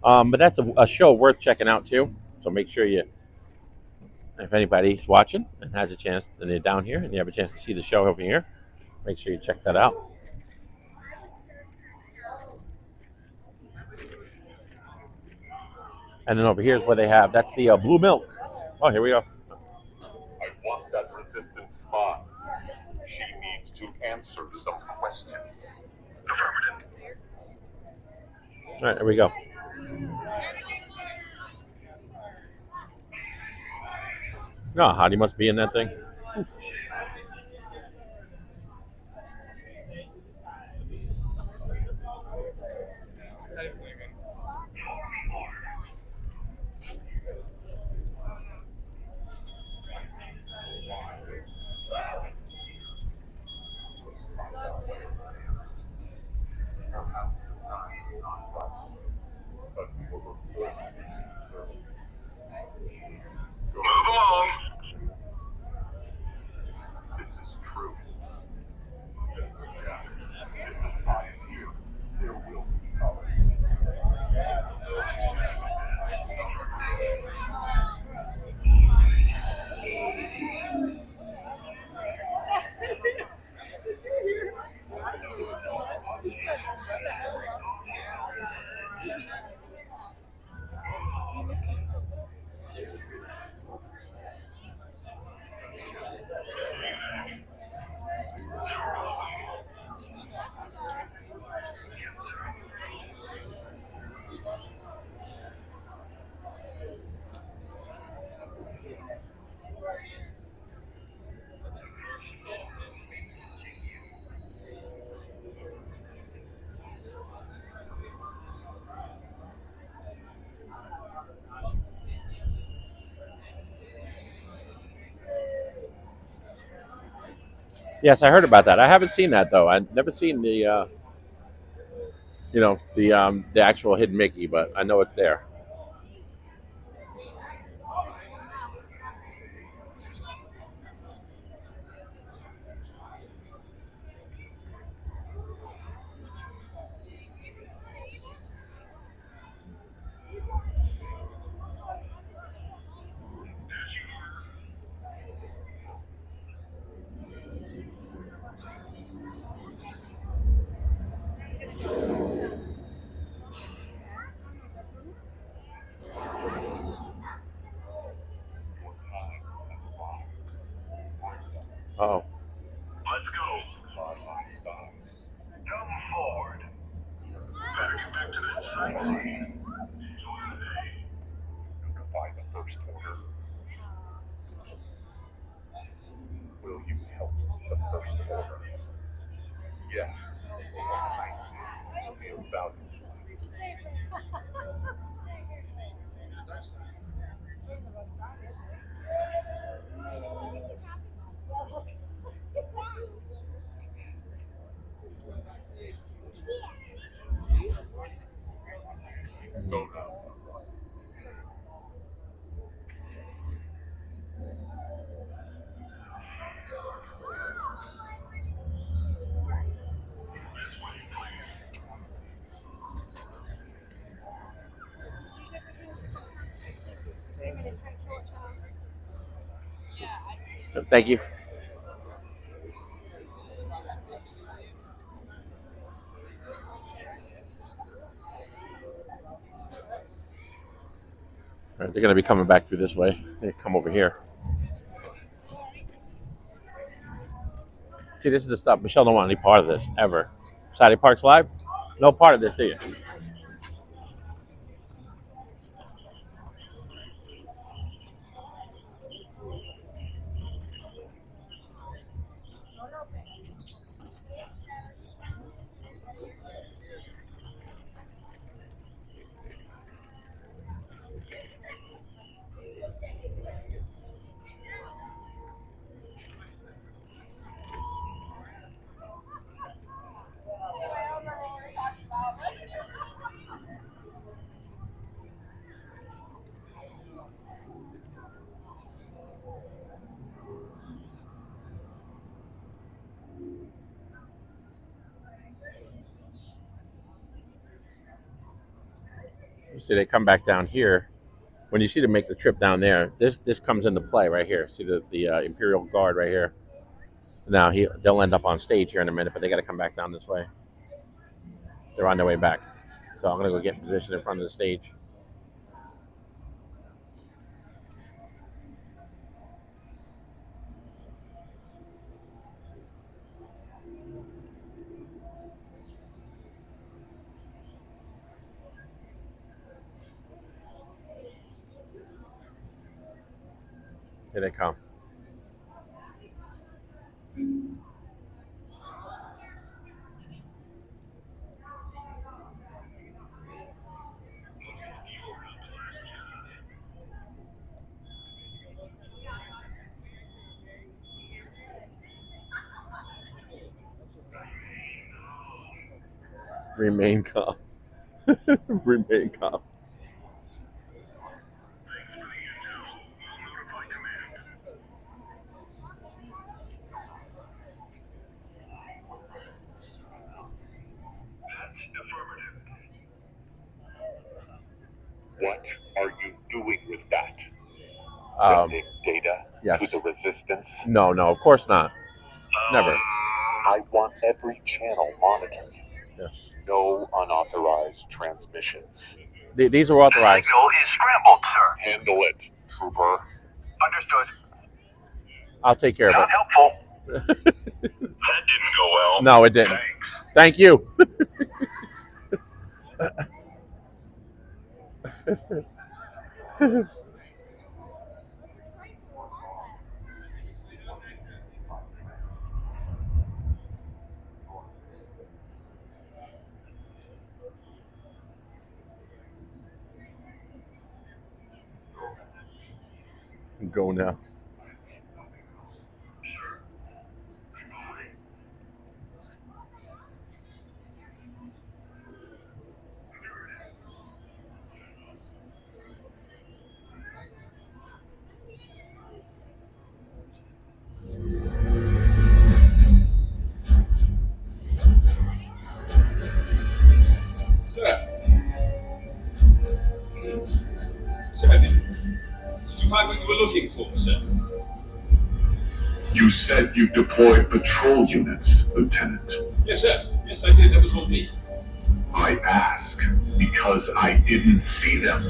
but that's a show worth checking out too. So make sure if anybody's watching and has a chance, and they're down here and you have a chance to see the show over here, make sure you check that out. And then over here is where they have, that's the blue milk. Oh, here we go. I want that resistance spy. She needs to answer some questions. Affirmative. All right, there we go. Oh, Hottie must be in that thing. Move along. This is true. If the spy is here, there will be colors. Yes, I heard about that. I haven't seen that though. I've never seen the the actual hidden Mickey, but I know it's there. Oh. Let's go. Come forward. Better get back to that sightseeing. Enjoy the day. Notify the first order. Will you help the first order? Yes. Feel valued. Thank you. All right, they're going to be coming back through this way. They come over here. See, this is the stuff. Michelle don't want any part of this ever. Saturday Parks Live, no part of this, do you? See, they come back down here. When you see them make the trip down there, this comes into play right here. See the Imperial Guard right here. Now they'll end up on stage here in a minute, but they got to come back down this way. They're on their way back, so I'm gonna go get in position in front of the stage. Here they come. Remain calm. Remain calm. What are you doing with that? Sending data Yes. to the resistance? No, of course not. Never. I want every channel monitored. Yes. No unauthorized transmissions. These are authorized. Signal is scrambled, sir. Handle it, trooper. Understood. I'll take care of it. Helpful. That didn't go well. No, it didn't. Thank you. Go now. So, did you find what you were looking for, sir? You said you deployed patrol units, Lieutenant. Yes, sir. Yes, I did. That was all me. I ask because I didn't see them.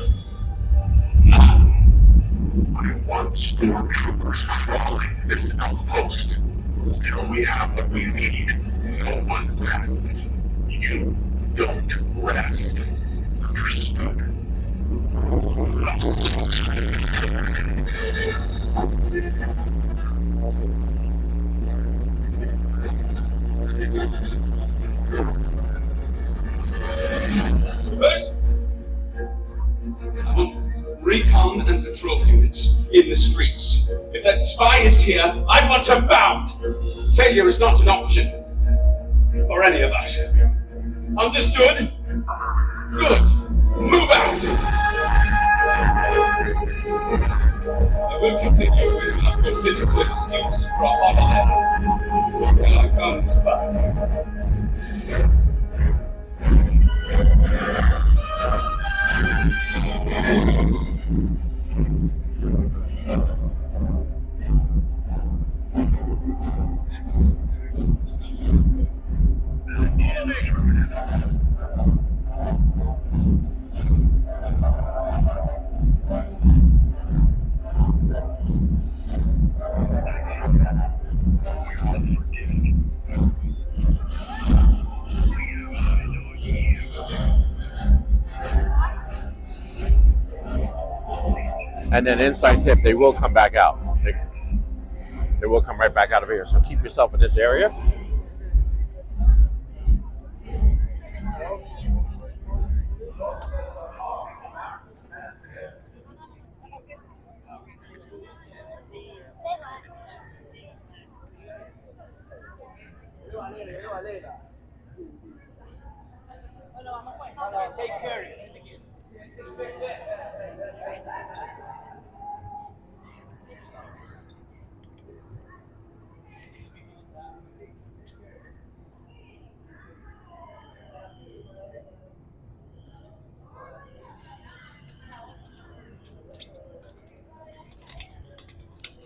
I want stormtroopers crawling this outpost. Until we have what we need, no one rests. You don't rest. Understood? First, I want recon and patrol units in the streets. If that spy is here, I want him found. Failure is not an option for any of us. Understood? Good. Move out. I will continue with my political excuse for a holiday until I found the spy. And then inside tip, they will come back out. They will come right back out of here. So keep yourself in this area.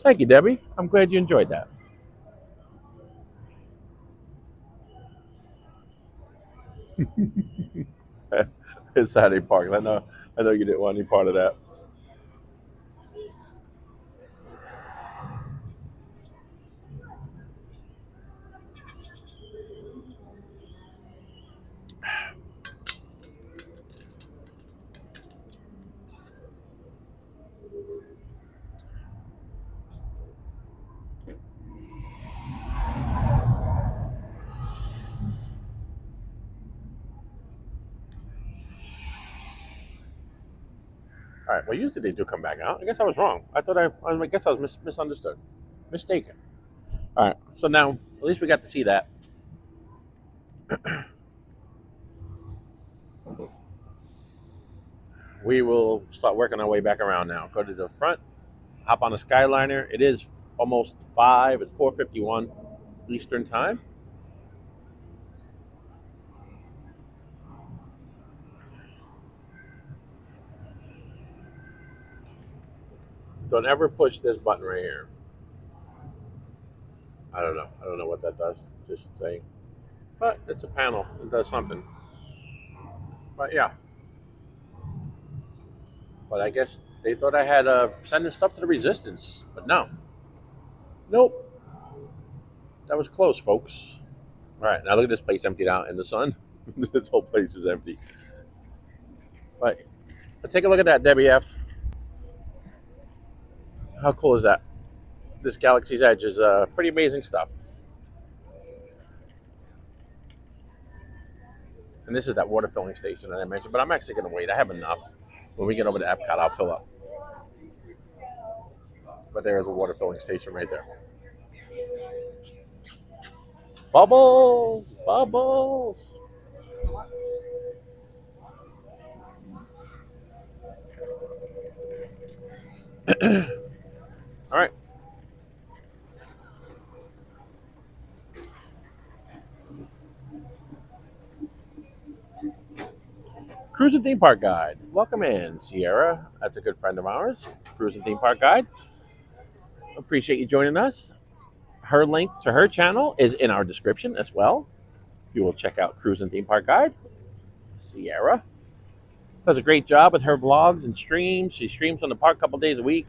Thank you, Debbie. I'm glad you enjoyed that. It's Saturday Park. I know you didn't want any part of that. All right. Well, usually they do come back out. I guess I was wrong. I guess I was misunderstood, mistaken. All right. So now, at least we got to see that. We will start working our way back around now. Go to the front, hop on the Skyliner. It is almost 5. It's 4:51 Eastern time. Don't ever push this button right here. I don't know. I don't know what that does. Just saying. But it's a panel. It does something. But yeah. But I guess they thought I had sending stuff to the Resistance. But no. Nope. That was close, folks. All right. Now look at this place emptied out in the sun. This whole place is empty. But take a look at that, Debbie F. How cool is that? This Galaxy's Edge is pretty amazing stuff. And this is that water filling station that I mentioned, but I'm actually going to wait. I have enough. When we get over to Epcot, I'll fill up. But there is a water filling station right there. Bubbles! Bubbles! All right. Cruise with Theme Park Guide. Welcome in, Sierra. That's a good friend of ours, Cruise and Theme Park Guide. Appreciate you joining us. Her link to her channel is in our description as well. You will check out Cruise and Theme Park Guide. Sierra does a great job with her vlogs and streams. She streams on the park a couple days a week.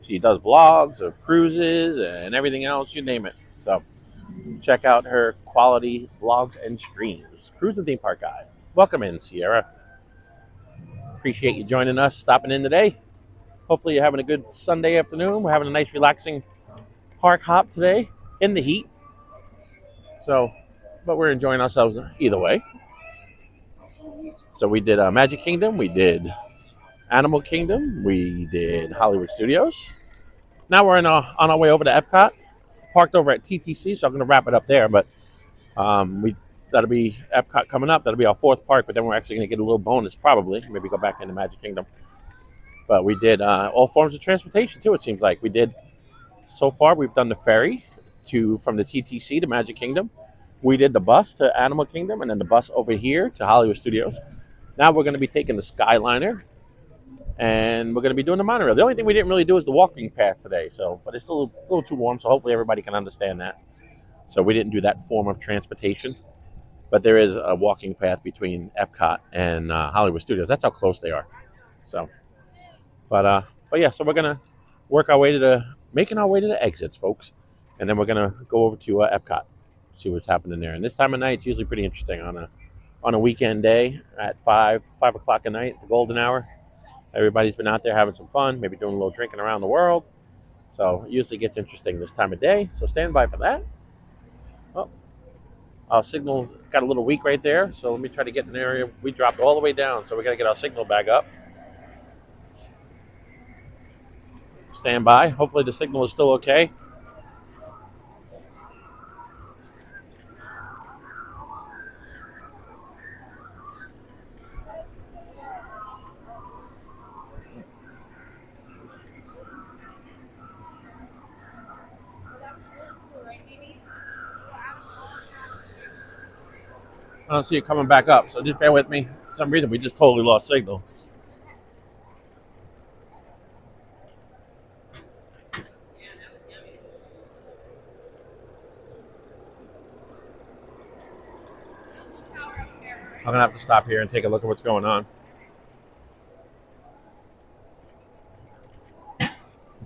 She does vlogs of cruises and everything else, you name it. So check out her quality vlogs and streams. Cruise and Theme Park Guide. Welcome in, Sierra. Appreciate you joining us, stopping in today. Hopefully you're having a good Sunday afternoon. We're having a nice, relaxing park hop today in the heat. So, but we're enjoying ourselves either way. So we did Magic Kingdom, we did Animal Kingdom, we did Hollywood Studios. Now we're on our way over to Epcot. Parked over at TTC, so I'm going to wrap it up there. But that'll be Epcot coming up. That'll be our fourth park, but then we're actually going to get a little bonus probably. Maybe go back into Magic Kingdom. But we did all forms of transportation too, it seems like. We did, so far we've done the ferry from the TTC to Magic Kingdom. We did the bus to Animal Kingdom and then the bus over here to Hollywood Studios. Now we're going to be taking the Skyliner and we're going to be doing the monorail. The only thing we didn't really do is the walking path today. But it's still a little too warm, so hopefully everybody can understand that. So we didn't do that form of transportation. But there is a walking path between Epcot and Hollywood Studios. That's how close they are. So, but yeah, so we're gonna work our way to making our way to the exits, folks, and then we're gonna go over to Epcot, see what's happening there. And this time of night, it's usually pretty interesting on a weekend day at 5 o'clock at night, the golden hour. Everybody's been out there having some fun, maybe doing a little drinking around the world. So it usually gets interesting this time of day. So stand by for that. Oh. Our signal got a little weak right there, so let me try to get in an area. We dropped all the way down, so we got to get our signal back up. Stand by. Hopefully the signal is still okay. I don't see it coming back up, so just bear with me. For some reason, we just totally lost signal. I'm going to have to stop here and take a look at what's going on.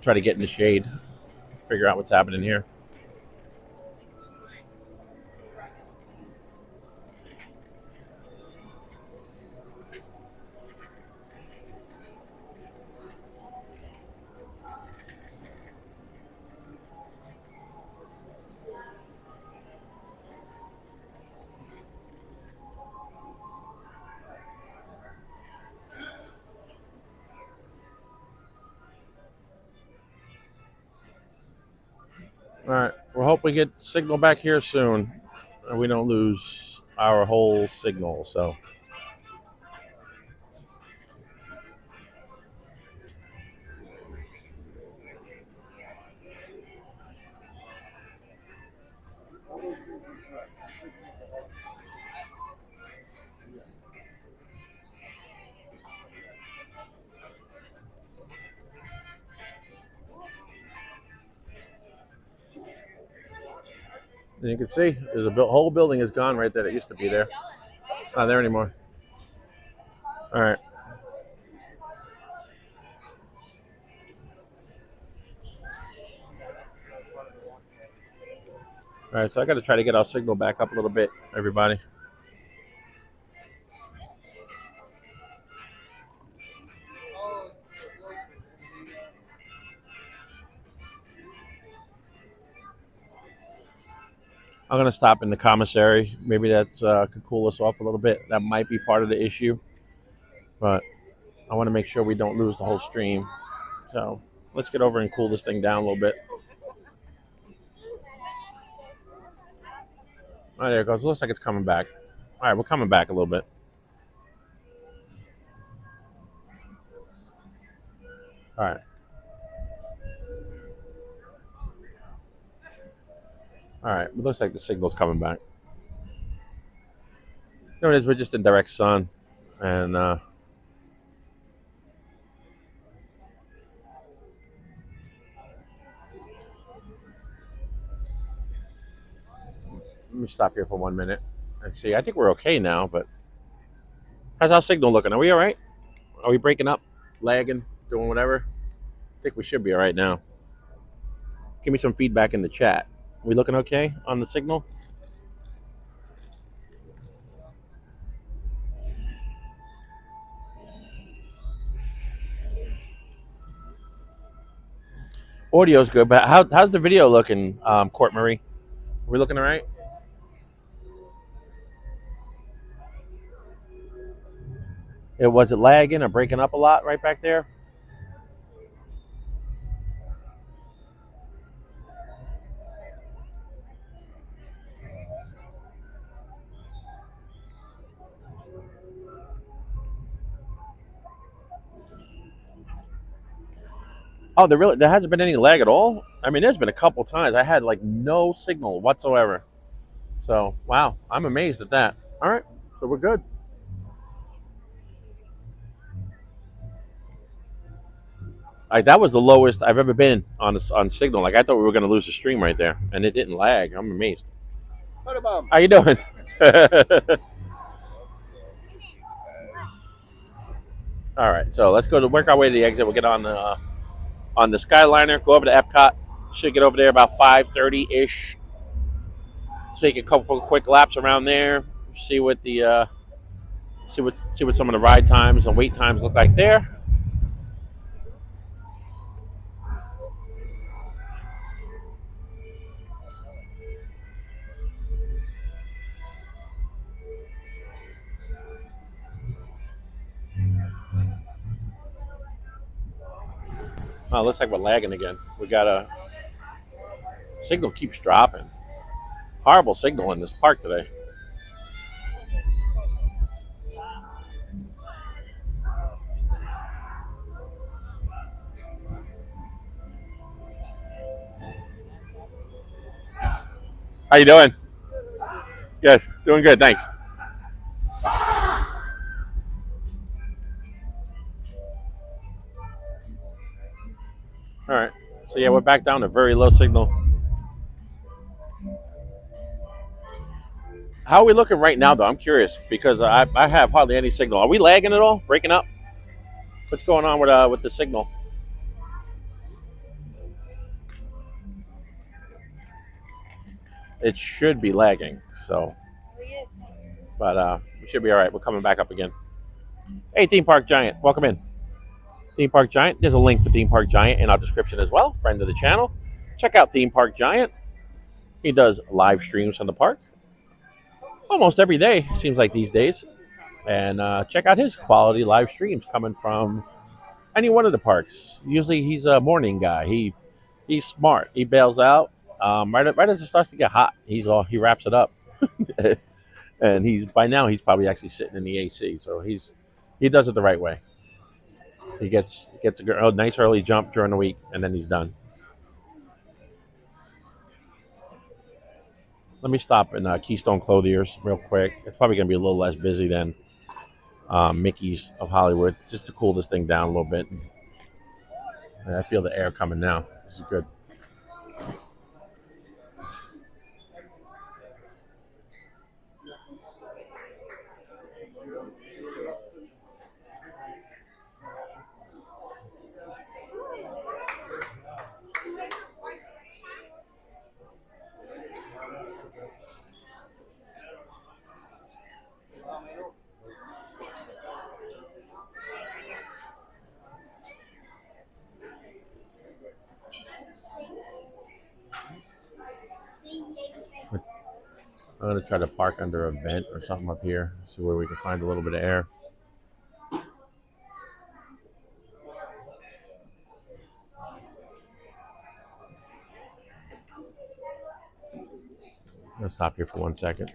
Try to get in the shade, figure out what's happening here. All right, we'll hope we get signal back here soon and we don't lose our whole signal. So and you can see there's a whole building is gone right there that used to be there. Not there anymore. All right. All right, so I got to try to get our signal back up a little bit, everybody. I'm going to stop in the commissary. Maybe that could cool us off a little bit. That might be part of the issue. But I want to make sure we don't lose the whole stream. So let's get over and cool this thing down a little bit. All right, there it goes. Looks like it's coming back. All right, we're coming back a little bit. All right. All right, it looks like the signal's coming back. There it is. We're just in direct sun, and me stop here for 1 minute and see. I think we're okay now, but how's our signal looking? Are we all right? Are we breaking up, lagging, doing whatever? I think we should be all right now. Give me some feedback in the chat. We looking okay on the signal? Audio's good, but how's the video looking, Court Marie? Are we looking all right? Was it lagging or breaking up a lot right back there? Oh, there hasn't been any lag at all? I mean, there's been a couple times I had like no signal whatsoever. So, wow, I'm amazed at that. All right, so we're good. Like, that was the lowest I've ever been on signal. Like, I thought we were going to lose the stream right there, and it didn't lag. I'm amazed. How you doing? All right, so let's go to work our way to the exit. We'll get on the Skyliner, go over to Epcot. Should get over there about 5:30-ish. Take a couple quick laps around there. See what some of the ride times and wait times look like there. Oh, looks like we're lagging again. We got a signal keeps dropping. Horrible signal in this park today. How you doing? Good, doing good, thanks. All right, so yeah, we're back down to very low signal. How are we looking right now, though? I'm curious because I have hardly any signal. Are we lagging at all? Breaking up? What's going on with the signal? It should be lagging, so. But we should be all right. We're coming back up again. Hey, Theme Park Giant, welcome in. Theme Park Giant. There's a link for Theme Park Giant in our description as well. Friend of the channel. Check out Theme Park Giant. He does live streams from the park almost every day, seems like these days. And check out his quality live streams coming from any one of the parks. Usually he's a morning guy. He's smart. He bails out right as it starts to get hot. He wraps it up. And by now he's probably actually sitting in the AC. So he does it the right way. He gets a nice early jump during the week, and then he's done. Let me stop in Keystone Clothiers real quick. It's probably going to be a little less busy than Mickey's of Hollywood, just to cool this thing down a little bit. And I feel the air coming now. This is good. I'm going to try to park under a vent or something up here, see where we can find a little bit of air. I'm going to stop here for 1 second.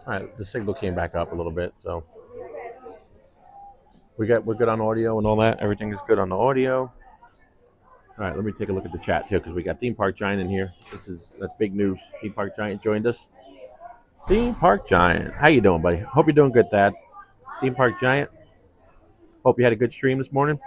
All right, the signal came back up a little bit, so we're good on audio and all that. Everything is good on the audio. All right, let me take a look at the chat too, because we got Theme Park Giant in here. That's big news. Theme Park Giant joined us. Theme Park Giant, how you doing, buddy? Hope you're doing good, Thad. Theme Park Giant. Hope you had a good stream this morning.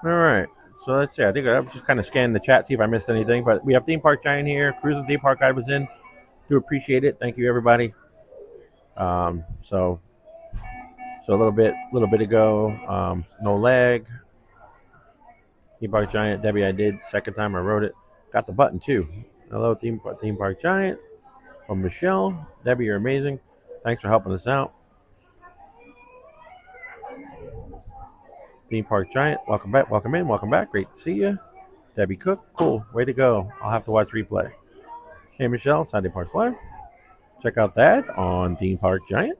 All right. So let's see. I think I was just kind of scanning the chat, see if I missed anything. But we have Theme Park Giant here. Cruising Theme Park Guide was in. Do appreciate it. Thank you, everybody. So a little bit ago. No lag. Theme Park Giant. Debbie, I did. Second time I wrote it. Got the button too. Hello, Theme Park Giant. From Michelle. Debbie, you're amazing. Thanks for helping us out. Theme Park Giant. Welcome back. Welcome in. Welcome back. Great to see you. Debbie Cook. Cool. Way to go. I'll have to watch replay. Hey, Michelle. Sunday Park Flyer. Check out that on Theme Park Giant.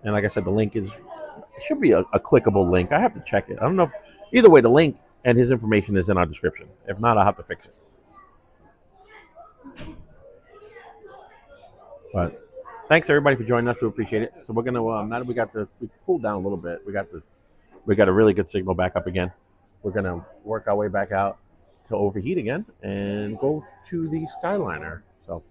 And like I said, the link is, it should be a clickable link. I have to check it. I don't know. Either way, the link and his information is in our description. If not, I'll have to fix it. But thanks everybody for joining us. We appreciate it. So we're gonna now that we pulled down a little bit. We got a really good signal back up again. We're gonna work our way back out to overheat again and go to the Skyliner. So.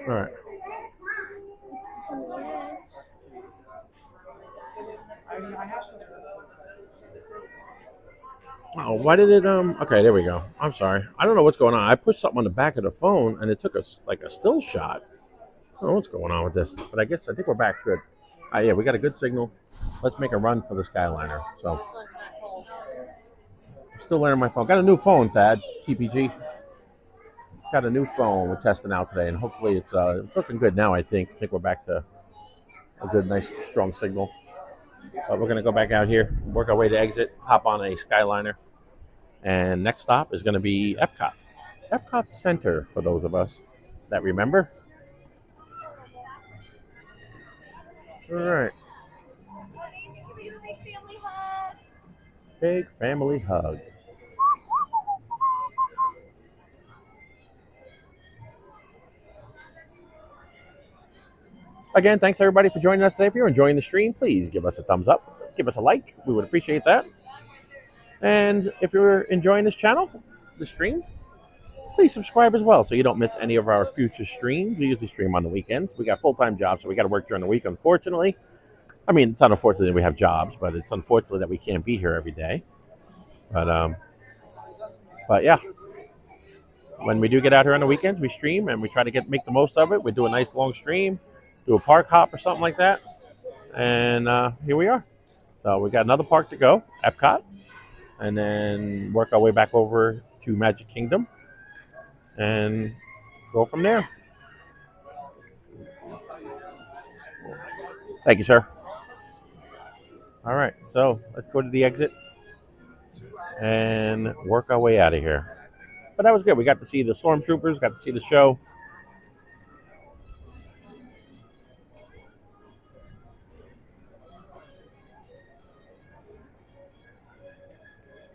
All right. Oh, why did it okay, there we go. I'm sorry. I don't know what's going on. I pushed something on the back of the phone and it took us like a still shot. I don't know what's going on with this. But I think we're back good. Yeah, we got a good signal. Let's make a run for the Skyliner. So I'm still learning my phone. Got a new phone, Thad. TPG. Got a new phone we're testing out today, and hopefully it's looking good now. I think we're back to a good, nice, strong signal. But we're gonna go back out here, work our way to exit, hop on a Skyliner, and next stop is gonna be Epcot. Epcot Center for those of us that remember. All right. Big family hug. Again, thanks everybody for joining us today. If you're enjoying the stream, please give us a thumbs up. Give us a like. We would appreciate that. And if you're enjoying this channel, the stream, please subscribe as well so you don't miss any of our future streams. We usually stream on the weekends. We got full-time jobs, so we got to work during the week, unfortunately. I mean, it's not unfortunate that we have jobs, but it's unfortunate that we can't be here every day. But yeah, when we do get out here on the weekends, we stream and we try to make the most of it. We do a nice long stream, do a park hop or something like that. And here we are. So we got another park to go, Epcot, and then work our way back over to Magic Kingdom and go from there. Thank you, sir. All right, so let's go to the exit and work our way out of here. But that was good. We got to see the Stormtroopers, got to see the show.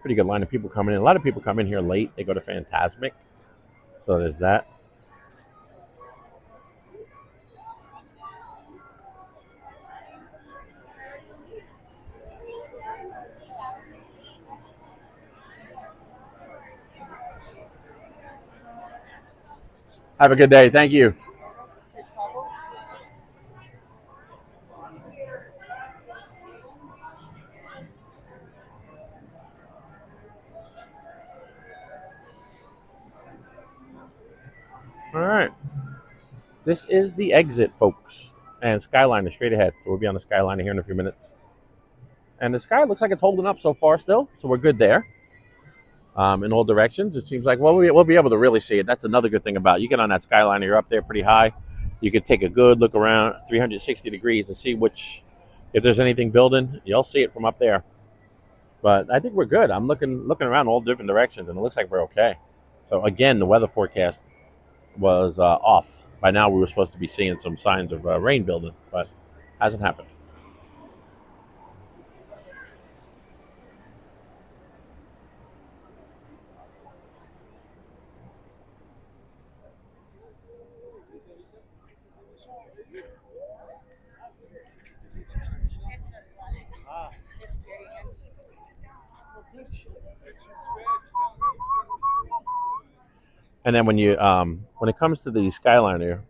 Pretty good line of people coming in. A lot of people come in here late. They go to Fantasmic. So there's that. Have a good day. Thank you. All right. This is the exit, folks. And Skyliner straight ahead. So we'll be on the Skyliner here in a few minutes. And the sky looks like it's holding up so far still. So we're good there. In all directions. It seems like, well, we'll be able to really see it. That's another good thing about it. You get on that Skyliner, you're up there pretty high. You can take a good look around 360 degrees and see if there's anything building. You'll see it from up there. But I think we're good. I'm looking around all different directions, and it looks like we're okay. So again, the weather forecast was off. By now, we were supposed to be seeing some signs of rain building, but hasn't happened. And then when it comes to the Skyliner,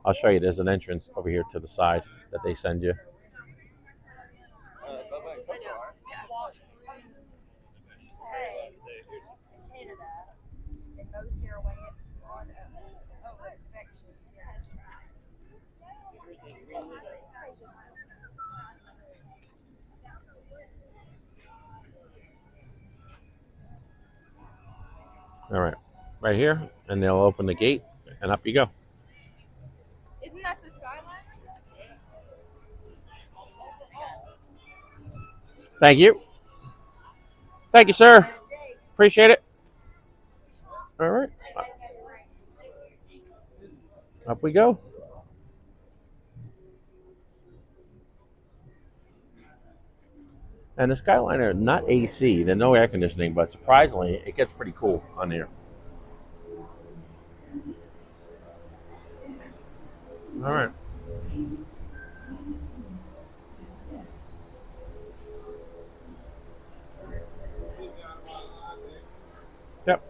I'll show you. There's an entrance over here to the side that they send you. All right, right here, and they'll open the gate, and up you go. Isn't that the Skyliner? Thank you. Thank you, sir. Appreciate it. All right. Up we go. And the Skyliner, not AC, there's no air conditioning, but surprisingly, it gets pretty cool on here. All right. Yep.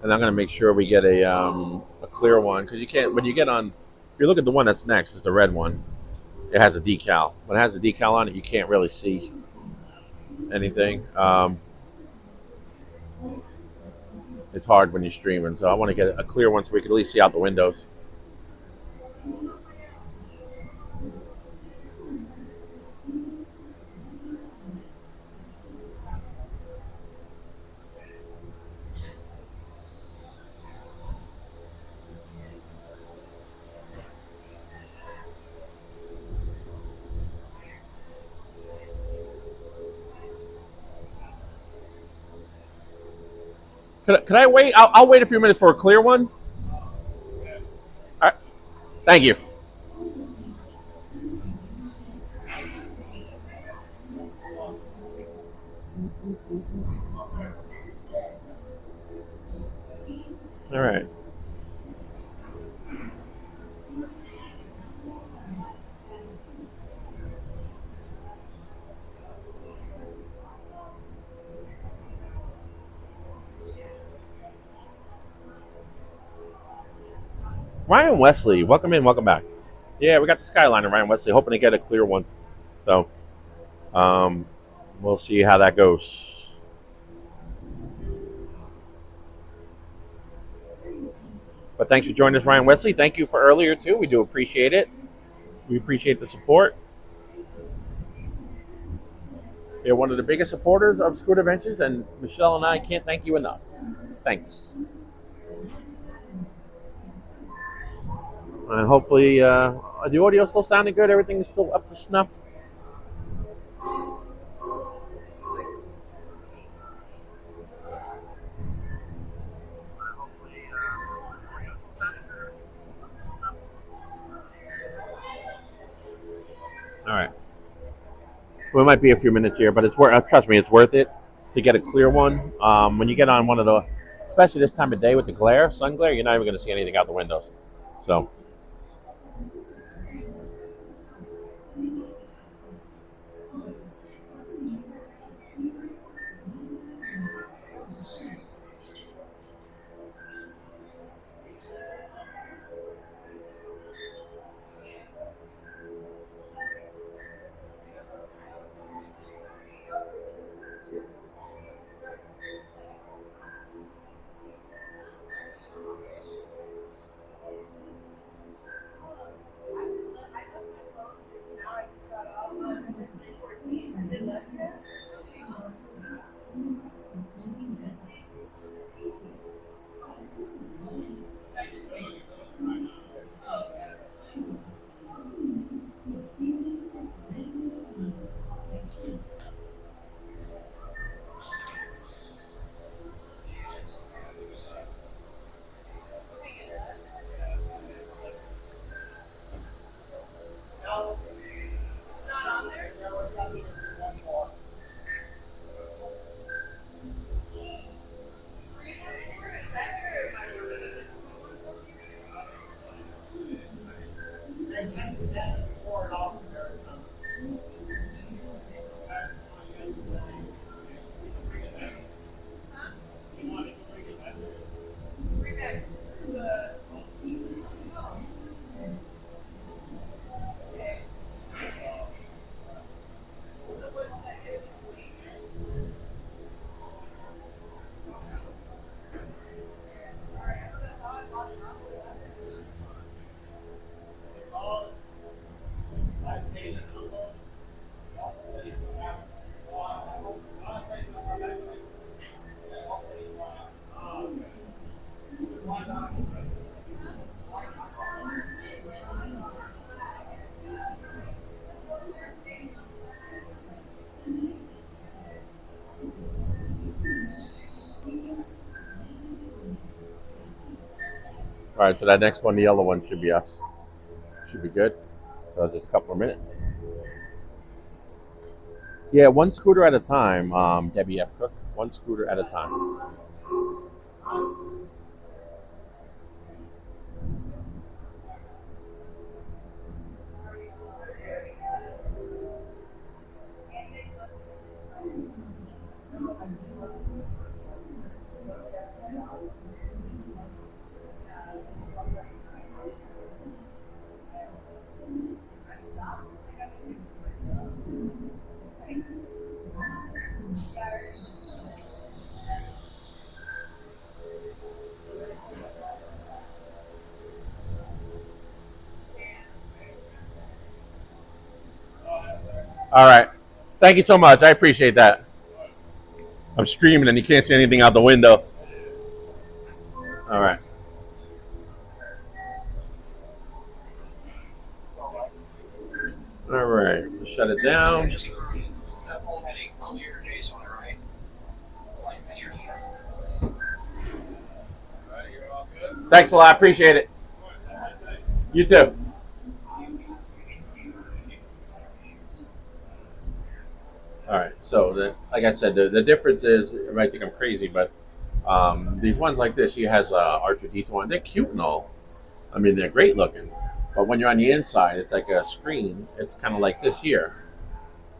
And I'm going to make sure we get a clear one, because you can't, when you get on, if you look at the one that's next, it's the red one, it has a decal. When it has a decal on it, you can't really see anything. It's hard when you're streaming, so I want to get a clear one so we can at least see out the windows. Can I wait? I'll wait a few minutes for a clear one. All right. Thank you. All right. Ryan Wesley, welcome in, welcome back. Yeah, we got the Skyliner, Ryan Wesley, hoping to get a clear one. So, we'll see how that goes. But thanks for joining us, Ryan Wesley. Thank you for earlier, too. We do appreciate it. We appreciate the support. You're one of the biggest supporters of Scooter Adventures, and Michelle and I can't thank you enough. Thanks. And hopefully, the audio still sounding good. Everything is still up to snuff. All right. Well, it might be a few minutes here, but it's worth. Trust me, it's worth it to get a clear one. When you get on one of the, especially this time of day with the glare, sun glare, you're not even going to see anything out the windows. So. All right, so that next one, the yellow one, should be us. Should be good. So just a couple of minutes. Yeah, one scooter at a time, Debbie F. Cook. One scooter at a time. All right. Thank you so much. I appreciate that. I'm streaming and you can't see anything out the window. All right. All right. Shut it down. Thanks a lot. I appreciate it. You too. All right. So, like I said, the difference is, you might think I'm crazy, but these ones like this, he has R2D2 on. They're cute and all. I mean, they're great looking. But when you're on the inside, it's like a screen. It's kind of like this here.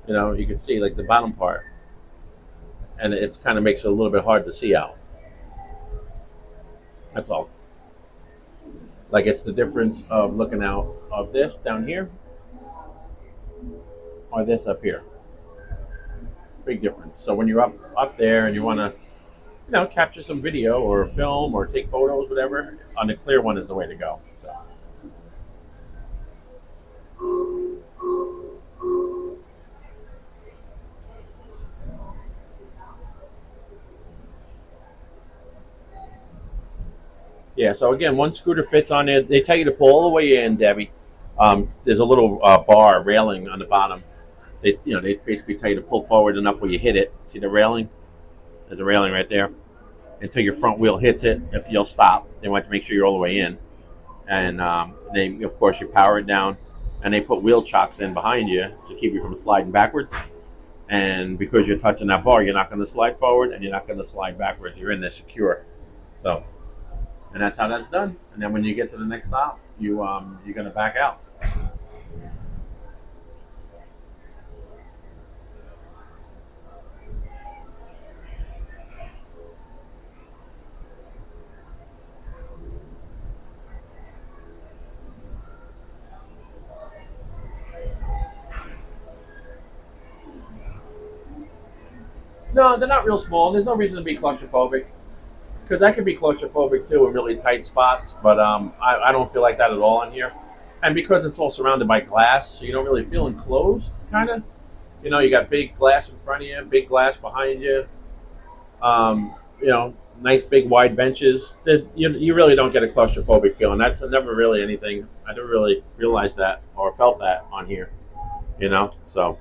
You know, you can see like the bottom part. And it kind of makes it a little bit hard to see out. That's all. Like it's the difference of looking out of this down here or this up here. Big difference. So when you're up there and you want to, you know, capture some video or film or take photos, whatever, on the clear one is the way to go. So. Yeah, so again, one scooter fits on it. They tell you to pull all the way in, Debbie. There's a little bar railing on the bottom. They basically tell you to pull forward enough where you hit it. See the railing? There's a railing right there. Until your front wheel hits it, you'll stop. They want to make sure you're all the way in. And they, of course, you power it down. And they put wheel chocks in behind you to keep you from sliding backwards. And because you're touching that bar, you're not going to slide forward and you're not going to slide backwards. You're in there secure. So. And that's how that's done. And then when you get to the next stop, you're going to back out. No, they're not real small. There's no reason to be claustrophobic. Because I can be claustrophobic too in really tight spots, but I don't feel like that at all in here. And because it's all surrounded by glass, so you don't really feel enclosed, kind of. You know, you got big glass in front of you, big glass behind you. You know, nice big wide benches. You really don't get a claustrophobic feeling. That's never really anything. I never really realized that or felt that on here. You know, so.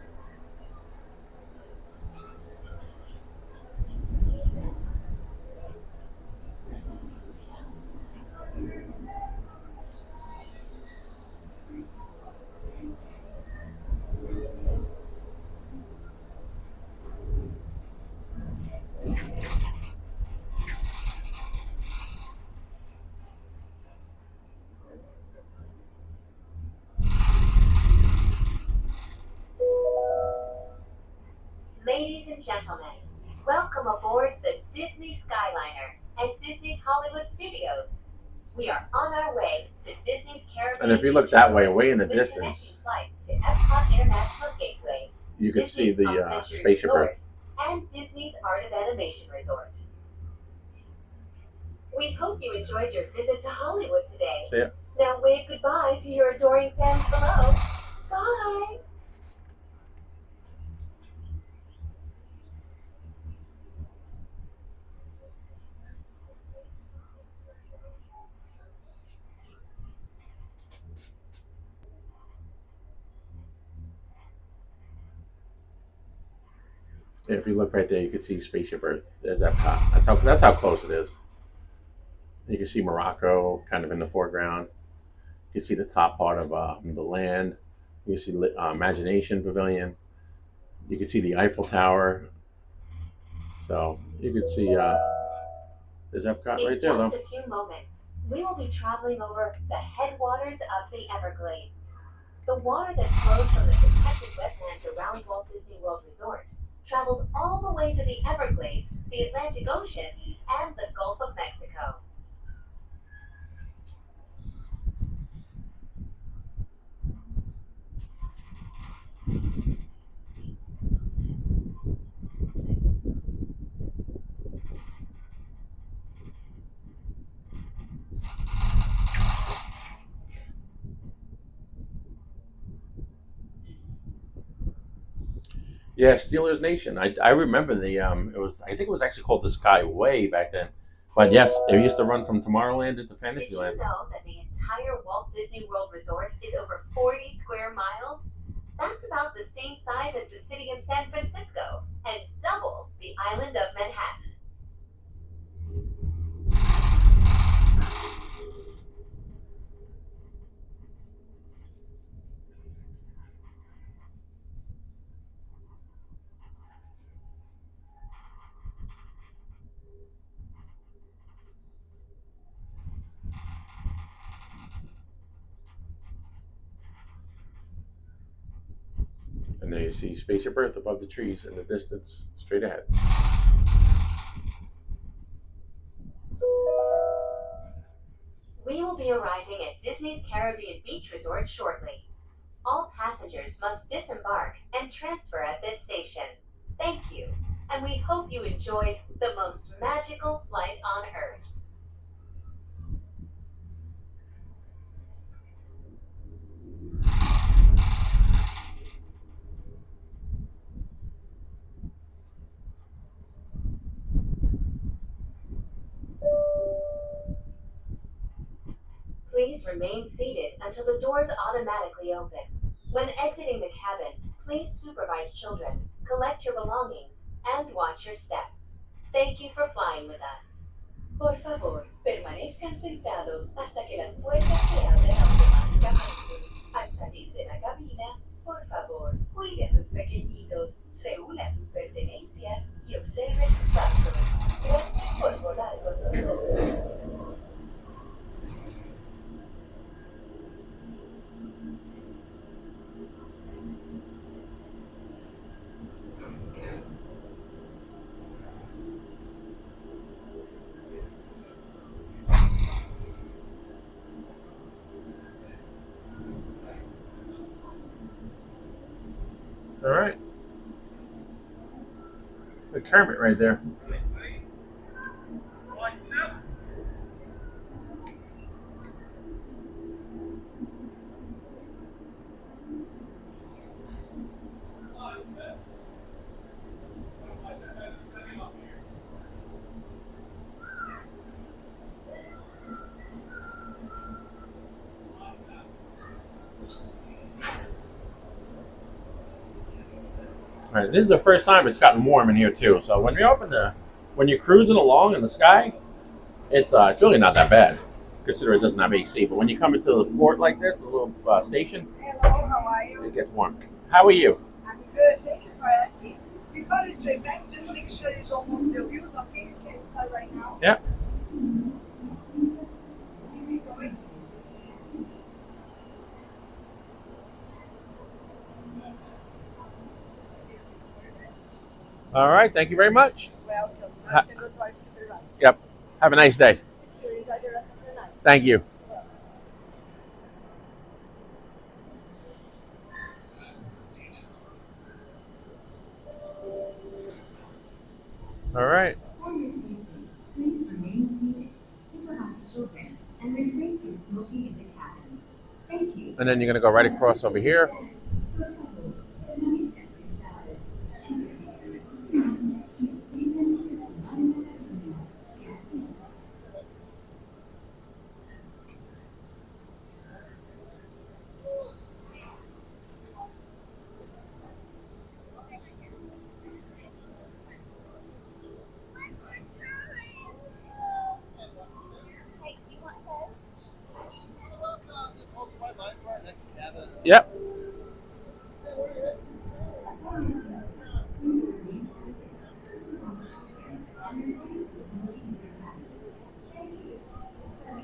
Ladies and gentlemen, welcome aboard the Disney Skyliner at Disney's Hollywood Studios. We are on our way to Disney's Caribbean. And if you look that way, way in the distance, to Epcot International Gateway, you can see the Spaceship Earth. And Disney's Art of Animation Resort. We hope you enjoyed your visit to Hollywood today. See ya. Now wave goodbye to your adoring fans below. Bye! If you look right there, you can see Spaceship Earth. There's Epcot. That's how close it is. You can see Morocco kind of in the foreground. You can see the top part of the land. You can see Imagination Pavilion. You can see the Eiffel Tower. So you can see there's Epcot right there, In though. just a few moments, we will be traveling over the headwaters of the Everglades. The water that flows from the protected wetlands around Walt Disney World Resort travels all the way to the Everglades, the Atlantic Ocean, and the Gulf of Mexico. Yeah, Steelers Nation. I remember the it was, I think it was actually called the Skyway back then. But yes, it used to run from Tomorrowland into Did Fantasyland. you know that the entire Walt Disney World Resort is over 40 square miles? That's about the same size as the city of San Francisco and double the island of Manhattan. And there you see Spaceship Earth above the trees in the distance, straight ahead. We will be arriving at Disney's Caribbean Beach Resort shortly. All passengers must disembark and transfer at this station. Thank you, and we hope you enjoyed the most magical flight on Earth. Please remain seated until the doors automatically open. When exiting the cabin, please supervise children, collect your belongings, and watch your step. Thank you for flying with us. Por favor, permanezcan sentados hasta que las puertas se abren automáticamente. Al salir de la cabina, por favor, cuide a sus pequeñitos, reúna sus pertenencias y observe sus pasos. Gracias por volar con nosotros. All right. The Kermit right there. All right, this is the first time it's gotten warm in here too. So when when you're cruising along in the sky, it's really not that bad, considering it doesn't have AC. But when you come into the port like this, the little station, Hello, how are you? it gets warm. How are you? I'm good. Thank you for asking. Before you straight back, just make sure you don't move the wheels, okay? You can't start right now. Yep. Keep it going. All right. Thank you very much. Welcome. Now you can go to our super ride. Yep. Have a nice day. So enjoy the rest of the night. Thank you. All right. For your safety, please remain seated, supervise children, and refrain from smoking in the cabins. Thank you. And then you're gonna go right across over here.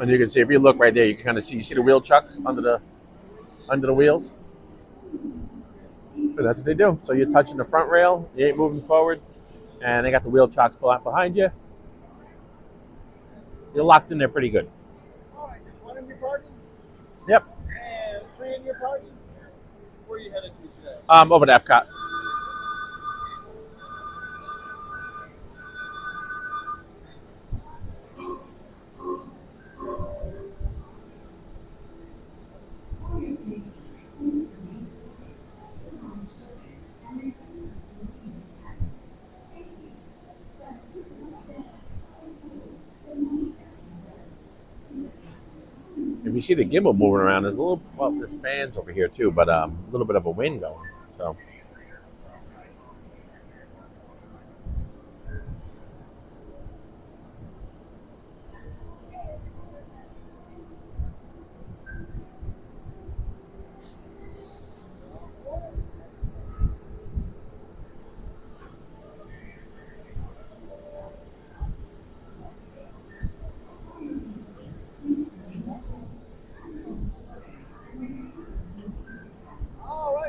And you can see, if you look right there, you can kind of see, you see the wheel chucks under the wheels? And that's what they do. So you're touching the front rail, you ain't moving forward, and they got the wheel chocks behind you. You're locked in there pretty good. All right, just one in your party? Yep. And three in your party? Where are you headed to today? Over to Epcot. If you see the gimbal moving around, there's a little, well, there's fans over here too, but a little bit of a wind going. So.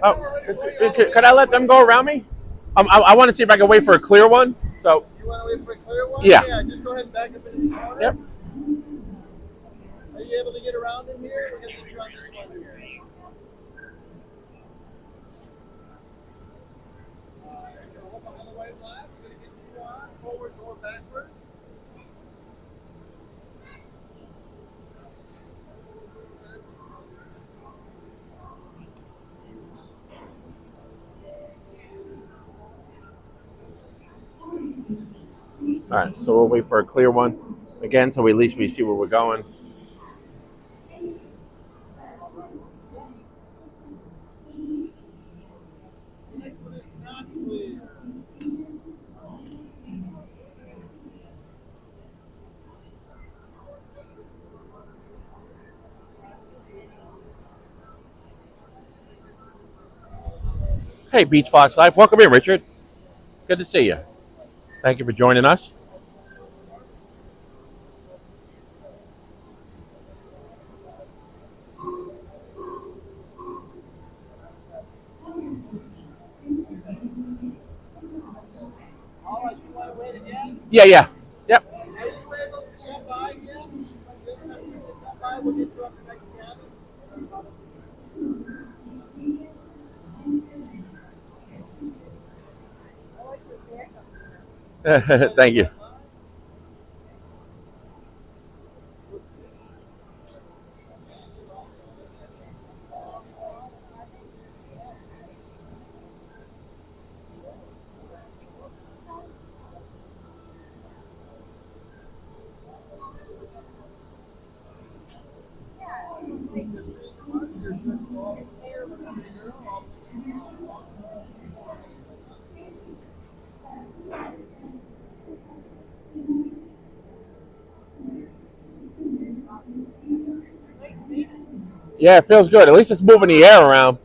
Oh, could I let them go around me? I want to see if I can wait for a clear one. So. You want to wait for a clear one? Yeah. Yeah, just go ahead and back up into the corner. Yep. Are you able to get around in here? We're going to get you on this one here. On the right left, we're going to get you on forwards or backwards. All right, so we'll wait for a clear one again, so at least we see where we're going. Hey, Beach Fox Life, welcome in, Richard. Good to see you. Thank you for joining us. All right, you want to wait again? Yeah. Yep. Are you able to come by again? Come by, we'll get you up the next cabin. Thank you. Yeah, it feels good. At least it's moving the air around.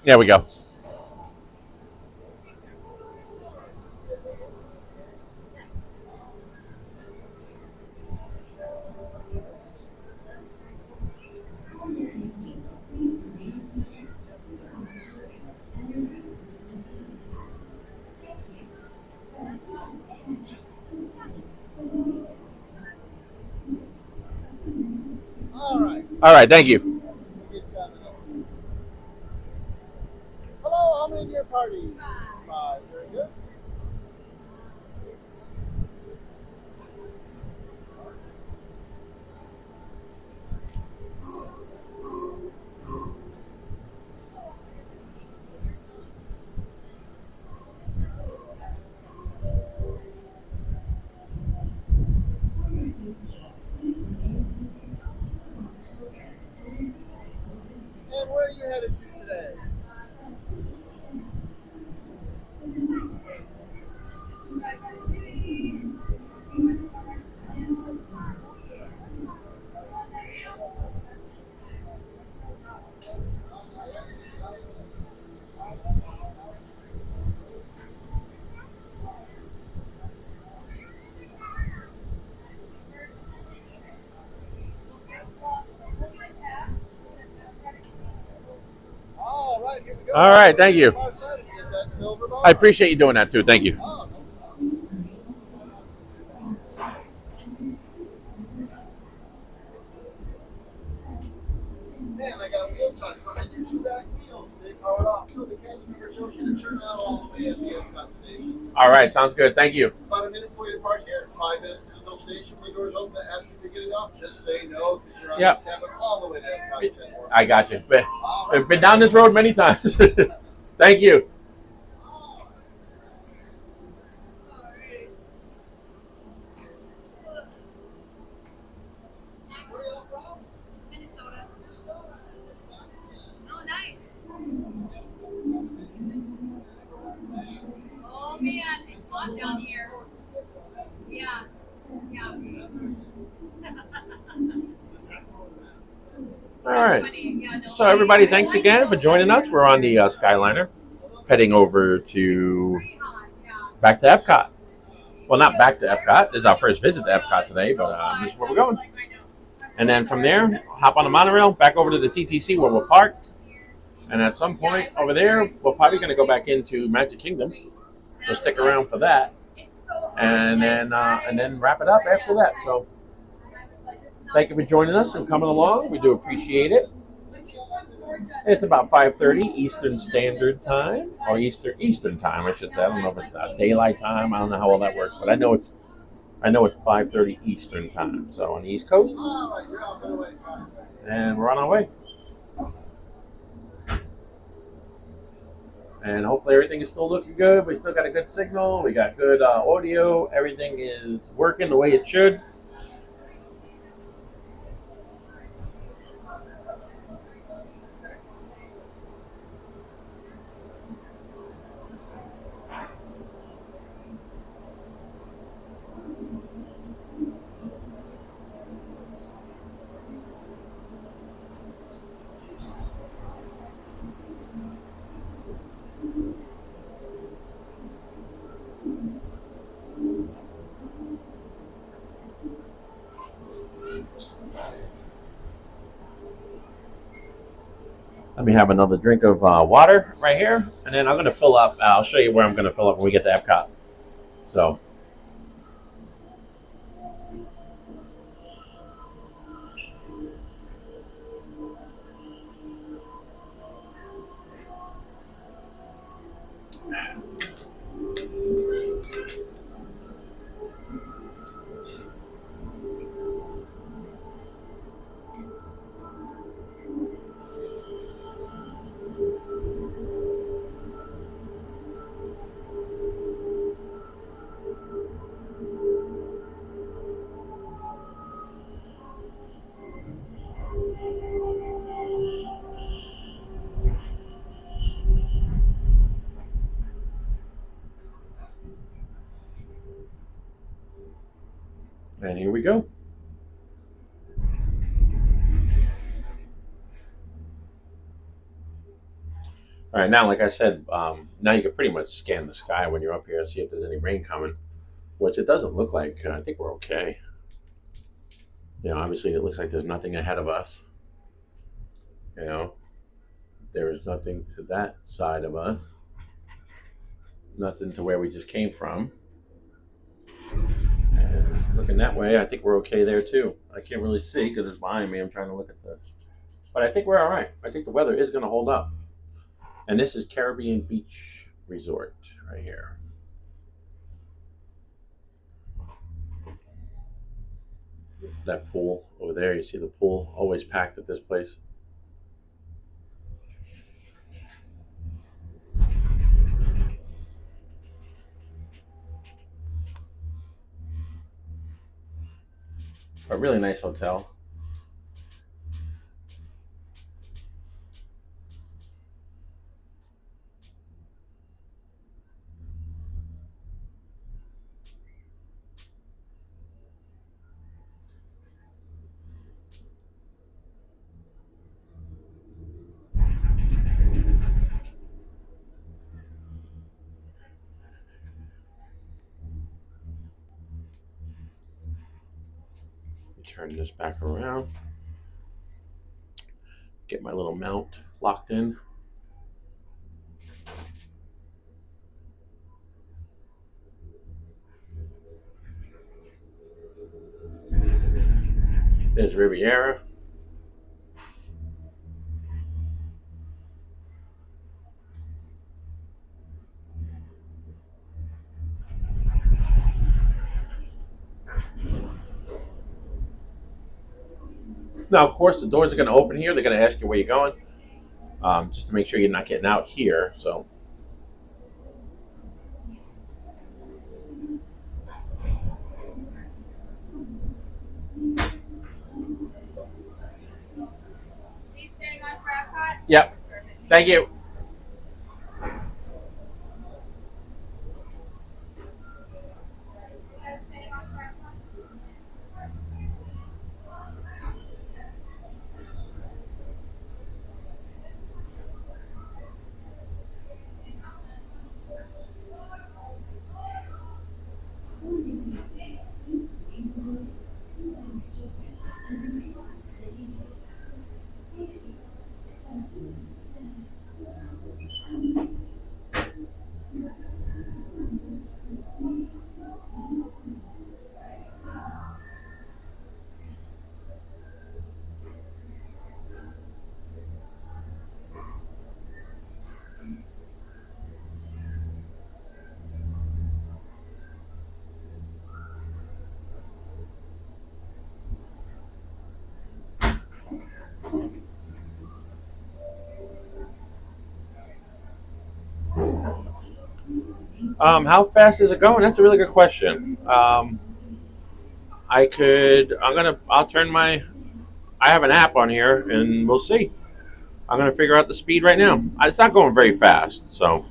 There we go. All right, thank you. Hello, how many in your party? 5. Very good. And where are you headed to today? right, here we go. All right, thank you. Outside, it is that silver bar. I appreciate you doing that too. Thank you. Oh, and I got wheel touch behind your two back wheels. They powered off, so the cast member tells you to turn out all the way at the Epcot station. All right, sounds good. Thank you. About a minute for you to park here. 5 minutes to the middle station. When the doors open, ask if you're getting off. Just say no, because you're on Yep. this cabin all the way to Epcot. 10 more. I got you. I've been down this road many times. Thank you. Minnesota. Oh, nice. Oh man, it's hot down here. Yeah. Yeah. All right. So everybody, thanks again for joining us. We're on the Skyliner, heading over to back to Epcot. Well, not back to Epcot. This is our first visit to Epcot today, but this is where we're going. And then from there, hop on the monorail back over to the TTC where we're parked. And at some point over there, we're probably going to go back into Magic Kingdom. So stick around for that. And then wrap it up after that. So thank you for joining us and coming along. We do appreciate it. It's about 5:30 Eastern Standard Time, or Eastern Time, I should say. I don't know if it's daylight time. I don't know how all that works, but I know it's 5:30 Eastern Time. So on the East Coast, and we're on our way. And hopefully everything is still looking good. We still got a good signal. We got good audio. Everything is working the way it should. Let me have another drink of water right here, and then I'm going to fill up. I'll show you where I'm going to fill up when we get to Epcot. So. And here we go. All right, now, like I said, now you can pretty much scan the sky when you're up here and see if there's any rain coming, which it doesn't look like. I think we're okay. You know, obviously it looks like there's nothing ahead of us. You know, there is nothing to that side of us. Nothing to where we just came from. And looking that way, I think we're okay there too. I can't really see because it's behind me. I'm trying to look at this. But I think we're all right. I think the weather is going to hold up. And this is Caribbean Beach Resort right here. That pool over there, you see the pool, always packed at this place. A really nice hotel. Turn this back around. Get my little mount locked in. There's Riviera. Now, of course, the doors are going to open here. They're going to ask you where you're going, just to make sure you're not getting out here. So, Are you staying on for Epcot? yep. Thank you. You guys staying on for Epcot? How fast is it going? That's a really good question. I'll turn I have an app on here and we'll see. I'm going to figure out the speed right now. It's not going very fast, so.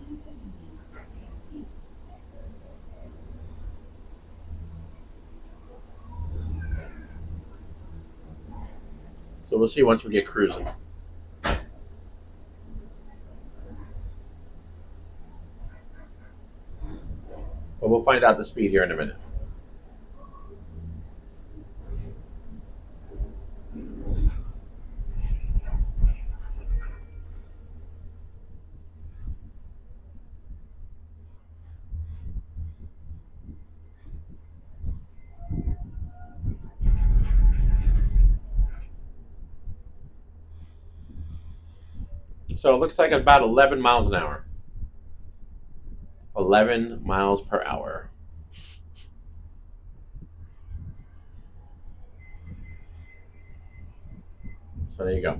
So we'll see once we get cruising. But we'll find out the speed here in a minute. So it looks like about 11 miles an hour. 11 miles per hour. So there you go.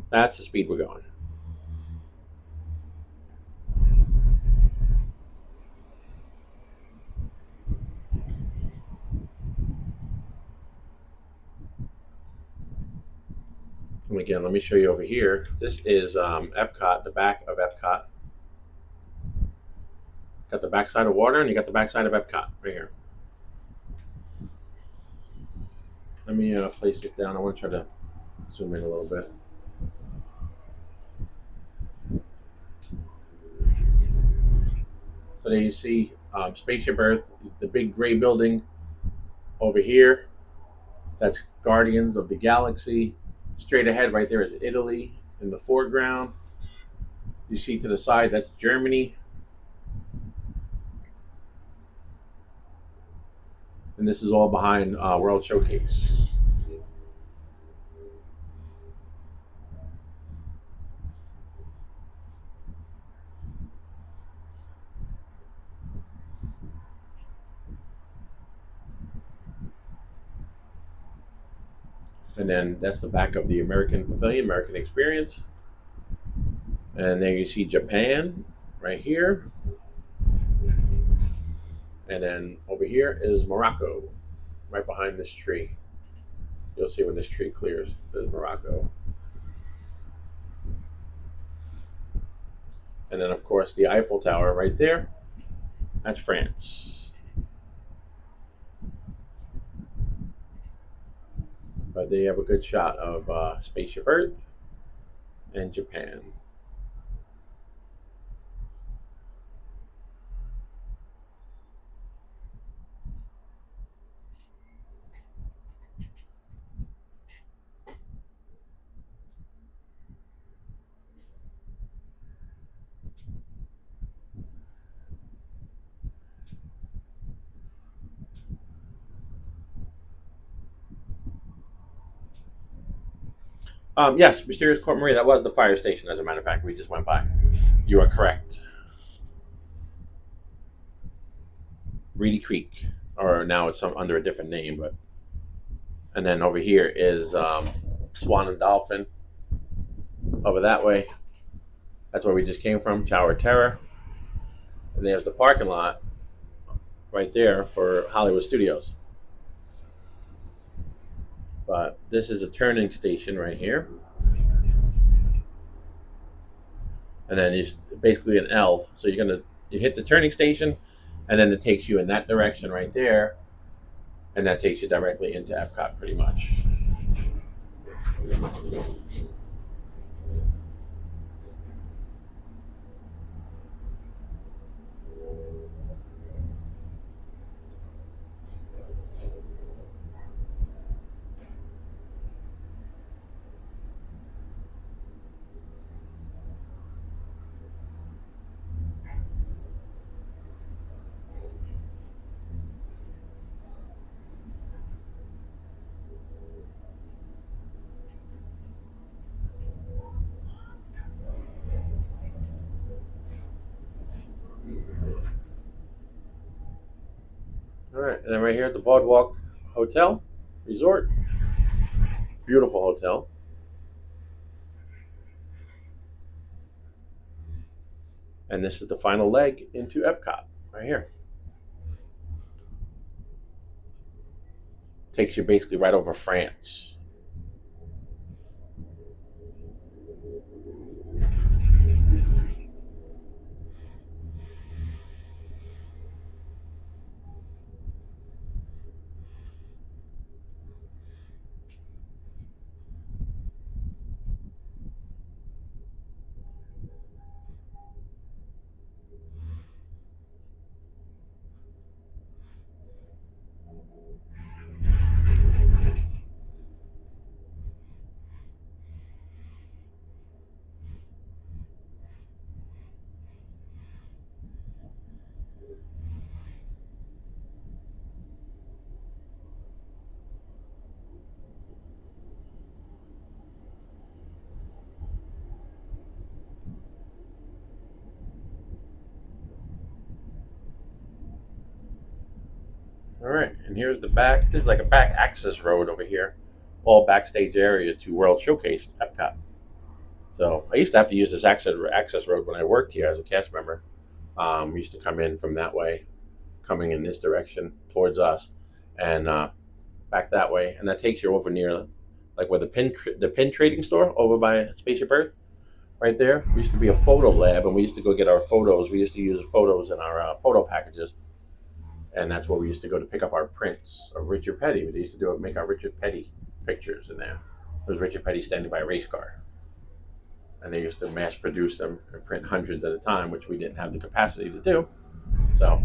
That's the speed we're going. And again, let me show you over here. This is Epcot, the back of Epcot. Got the backside of water, and you got the backside of Epcot right here. Let me place this down. I want to try to zoom in a little bit. So there you see Spaceship Earth, the big gray building over here. That's Guardians of the Galaxy. Straight ahead right there is Italy in the foreground. You see to the side, that's Germany. And this is all behind World Showcase. And then that's the back of the American Pavilion, American Experience. And there you see Japan right here. And then over here is Morocco, right behind this tree. You'll see when this tree clears, there's Morocco. And then of course the Eiffel Tower right there, that's France. But they have a good shot of Spaceship Earth and Japan. Yes, Mysterious Court Marie. That was the fire station, as a matter of fact. We just went by. You are correct. Reedy Creek, or now it's under a different name, but. And then over here is Swan and Dolphin. Over that way, that's where we just came from, Tower of Terror. And there's the parking lot right there for Hollywood Studios. But this is a turning station right here. And then it's basically an L. So you hit the turning station, and then it takes you in that direction right there. And that takes you directly into Epcot pretty much. All right, and then right here at the Boardwalk Hotel Resort. Beautiful hotel. And this is the final leg into Epcot, right here. Takes you basically right over France. All right, and here's the back. This is like a back access road over here, all backstage area to World Showcase Epcot. So I used to have to use this access road when I worked here as a cast member. We used to come in from that way, coming in this direction towards us, and back that way, and that takes you over near, like where the pin trading store over by Spaceship Earth, right there. We used to be a photo lab, and we used to go get our photos. We used to use photos in our photo packages. And that's where we used to go to pick up our prints of Richard Petty. They used to make our Richard Petty pictures in there. It was Richard Petty standing by a race car. And they used to mass produce them and print hundreds at a time, which we didn't have the capacity to do. So,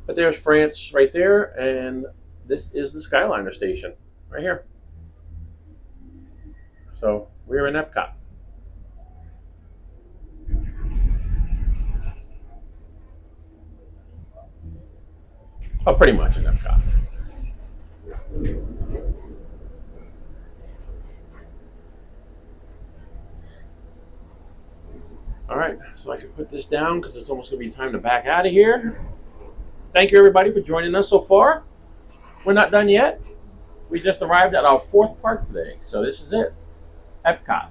but there's France right there, and this is the Skyliner station right here. So we're in Epcot. Oh, pretty much in Epcot. All right, so I can put this down because it's almost going to be time to back out of here. Thank you, everybody, for joining us so far. We're not done yet. We just arrived at our 4th park today, so this is it, Epcot.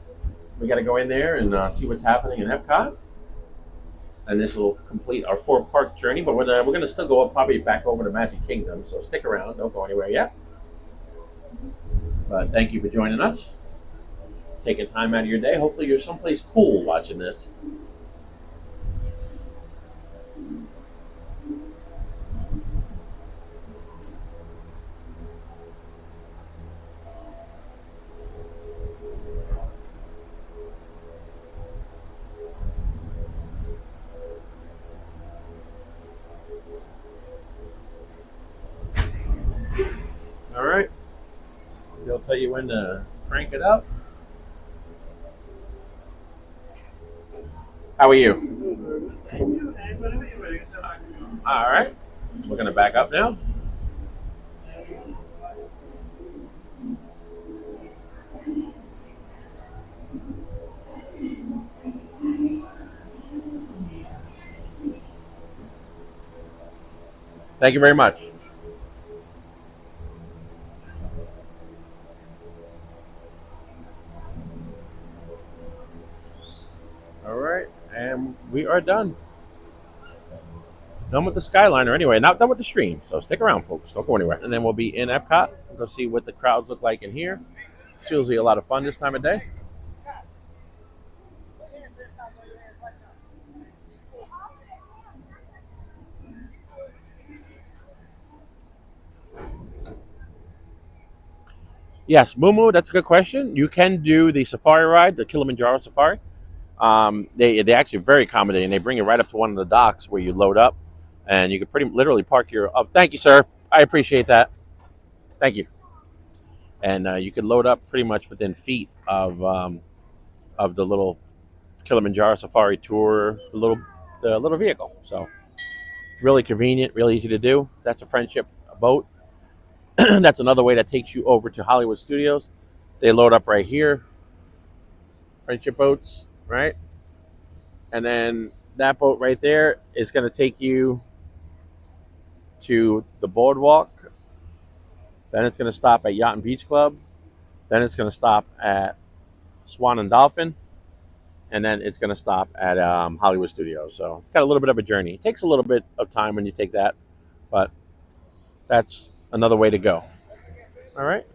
We got to go in there and see what's happening in Epcot. And this will complete our 4-park journey, but we're going to still go up, probably back over to Magic Kingdom, so stick around. Don't go anywhere yet. But thank you for joining us. Taking time out of your day. Hopefully you're someplace cool watching this. All right. They'll tell you when to crank it up. How are you? All right. We're going to back up now. Thank you very much. All right, and we are done. Done with the Skyliner anyway, not done with the stream. So stick around, folks. Don't go anywhere. And then we'll be in Epcot. We'll go see what the crowds look like in here. It's usually a lot of fun this time of day. Yes, Mumu, that's a good question. You can do the safari ride, the Kilimanjaro safari. They actually very accommodating. They bring you right up to one of the docks where you load up, and you can pretty literally park your. Oh, thank you, sir. I appreciate that. Thank you. And you can load up pretty much within feet of the little Kilimanjaro safari tour, the little vehicle. So really convenient, really easy to do. That's a friendship boat. That's another way that takes you over to Hollywood Studios. They load up right here. Friendship boats, right? And then that boat right there is going to take you to the boardwalk. Then it's going to stop at Yacht and Beach Club. Then it's going to stop at Swan and Dolphin. And then it's going to stop at Hollywood Studios. So it's got a little bit of a journey. It takes a little bit of time when you take that, but that's another way to go. All right.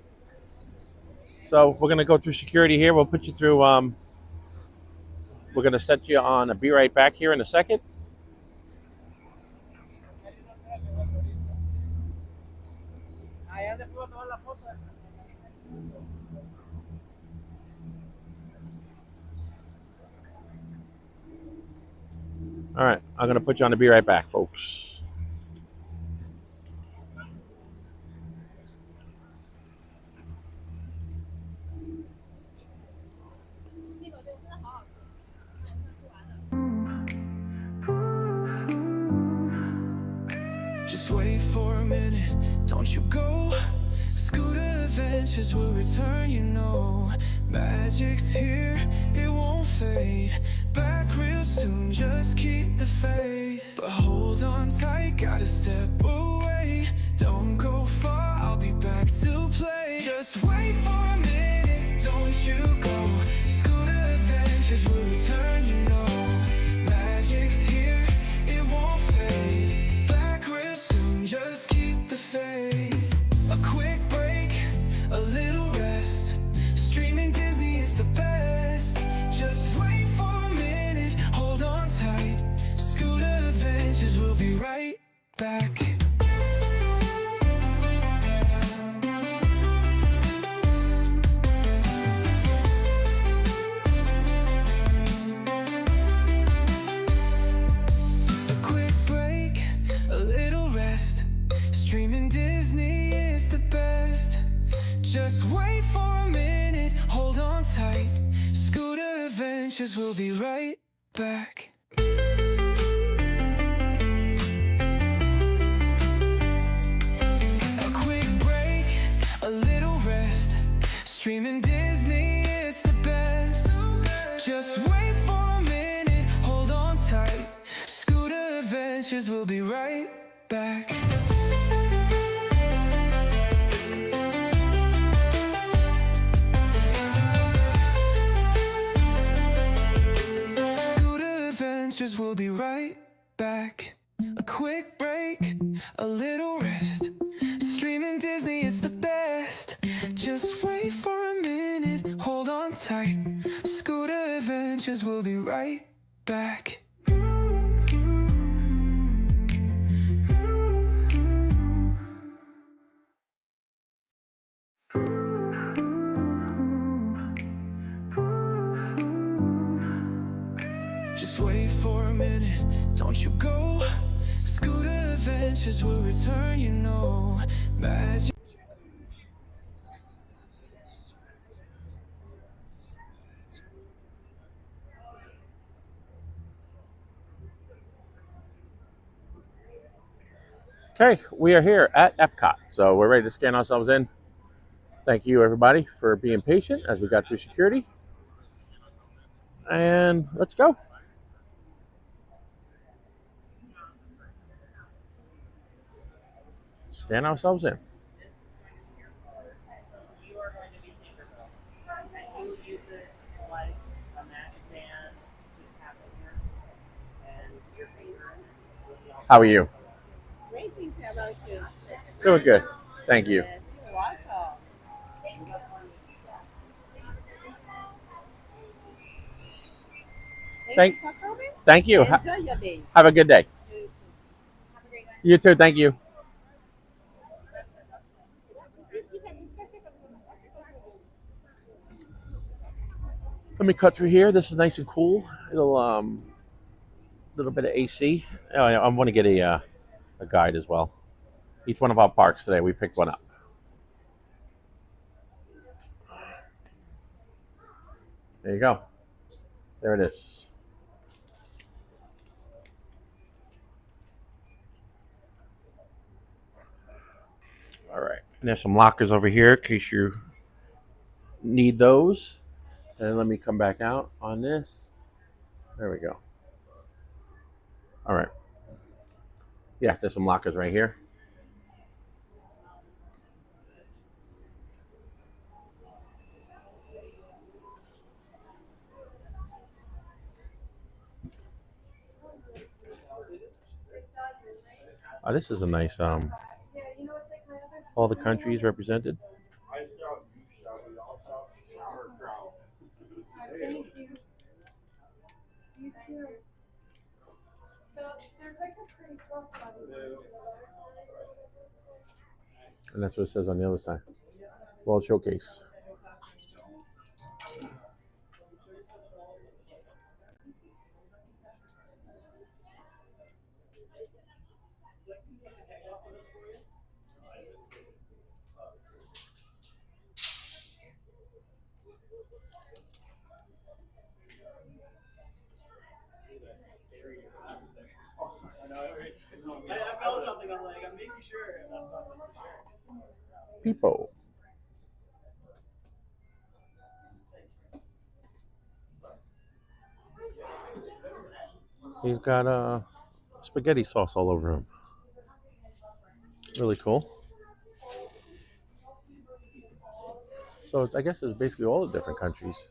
So we're going to go through security here. We'll put you through. We're going to set you on a Be Right Back here in a second. All right, I'm going to put you on the Be Right Back, folks. Just wait for a minute, don't you go. Scooter adventures will return, you know. Magic's here, it won't fade. Back real soon, just keep the faith. But hold on tight, gotta step away. Don't go far, I'll be back to play. Just wait for a minute, don't you go. Scooter adventures will return, you know. Magic's here, it won't fade. Back real soon, just keep the faith. A quick break, a little rest. Streaming Disney is the best. Just wait for a minute, hold on tight. Scooter adventures will be right back. A quick break, a little rest. Streaming Disney is the best. Just wait for a minute, hold on tight. Scooter adventures will be right back. A quick break, a little rest. Streaming Disney is the best. Just wait for a minute, hold on tight. Scooter adventures will be right back. We'll be right back. A quick break, a little rest. Streaming Disney is the best. Just wait for a minute, hold on tight. Scooter adventures will be right back. Just wait for a minute, don't you go. Scooter adventures will return, you know. Magic. Okay, we are here at Epcot. So we're ready to scan ourselves in. Thank you, everybody, for being patient as we got through security. And let's go. scan ourselves in. How are you? Great, thanks. How about you? Doing good. Thank you. Yes, you're welcome. Thank you for coming. Thank you. Enjoy your day. Have a good day. Have a great one. You too. Thank you. Let me cut through here. This is nice and cool. It'll little bit of AC. Oh, I want to get a guide as well. Each one of our parks today, we picked one up. There you go. There it is. All right. And there's some lockers over here in case you need those. And let me come back out on this. There we go. All right. Yes, there's some lockers right here. Oh, this is a nice all the countries represented. And that's what it says on the other side. World Showcase. I felt something. I'm like, I'm making sure that's not this shirt. People. He's got spaghetti sauce all over him. Really cool. So I guess it's basically all the different countries.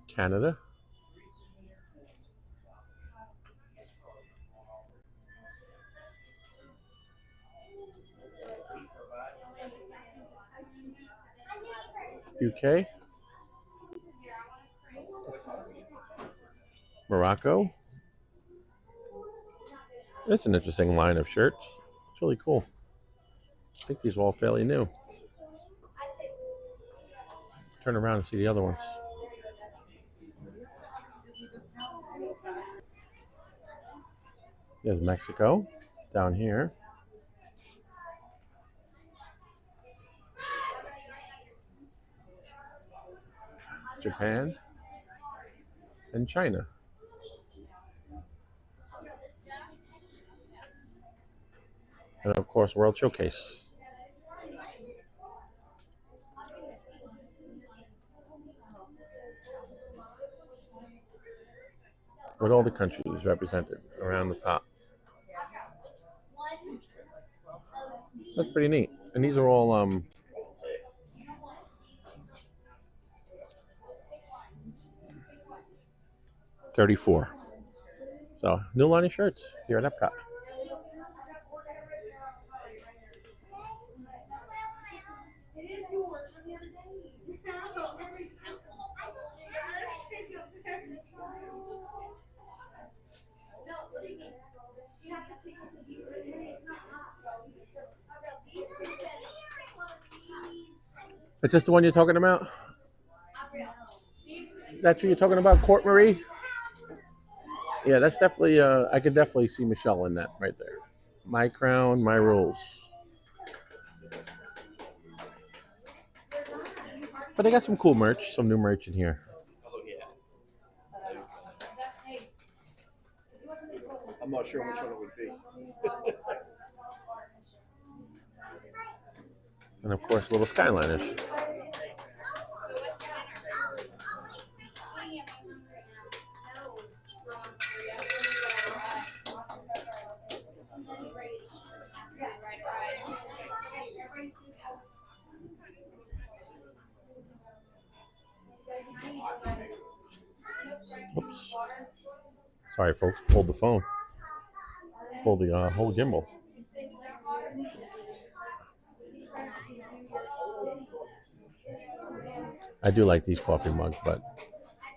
Canada. UK. Morocco. It's an interesting line of shirts. It's really cool. I think these are all fairly new. Turn around and see the other ones. There's Mexico down here. Japan and China. And of course, World Showcase. With all the countries represented around the top. That's pretty neat. And these are all 34. So new line of shirts here at Epcot. Is this the one you're talking about? That's what you're talking about, Court Marie? Yeah, that's definitely, I could definitely see Michelle in that right there. My crown, my rules. But they got some cool merch, some new merch in here. I'm not sure which one it would be. And of course, little Skyliners. Oops. Sorry, folks. Pulled the phone. Pulled the whole gimbal. I do like these coffee mugs, but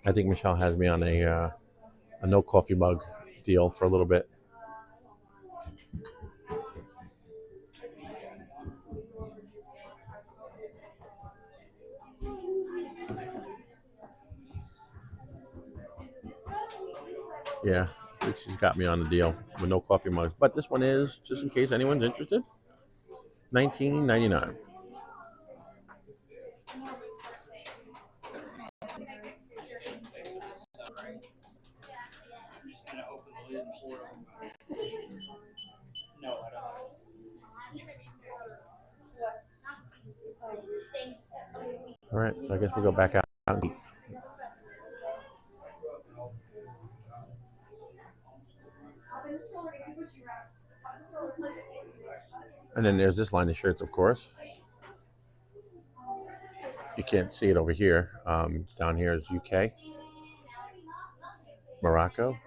I think Michelle has me on a no coffee mug deal for a little bit. Yeah, I think she's got me on the deal with no coffee mugs. But this one is, just in case anyone's interested, $19.99. All right, so I guess we'll go back out and eat. And then there's this line of shirts, of course. You can't see it over here. Down here is UK, Morocco,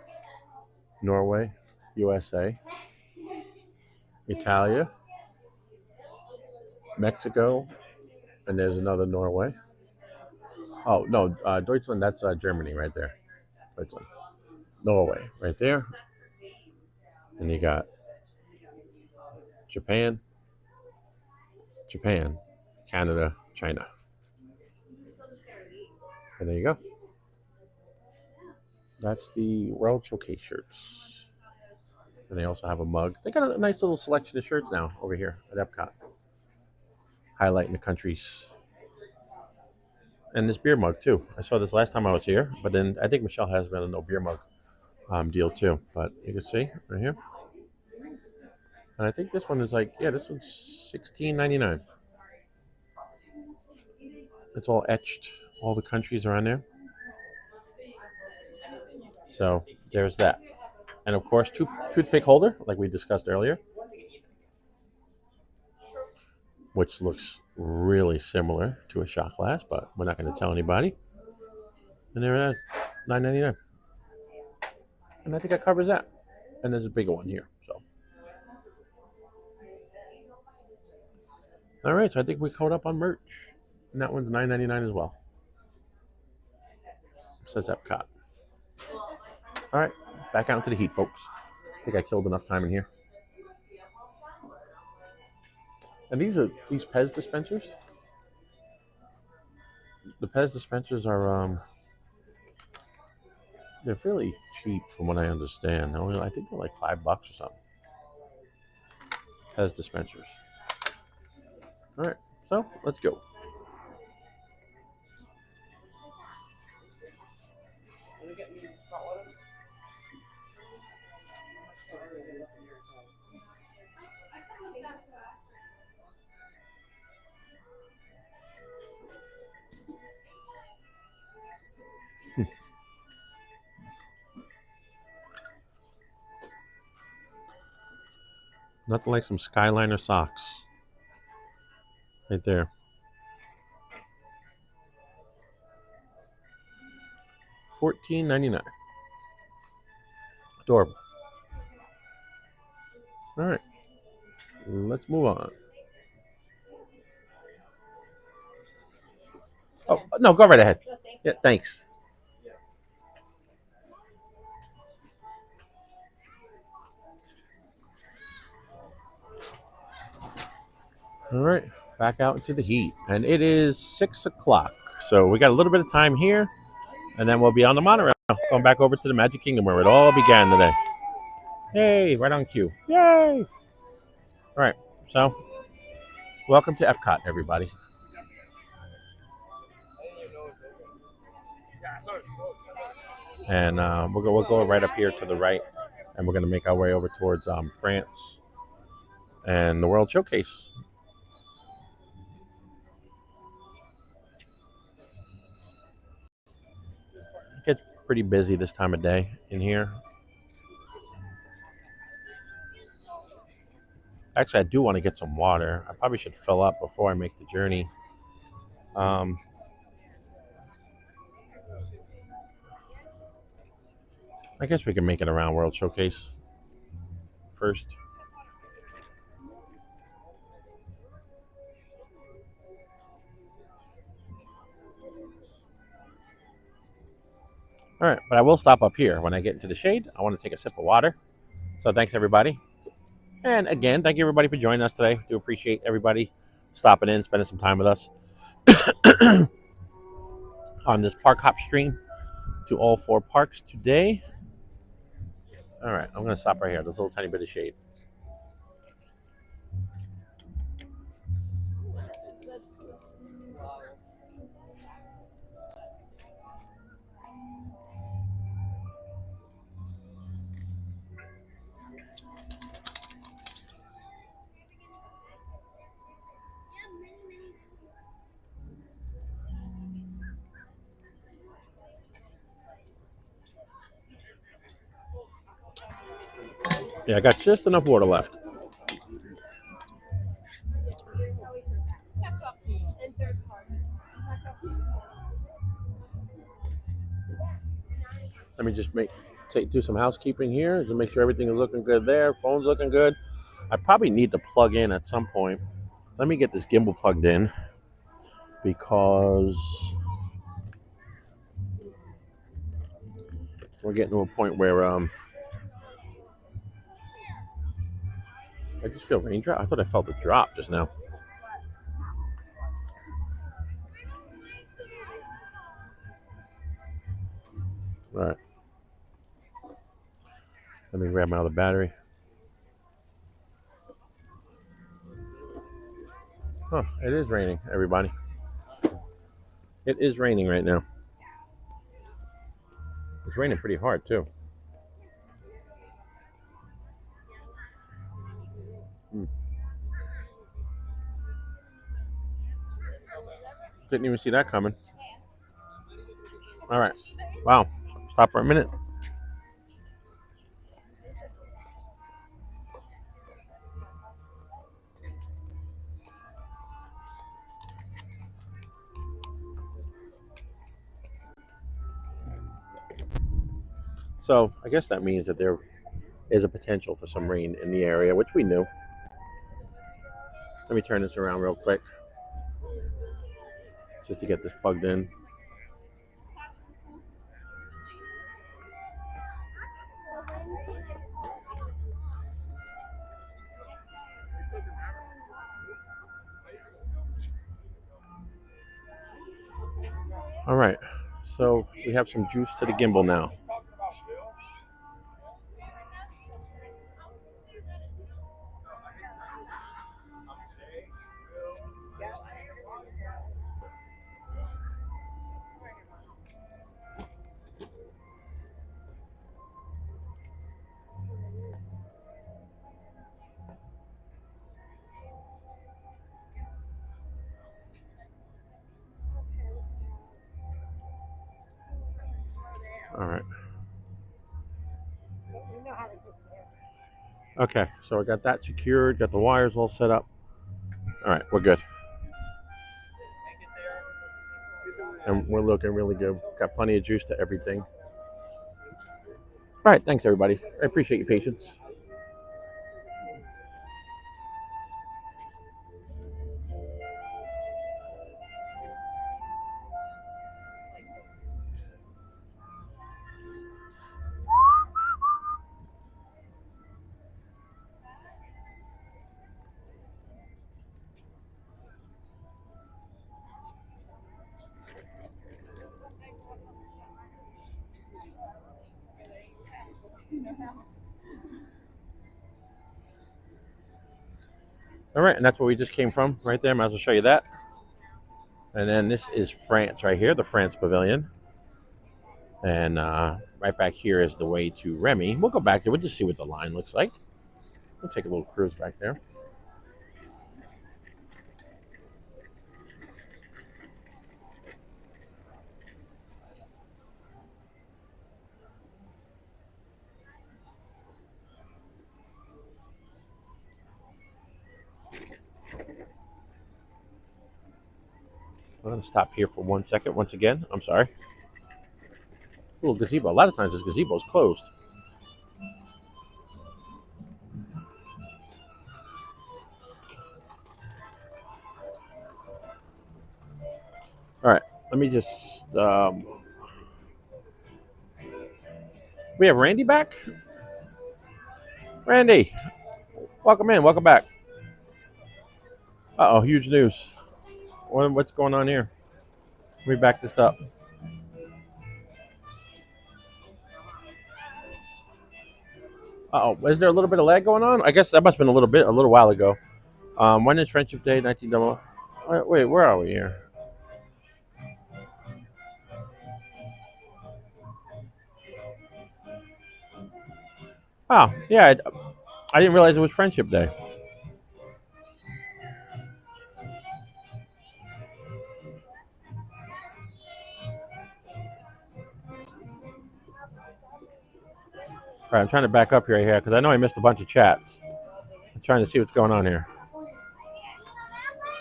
Norway, USA, Italia, Mexico, and there's another Norway. Oh, no, Deutschland, that's Germany right there. Deutschland. Norway right there. And you got Japan, Canada, China. And there you go. That's the World Showcase shirts. And they also have a mug. They got a nice little selection of shirts now over here at Epcot, highlighting the countries. And this beer mug too. I saw this last time I was here, but then I think Michelle has been a no beer mug deal too. But you can see right here. And I think this one is like, yeah, this one's $16.99. It's all etched. All the countries are on there. So there's that. And of course, toothpick holder, like we discussed earlier, which looks really similar to a shot glass, but we're not going to tell anybody. And there it is, $9.99. And I think that covers that. And there's a bigger one here. So, all right, so I think we caught up on merch. And that one's $9.99 as well. It says Epcot. All right, back out into the heat, folks. I think I killed enough time in here. And these Pez dispensers. The Pez dispensers are they're fairly cheap from what I understand. I think they're like $5 or something. Pez dispensers. All right, so let's go. Nothing like some Skyliner socks. Right there. $14.99. Adorable. All right. Let's move on. Oh, no, go right ahead. Yeah, thanks. All right, back out into the heat. And it is 6 o'clock. So we got a little bit of time here, and then we'll be on the monorail. Going back over to the Magic Kingdom where it all began today. Yay, right on cue. Yay! All right, so welcome to Epcot, everybody. And we'll go right up here to the right, and we're going to make our way over towards France and the World Showcase. pretty busy this time of day in here. Actually, I do want to get some water. I probably should fill up before I make the journey. I guess we can make it around World Showcase first. All right, but I will stop up here when I get into the shade. I want to take a sip of water. So thanks, everybody. And again, thank you, everybody, for joining us today. Do appreciate everybody stopping in, spending some time with us on this park hop stream to all 4 parks today. All right, I'm going to stop right here. There's a little tiny bit of shade. Yeah, I got just enough water left. Let me just do some housekeeping here to make sure everything is looking good there. Phone's looking good. I probably need to plug in at some point. Let me get this gimbal plugged in because we're getting to a point where I just feel raindrop. I thought I felt a drop just now. All right. Let me grab my other battery. Huh, it is raining, everybody. It is raining right now. It's raining pretty hard, too. Didn't even see that coming. All right. Wow. Stop for a minute. So I guess that means that there is a potential for some rain in the area, which we knew. Let me turn this around real quick just to get this plugged in. All right, so we have some juice to the gimbal now. All right. Okay, so I got that secured, got the wires all set up. All right, we're good. And we're looking really good. Got plenty of juice to everything. All right, thanks, everybody. I appreciate your patience. All right, and that's where we just came from right there. Might as well show you that. And then this is France right here, the France Pavilion. And right back here is the way to Remy. We'll go back there. We'll just see what the line looks like. We'll take a little cruise back there. going to stop here for 1 second once again. I'm sorry. It's a little gazebo. A lot of times this gazebo is closed. All right. Let me just... we have Randy back? Randy, welcome in. Welcome back. Uh-oh, huge news. What's going on here? Let me back this up. Uh-oh, is there a little bit of lag going on? I guess that must have been a little while ago. When is Friendship Day, 1900? Wait, where are we here? Oh, yeah, I didn't realize it was Friendship Day. All right, I'm trying to back up here because I know I missed a bunch of chats. I'm trying to see what's going on here. All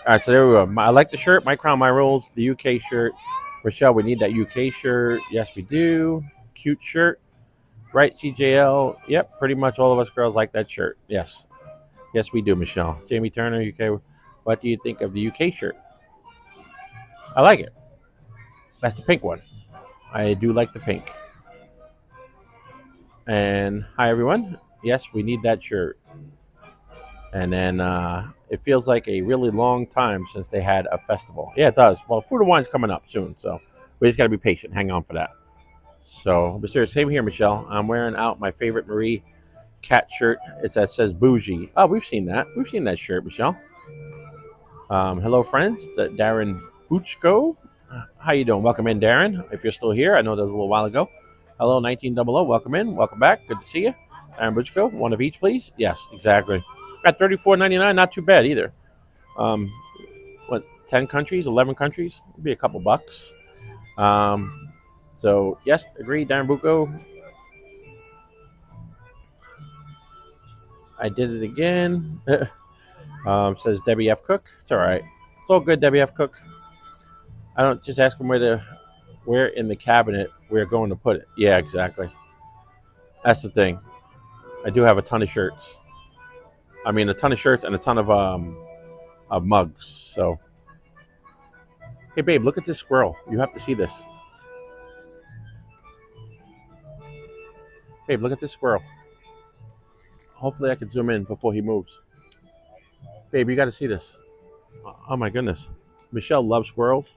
right, so there we go. I like the shirt. My Crown, My Rules. The UK shirt. Rochelle, we need that UK shirt. Yes, we do. Cute shirt. Right, CJL. Yep, pretty much all of us girls like that shirt. Yes. Yes, we do, Michelle. Jamie Turner, UK. What do you think of the UK shirt? I like it. That's the pink one. I do like the pink. And hi, everyone. Yes, we need that shirt. And then it feels like a really long time since they had a festival. Yeah, it does. Well, Food and Wine's coming up soon, so we just got to be patient. Hang on for that. So, but seriously, same here, Michelle. I'm wearing out my favorite Marie cat shirt. That says bougie. Oh, we've seen that. We've seen that shirt, Michelle. Hello, friends. It's Darren Buchko. How you doing? Welcome in, Darren. If you're still here, I know that was a little while ago. Hello, 1900. Welcome in. Welcome back. Good to see you. Darren Buchko. One of each, please. Yes, exactly. At $34.99, not too bad either. 10 countries, 11 countries? It'd be a couple bucks. So, yes, agree, Darren Bucco. I did it again. Says Debbie F. Cook. It's all right. It's all good, Debbie F. Cook. I don't just ask them where in the cabinet we're going to put it. Yeah, exactly. That's the thing. I do have a ton of shirts. I mean, a ton of shirts and a ton of mugs. So, hey, babe, look at this squirrel. You have to see this. Babe, look at this squirrel. Hopefully, I can zoom in before he moves. Babe, you got to see this. Oh my goodness, Michelle loves squirrels.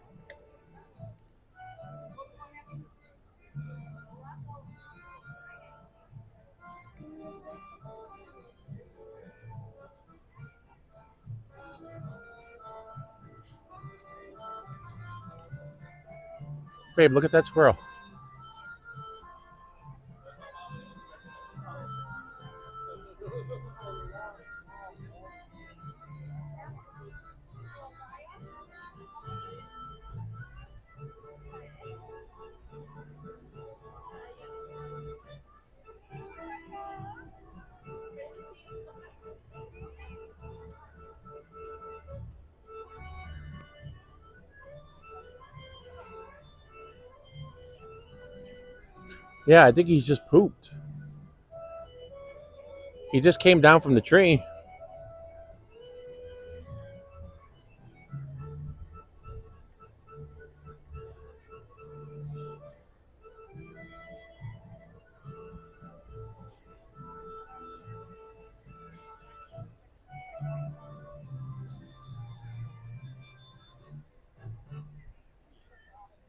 Babe, look at that squirrel. Yeah, I think he's just pooped. He just came down from the tree.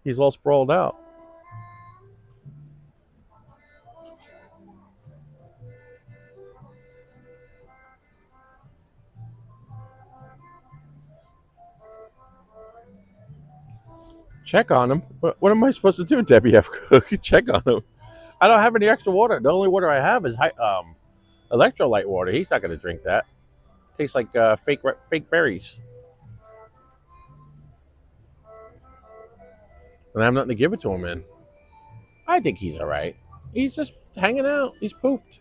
He's all sprawled out. Check on him. What am I supposed to do, Debbie F. Cook? Check on him. I don't have any extra water. The only water I have is electrolyte water. He's not going to drink that. Tastes like fake berries. And I have nothing to give it to him in. I think he's all right. He's just hanging out. He's pooped.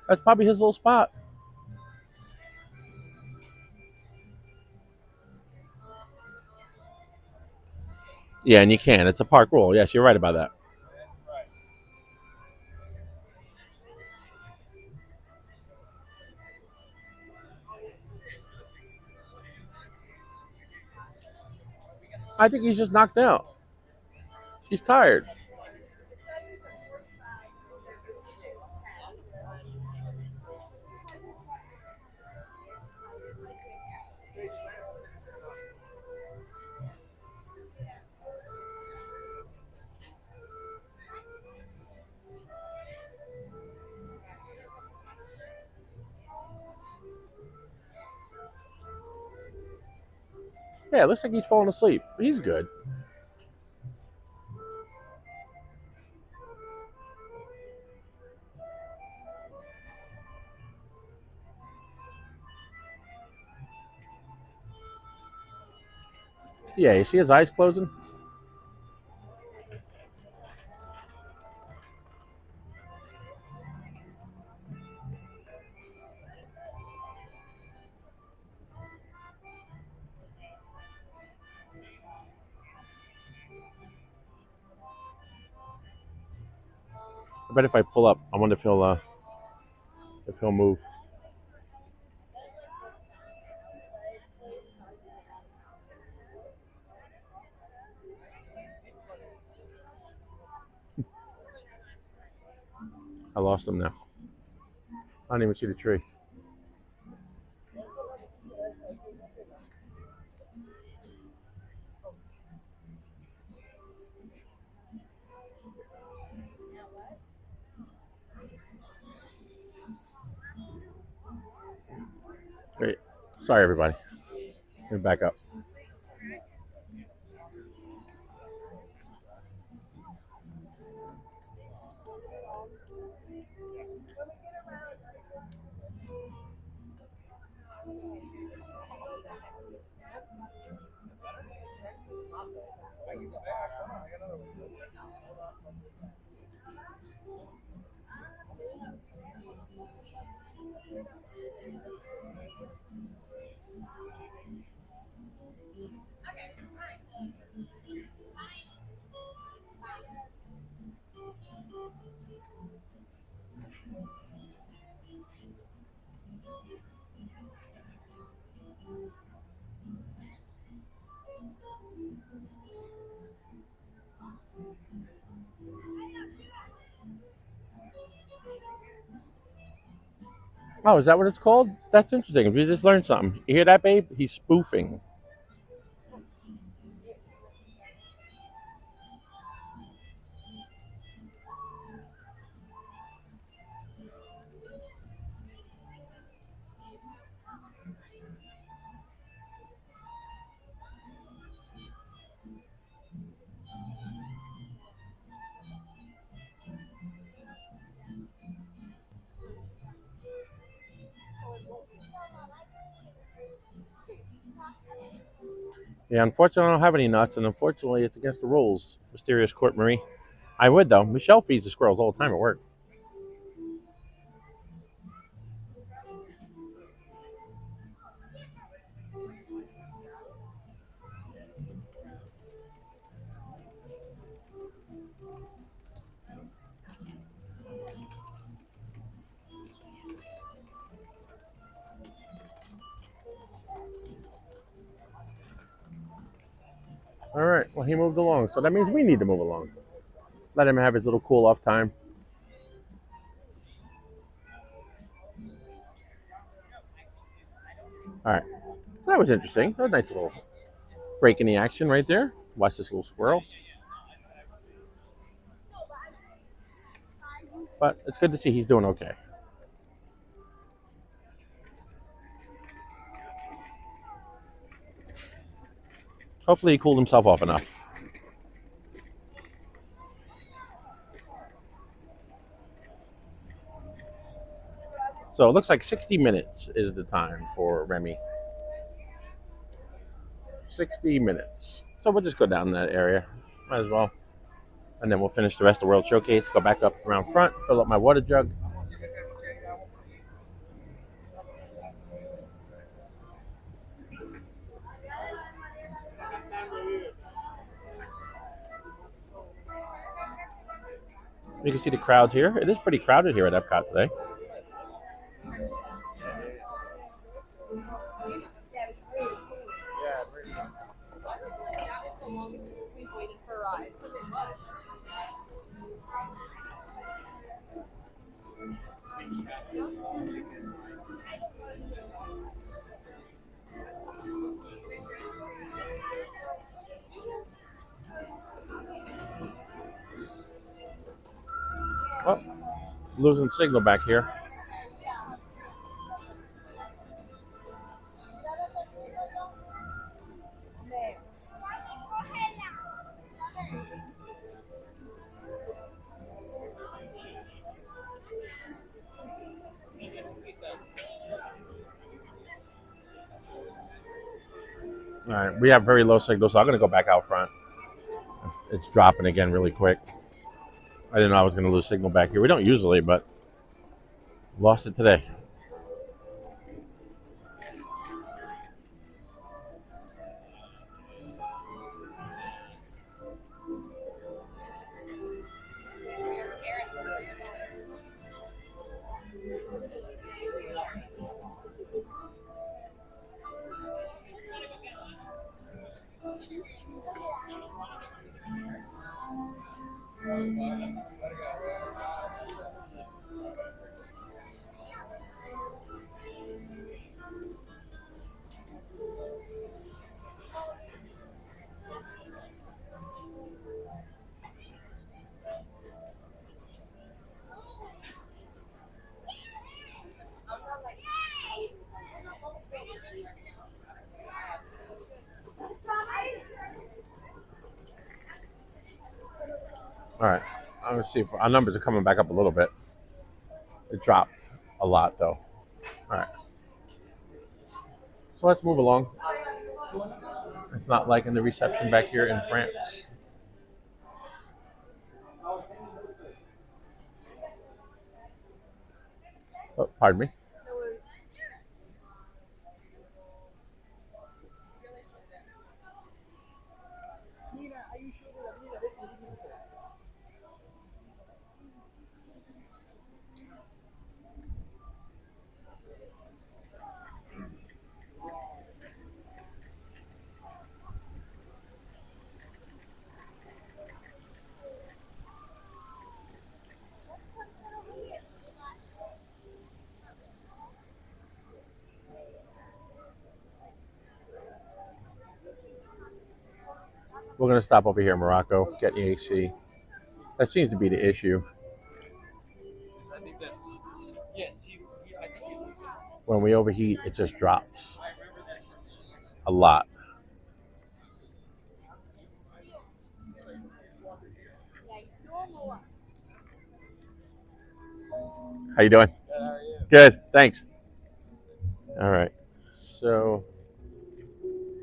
That's probably his little spot. Yeah, and you can. It's a park rule. Yes, you're right about that. I think he's just knocked out. He's tired. Yeah, it looks like he's falling asleep. He's good. Yeah, you see his eyes closing? I bet if I pull up, I wonder if he'll move. I lost him now. I don't even see the tree. Wait. Sorry, everybody. Let me back up. Oh, is that what it's called? That's interesting. We just learned something. You hear that, babe? He's spoofing. Yeah, unfortunately, I don't have any nuts, and unfortunately, it's against the rules. Mysterious Court Marie. I would, though. Michelle feeds the squirrels all the time at work. All right. Well, he moved along, so that means we need to move along. Let him have his little cool off time. All right. So that was interesting. That was a nice little break in the action right there. Watch this little squirrel. But it's good to see he's doing okay. Hopefully, he cooled himself off enough. So it looks like 60 minutes is the time for Remy. 60 minutes. So we'll just go down that area. Might as well. And then we'll finish the rest of the World Showcase, go back up around front, fill up my water jug. You can see the crowds here. It is pretty crowded here at Epcot today. Oh, losing signal back here. All right, we have very low signal, so I'm going to go back out front. It's dropping again really quick. I didn't know I was going to lose signal back here. We don't usually, but lost it today. All right, I'm going to see if our numbers are coming back up a little bit. It dropped a lot, though. All right. So let's move along. It's not like in the reception back here in France. Oh, pardon me. We're going to stop over here in Morocco, get the AC. That seems to be the issue. I think that's, yes, I think he loses. When we overheat, it just drops a lot. How you doing? Good, how are you? Good, thanks. All right, so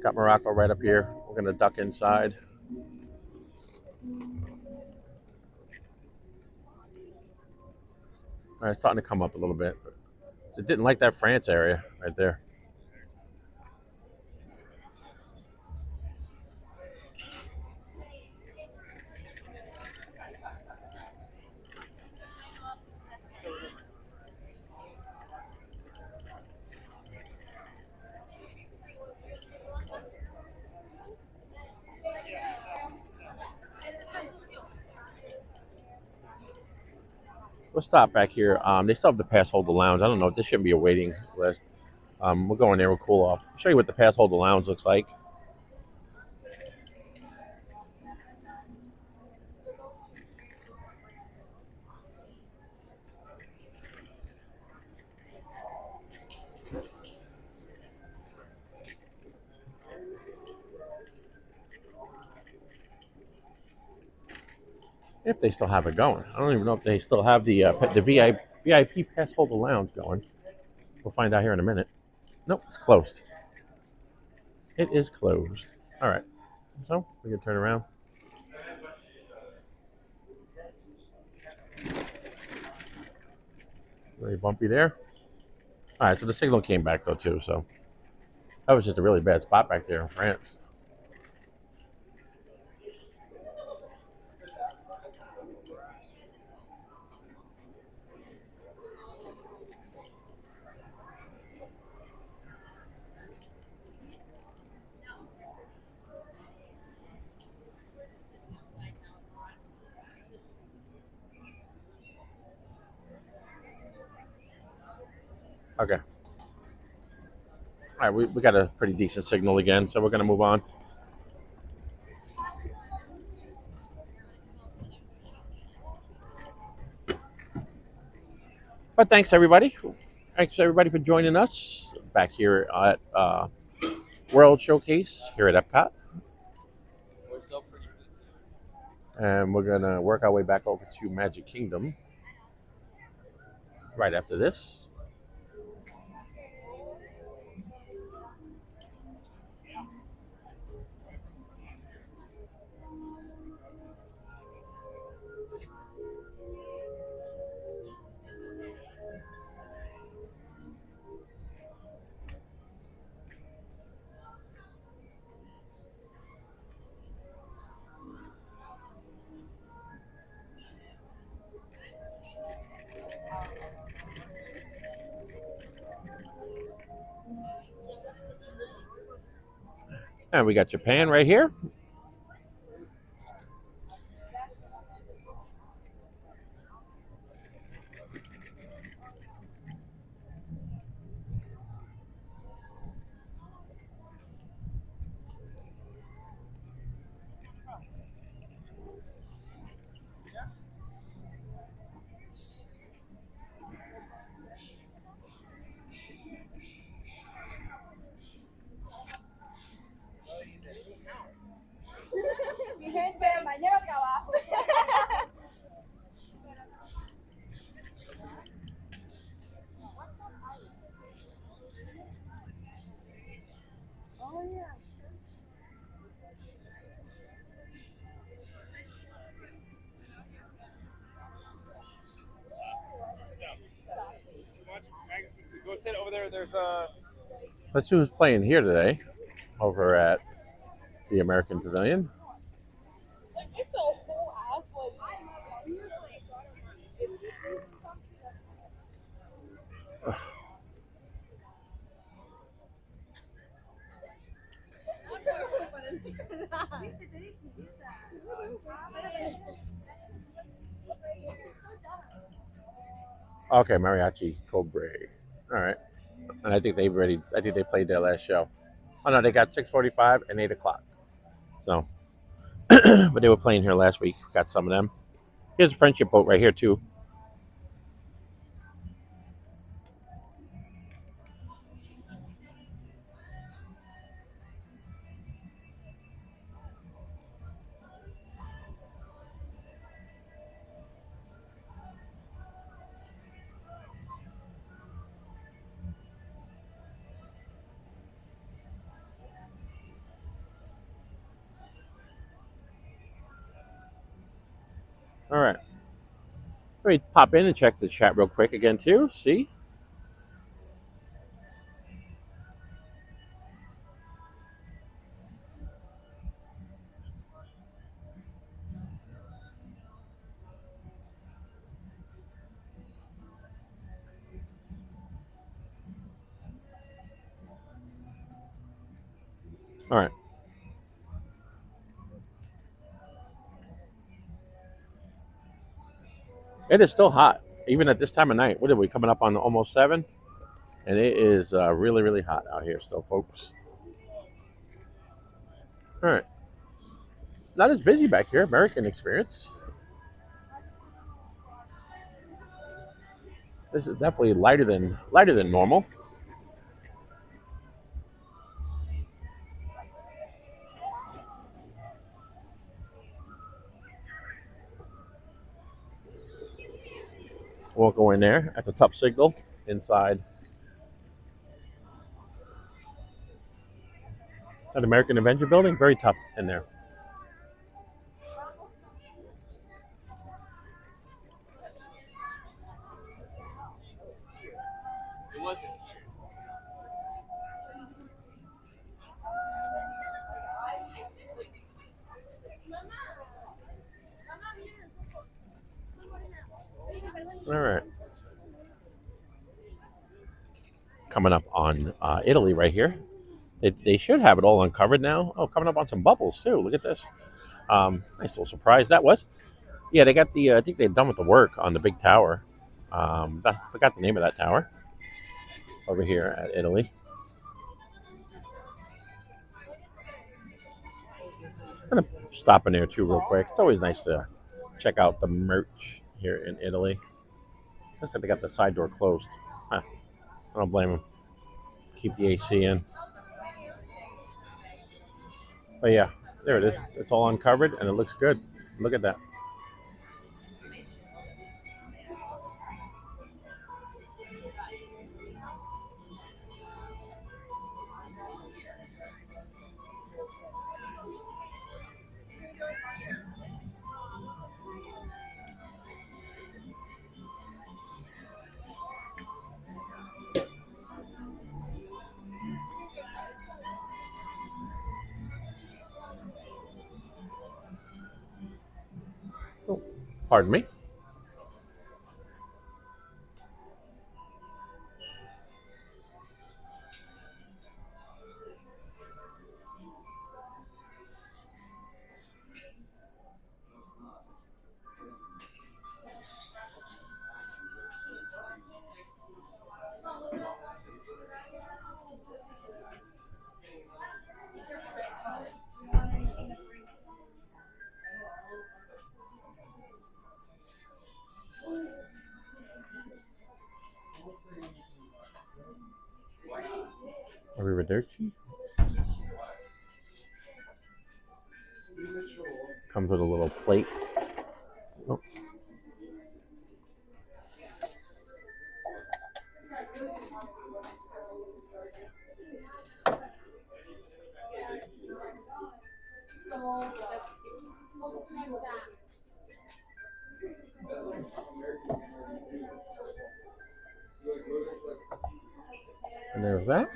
got Morocco right up here. We're going to duck inside. All right, it's starting to come up a little bit. It didn't like that France area right there. We'll stop back here. They still have the pass holder lounge. I don't know. This shouldn't be a waiting list. We'll go in there. We'll cool off. I'll show you what the pass holder lounge looks like. If they still have it going. I don't even know if they still have the VIP pass holder lounge going. We'll find out here in a minute. Nope, it's closed. It is closed. All right. So we can turn around. Very bumpy there. All right, so the signal came back though too. So that was just a really bad spot back there in France. Okay. All right, we got a pretty decent signal again, so we're going to move on. But thanks, everybody. Thanks, everybody, for joining us back here at World Showcase here at Epcot. We're so pretty. And we're going to work our way back over to Magic Kingdom right after this. And we got Japan right here. Mi gente, mañana acá abajo. Oh, yeah. Go sit over there. There's a. Let's see who's playing here today over at the American Pavilion. Like, it's a whole ass, like, Okay, Mariachi Cobra. All right. And I think they played their last show. Oh no, they got 6:45 and 8 o'clock. So, but they were playing here last week. Got some of them. Here's a friendship boat right here too. All right. Let me pop in and check the chat real quick again too. See. All right. It is still hot, even at this time of night. What are we coming up on almost 7? And it is really, really hot out here still, folks. All right. Not as busy back here. American Experience. This is definitely lighter than normal. Won't go in there at the top signal inside that American Adventure Building. Very tough in there. It wasn't. All right. Coming up on Italy right here. They should have it all uncovered now. Oh, coming up on some bubbles too. Look at this. Nice little surprise that was. Yeah, they got the. I think they're done with the work on the big tower. I forgot the name of that tower. over here at Italy. I'm gonna stop in there too real quick. It's always nice to check out the merch here in Italy. Looks like they got the side door closed. Huh. I don't blame them. Keep the AC in. But yeah, there it is. It's all uncovered and it looks good. Look at that. Oh, pardon me. Arrivederci. Comes with a little plate. Oh. And there's that.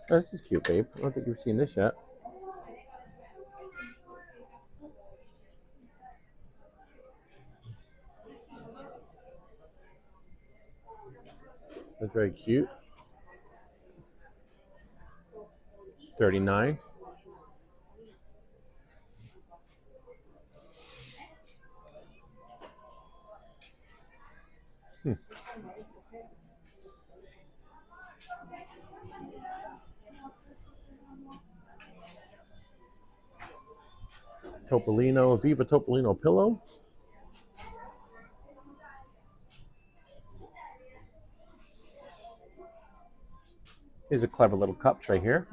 Oh, this is cute, babe. I don't think you've seen this yet. That's very cute. $39. Topolino, Viva Topolino pillow. Here's a clever little cups right here.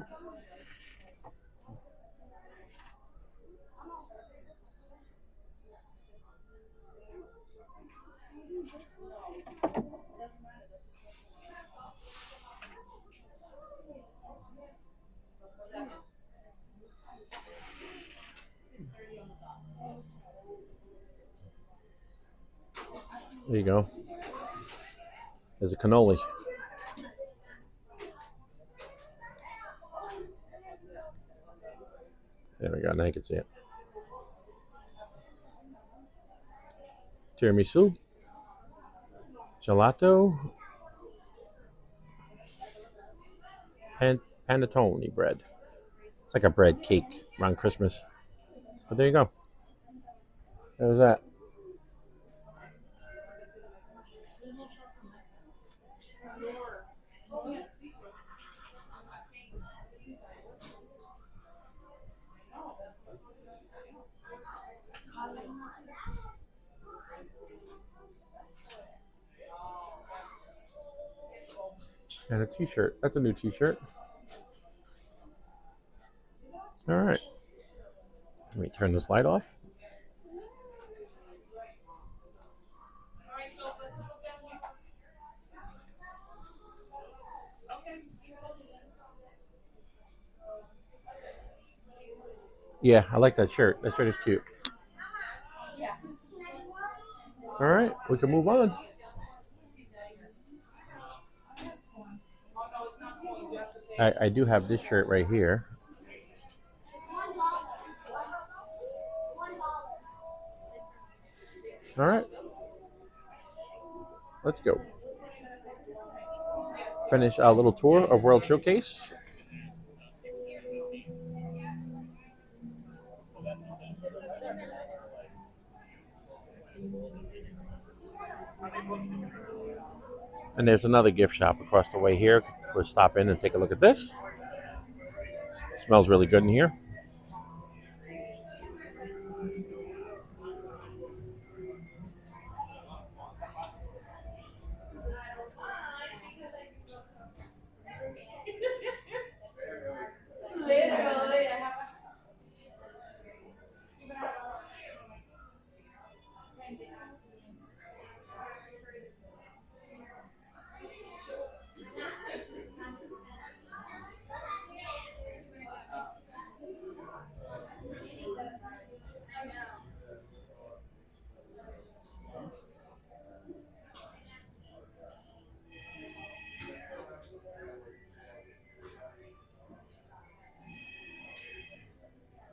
There you go. There's a cannoli. There we go. Now you can see it. Tiramisu. Gelato. Panettone bread. It's like a bread cake around Christmas. But there you go. There's that. And a t-shirt. That's a new t-shirt. All right. Let me turn this light off. Yeah, I like that shirt. That shirt is cute. All right, we can move on. I do have this shirt right here. All right, let's go. Finish our little tour of World Showcase. And there's another gift shop across the way here. We'll stop in and take a look at this. It smells really good in here. Literally.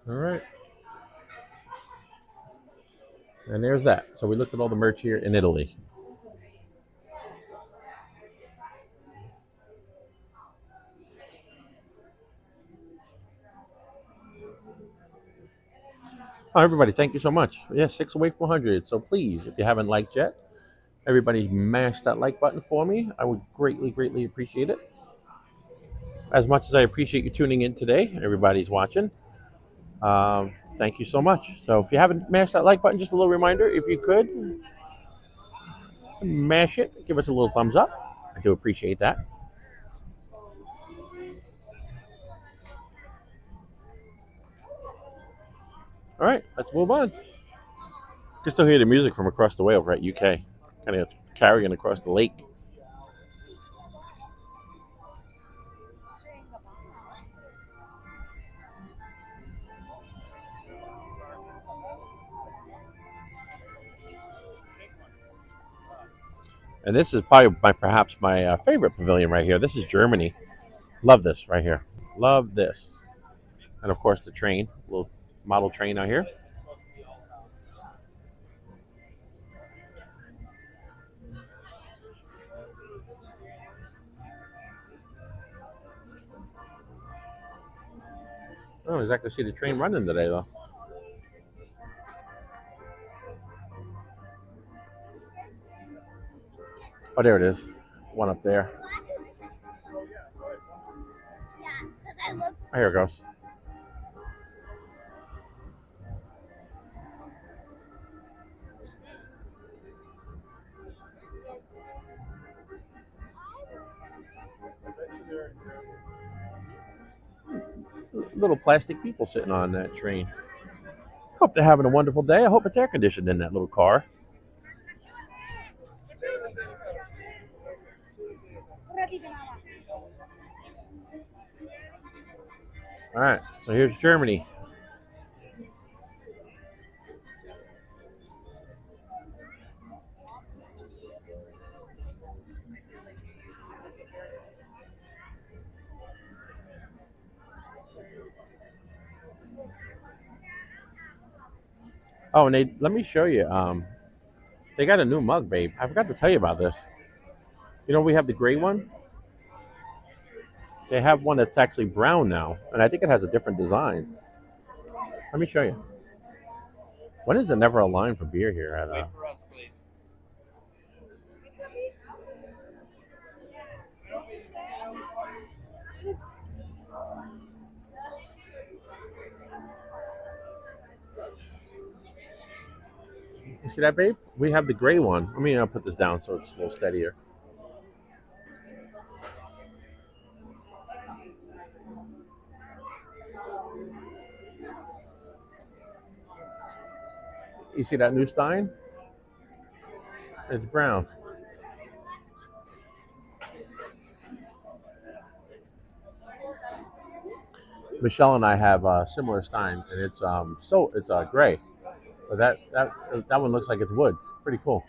All right. And there's that. So we looked at all the merch here in Italy. Oh, everybody, thank you so much. Yeah, 6 away from 100. So please, if you haven't liked yet, everybody mash that like button for me. I would greatly, greatly appreciate it. As much as I appreciate you tuning in today, everybody's watching. Thank you so much. So if you haven't mashed that like button, just a little reminder, if you could, mash it. Give us a little thumbs up. I do appreciate that. All right, let's move on. You can still hear the music from across the way over at UK, kind of carrying across the lake. And this is probably perhaps my favorite pavilion right here. This is Germany. Love this right here. Love this. And of course the train, little model train out here. I don't exactly see the train running today though. Oh, there it is. One up there. Oh, here it goes. Little plastic people sitting on that train. Hope they're having a wonderful day. I hope it's air conditioned in that little car. All right, so here's Germany. Oh, and let me show you. They got a new mug, babe. I forgot to tell you about this. You know, we have the gray one. They have one that's actually brown now, and I think it has a different design. Let me show you. When is there never a line for beer here at? Wait for us, please. You see that, babe? We have the gray one. Let me put this down so it's a little steadier. You see that new Stein? It's brown. Michelle and I have a similar stein, and it's it's gray, but that one looks like it's wood. Pretty cool.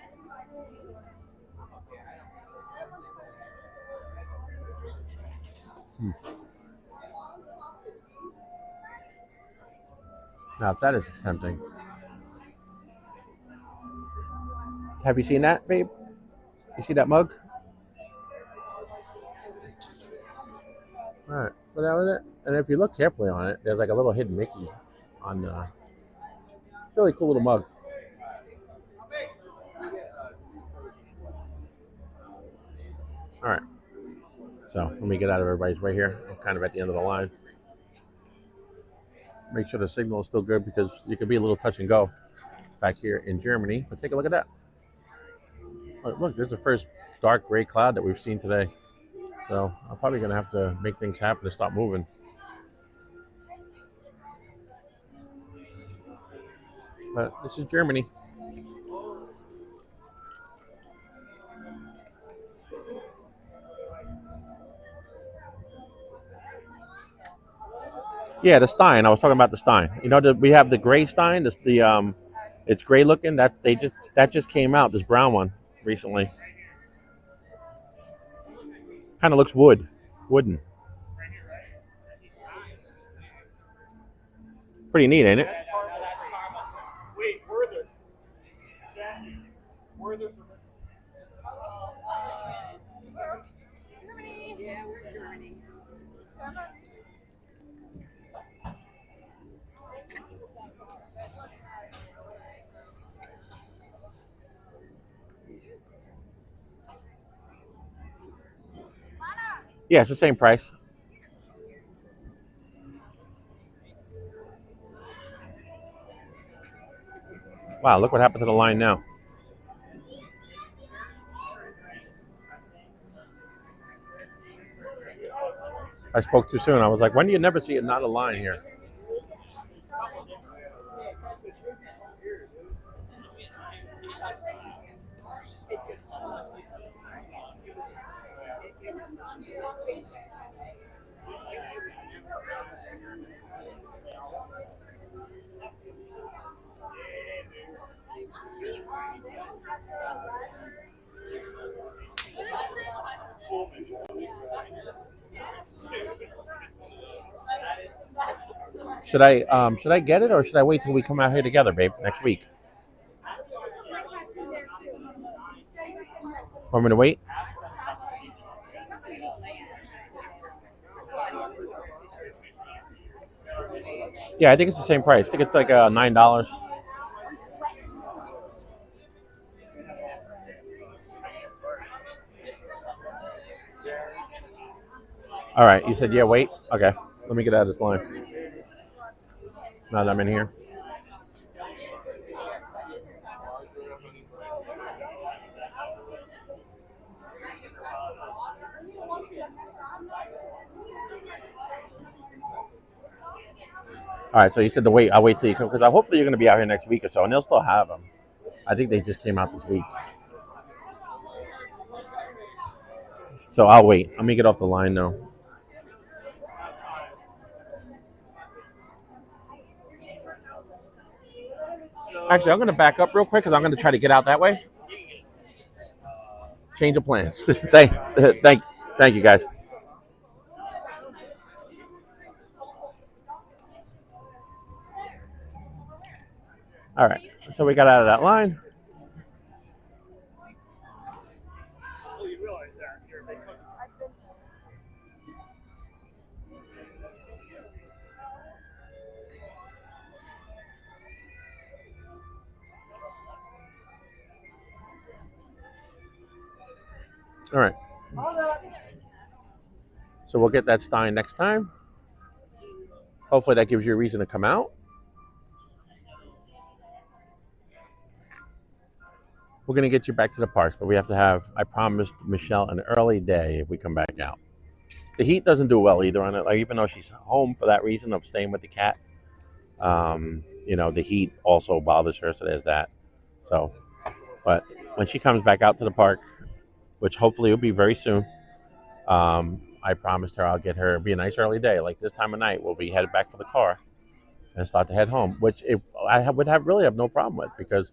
Now that is tempting. Have you seen that, babe? You see that mug? All right, but that was it. And if you look carefully on it, there's like a little hidden Mickey on the really cool little mug. All right, so let me get out of everybody's way here. I'm kind of at the end of the line. Make sure the signal is still good because you could be a little touch and go back here in Germany. But take a look at that. Oh, look, this is the first dark gray cloud that we've seen today. So I'm probably going to have to make things happen to stop moving. But this is Germany. Yeah, the stein. I was talking about the stein. You know, we have the gray stein. It's gray looking. That just came out. This brown one recently. Kind of looks wooden. Pretty neat, ain't it? Wait, were there? Were there? Germany. Yeah, we're Germany. Yeah, it's the same price. Wow, look what happened to the line now. I spoke too soon. I was like, when do you never see it not a line here? Should I get it or should I wait till we come out here together, babe, next week? Want me to wait? Yeah, I think it's the same price. I think it's like $9. All right, you said yeah, wait. Okay, let me get out of this line. Now that I'm in here. All right, so you said to wait. I'll wait till you come because hopefully you're going to be out here next week or so, and they'll still have them. I think they just came out this week. So I'll wait. Let me get off the line now. Actually, I'm going to back up real quick because I'm going to try to get out that way. Change of plans. thank you, guys. All right, so we got out of that line. All right. So we'll get that stein next time. Hopefully that gives you a reason to come out. We're going to get you back to the parks, but we have to have, I promised Michelle, an early day if we come back out. The heat doesn't do well either on it. Like, even though she's home for that reason of staying with the cat, you know, the heat also bothers her, so there's that. So, but when she comes back out to the park, which hopefully will be very soon, I promised her I'll get her, it'll be a nice early day. Like this time of night, we'll be headed back to the car and start to head home, which I would really have no problem with because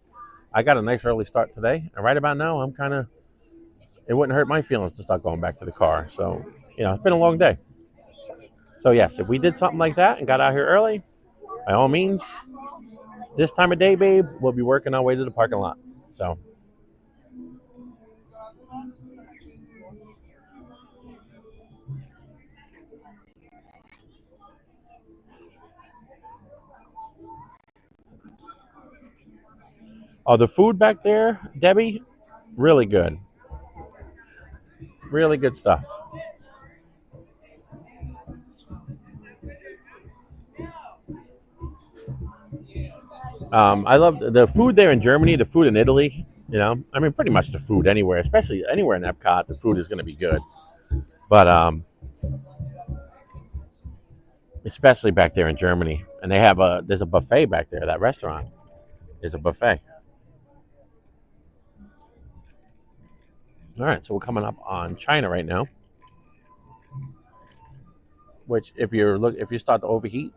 I got a nice early start today. And right about now, I'm kind of, it wouldn't hurt my feelings to start going back to the car. So, it's been a long day. So yes, if we did something like that and got out here early, by all means, this time of day, babe, we'll be working our way to the parking lot. So. Oh, the food back there, Debbie, really good. Really good stuff. I love the food there in Germany, the food in Italy. Pretty much the food anywhere, especially anywhere in Epcot, the food is going to be good. But especially back there in Germany, and there's a buffet back there. That restaurant is a buffet. All right, so we're coming up on China right now, which if you start to overheat,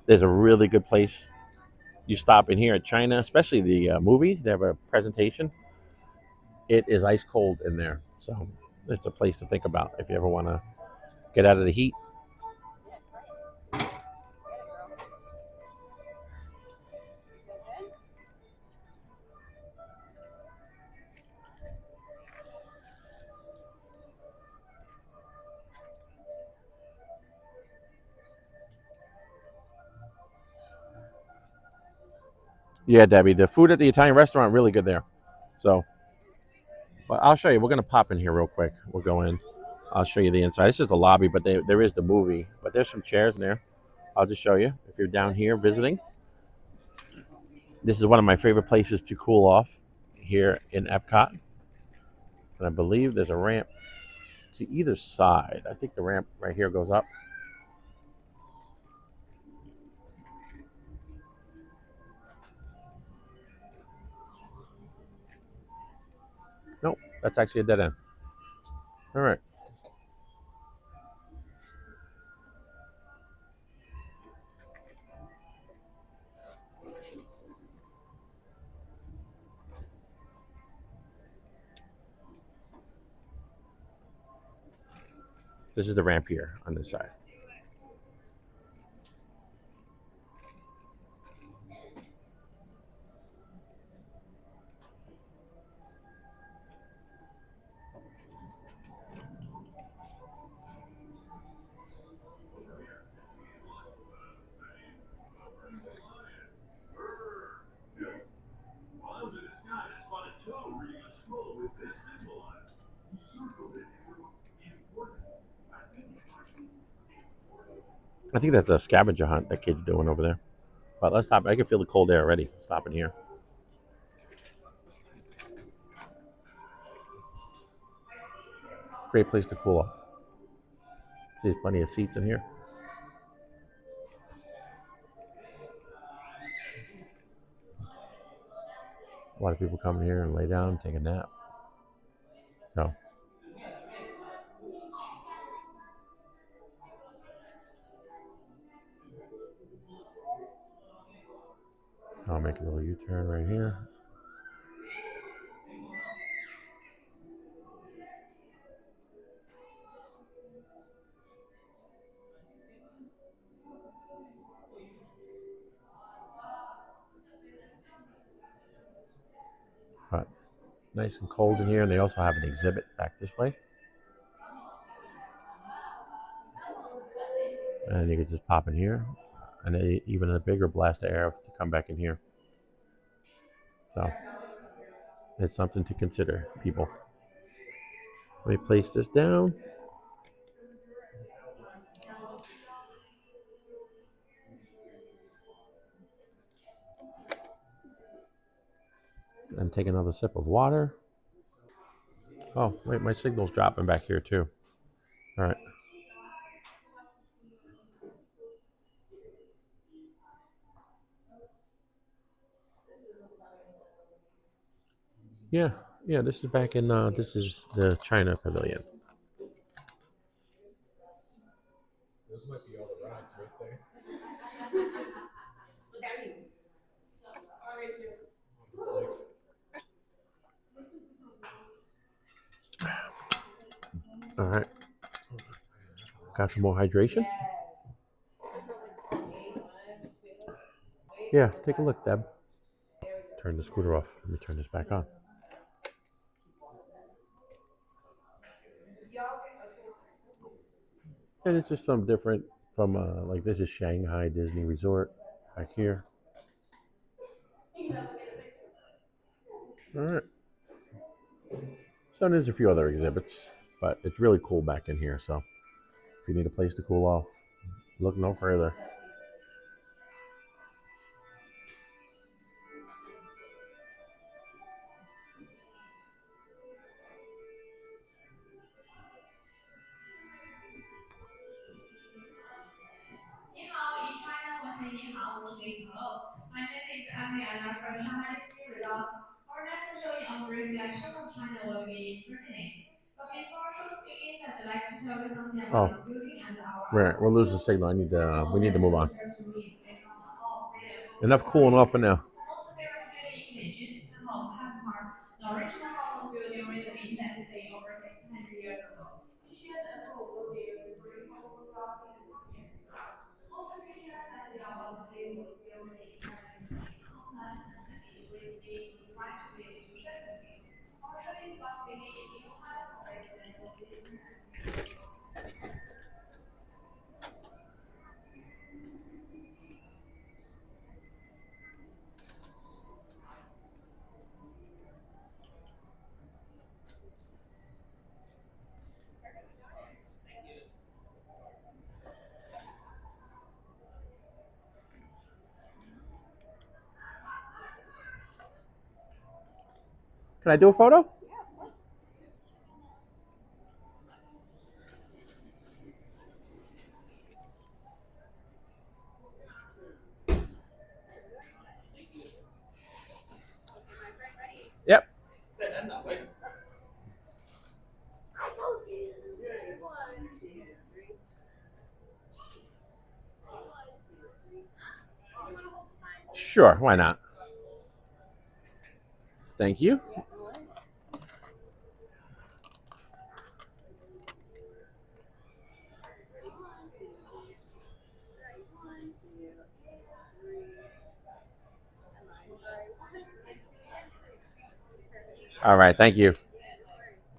there's a really good place. You stop in here at China, especially the movie. They have a presentation. It is ice cold in there, so it's a place to think about if you ever want to get out of the heat. Yeah, Debbie, the food at the Italian restaurant really good there. So, but I'll show you. We're gonna pop in here real quick. We'll go in. I'll show you the inside. It's just a lobby, but there is the movie. But there's some chairs in there. I'll just show you if you're down here visiting. This is one of my favorite places to cool off here in Epcot. And I believe there's a ramp to either side. I think the ramp right here goes up. Nope, that's actually a dead end. All right. This is the ramp here on this side. I think that's a scavenger hunt that kid's doing over there. But let's stop. I can feel the cold air already. Stopping here. Great place to cool off. There's plenty of seats in here. A lot of people come here and lay down and take a nap. So. I'll make a little U-turn right here. But nice and cold in here, and they also have an exhibit back this way. And you can just pop in here, and even a bigger blast of air to come back in here. So it's something to consider, people. Let me place this down. And take another sip of water. Oh, wait, my signal's dropping back here too. All right. Yeah, this is back in, this is the China Pavilion. All right. Got some more hydration? Yeah, take a look, Deb. Turn the scooter off. Let me turn this back on. And it's just some different from, like this is Shanghai Disney Resort back here. All right. So there's a few other exhibits, but it's really cool back in here. So if you need a place to cool off, look no further. My name is Adriana from Shanghai Disney Resort. Our next session on reflections of China will be terminated. But before our show begins, I'd like to tell you something about this building and our Right, we'll lose the signal. We need to move on. Enough cooling off for now. Also, there are many images in the park. The original hall was built during the Ming Dynasty over 1600 years ago. Each year, the hall was used to bring home across the Emporium. Most pictures that the city was built in Can I do a photo? Yep. Sure, why not? Thank you. All right, thank you.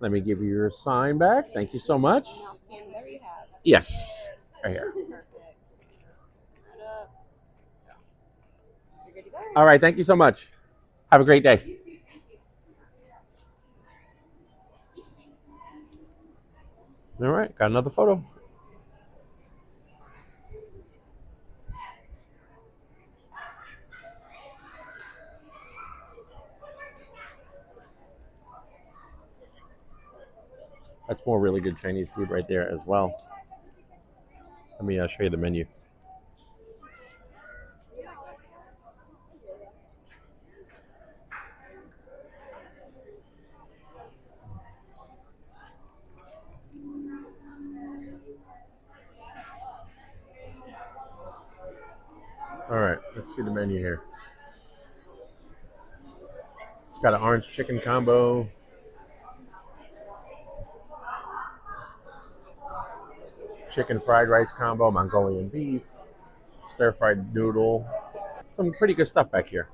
Let me give you your sign back. Thank you so much. Yes, right here. All right, thank you so much. Have a great day. All right, got another photo. That's more really good Chinese food right there as well. Let me show you the menu. All right, let's see the menu here. It's got an orange chicken combo, chicken fried rice combo, Mongolian beef, stir fried noodle. Some pretty good stuff back here.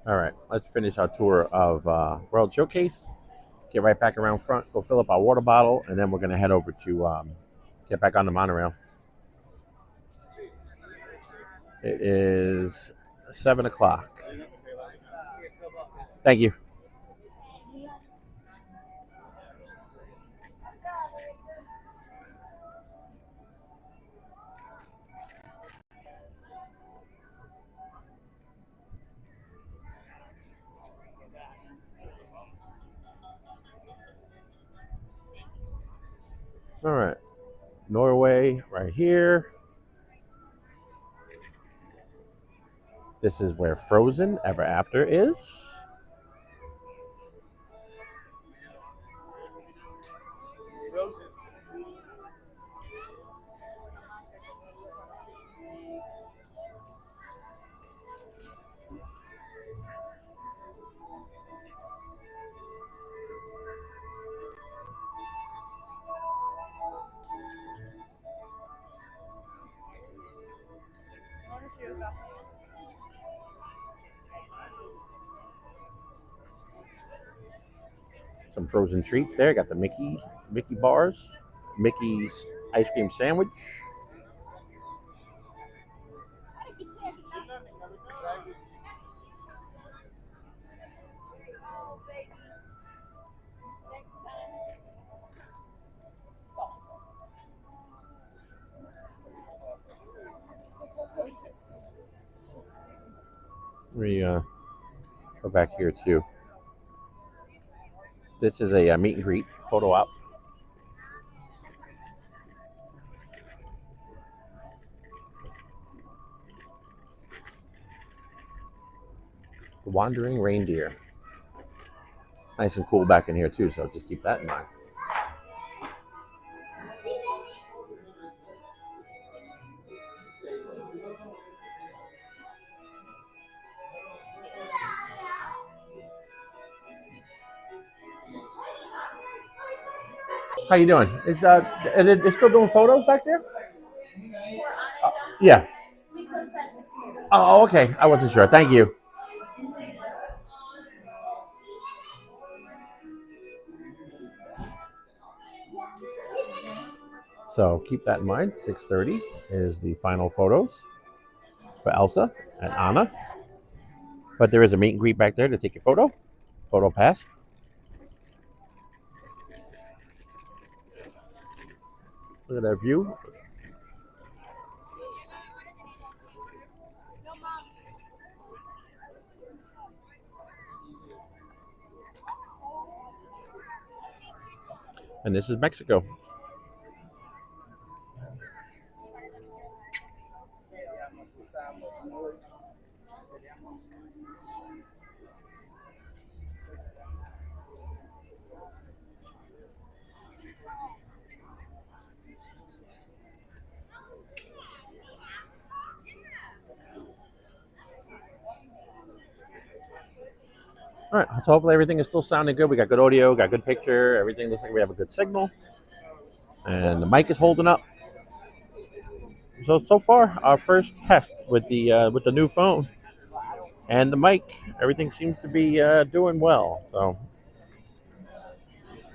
All right, let's finish our tour of World Showcase. Get right back around front, go fill up our water bottle, and then we're going to head over to get back on the monorail. It is 7 o'clock. Thank you. All right, Norway right here. This is where Frozen Ever After is. Some frozen treats there. Got the Mickey bars, Mickey's ice cream sandwich. We go back here too. This is a meet and greet photo op. The Wandering Reindeer. Nice and cool back in here too, so just keep that in mind. How you doing? Is they're still doing photos back there? Yeah. Oh, okay. I wasn't sure. Thank you. So keep that in mind. 6:30 is the final photos for Elsa and Anna. But there is a meet and greet back there to take your photo pass. Look at that view. And this is Mexico. All right, so hopefully everything is still sounding good. We got good audio, got good picture. Everything looks like we have a good signal. And the mic is holding up. So far, our first test with the new phone and the mic, everything seems to be doing well. So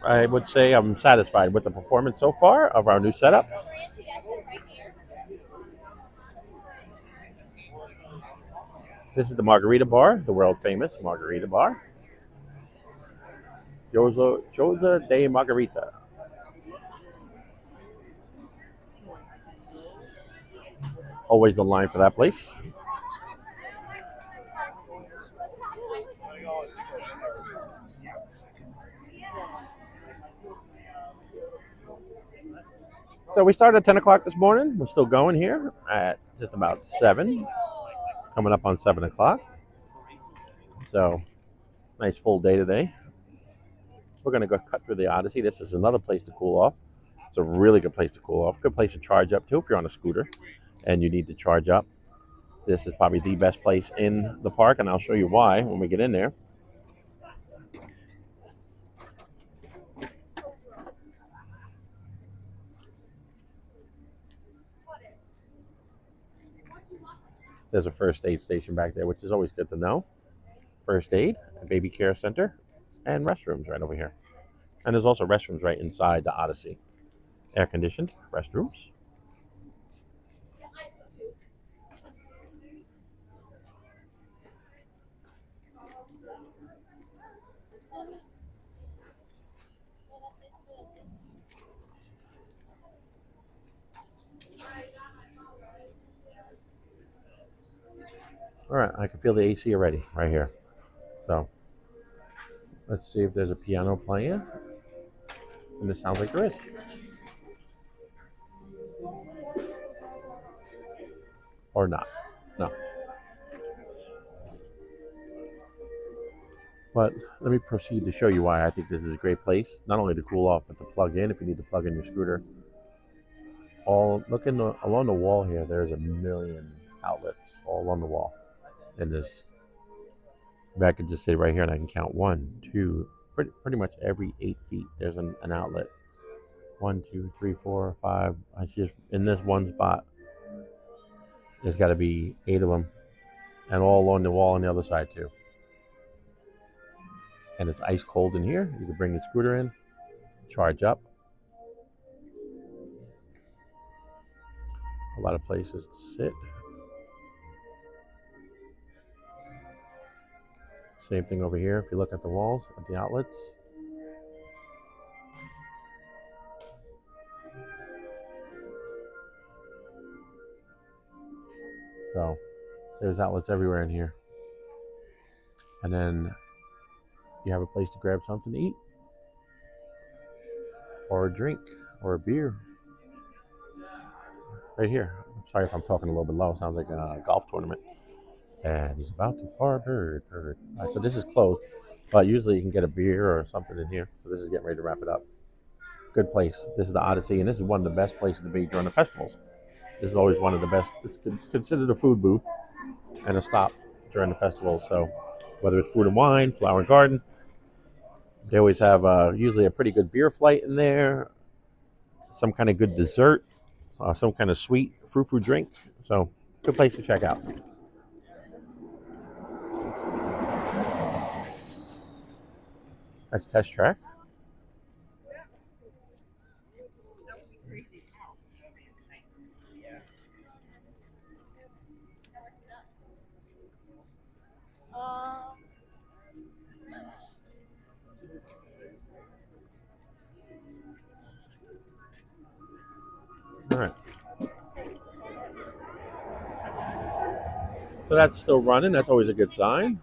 I would say I'm satisfied with the performance so far of our new setup. This is the Margarita Bar, the world famous Margarita Bar. Josa de Margarita. Always a line for that place. So we started at 10 o'clock this morning. We're still going here at just about 7, coming up on 7 o'clock. So nice full day today. We're going to go cut through the Odyssey. This is another place to cool off. It's a really good place to cool off. Good place to charge up too if you're on a scooter and you need to charge up. This is probably the best place in the park, and I'll show you why when we get in there. There's a first aid station back there, which is always good to know. First aid, a baby care center, and restrooms right over here. And there's also restrooms right inside the Odyssey. Air-conditioned restrooms. All right, I can feel the AC already right here. So let's see if there's a piano playing. And it sounds like there is. Or not. No. But let me proceed to show you why I think this is a great place. Not only to cool off, but to plug in if you need to plug in your scooter. Along the wall here, there's a million outlets all along the wall. And this, I could just sit right here and I can count 1, 2, pretty much every 8 feet. There's an outlet. 1, 2, 3, 4, 5. I see just in this one spot. There's got to be 8 of them, and all along the wall on the other side too. And it's ice cold in here. You can bring the scooter in, charge up. A lot of places to sit. Same thing over here. If you look at the walls, at the outlets. So there's outlets everywhere in here. And then you have a place to grab something to eat, or a drink, or a beer. Right here. I'm sorry if I'm talking a little bit low. Sounds like a golf tournament. And he's about to par bird. All right, so this is closed, but usually you can get a beer or something in here. So this is getting ready to wrap it up. Good place. This is the Odyssey, and this is one of the best places to be during the festivals. This is always one of the best. It's considered a food booth and a stop during the festivals. So whether it's food and wine, flower and garden, they always have usually a pretty good beer flight in there, some kind of good dessert, some kind of sweet frou-frou drink. So good place to check out. That's test track. All right. So that's still running. That's always a good sign.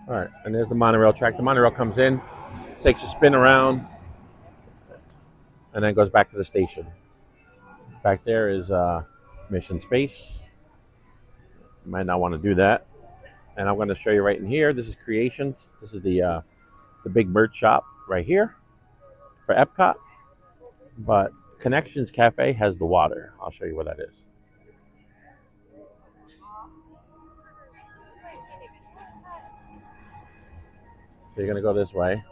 All right, and there's the monorail track. The monorail comes in, takes a spin around, and then goes back to the station. Back there is mission space. You might not want to do that. And I'm going to show you right in here. This is Creations. This is the big merch shop right here for Epcot. But Connections Cafe has the water. I'll show you what that is. So you're going to go this way.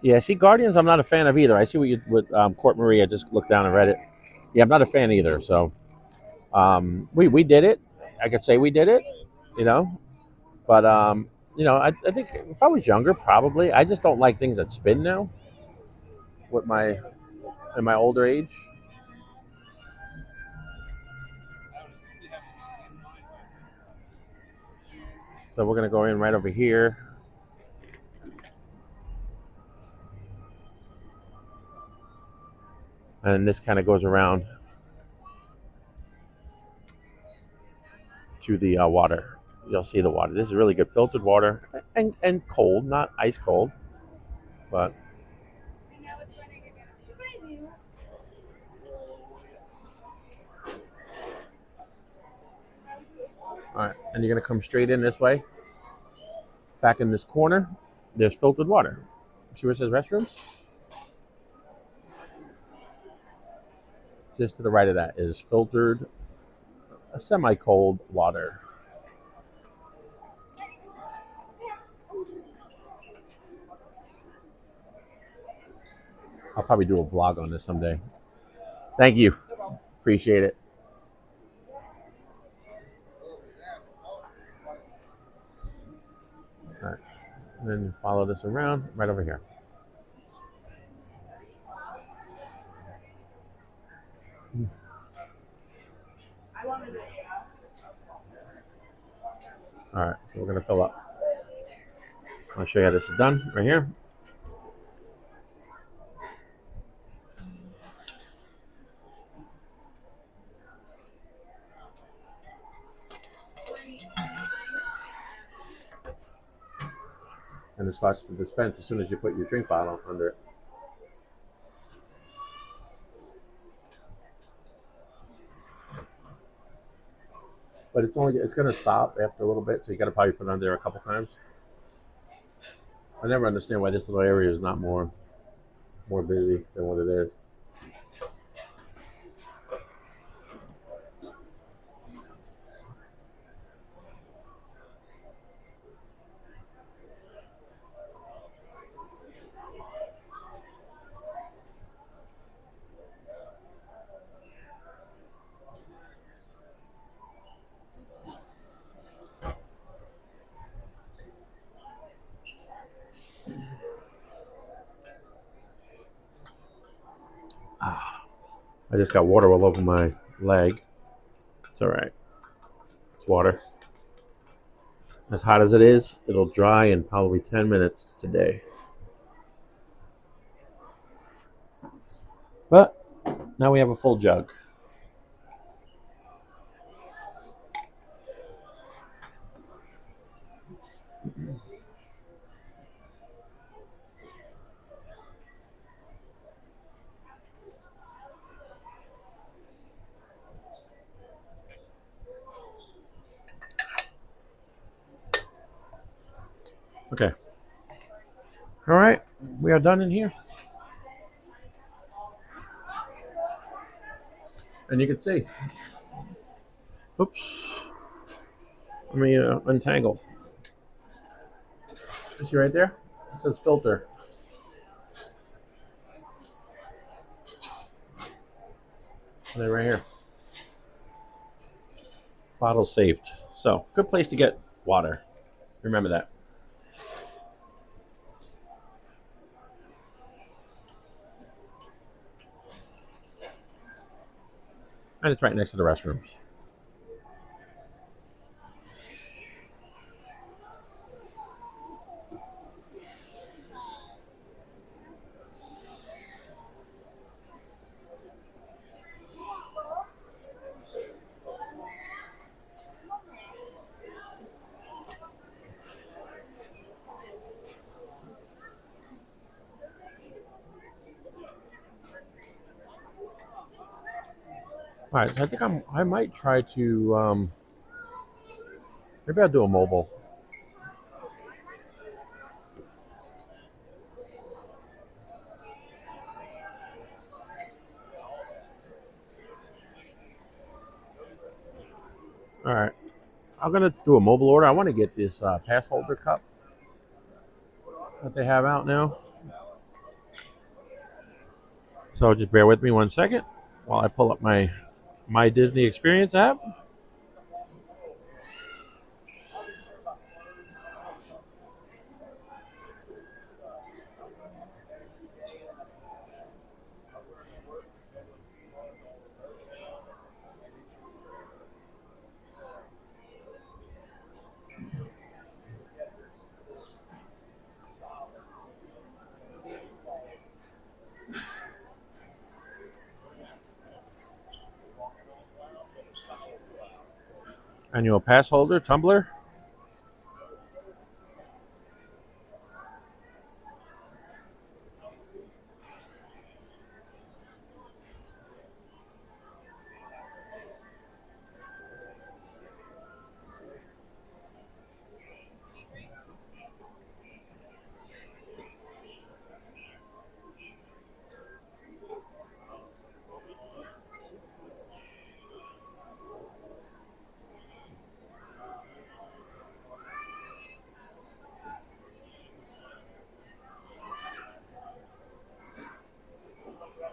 Yeah, see, Guardians, I'm not a fan of either. I see what you with Court Marie. I just looked down and read it. Yeah, I'm not a fan either. So we did it. I could say we did it, you know. But you know, I think if I was younger, probably. I just don't like things that spin now. In my older age. So we're gonna go in right over here. And this kind of goes around to the water. You'll see the water. This is really good filtered water and cold, not ice cold, but all right. And you're gonna come straight in this way. Back in this corner, there's filtered water. See where it says restrooms? Just to the right of that is filtered, semi-cold water. I'll probably do a vlog on this someday. Thank you. Appreciate it. All right. And then follow this around right over here. All right. So we're gonna fill up. I'll show you how this is done right here. And it starts to dispense as soon as you put your drink bottle under it. But it's going to stop after a little bit, so you got to probably put it under there a couple times. I never understand why this little area is not more busy than what it is. I just got water all over my leg. It's all right. It's water. As hot as it is, it'll dry in probably 10 minutes today. But now we have a full jug. Okay. All right. We are done in here. And you can see. Oops. Let me untangle. You see right there? It says filter. And then right here. Bottle saved. So, good place to get water. Remember that. And it's right next to the restrooms. All right, so I think I might try to maybe I'll do a mobile. All right, I'm gonna do a mobile order. I want to get this pass holder cup that they have out now. So just bear with me 1 second while I pull up my Disney Experience app. Annual pass holder, tumbler.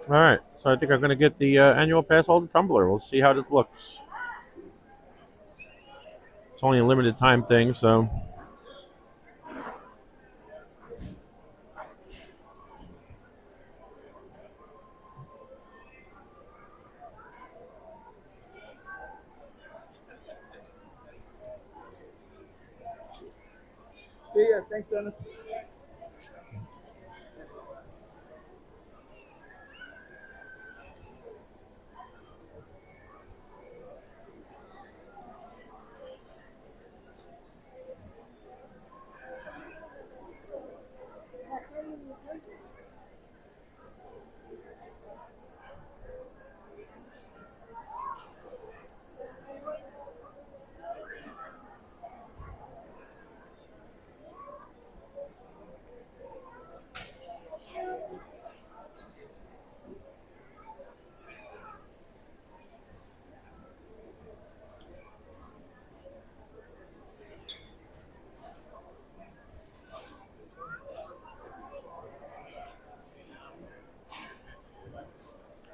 All right, so I think I'm going to get the annual pass holder tumbler. We'll see how this looks. It's only a limited time thing, so. See ya. Thanks, Dennis.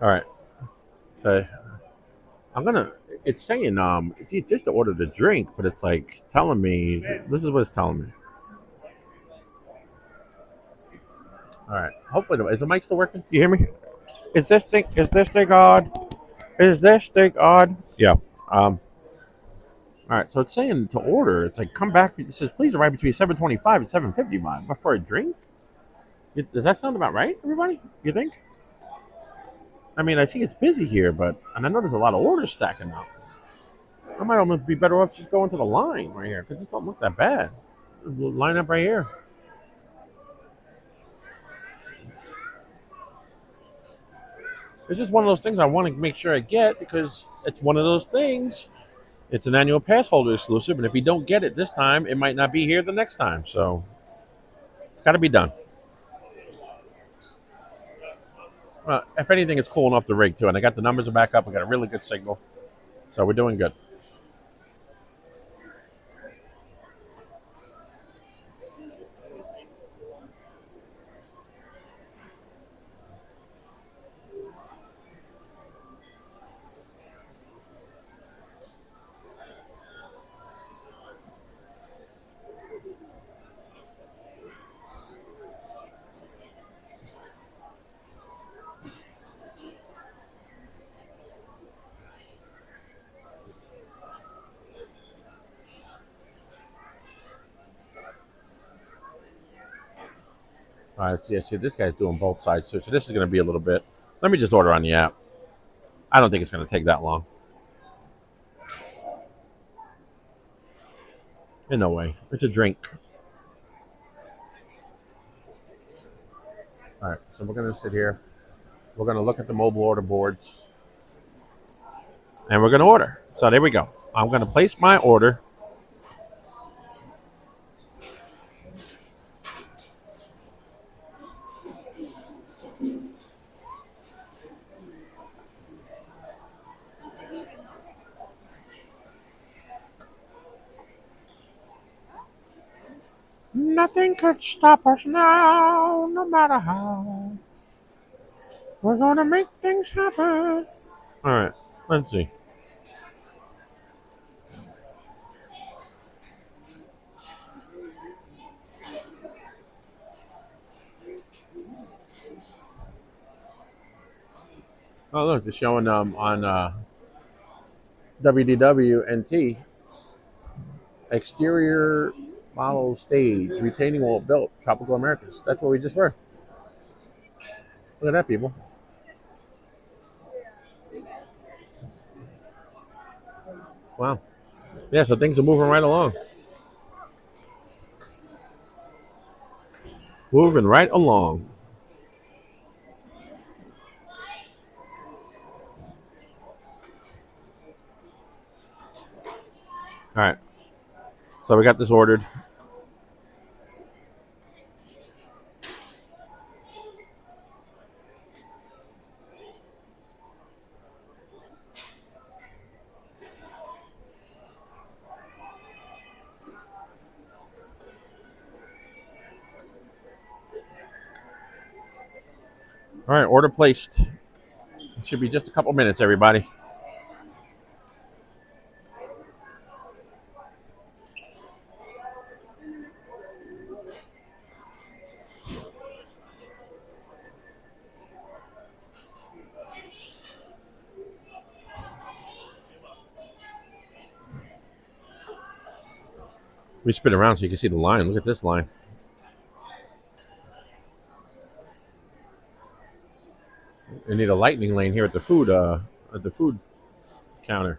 All right. So I'm gonna. It's saying it's just to order the drink, but it's like telling me this is what it's telling me. All right. Hopefully, is the mic still working? You hear me? Is this thing odd? Is this thing odd? Yeah. All right. So it's saying to order. It's like come back. It says please arrive between 7:25 and 7:55. But for a drink, does that sound about right? Everybody, you think? I mean, I see it's busy here, and I know there's a lot of orders stacking up. I might almost be better off just going to the line right here because it don't look that bad. Line up right here. It's just one of those things I want to make sure I get because it's one of those things. It's an annual pass holder exclusive, and if you don't get it this time, it might not be here the next time. So it's got to be done. If anything, it's cooling off the rig too, and I got the numbers back up. I got a really good signal, so we're doing good. All right, yeah, see, this guy's doing both sides, so this is going to be a little bit. Let me just order on the app. I don't think it's going to take that long. In no way. It's a drink. All right, so we're going to sit here. We're going to look at the mobile order boards. And we're going to order. So there we go. I'm going to place my order. Nothing could stop us now, no matter how. We're going to make things happen. All right, let's see. Oh, look, it's showing on WDW-NT. Exterior model stage, retaining wall built, Tropical Americas. That's what we just were. Look at that, people. Wow. Yeah, so things are moving right along. Moving right along. All right. So we got this ordered. All right, order placed. It should be just a couple minutes, everybody. We spin around so you can see the line. Look at this line. We need a lightning lane here at the food counter.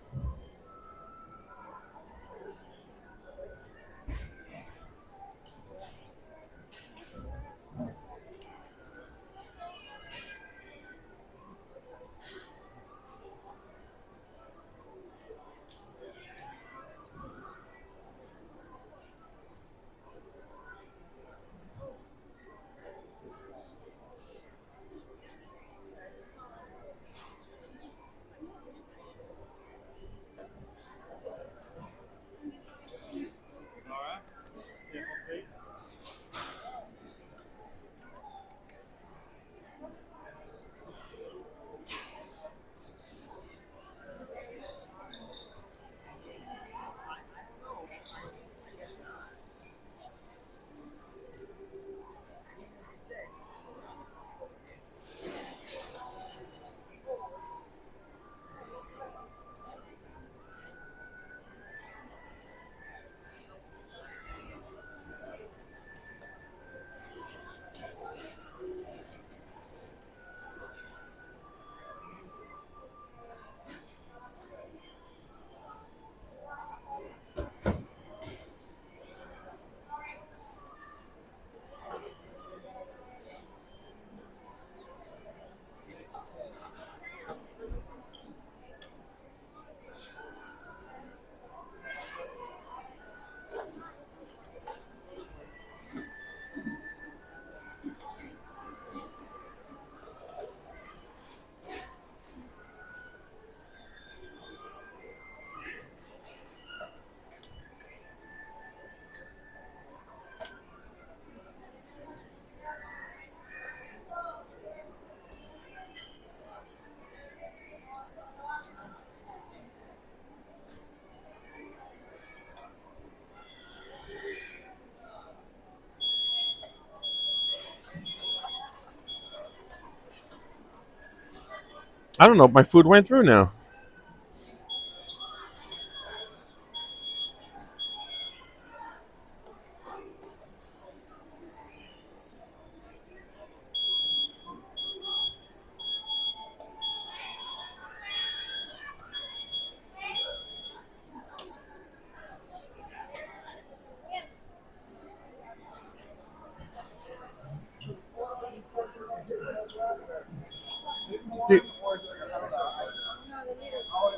I don't know if my food went through now.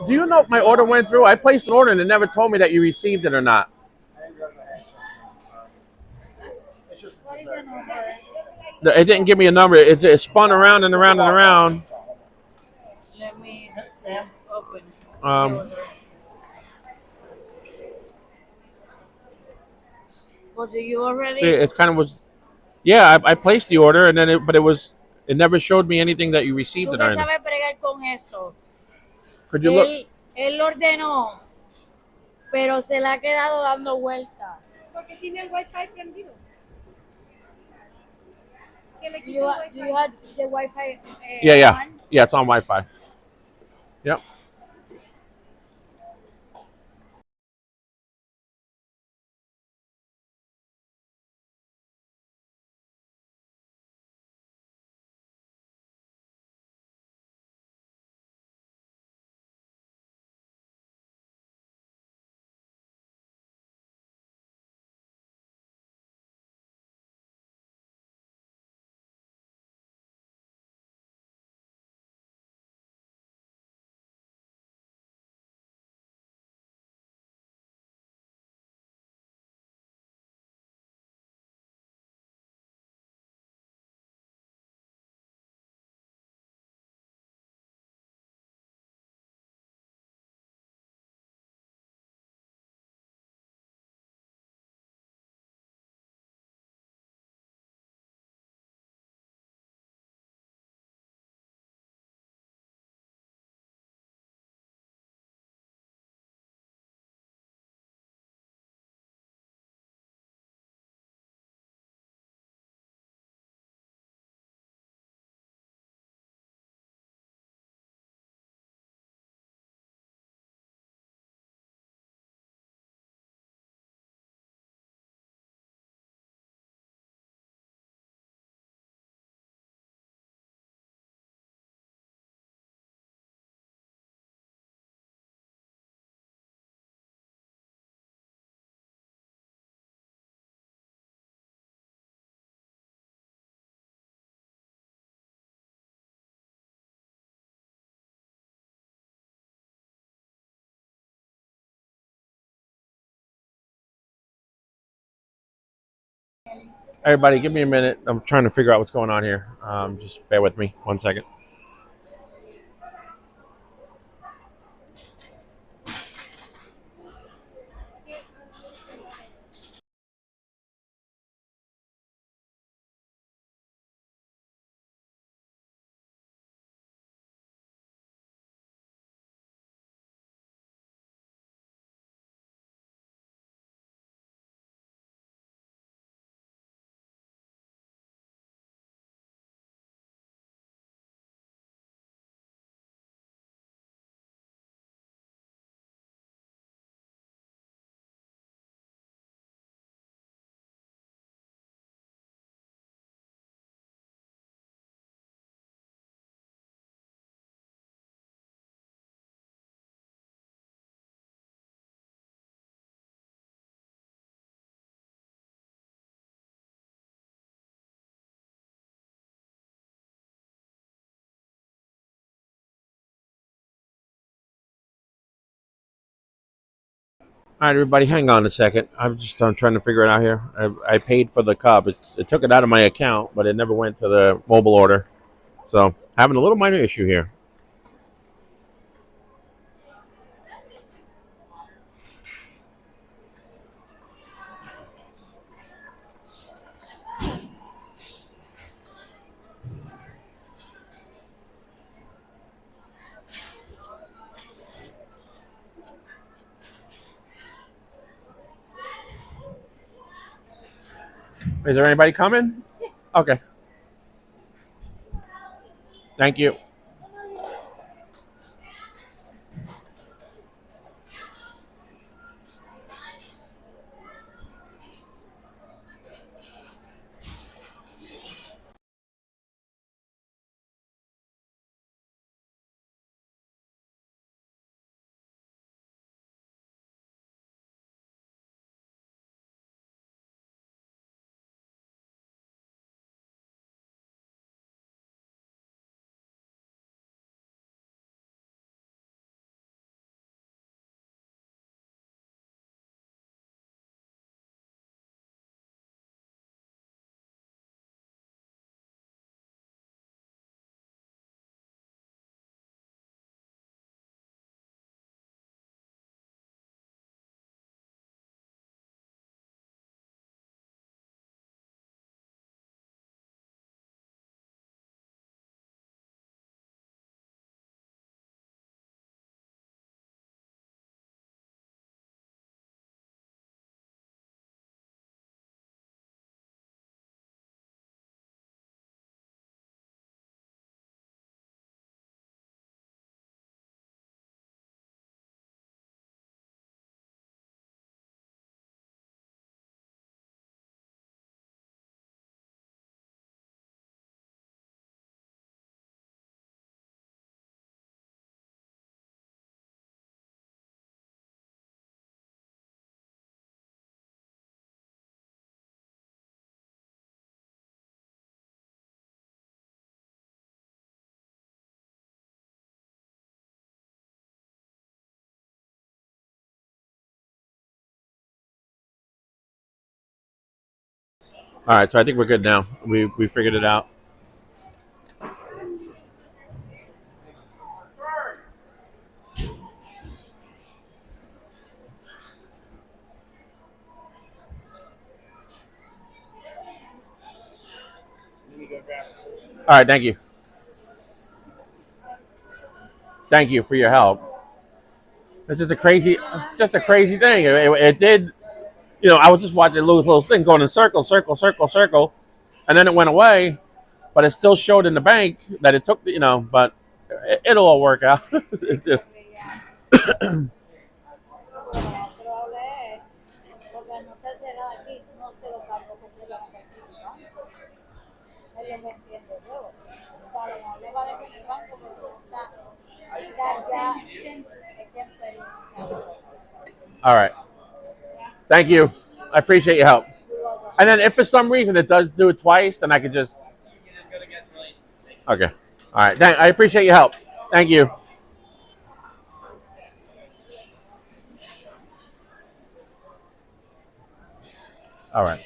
Do you know if my order went through? I placed an order and it never told me that you received it or not. It didn't give me a number. It spun around and around and around. Let me open. Well, do you already? It kind of was. Yeah, I placed the order and then it never showed me anything that you received it or anything. sabes bregar con eso. Could you look? Él ordenó, pero se le ha quedado dando vueltas. Porque tiene el wifi prendido. Do you have the Wi-Fi? Yeah. Yeah, it's on Wi-Fi. Yep. Everybody, give me a minute. I'm trying to figure out what's going on here. Just bear with me 1 second. All right, everybody, hang on a second. I'm trying to figure it out here. I paid for the cup. It took it out of my account, but it never went to the mobile order. So having a little minor issue here. Is there anybody coming? Yes. Okay. Thank you. All right, so I think we're good now. We figured it out. All right, thank you. Thank you for your help. It's just a crazy thing. It did, I was just watching a little thing going in circle, circle, circle, circle, and then it went away, but it still showed in the bank that it took, but it'll all work out. It's just, all right. Thank you. I appreciate your help. And then if for some reason it does do it twice, then I could just. Okay. All right. I appreciate your help. Thank you. All right.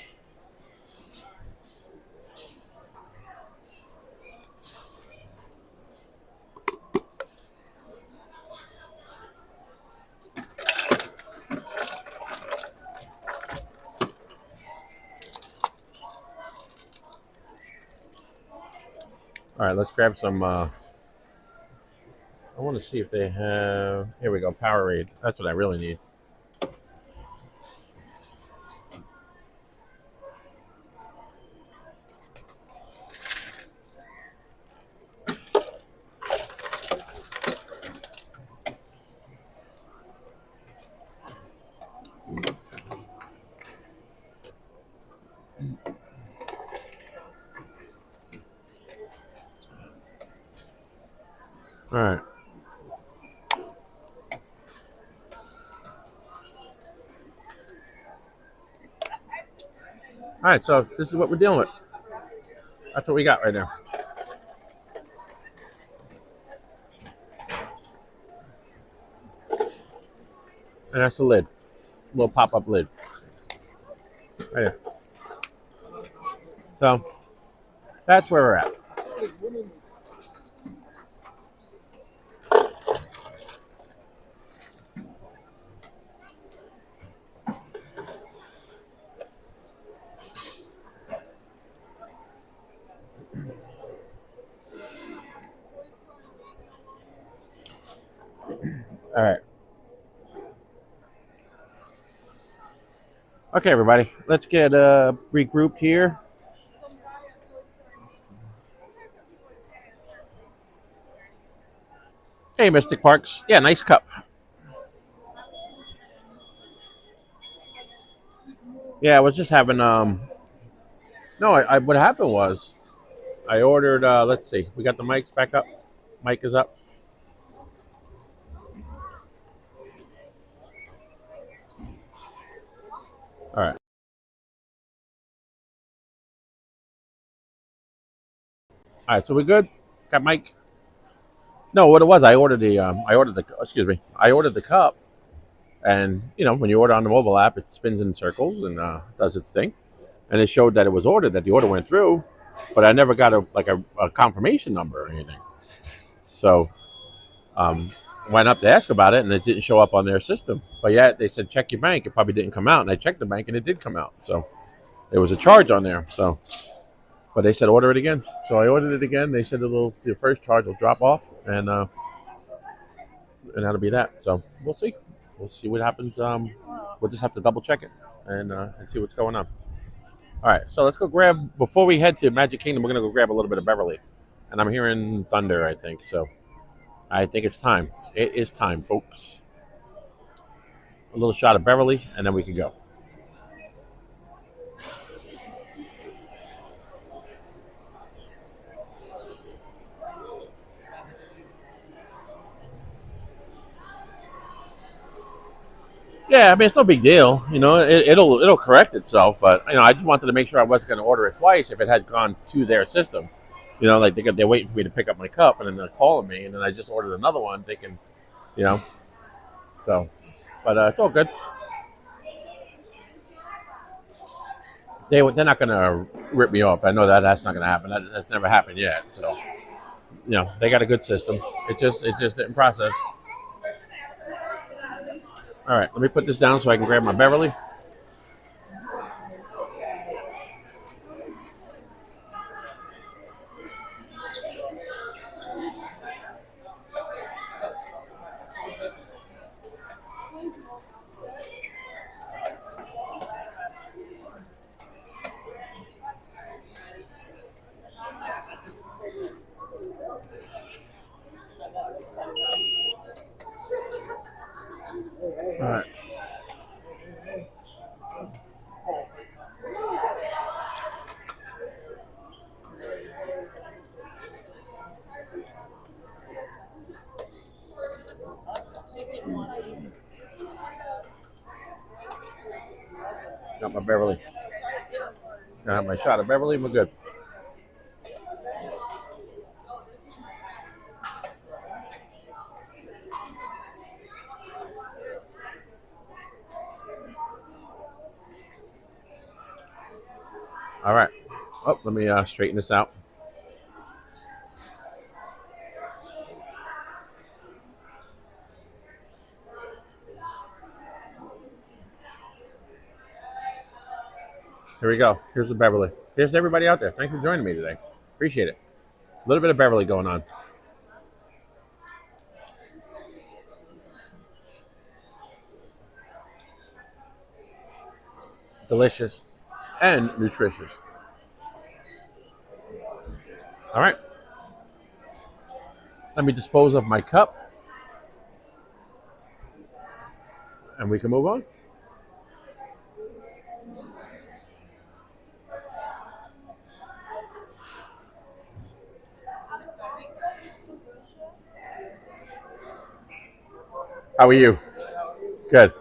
All right, let's grab some. I want to see if they have. Here we go, Powerade. That's what I really need. All right. All right, so this is what we're dealing with. That's what we got right now. And that's the lid. Little pop-up lid. Right here. So that's where we're at. All right. Okay, everybody. Let's get regrouped here. Hey, Mystic Parks. Yeah, nice cup. Yeah, I was just having no. What happened was, I ordered. Let's see. We got the mics back up. Mic is up. All right. All right. So we good? Got mic. No, what it was, I ordered the. Excuse me. I ordered the cup, and you know, when you order on the mobile app, it spins in circles and does its thing, and it showed that it was ordered, that the order went through, but I never got a confirmation number or anything. So, went up to ask about it, and it didn't show up on their system. But yet they said check your bank. It probably didn't come out, and I checked the bank, and it did come out. So there was a charge on there. So, but they said order it again. So I ordered it again. They said the first charge will drop off, and that'll be that. So we'll see. We'll see what happens. We'll just have to double check it and see what's going on. All right. So let's go grab, before we head to Magic Kingdom, we're gonna go grab a little bit of Beverly, and I'm hearing thunder, I think. So I think it's time. It is time, folks. A little shot of Beverly, and then we can go. Yeah, I mean, it's no big deal. You know, it'll correct itself. But you know, I just wanted to make sure I wasn't going to order it twice if it had gone to their system. You know, like they're waiting for me to pick up my cup, and then they're calling me, and then I just ordered another one, thinking, you know. So, but it's all good. They're not going to rip me off. I know that's not going to happen. That's never happened yet. So, you know, they got a good system. It just didn't process. All right, let me put this down so I can grab my Beverly. All right. Got my Beverly. Got my shot of Beverly. We're good. All right. Oh, let me straighten this out. Here we go. Here's the Beverly. Here's everybody out there. Thanks for joining me today. Appreciate it. little bit of Beverly going on. Delicious and nutritious. All right. Let me dispose of my cup. And we can move on. How are you? Good.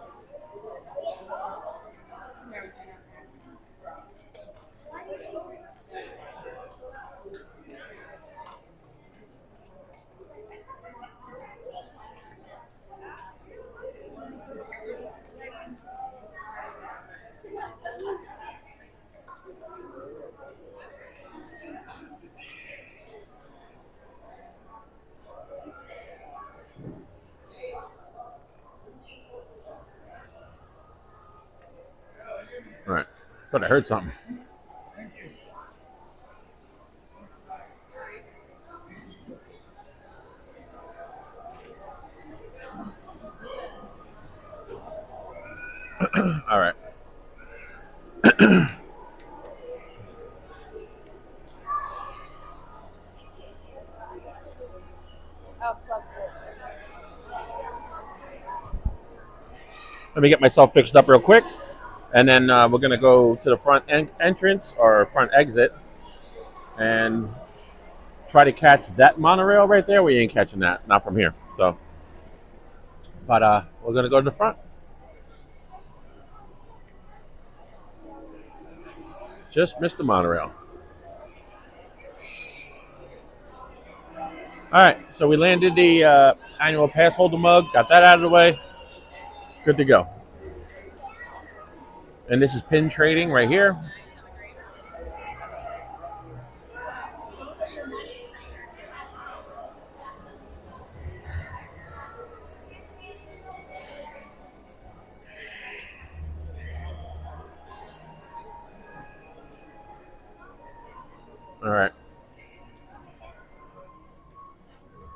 All right. Thought I heard something. All right. Let me get myself fixed up real quick. And then we're going to go to the front entrance or front exit and try to catch that monorail right there. We ain't catching that. Not from here. So, but we're going to go to the front. Just missed the monorail. All right. So we landed the annual pass holder mug. Got that out of the way. Good to go. And this is pin trading right here. All right.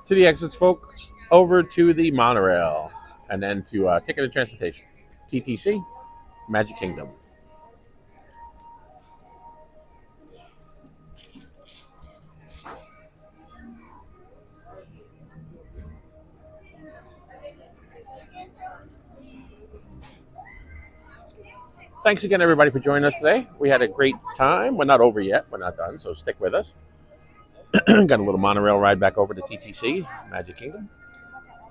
To the exits, folks. Over to the monorail. And then to Ticket and Transportation. TTC, Magic Kingdom. Thanks again, everybody, for joining us today. We had a great time. We're not over yet. We're not done, so stick with us. Got a little monorail ride back over to TTC, Magic Kingdom.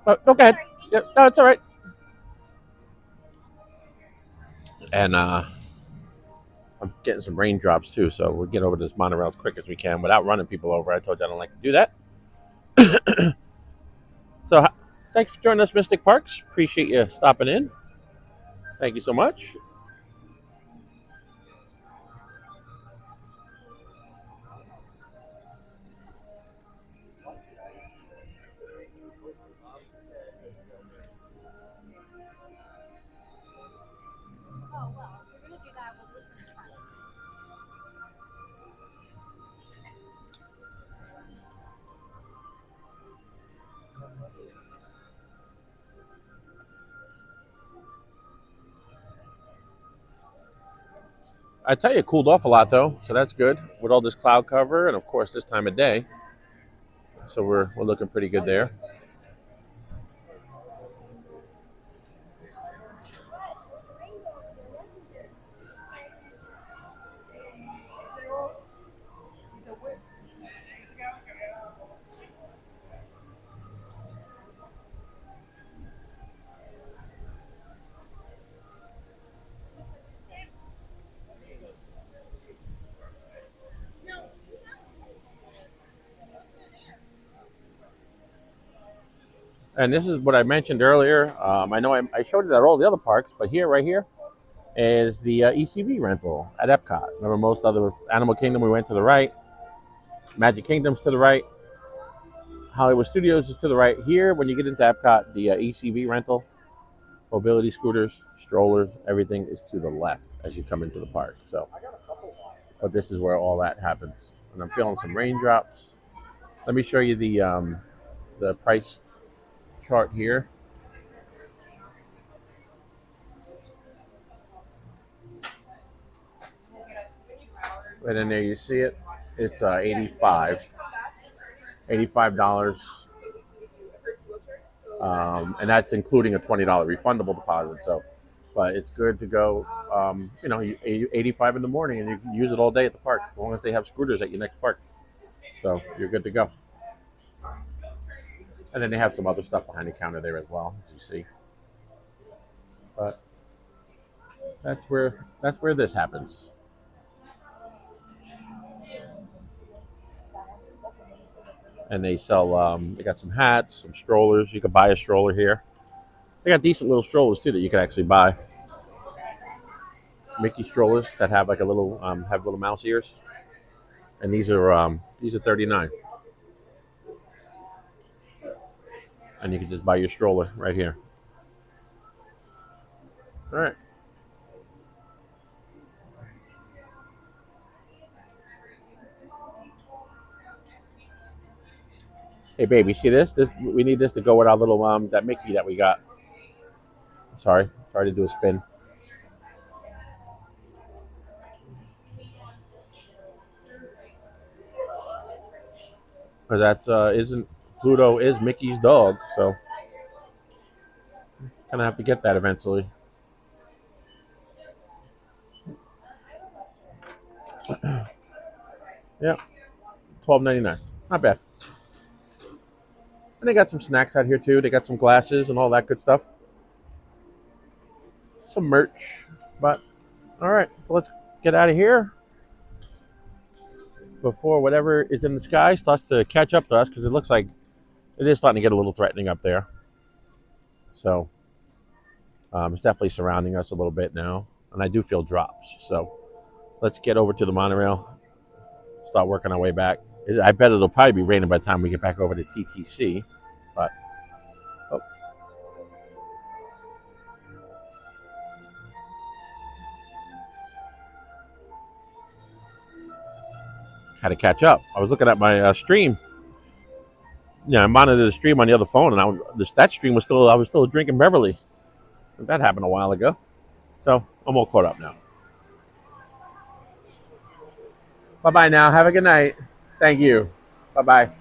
Oh, go ahead. Yeah, no, it's all right. And I'm getting some raindrops, too, so we'll get over this monorail as quick as we can without running people over. I told you I don't like to do that. So thanks for joining us, Mystic Parks. Appreciate you stopping in. Thank you so much. I tell you, it cooled off a lot, though, so that's good. With all this cloud cover and, of course, this time of day. So we're looking pretty good there. And this is what I mentioned earlier. I know I showed it at all the other parks, but here, right here, is the ECV rental at Epcot. Remember, most other Animal Kingdom, we went to the right. Magic Kingdom's to the right. Hollywood Studios is to the right. Here, when you get into Epcot, the ECV rental, mobility scooters, strollers, everything is to the left as you come into the park. So, but this is where all that happens. And I'm feeling some raindrops. Let me show you the price chart here. Right in there, you see it. It's $85. And that's including a $20 refundable deposit. So, but it's good to go. 85 in the morning, and you can use it all day at the park as long as they have scooters at your next park. So you're good to go. And then they have some other stuff behind the counter there as well, as you see. But that's where this happens. And they sell. They got some hats, some strollers. You could buy a stroller here. They got decent little strollers too that you can actually buy. Mickey strollers that have like a little have little mouse ears. And these are $39. And you can just buy your stroller right here. All right. Hey, baby, see this? We need this to go with our little that Mickey that we got. Sorry to do a spin. Because that's isn't Pluto is Mickey's dog, so gonna have to get that eventually. Yeah, $12.99. Not bad. And they got some snacks out here too. They got some glasses and all that good stuff. Some merch. But all right, so let's get out of here before whatever is in the sky starts to catch up to us, because it looks like it is starting to get a little threatening up there. So it's definitely surrounding us a little bit now, and I do feel drops. So let's get over to the monorail, start working our way back. I bet it'll probably be raining by the time we get back over to TTC, but had to catch up. I was looking at my stream. I monitored the stream on the other phone, and that stream was I was still drinking Beverly. That happened a while ago. So I'm all caught up now. Bye-bye now. Have a good night. Thank you. Bye-bye.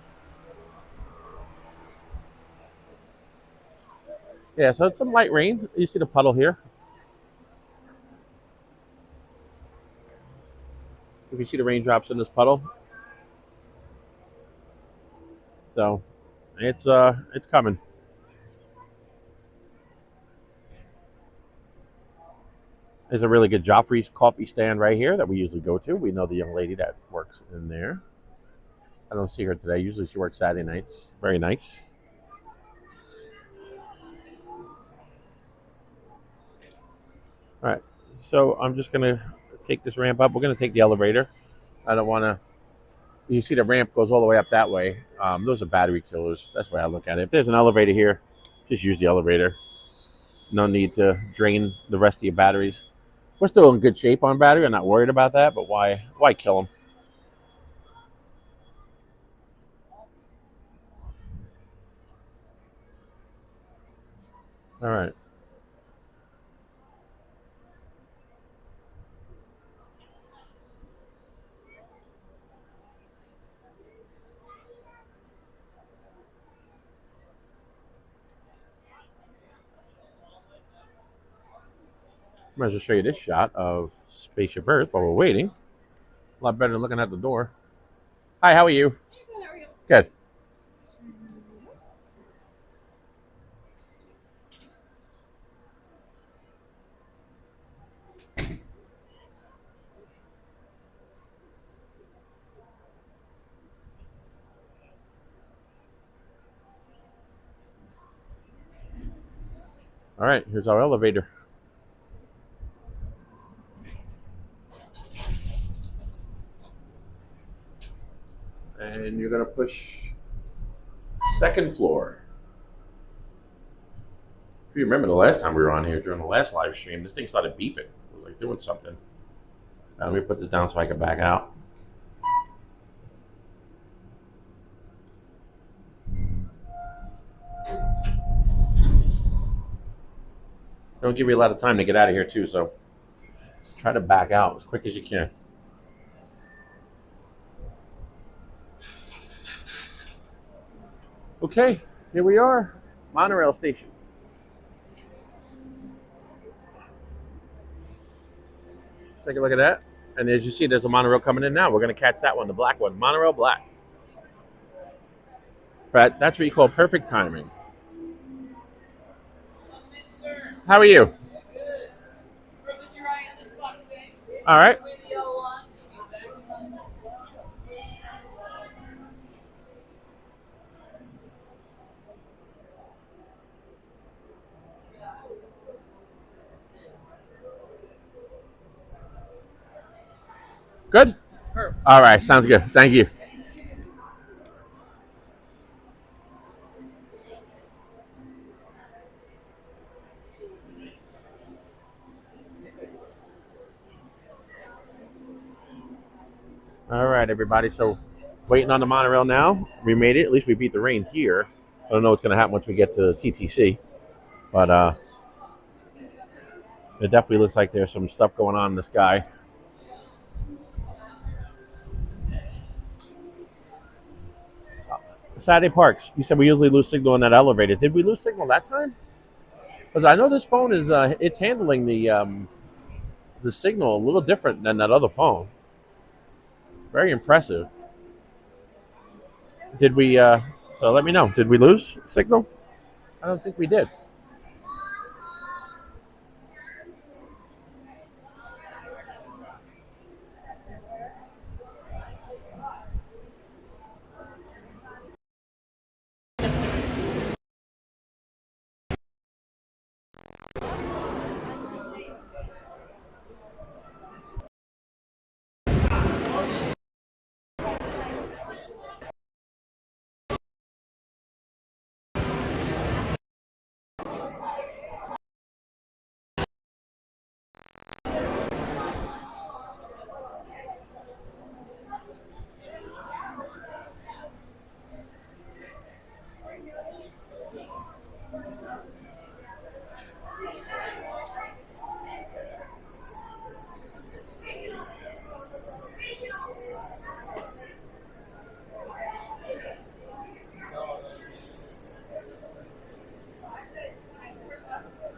Yeah, so it's some light rain. You see the puddle here. If you see the raindrops in this puddle. So it's coming. There's a really good Joffrey's coffee stand right here that we usually go to. We know the young lady that works in there. I don't see her today. Usually she works Saturday nights. Very nice. All right. So I'm just going to take this ramp up. We're going to take the elevator. I don't want to... You see the ramp goes all the way up that way. Those are battery killers. That's the way I look at it. If there's an elevator here, just use the elevator. No need to drain the rest of your batteries. We're still in good shape on battery. I'm not worried about that, but why kill them? All right. I might as well show you this shot of Spaceship Earth while we're waiting. A lot better than looking at the door. Hi, how are you? How are you? Good. All right, here's our elevator. And you're going to push second floor. If you remember the last time we were on here during the last live stream, this thing started beeping. It was like doing something. Now let me put this down so I can back out. Don't give you a lot of time to get out of here too, so try to back out as quick as you can. Okay, here we are, Monorail station. Take a look at that. And as you see, there's a monorail coming in now. We're going to catch that one, the black one, Monorail Black. But that's what you call perfect timing. How are you? All right. Good? Perfect. All right, sounds good. Thank you. All right, everybody. So waiting on the monorail now. We made it. At least we beat the rain here. I don't know what's going to happen once we get to TTC. But it definitely looks like there's some stuff going on in the sky. Saturday Parks. You said we usually lose signal in that elevator. Did we lose signal that time? Because I know this phone is it's handling the signal a little different than that other phone. Very impressive. Did we? So let me know. Did we lose signal? I don't think we did.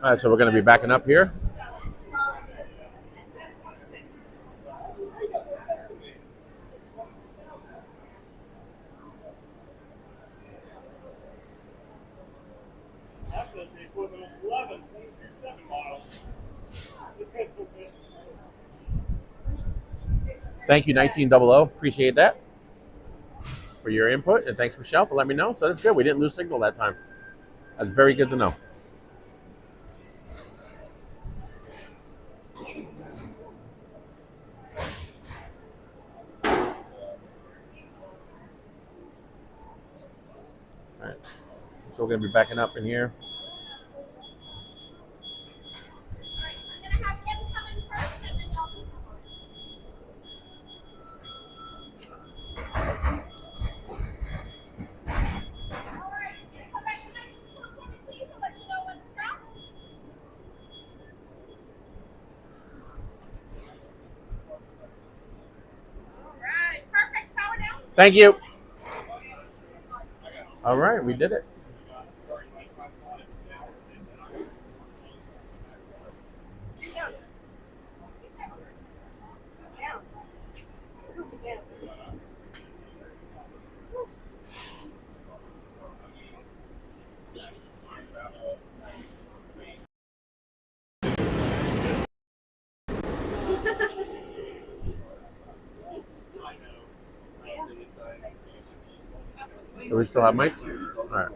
All right, so we're going to be backing up here. That says the equivalent of 11.27 miles. Thank you, 1900. Appreciate that for your input, and thanks, Michelle, for letting me know. So that's good. We didn't lose signal that time. That's very good to know. All right, so we're going to be backing up in here. Thank you. All right, we did it. Do we still have mics? All right.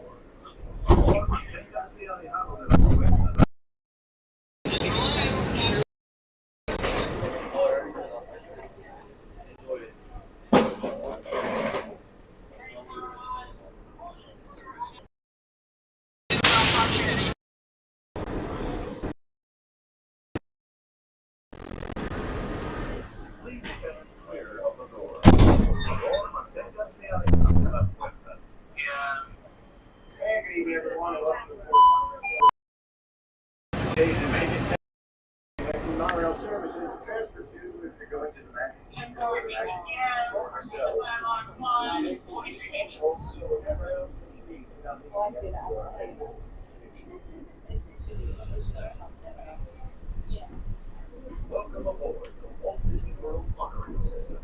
Welcome aboard the Walt Disney World Monorail system.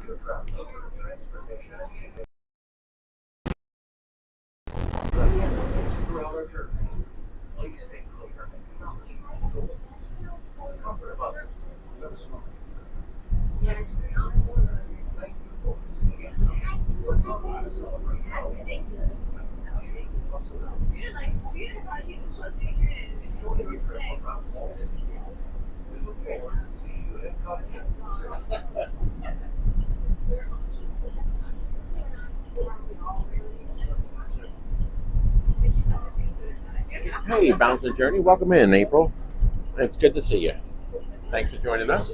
Your travel transportation throughout our journey. Please stay clear and do not leave any doors. For the comfort of others, let us know. Thank you for visiting us. We're going to celebrate our enjoy your trip around Walt Disney World. We look forward to seeing you at Epcot. Hey, Bouncing Journey, welcome in, April. It's good to see you. Thanks for joining us.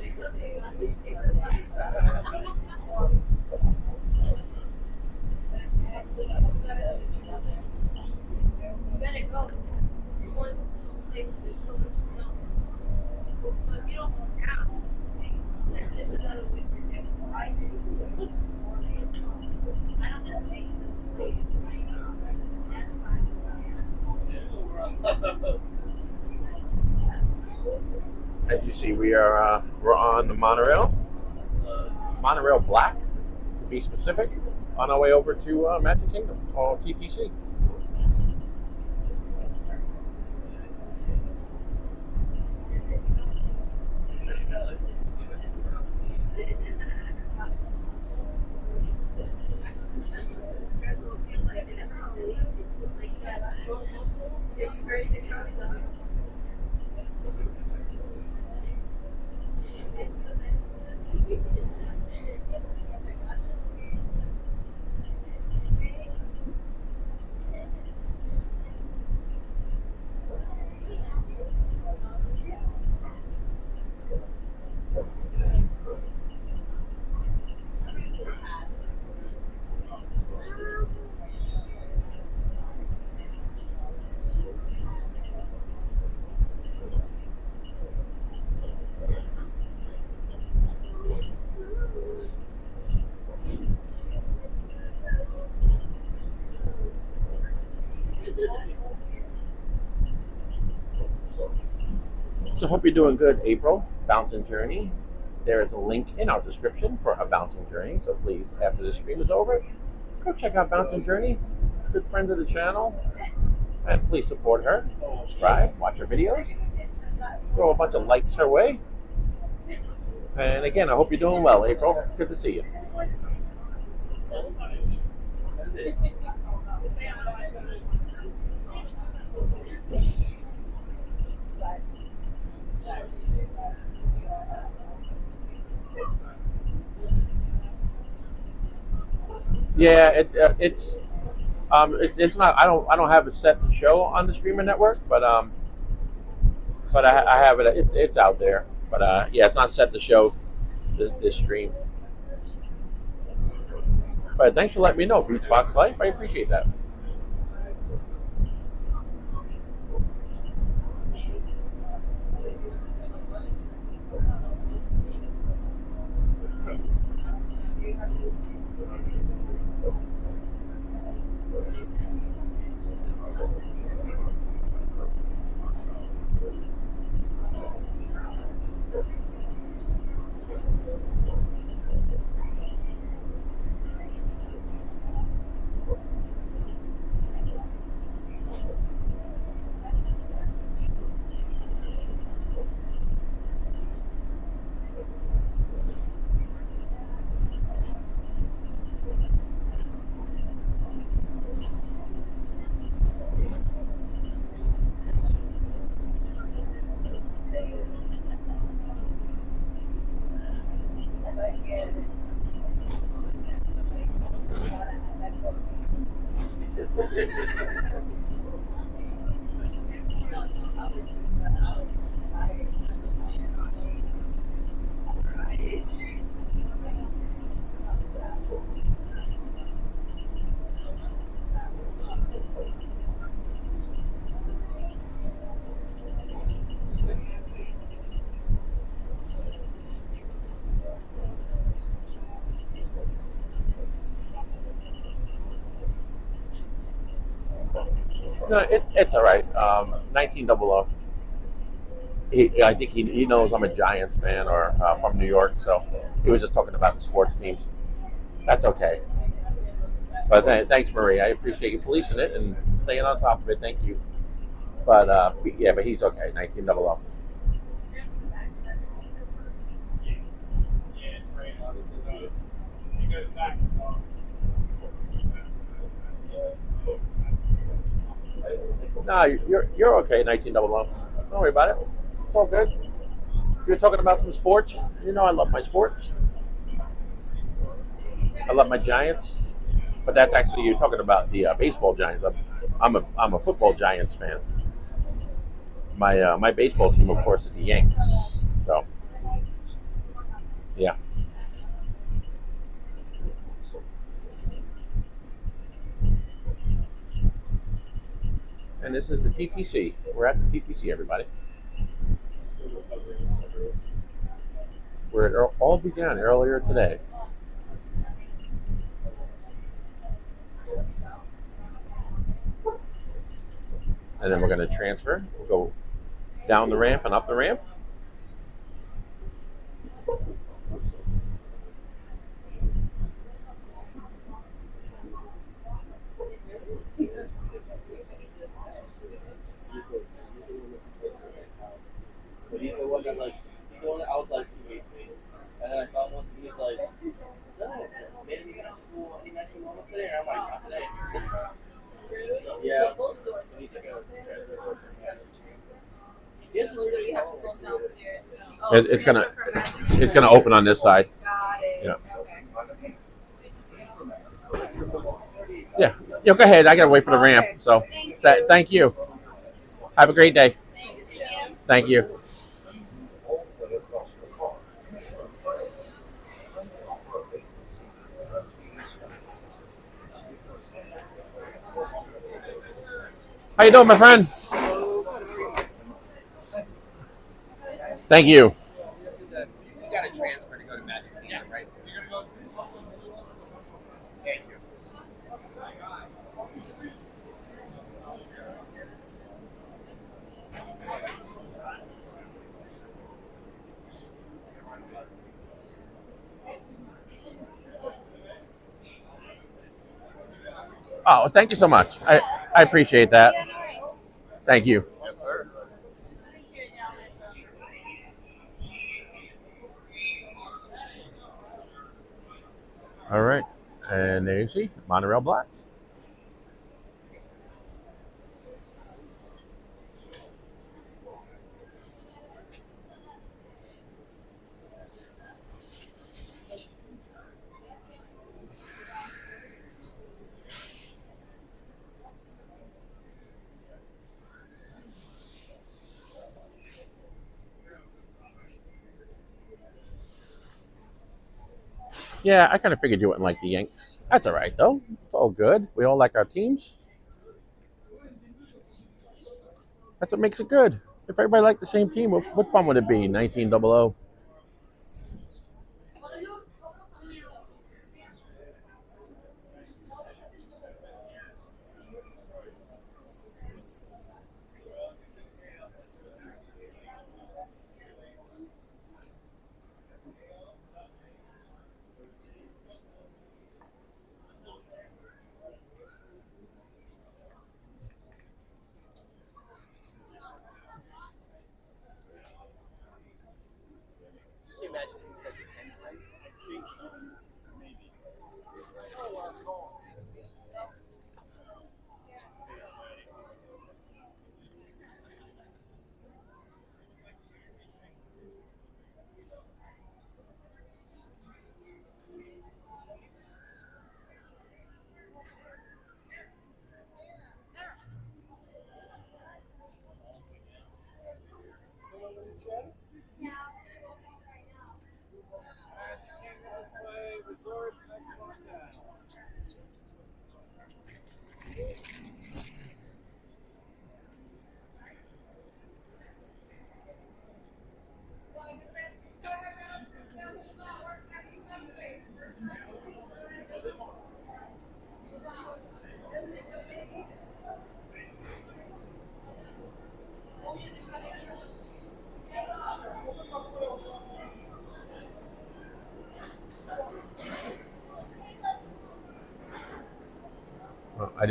As you see, we're on the monorail, Monorail Black, to be specific, on our way over to Magic Kingdom, or TTC. So hope you're doing good, April. Bouncing Journey. There is a link in our description for a Bouncing Journey. So please, after the stream is over, go check out Bouncing Journey. Good friend of the channel. And please support her. Subscribe, watch her videos. Throw a bunch of likes her way. And again, I hope you're doing well, April. Good to see you. Yeah, it's not. I don't have it set to show on the streamer network, but I have it. It's out there, but yeah, it's not set to show this stream. But thanks for letting me know, Beach Fox Life. I appreciate that. No, it's all right. 1900. I think he knows I'm a Giants fan or from New York, so he was just talking about the sports teams. That's okay. But thanks, Marie. I appreciate you policing it and staying on top of it. Thank you. But yeah, but he's okay. 1900. No, you're okay. 1900. Don't worry about it. It's all good. You're talking about some sports. You know I love my sports. I love my Giants. But that's actually you're talking about the baseball Giants. I'm a football Giants fan. My baseball team, of course, is the Yanks. So yeah. And this is the TTC. We're at the TTC, everybody. Where it all began earlier today. And then we're going to transfer. We'll go down the ramp and up the ramp. So he's the one that I was like, he hates me. And then I saw him once and he's like, no, maybe we can have a cool animation moment today. And I'm like, not today. Yeah. And he's like, It's one that we have to go downstairs. It's gonna open on this side. Got it. Yeah. Okay. Yeah. Yeah. Go ahead. I gotta wait for the ramp. So thank you. Have a great day. Thank you. How you doing, my friend? Thank you. You got to transfer to go to Magic Kingdom, right? Thank you. Oh, thank you so much. I appreciate that. Thank you. Yes, sir. All right. And there you see Monorail Black. Yeah, I kind of figured you wouldn't like the Yanks. That's all right, though. It's all good. We all like our teams. That's what makes it good. If everybody liked the same team, what fun would it be? 1900.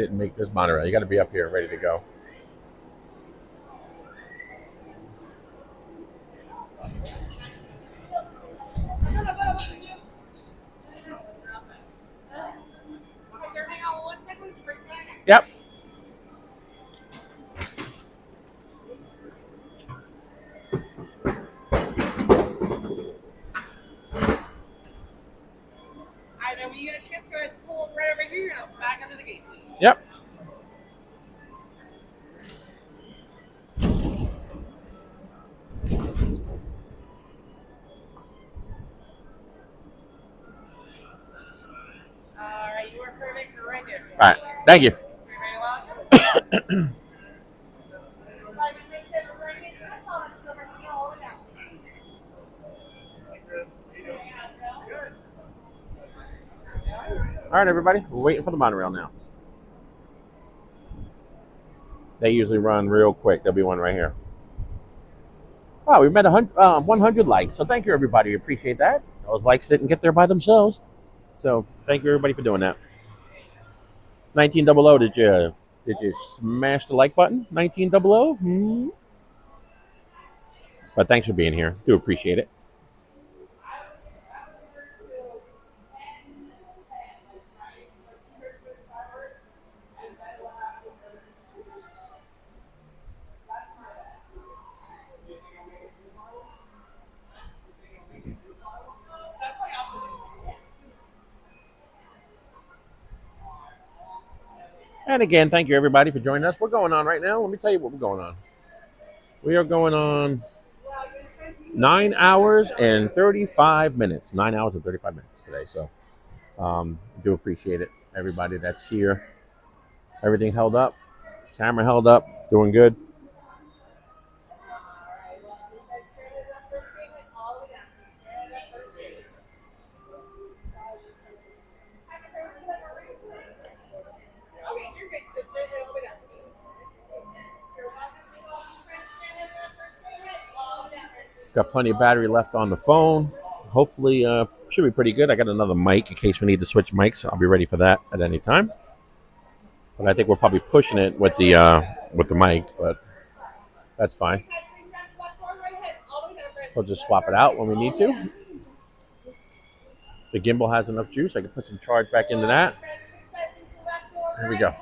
didn't make this monorail. You got to be up here ready to go. Yep. Alright, then when you get a chance, go ahead and pull up right over here and I'll back under the gate. Yep. Alright, you are perfect. You're right there. All right. Thank you. You're very welcome. All right, everybody. We're waiting for the monorail now. They usually run real quick. There'll be one right here. Wow, we met 100 likes. So thank you, everybody. We appreciate that. Those likes didn't get there by themselves. So thank you, everybody, for doing that. 1900, did you smash the like button? 1900? Hmm? But thanks for being here. Do appreciate it. And again, thank you, everybody, for joining us. We're going on right now. Let me tell you what we're going on. We are going on 9 hours and 35 minutes. 9 hours and 35 minutes today. So do appreciate it. Everybody that's here. Everything held up. Camera held up. Doing good. Got plenty of battery left on the phone. Hopefully, should be pretty good. I got another mic in case we need to switch mics. I'll be ready for that at any time. But I think we're probably pushing it with the mic, but that's fine. We'll just swap it out when we need to. The gimbal has enough juice. I can put some charge back into that. Here we go.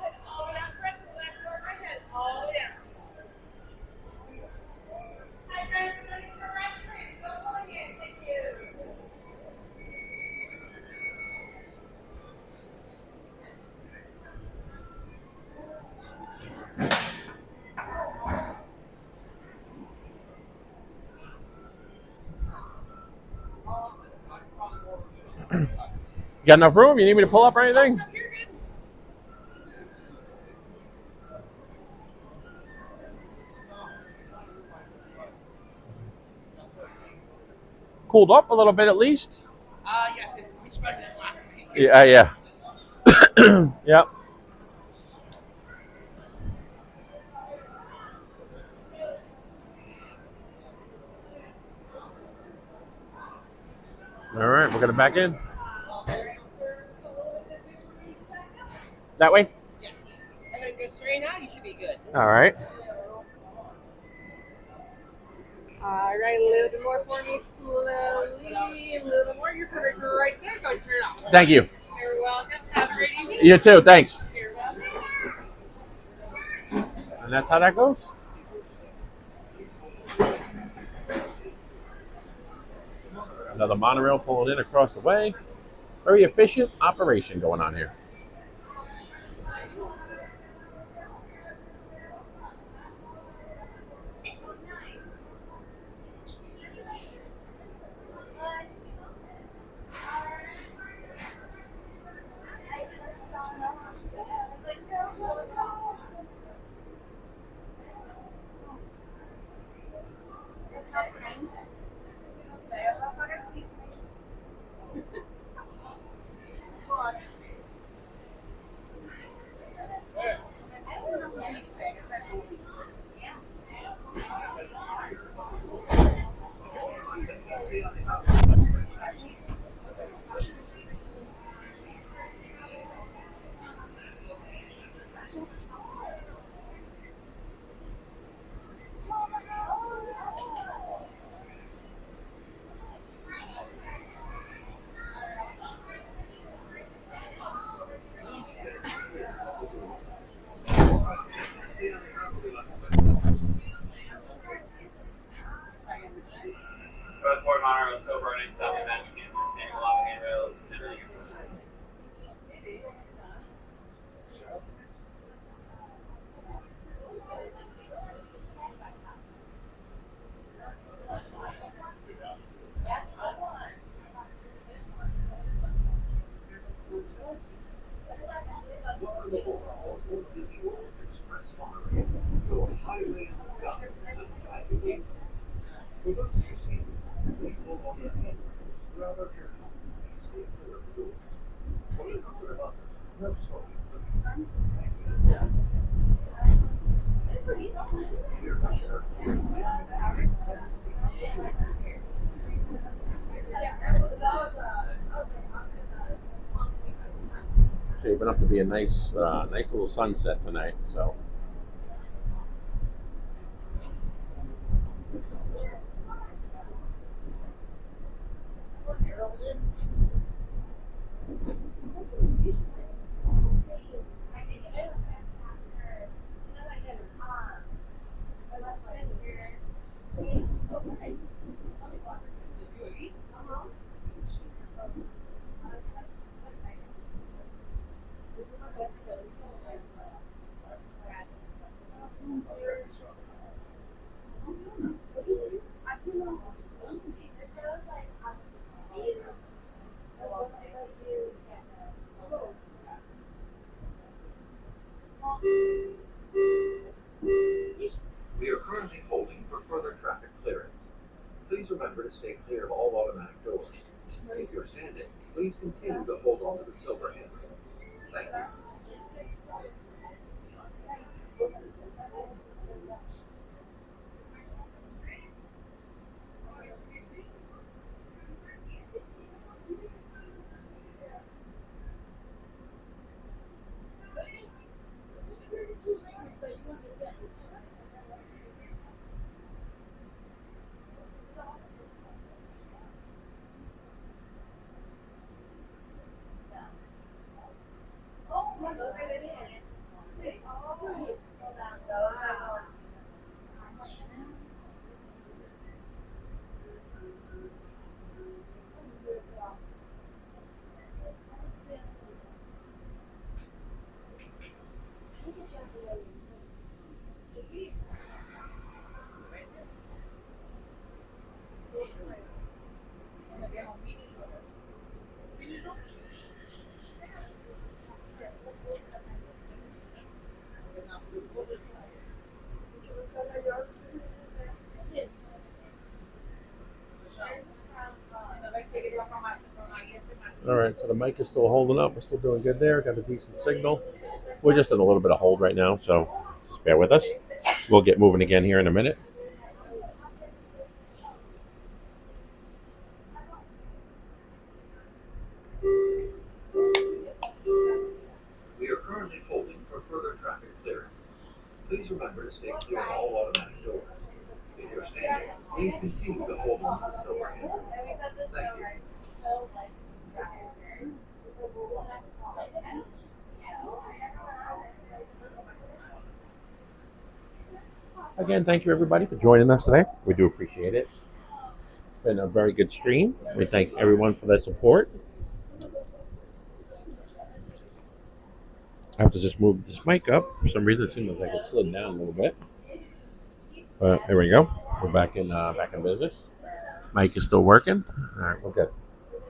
You got enough room? You need me to pull up or anything? Cooled up a little bit at least? Yes, it's much better than last week. Yeah. Yep. All right, we're going to back in. That way? Yes. And then go straight out, you should be good. All right. All right, a little bit more for me, slowly. A little more. You're perfect right there. Go turn it off. Thank you. You're welcome. Have a great evening. You too. Thanks. You're welcome. And that's how that goes. Another monorail pulling in across the way. Very efficient operation going on here. to be a nice little sunset tonight. So. We are currently holding for further traffic clearance. Please remember to stay clear of all automatic doors. If you're standing, please continue to hold on to the silver handle. Thank you. All right, so the mic is still holding up. We're still doing good there. Got a decent signal. We're just in a little bit of hold right now, so just bear with us. We'll get moving again here in a minute. We are currently holding for further traffic clearance. Please remember to stay clear of all automatic doors. If you're standing, please continue to hold on to the silver handle. Thank you. Again, thank you everybody for joining us today. We do appreciate it. It's been a very good stream. We thank everyone for their support. I have to just move this mic up. For some reason, it seems like it slid down a little bit. But there we go. We're back in business. Mic is still working. All right, we're good.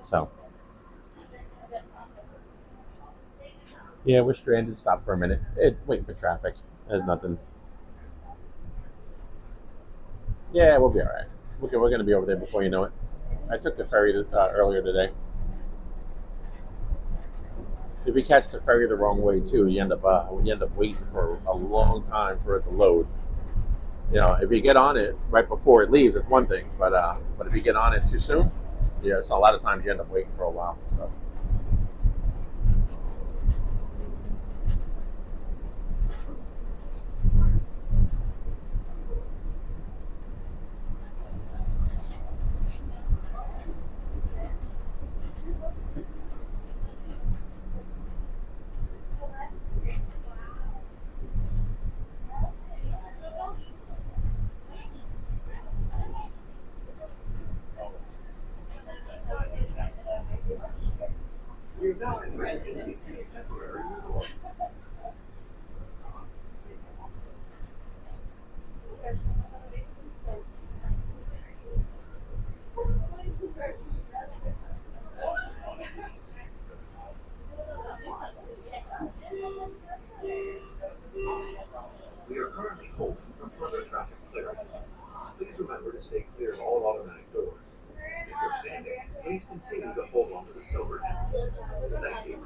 So, yeah, we're stranded. Stop for a minute. Waiting for traffic. There's nothing. Yeah, we'll be all right. We're going to be over there before you know it. I took the ferry earlier today. If you catch the ferry the wrong way too, you end up waiting for a long time for it to load. You know, if you get on it right before it leaves, it's one thing. But if you get on it too soon, yeah, so a lot of times you end up waiting for a while. So. We are currently holding for further traffic clearance. Please remember to stay clear of all automatic doors. If you're standing, please continue to hold on to the silver handle. Thank you.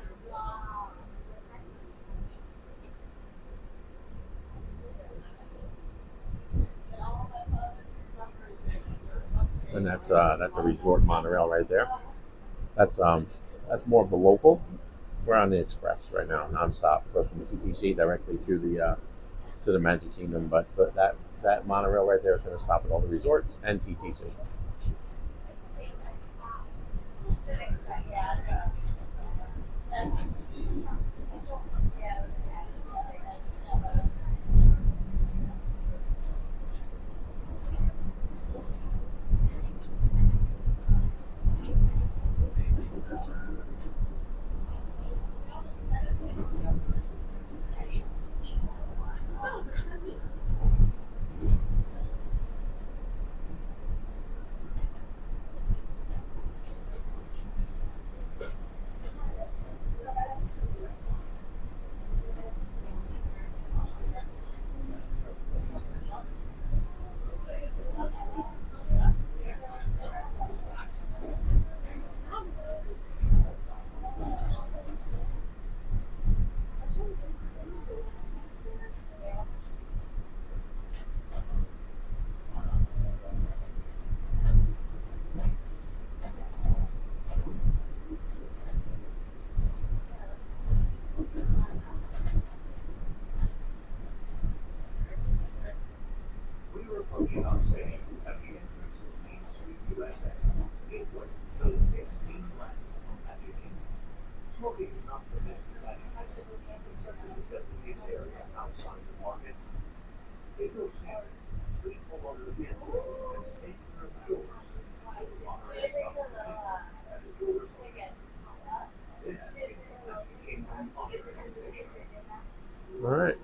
And that's a resort monorail right there. That's more of the local. We're on the Express right now, nonstop. Goes from TTC directly to the Magic Kingdom, but that monorail right there is going to stop at all the resorts and TTC. We were approaching on stage at the entrance of Main Street, USA, gateway to the 16 land on Magic Kingdom. Smoking is not permitted at Magic Kingdom, except in the designated area outside the market. If you're standing, please hold on to the vehicle and take your doors. As the doors open. This is the Magic Kingdom authorization. All right.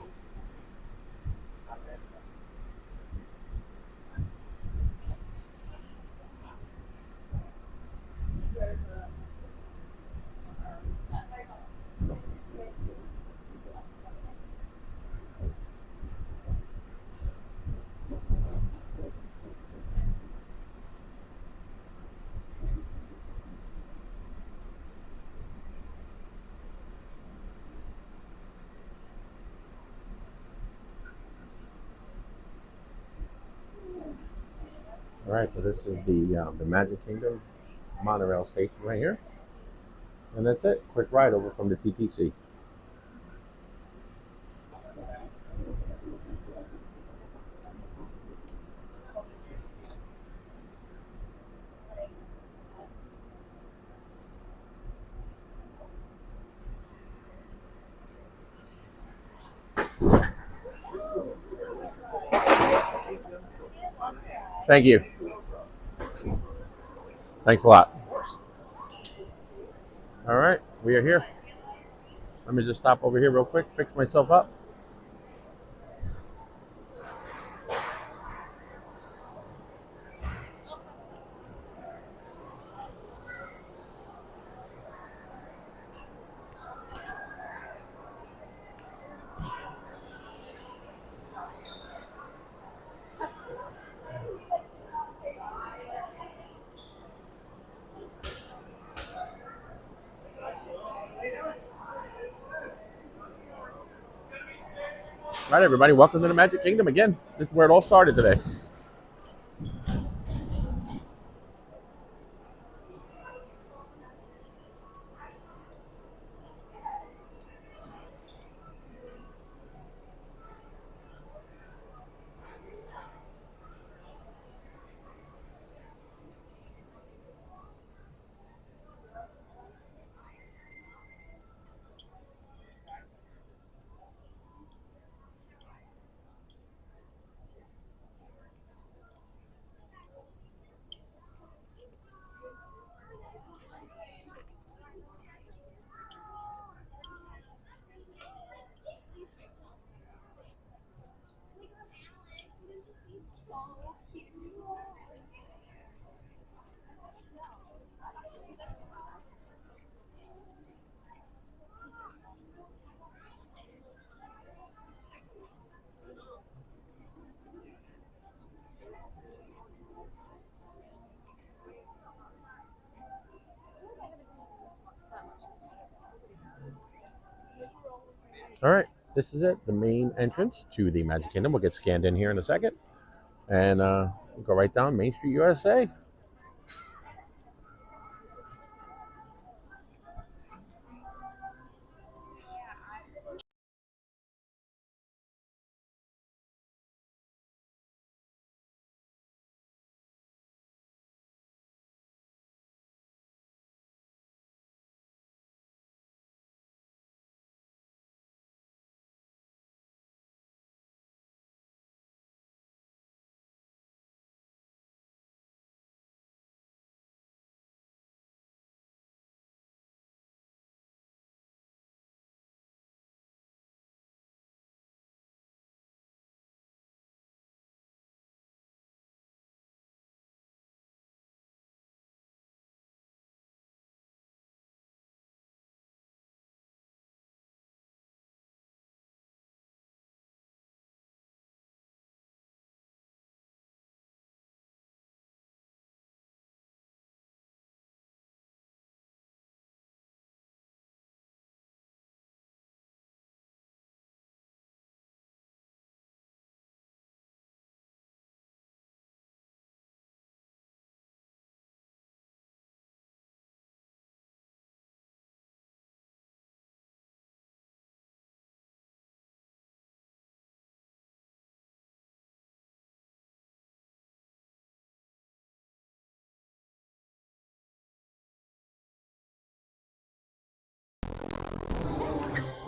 All right, so this is the Magic Kingdom monorail station right here, and that's it. Quick ride over from the TTC. Thank you. Thanks a lot. All right, we are here. Let me just stop over here real quick, fix myself up. All right, everybody, welcome to the Magic Kingdom again. This is where it all started today. All right, this is it, the main entrance to the Magic Kingdom. We'll get scanned in here in a second, and we'll go right down Main Street, USA.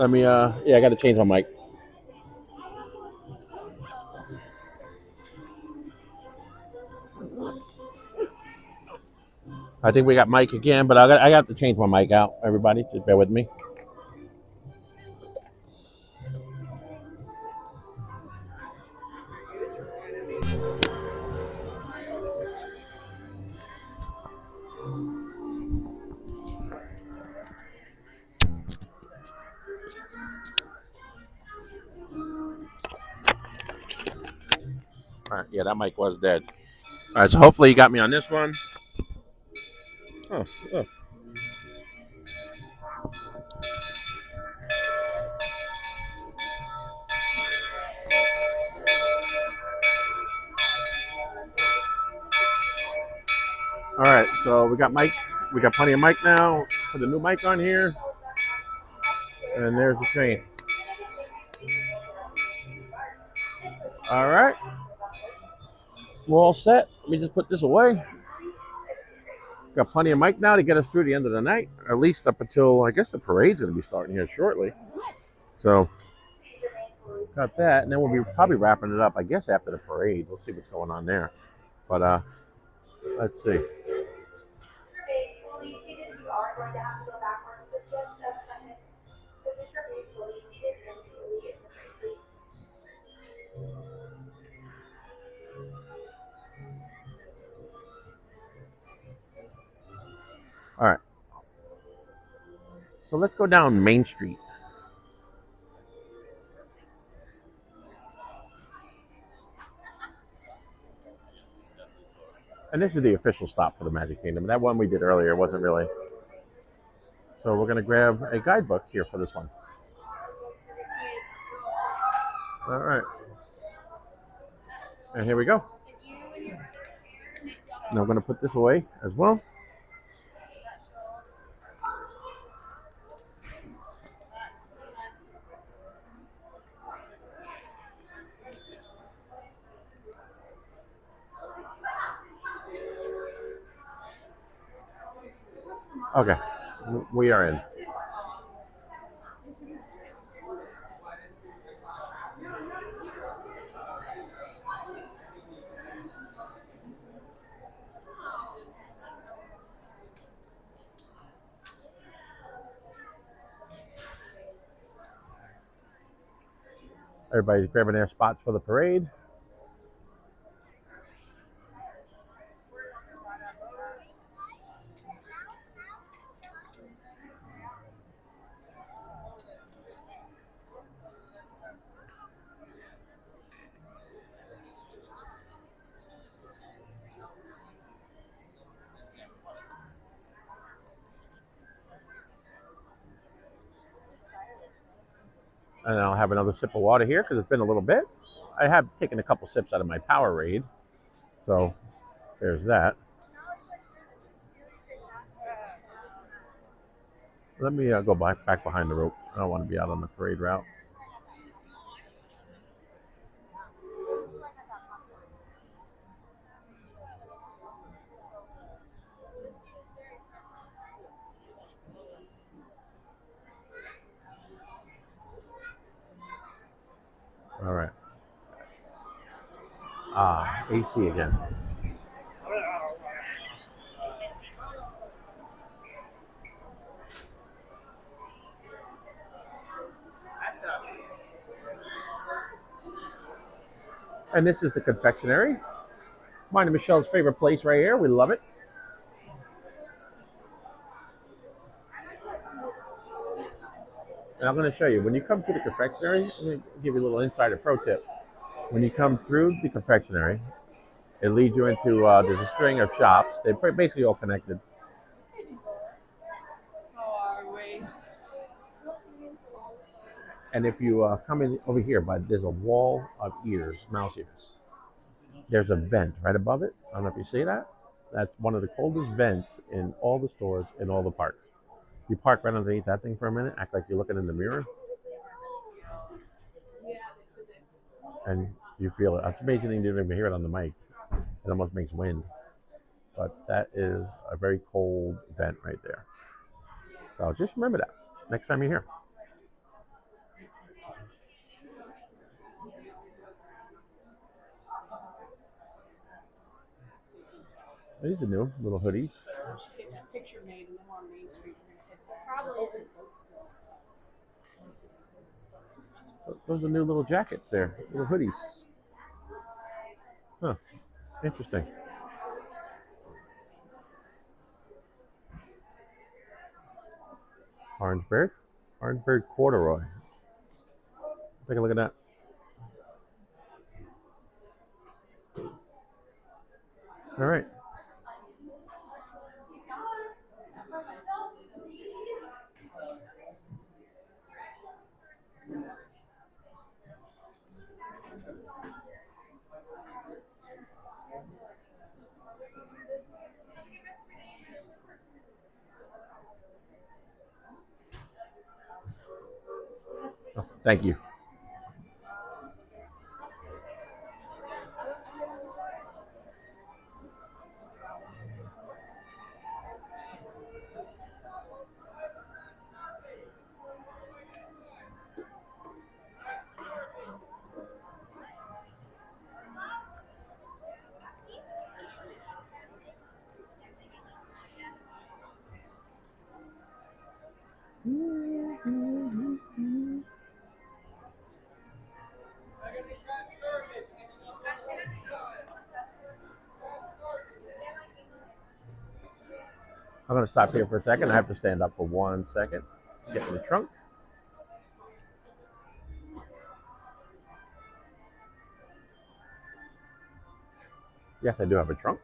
Let me, yeah, I got to change my mic. I think we got Mike again, but I got to change my mic out. Everybody, just bear with me. All right, yeah, that mic was dead. All right, so hopefully you got me on this one. Oh, oh. All right, so we got mic. We got plenty of mic now. Put a new mic on here. And there's the train. All right. We're all set. Let me just put this away. Got plenty of mic now to get us through the end of the night, or at least up until, I guess the parade's going to be starting here shortly. So, got that. And then we'll be probably wrapping it up, I guess, after the parade. We'll see what's going on there. But, let's see. All right. So let's go down Main Street. And this is the official stop for the Magic Kingdom. That one we did earlier wasn't really. So we're going to grab a guidebook here for this one. All right. And here we go. Now I'm going to put this away as well. Okay, we are in. Everybody's grabbing their spots for the parade. And I'll have another sip of water here because it's been a little bit. I have taken a couple sips out of my Powerade. So there's that. Let me go back behind the rope. I don't want to be out on the parade route. All right. AC again. And this is the confectionery. Mine and Michelle's favorite place right here. We love it. And I'm going to show you, when you come to the confectionery, I'm going to give you a little insider pro tip. When you come through the confectionery, it leads you into, there's a string of shops. They're basically all connected. And if you come in over here, there's a wall of ears, mouse ears. There's a vent right above it. I don't know if you see that. That's one of the coldest vents in all the stores in all the parks. You park right underneath that thing for a minute, act like you're looking in the mirror. And you feel it. It's amazing you didn't even hear it on the mic. It almost makes wind. But that is a very cold vent right there. So just remember that next time you're here. These are new little hoodies. Get that picture made and then we're on Main Street. Probably open still. Those are new little jackets there, little hoodies. Huh, interesting. Orange bird corduroy. Take a look at that. All right. Oh, thank you. I'm going to stop here for a second. I have to stand up for 1 second. Get in the trunk. Yes, I do have a trunk.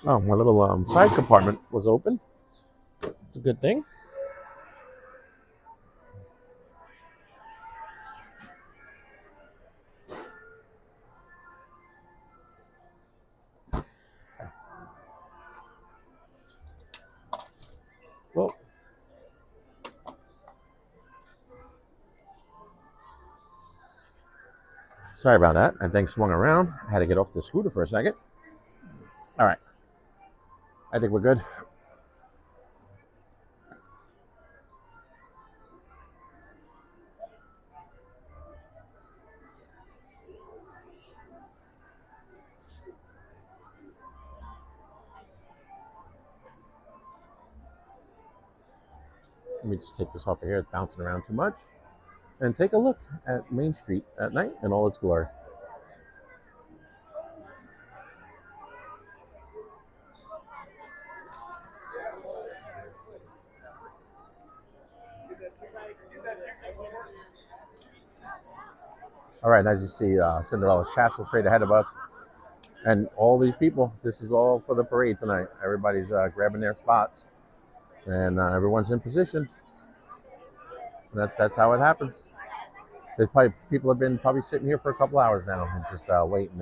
Oh, my little side compartment was open. It's a good thing. Well, sorry about that. I think swung around. I had to get off the scooter for a second. All right. I think we're good. Let me just take this off of here. It's bouncing around too much. And take a look at Main Street at night in all its glory. All right, as you see, Cinderella's Castle straight ahead of us. And all these people, this is all for the parade tonight. Everybody's grabbing their spots. And everyone's in position. And that's how it happens. There's probably people have been probably sitting here for a couple hours now and just waiting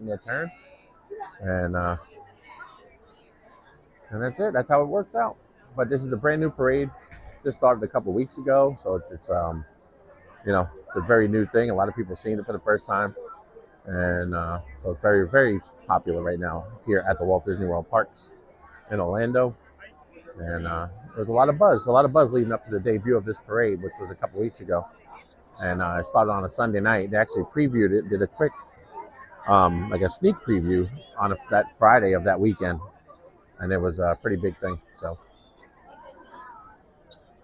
their turn. And that's it. That's how it works out. But this is a brand new parade. Just started a couple weeks ago, so it's you know, it's a very new thing. A lot of people seeing it for the first time, and so it's very, very popular right now here at the Walt Disney World Parks in Orlando. And there's a lot of buzz leading up to the debut of this parade, which was a couple weeks ago. And it started on a Sunday night. They actually previewed it, did a quick, like a sneak preview on that Friday of that weekend. And it was a pretty big thing. So,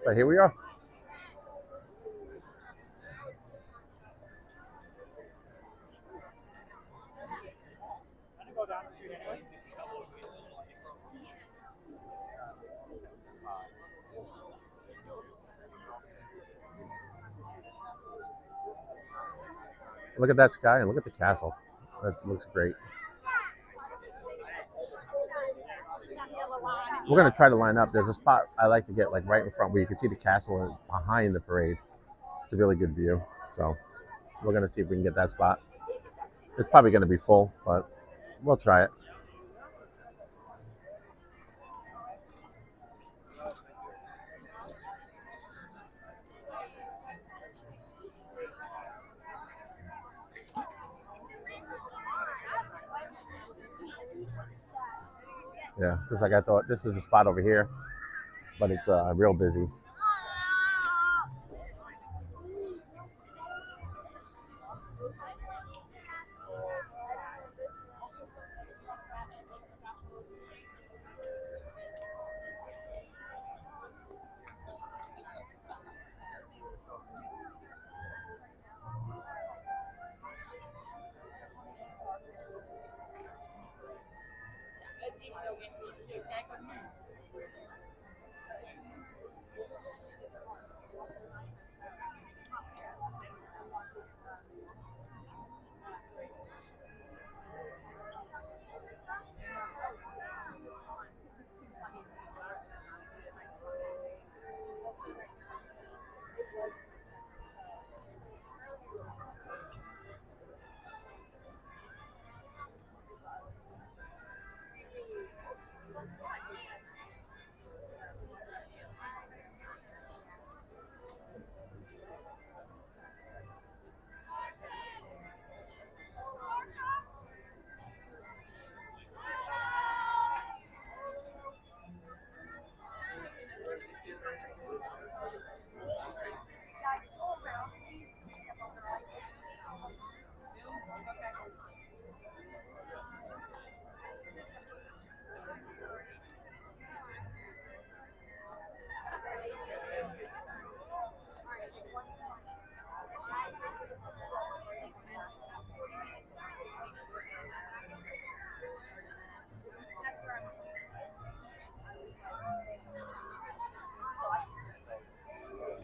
but here we are. Look at that sky and look at the castle. That looks great. We're gonna try to line up. There's a spot I like to get like right in front where you can see the castle behind the parade. It's a really good view. So we're gonna see if we can get that spot. It's probably gonna be full, but we'll try it. Yeah, just like I thought. This is the spot over here, but it's real busy.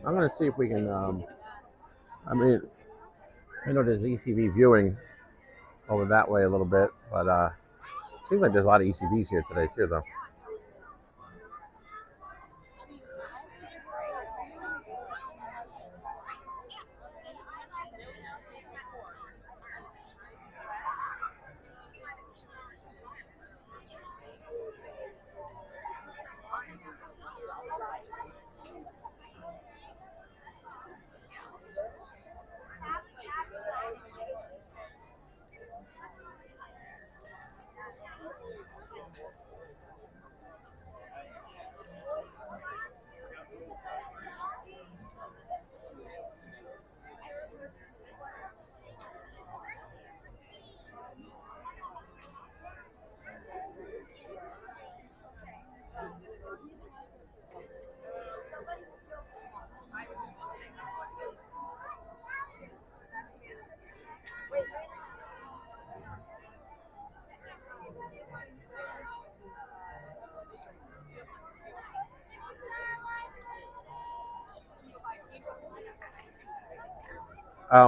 I'm gonna see if we can. I mean, I know there's ECV viewing over that way a little bit, but seems like there's a lot of ECVs here today too, though.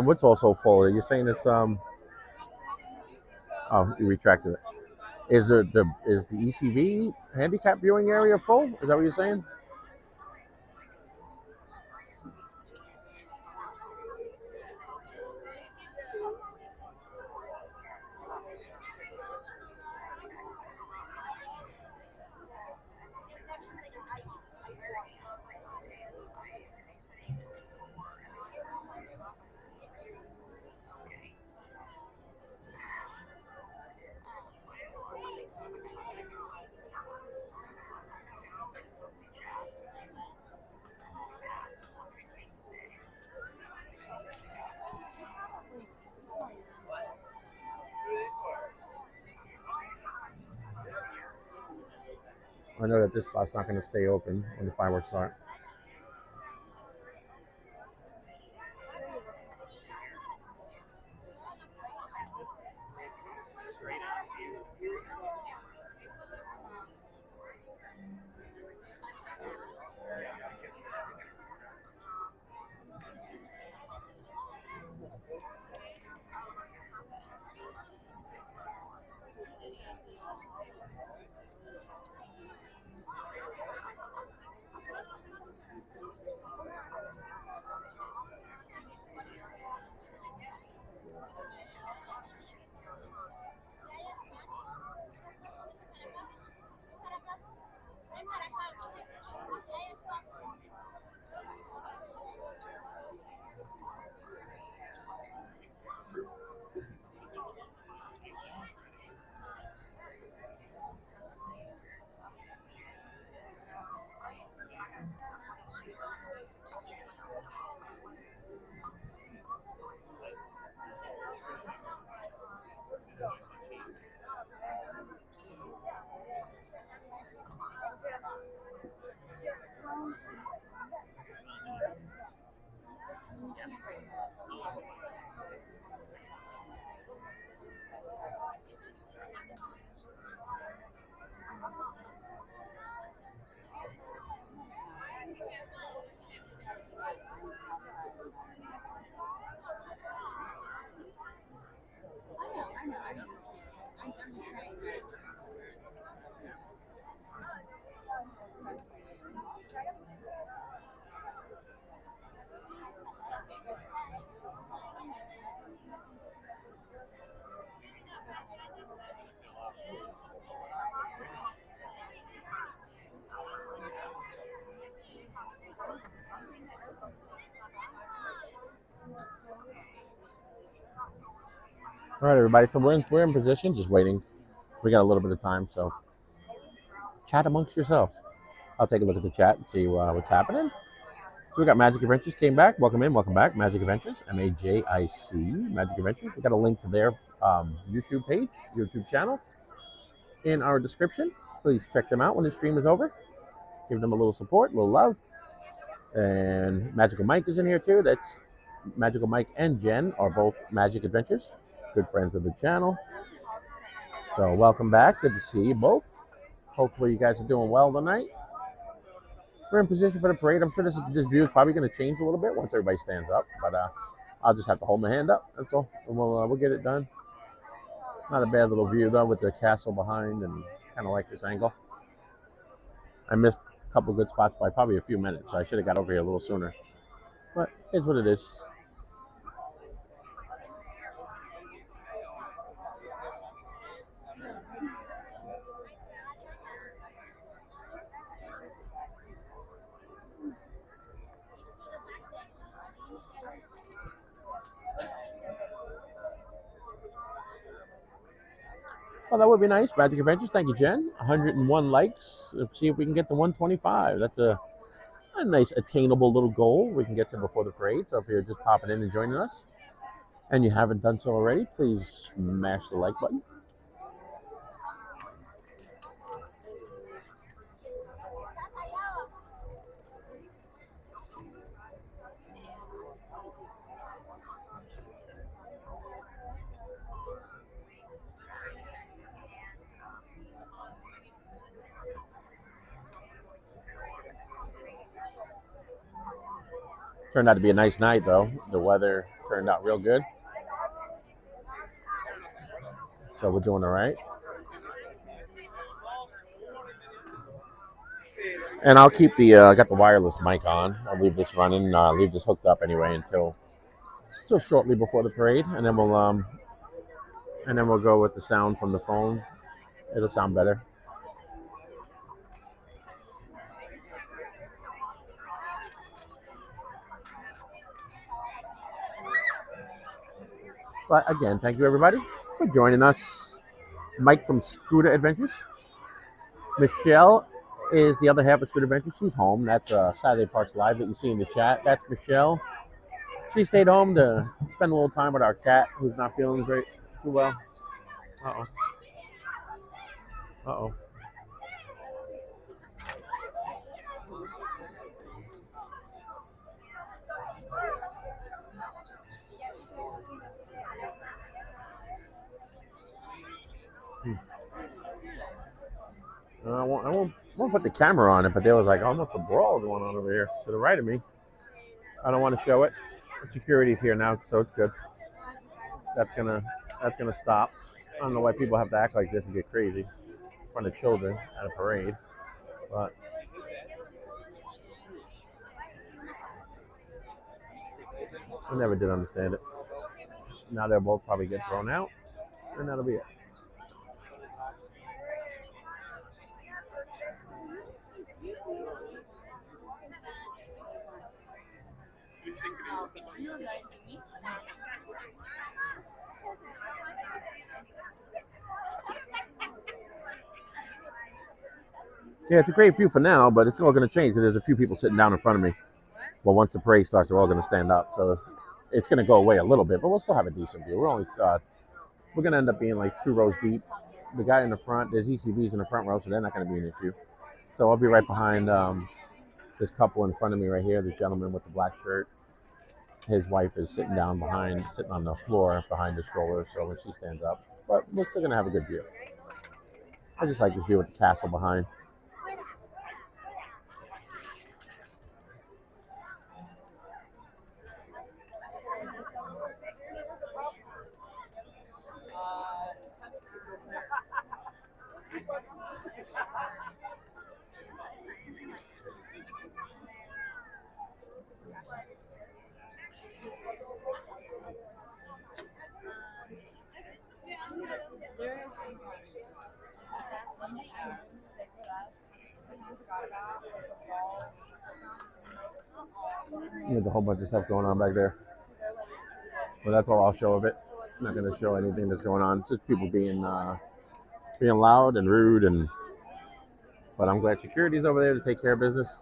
What's also full? You're saying it's Oh, you retracted it. Is the ECV handicap viewing area full? Is that what you're saying? I know that this spot's not going to stay open when the fireworks start. All right, everybody. So we're in position, just waiting. We got a little bit of time, so chat amongst yourselves. I'll take a look at the chat and see what's happening. So we got Magic Adventures came back. Welcome in, welcome back. Magic Adventures, MAJIC, Magic Adventures. We got a link to their YouTube page, YouTube channel in our description. Please check them out when the stream is over. Give them a little support, a little love. And Magical Mike is in here too. That's Magical Mike and Jen are both Magic Adventures, good friends of the channel. So welcome back. Good to see you both. Hopefully you guys are doing well tonight. We're in position for the parade. I'm sure this view is probably going to change a little bit once everybody stands up, but I'll just have to hold my hand up. That's all, and we'll get it done. Not a bad little view though, with the castle behind, and kind of like this angle. I missed a couple good spots by probably a few minutes. So I should have got over here a little sooner, but it's what it is. Well, that would be nice. Magic Adventures, thank you, Jen. 101 likes. Let's see if we can get to 125. That's a nice attainable little goal we can get to before the parade. So if you're just popping in and joining us and you haven't done so already, please smash the like button. Turned out to be a nice night, though. The weather turned out real good. So we're doing all right. And I'll keep the, I got the wireless mic on. I'll leave this running, leave this hooked up anyway until shortly before the parade. And then we'll go with the sound from the phone. It'll sound better. But again, thank you everybody for joining us. Mike from Scooter Adventures. Michelle is the other half of Scooter Adventures. She's home. That's Saturday Parks Live that you see in the chat. That's Michelle. She stayed home to spend a little time with our cat who's not feeling too well. Uh-oh. Uh-oh. I won't put the camera on it, but there was like almost a brawl going on over here to the right of me. I don't want to show it. Security's here now, so it's good. That's gonna stop. I don't know why people have to act like this and get crazy in front of children at a parade, but I never did understand it. Now they'll both probably get thrown out, and that'll be it. Yeah, it's a great view for now, but it's all going to change because there's a few people sitting down in front of me. Well, once the parade starts, they're all going to stand up. So it's going to go away a little bit, but we'll still have a decent view. We're going to end up being like 2 rows deep. The guy in the front, there's ECVs in the front row, so they're not going to be an issue. So I'll be right behind this couple in front of me right here, the gentleman with the black shirt. His wife is sitting down sitting on the floor behind the stroller, so when she stands up. But we're still going to have a good view. I just like this view with the castle behind. There's a whole bunch of stuff going on back there. But that's all I'll show of it. I'm not going to show anything that's going on. Just people being loud and rude, but I'm glad security's over there to take care of business.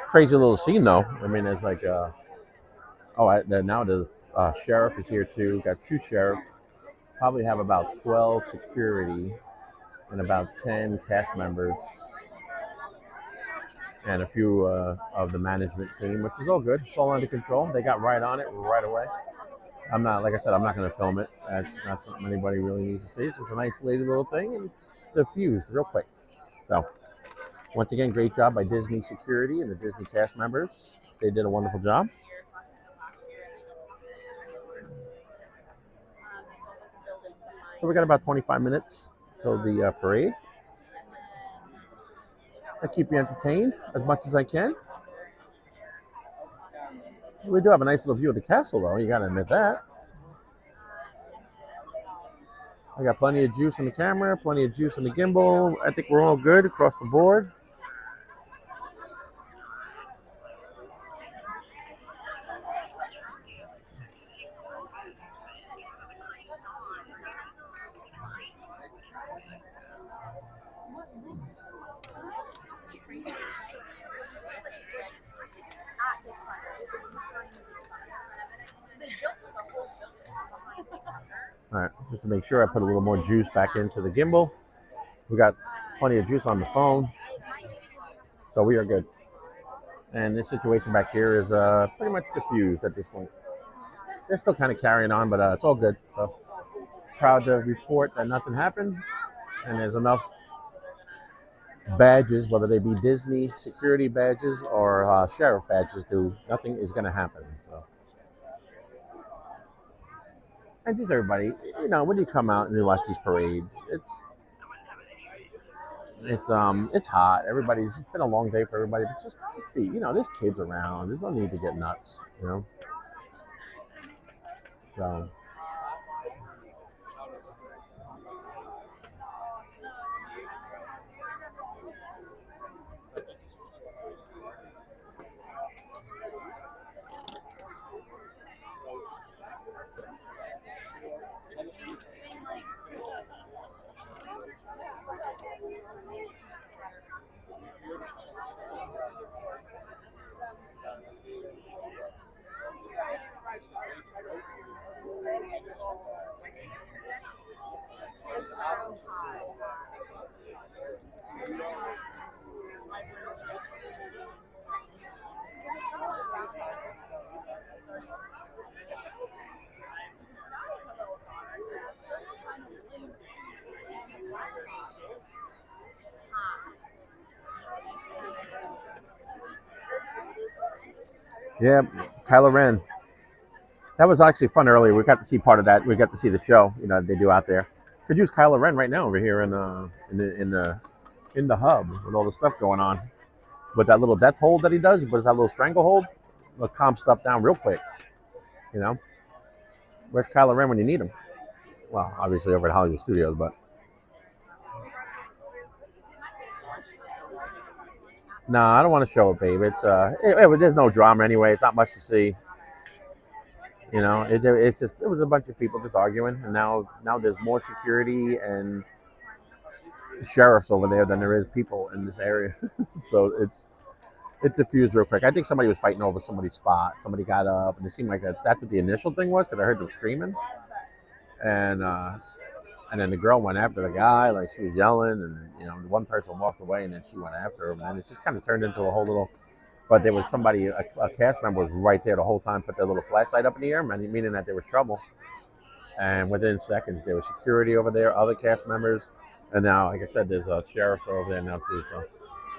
Crazy little scene though. I mean, it's like, now the sheriff is here too. Got 2 sheriffs. Probably have about 12 security and about 10 cast members and a few of the management team, which is all good. It's all under control. They got right on it right away. Like I said, I'm not going to film it. That's not something anybody really needs to see. It's just a nice little thing, and it's diffused real quick. So, once again, great job by Disney Security and the Disney cast members. They did a wonderful job. So we got about 25 minutes till the parade. I keep you entertained as much as I can. We do have a nice little view of the castle, though. You got to admit that. I got plenty of juice in the camera, plenty of juice in the gimbal. I think we're all good across the board. All right, just to make sure I put a little more juice back into the gimbal. We got plenty of juice on the phone, so we are good. And this situation back here is pretty much diffused at this point. They're still kind of carrying on, but it's all good. So proud to report that nothing happened, and there's enough badges, whether they be Disney security badges or sheriff badges, nothing is going to happen. So. And just everybody, when you come out and you watch these parades, it's hot. It's been a long day for everybody, but just be, there's kids around. There's no need to get nuts, So. Yeah, Kylo Ren. That was actually fun earlier. We got to see part of that. We got to see the show, they do out there. Could use Kylo Ren right now over here in the hub with all the stuff going on. With that little death hold that he does, but it's that little stranglehold, will calm stuff down real quick. Where's Kylo Ren when you need him? Well, obviously over at Hollywood Studios, but no, I don't want to show it, babe. It's there's no drama anyway. It's not much to see. It was a bunch of people just arguing, and now there's more security and sheriffs over there than there is people in this area. So it's diffused real quick. I think somebody was fighting over somebody's spot. Somebody got up, and it seemed like that's what the initial thing was, because I heard them screaming, and then the girl went after the guy, like she was yelling, and one person walked away, and then she went after him, and it just kind of turned into a whole little. But there was somebody, a cast member was right there the whole time, put their little flashlight up in the air, meaning that there was trouble. And within seconds, there was security over there, other cast members, and now, like I said, there's a sheriff over there now too. So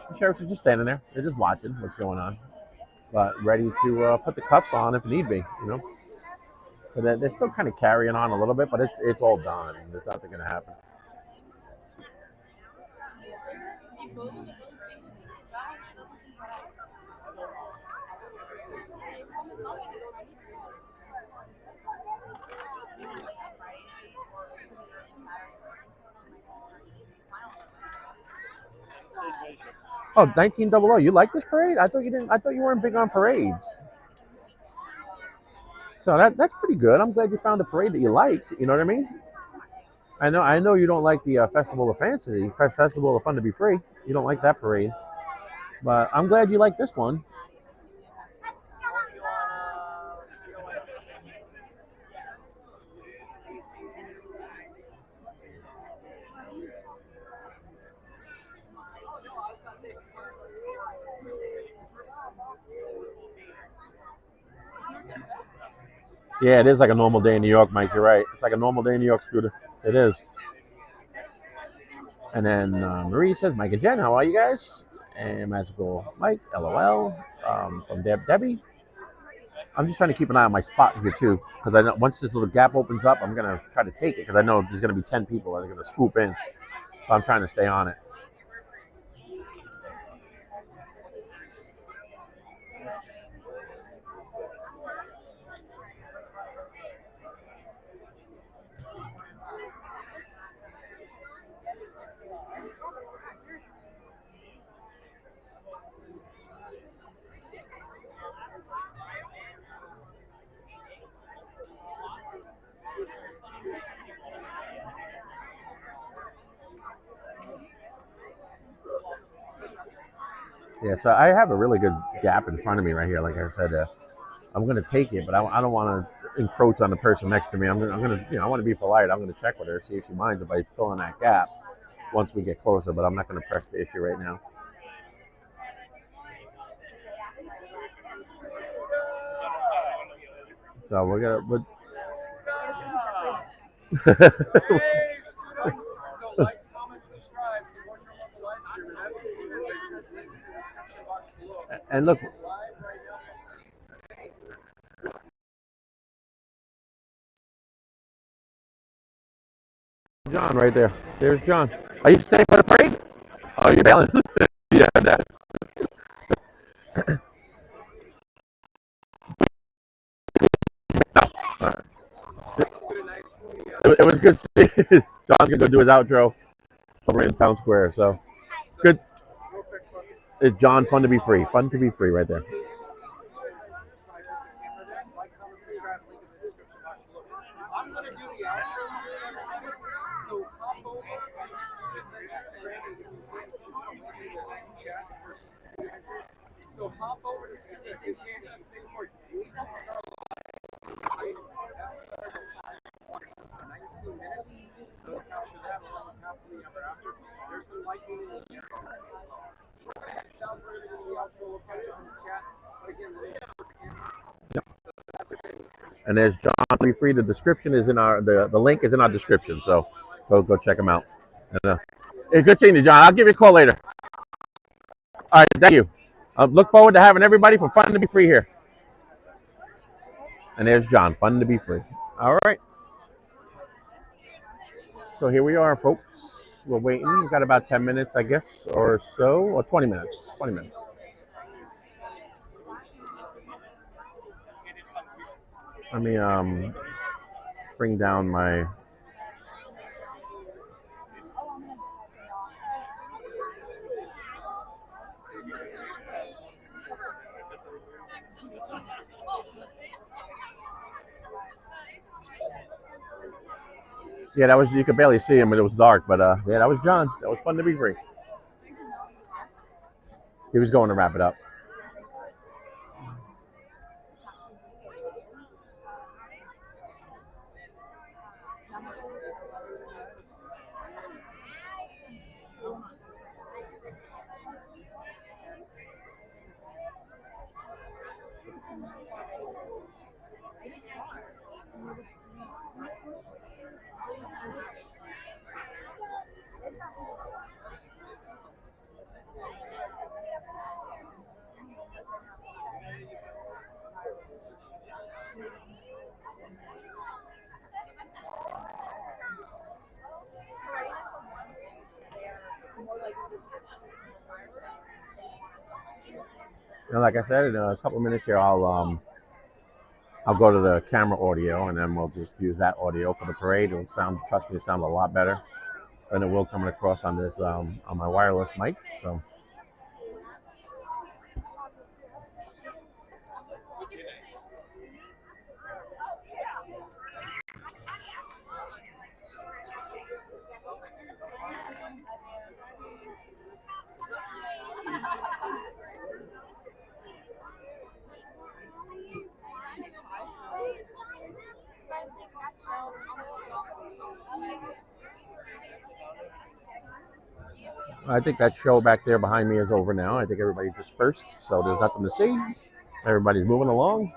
the sheriffs are just standing there; they're just watching what's going on, but ready to put the cuffs on if need be. But they're still kind of carrying on a little bit, but it's all done. There's nothing going to happen. Oh, 1900. You like this parade? I thought you didn't. I thought you weren't big on parades. So that's pretty good. I'm glad you found a parade that you like. You know what I mean? I know you don't like the Festival of Fantasy, Festival of Fun to Be Free. You don't like that parade, but I'm glad you like this one. Yeah, it is like a normal day in New York, Mike. You're right. It's like a normal day in New York, Scooter. It is. And then Marie says, Mike and Jen, how are you guys? And Magical Mike, LOL, from Debbie. I'm just trying to keep an eye on my spot here, too, because I know once this little gap opens up, I'm going to try to take it, because I know there's going to be 10 people that are going to swoop in. So I'm trying to stay on it. Yeah, so I have a really good gap in front of me right here. Like I said, I'm going to take it, but I don't want to encroach on the person next to me. I'm going to, I want to be polite. I'm going to check with her, see if she minds if I fill in that gap once we get closer, but I'm not going to press the issue right now. So we're going to... And look, John right there. There's John. Are you staying for the parade? Oh, you're bailing. Yeah, that. Right. It was good. John's gonna go do his outro over in Town Square. So good. It's John. Fun to be free. Fun to be free, right there. I'm gonna do the outro soon, everybody. So hop over to So hop over to Stay for like being in the heat. Sounds really going to be helpful. We'll catch up in the chat. But again, we're going to Yep. And there's John Be Free. The description is in the link is in our description. So go check them out. And, hey, good seeing you, John. I'll give you a call later. All right, thank you. Look forward to having everybody from Fun to Be Free here. And there's John, Fun to Be Free. All right. So here we are, folks. We're waiting. We've got about 10 minutes, I guess, or so, or 20 minutes. 20 minutes. Let me bring down my... Yeah, that was, you could barely see him, but it was dark. But yeah, that was John. That was Fun to Be Free. He was going to wrap it up. And like I said, in a couple of minutes here, I'll go to the camera audio, and then we'll just use that audio for the parade. It'll sound, trust me, it sounds a lot better than it will coming across on this on my wireless mic. So. I think that show back there behind me is over now. I think everybody dispersed, so there's nothing to see. Everybody's moving along.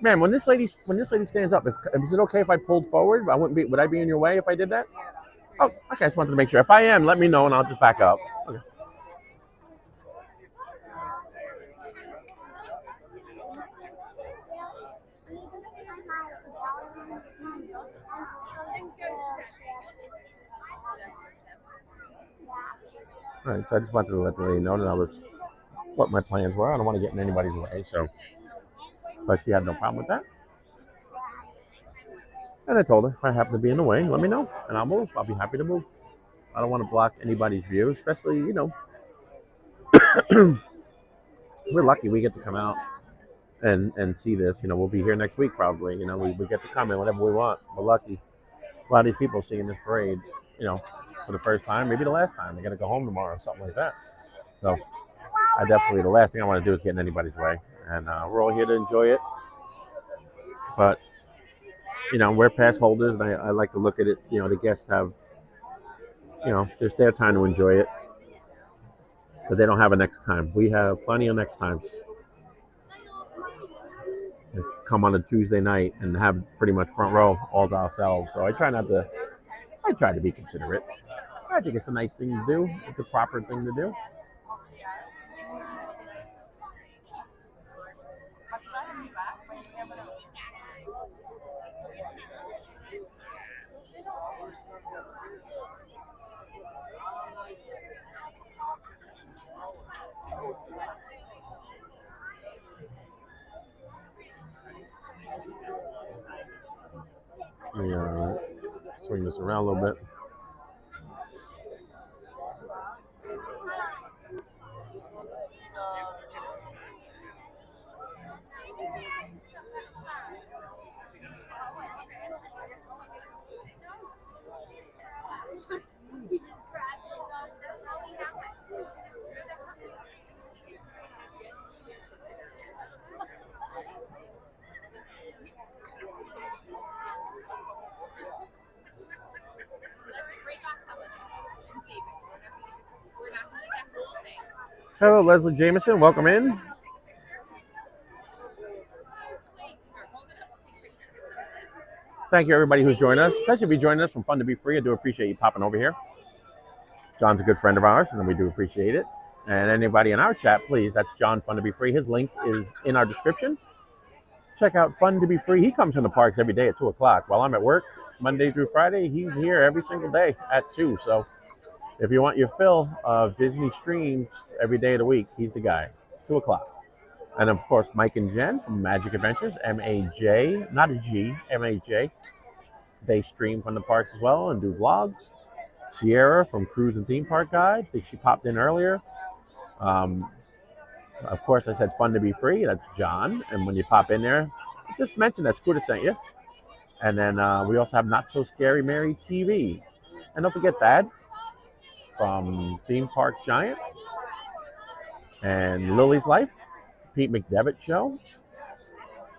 Man, when this lady stands up, is it okay if I pulled forward? Would I be in your way if I did that? Oh, okay. I just wanted to make sure. If I am, let me know and I'll just back up. Okay. All right, so I just wanted to let the lady know that I was what my plans were. I don't want to get in anybody's way, so. But she had no problem with that. And I told her if I happen to be in the way, let me know, and I'll move. I'll be happy to move. I don't want to block anybody's view, especially, you know, we're lucky we get to come out and see this. You know, we'll be here next week probably. You know, we get to come in whenever we want. We're lucky. A lot of these people seeing this parade, you know, for the first time, maybe the last time. They're going to go home tomorrow, something like that. So I definitely, the last thing I want to do is get in anybody's way. And we're all here to enjoy it. But, you know, we're pass holders, and I like to look at it. You know, the guests have, you know, it's their time to enjoy it. But they don't have a next time. We have plenty of next times. We come on a Tuesday night and have pretty much front row all to ourselves. So I try to be considerate. I think it's a nice thing to do. It's the proper thing to do. Let me swing this around a little bit. Hello, Leslie Jameson. Welcome in. Thank you, everybody who's joined us, especially if you're joining us from Fun to Be Free. I do appreciate you popping over here. John's a good friend of ours, and we do appreciate it. And anybody in our chat, please, that's John Fun to Be Free. His link is in our description. Check out Fun to Be Free. He comes from the parks every day at 2 o'clock. While I'm at work, Monday through Friday, he's here every single day at 2. So if you want your fill of Disney streams every day of the week, he's the guy, 2 o'clock. And of course, Mike and Jen from Magic Adventures, M-A-J, not a G, M-A-J. They stream from the parks as well and do vlogs. Sierra from Cruise and Theme Park Guide. I think she popped in earlier. Of course, I said Fun to Be Free. That's John. And when you pop in there, just mention that Scooter sent you. And then we also have Not So Scary Mary TV. And don't forget Thad from Theme Park Giant and Lily's Life. Pete McDevitt Show,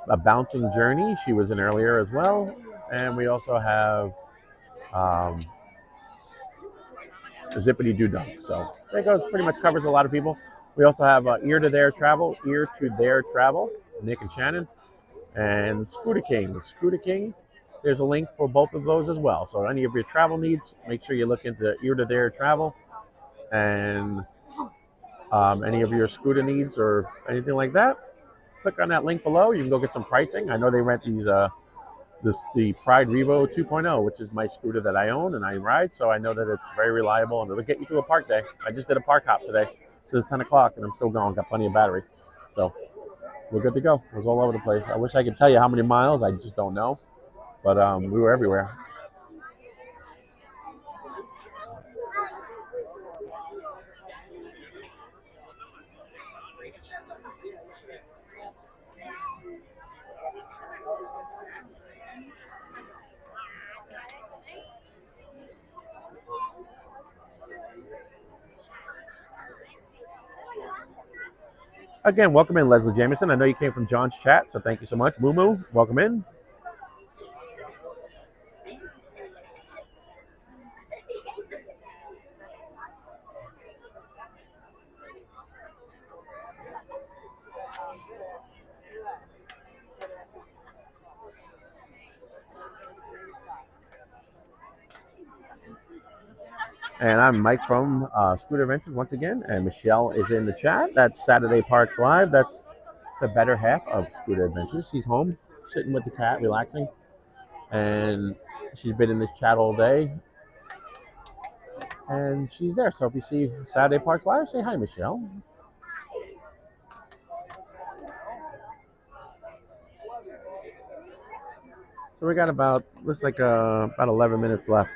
A Bouncing Journey. She was in earlier as well. And we also have Zippity Doo Dunk. So that goes, pretty much covers a lot of people. We also have Ear to Their Travel, Nick and Shannon, and Scooter King. Scooter King, there's a link for both of those as well. So any of your travel needs, make sure you look into Ear to Their Travel, and any of your scooter needs or anything like that, click on that link below. You can go get some pricing. I know they rent these the Pride Revo 2.0, which is my scooter that I own and I ride, so I know that it's very reliable and it'll get you through a park day. I just did a park hop today. So it's 10 o'clock and I'm still going. Got plenty of battery. So we're good to go. It was all over the place. I wish I could tell you how many miles. I just don't know. But we were everywhere. Again, welcome in, Leslie Jameson. I know you came from John's chat, so thank you so much. Moo Moo, welcome in. And I'm Mike from Scooter Adventures once again, and Michelle is in the chat. That's Saturday Parks Live. That's the better half of Scooter Adventures. She's home, sitting with the cat, relaxing, and she's been in this chat all day, and she's there. So if you see Saturday Parks Live, say hi, Michelle. So we got looks like about 11 minutes left.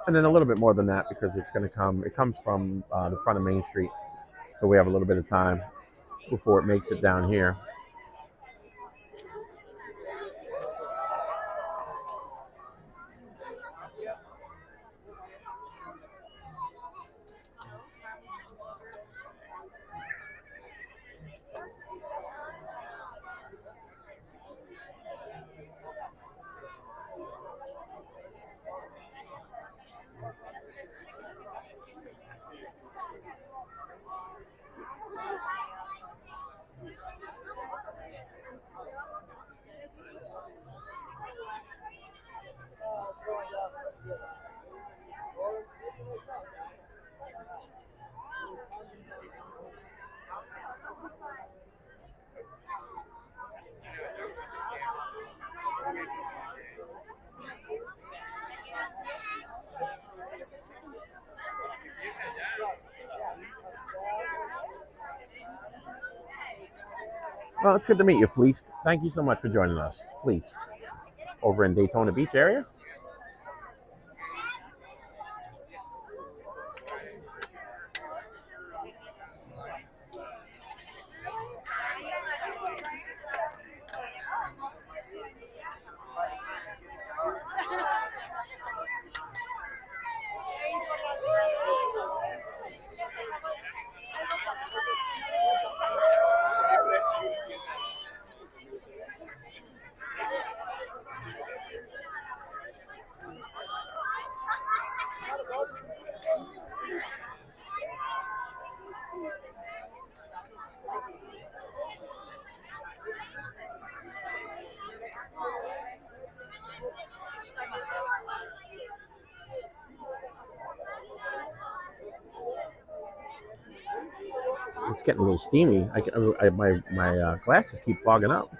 And then a little bit more than that because it comes from the front of Main Street. So we have a little bit of time before it makes it down here. Well, it's good to meet you, Fleeced. Thank you so much for joining us, Fleeced, over in Daytona Beach area. It's getting a little steamy. My glasses keep fogging up.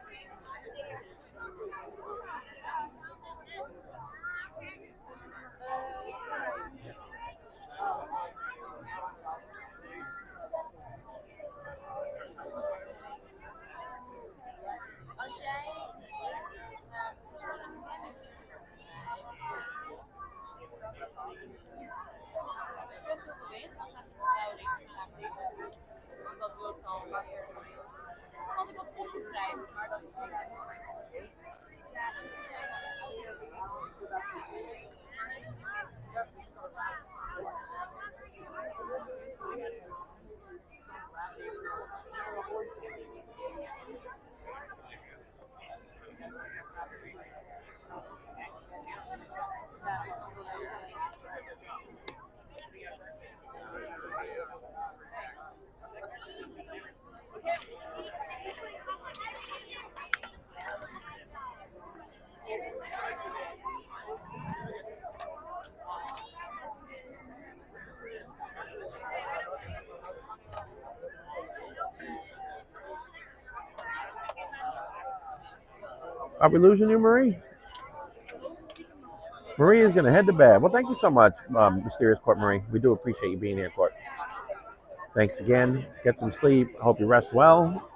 Are we losing you, Marie? Marie is going to head to bed. Well, thank you so much, Mysterious Court Marie. We do appreciate you being here, Court. Thanks again. Get some sleep. I hope you rest well.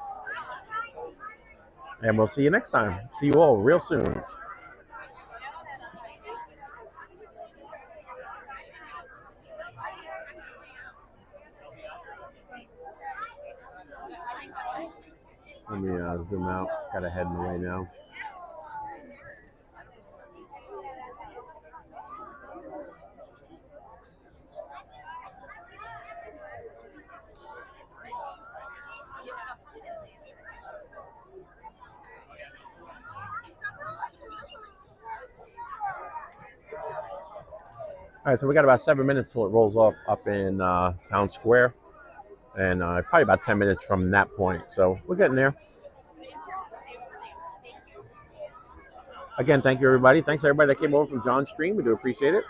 And we'll see you next time. See you all real soon. Let me zoom out. Got to head in the way now. All right, so we got about 7 minutes till it rolls off up in Town Square, and probably about 10 minutes from that point. So we're getting there. Again, thank you, everybody. Thanks, everybody that came over from John's stream. We do appreciate it.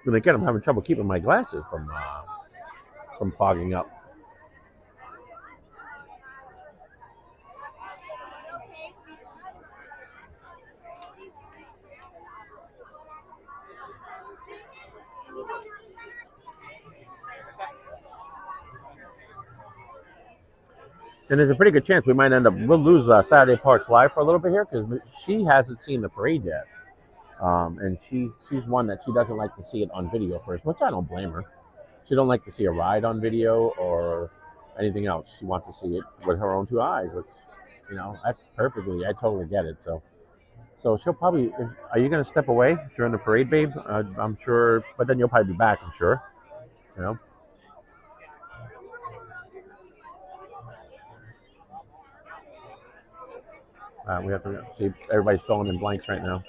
And again, I'm having trouble keeping my glasses from fogging up. And there's a pretty good chance we might we'll lose Saturday Parks Live for a little bit here because she hasn't seen the parade yet. And she's one that she doesn't like to see it on video first, which I don't blame her. She don't like to see a ride on video or anything else. She wants to see it with her own two eyes, which, that's perfectly, I totally get it. So she'll probably, are you going to step away during the parade, babe? I'm sure, but then you'll probably be back, I'm sure, we have to see, everybody's filling in blanks right now.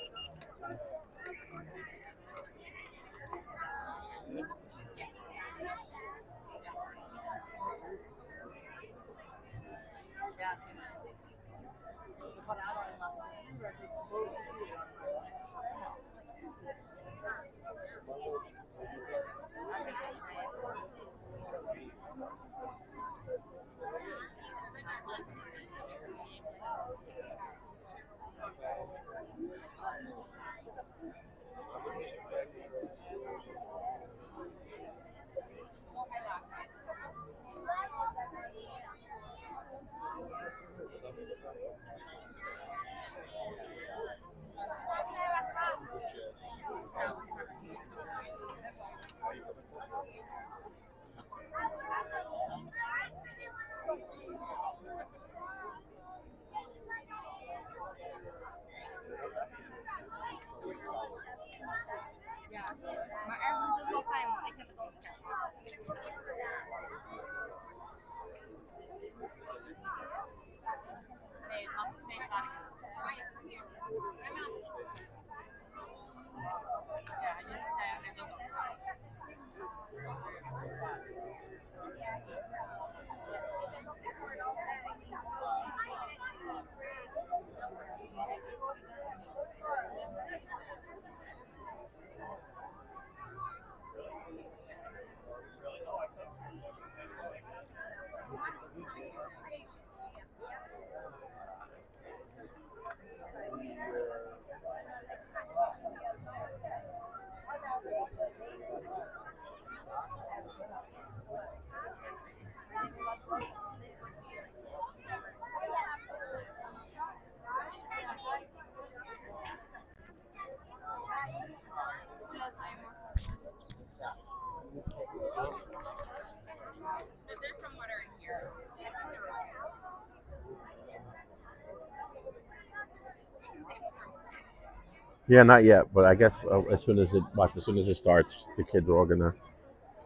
Yeah, not yet, but I guess as soon as it starts, the kids are all gonna.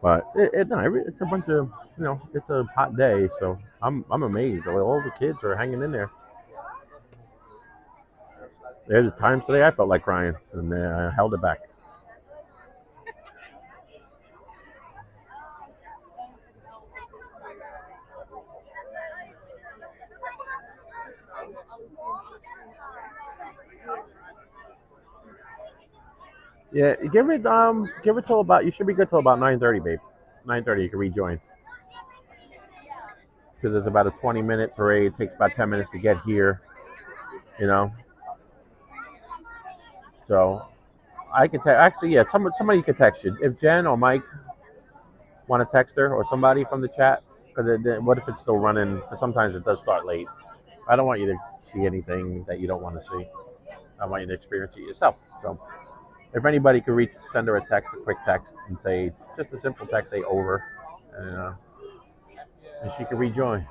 But it's a bunch of it's a hot day, so I'm amazed. All the kids are hanging in there. There's times today I felt like crying, and I held it back. Yeah, give it till about. You should be good till about 9:30, babe. 9:30, you can rejoin because it's about a 20-minute parade. It takes about 10 minutes to get here. You know, so I can text. Actually, yeah, somebody can text you if Jen or Mike want to text her or somebody from the chat. Because what if it's still running? Because sometimes it does start late. I don't want you to see anything that you don't want to see. I want you to experience it yourself. So if anybody could send her a quick text, and say just a simple text, say over, and she can rejoin.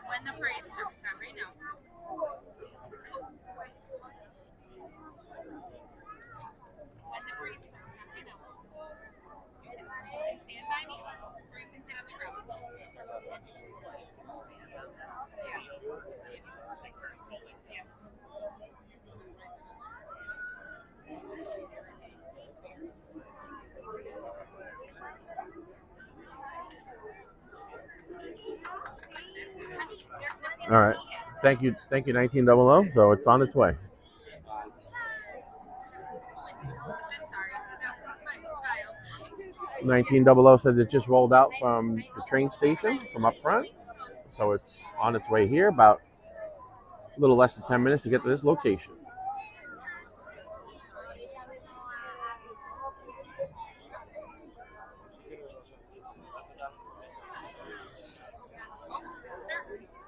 When the parade starts, not right now. When the parade starts, not right now. You can stand by me, or you can sit on the ground. Yeah. All right. Thank you, 1900. So it's on its way. 1900 says it just rolled out from the train station from up front, so it's on its way here. About a little less than 10 minutes to get to this location.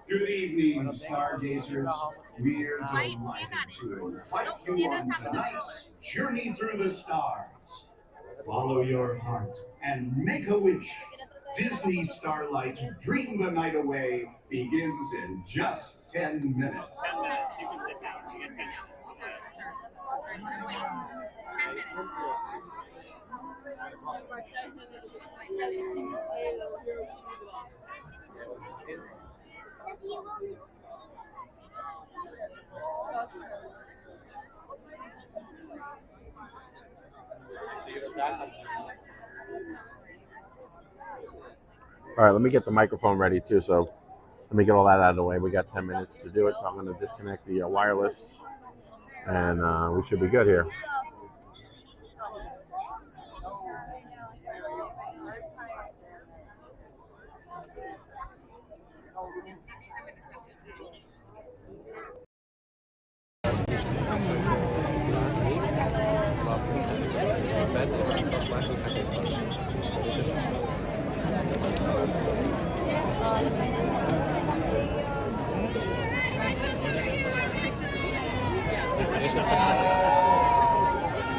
Good evening, stargazers. We're delighted to invite you on tonight's Journey Through the Stars. Follow your heart and make a wish. Disney Starlight Dream the Night Away begins in just 10 minutes. 10 minutes. You can sit down. You can sit down. Wait. 10 minutes. All right, let me get the microphone ready too. So let me get all that out of the way. We got 10 minutes to do it, so I'm going to disconnect the wireless, and we should be good here.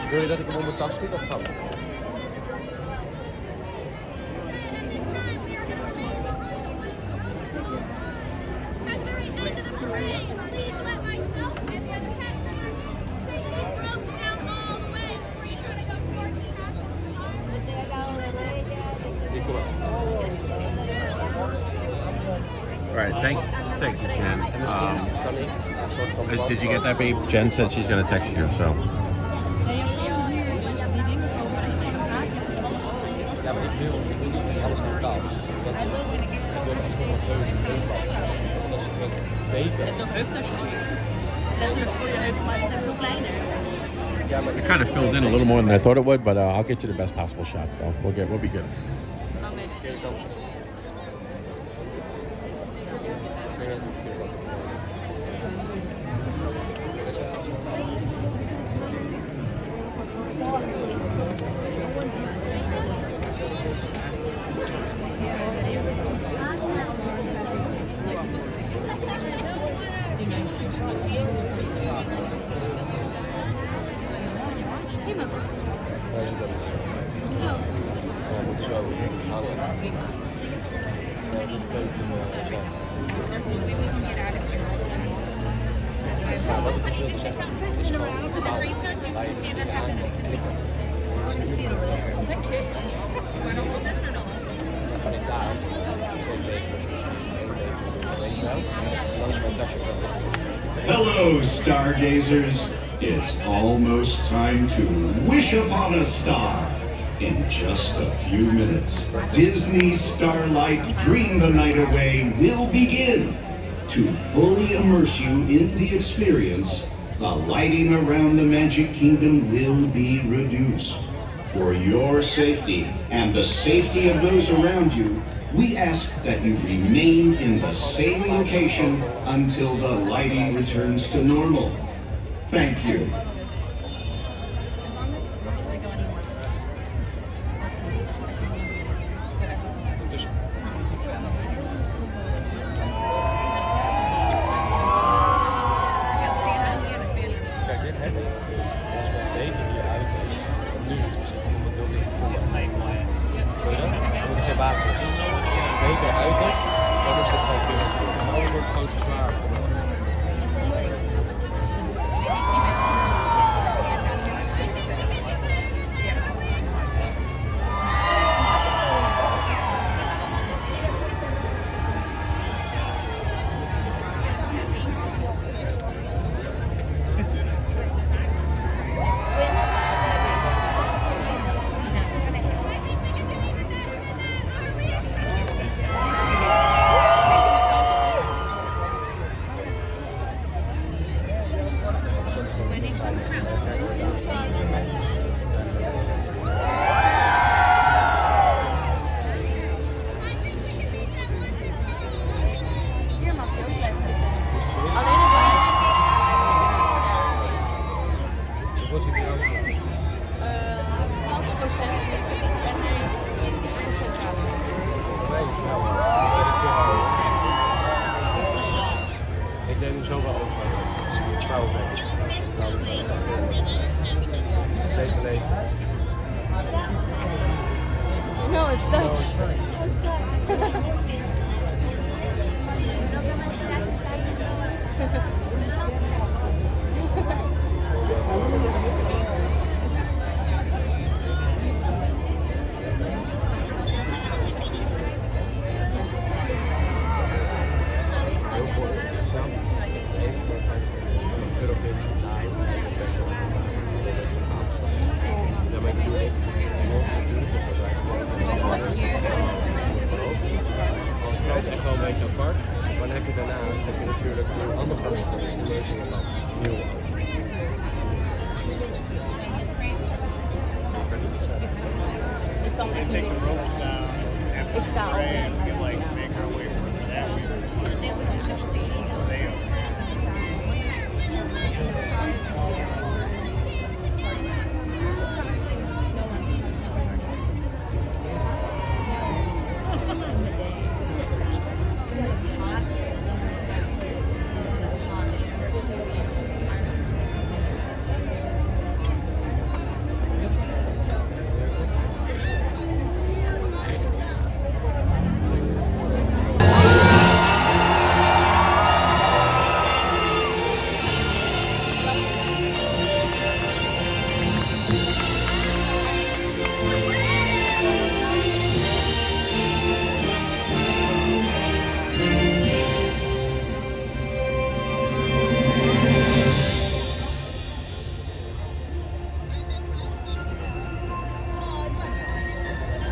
Wil je dat ik hem onder tas doe? Dat kan. right, thank you, Jen. Did you get that, babe? Jen said she's gonna text you, so. Ja, maar ik wil alles aan betaald. Dat is beter. Het is ook heuptasjes. Letterlijk voor je heupen, maar het zijn veel kleiner. It kind of filled in a little more than I thought it would, but I'll get you the best possible shots, though. We'll be good. Hello, stargazers. It's almost time to wish upon a star. In just a few minutes, Disney's Starlight Dream the Night Away will begin. To fully immerse you in the experience, the lighting around the Magic Kingdom will be reduced. For your safety and the safety of those around you, we ask that you remain in the same location until the lighting returns to normal. Thank you.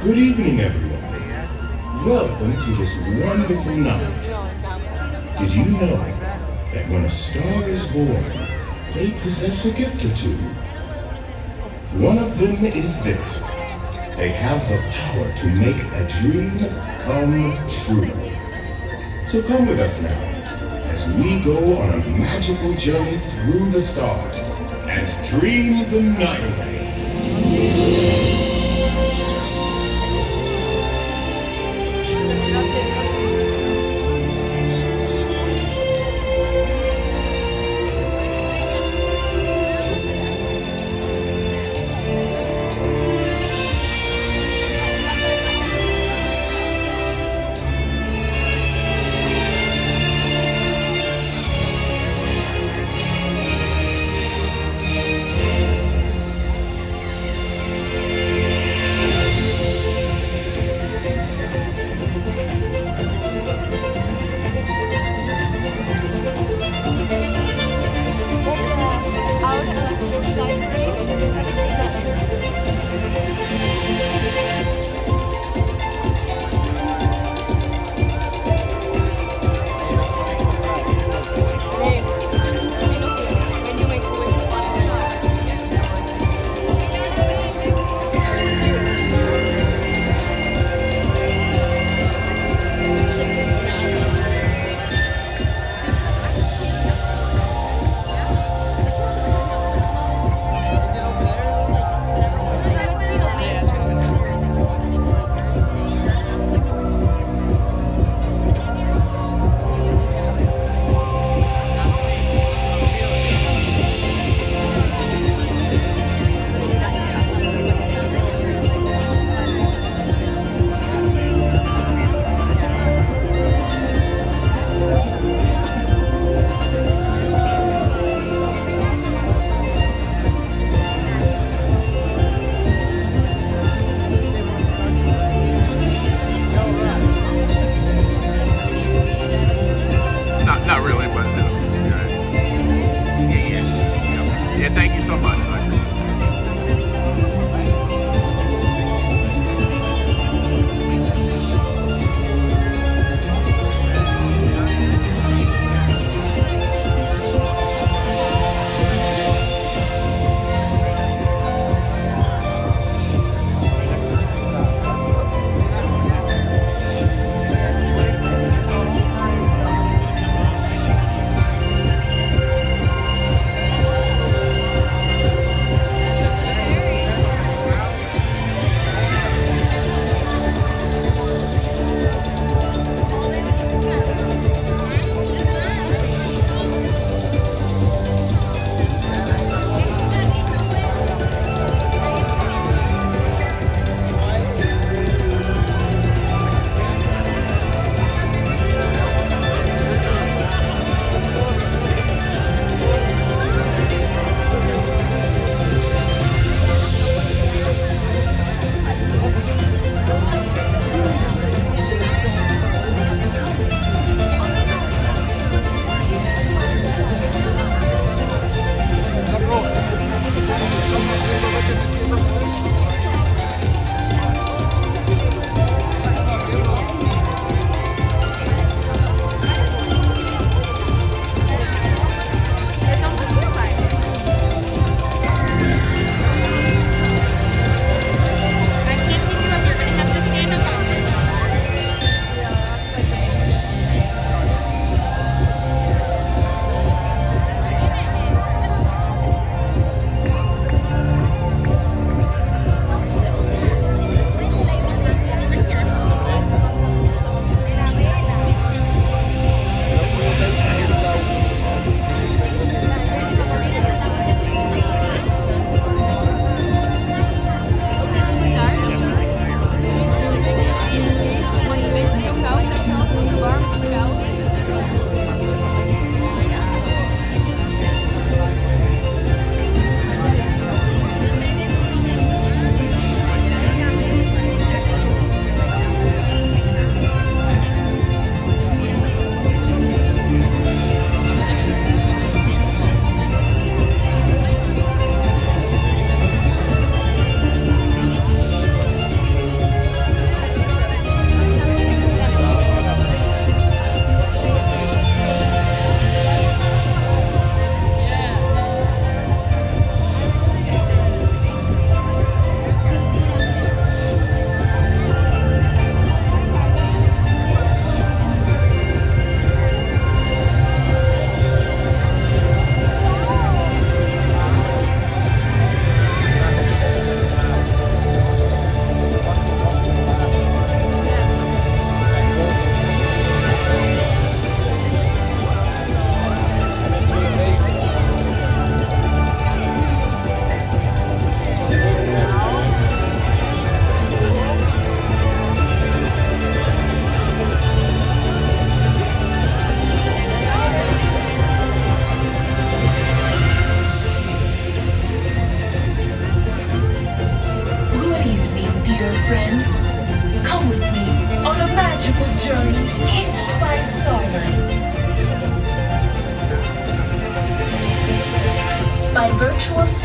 Good evening, everyone. Welcome to this wonderful night. Did you know that when a star is born, they possess a gift or two? One of them is this. They have the power to make a dream come true. So come with us now, as we go on a magical journey through the stars and dream the night away.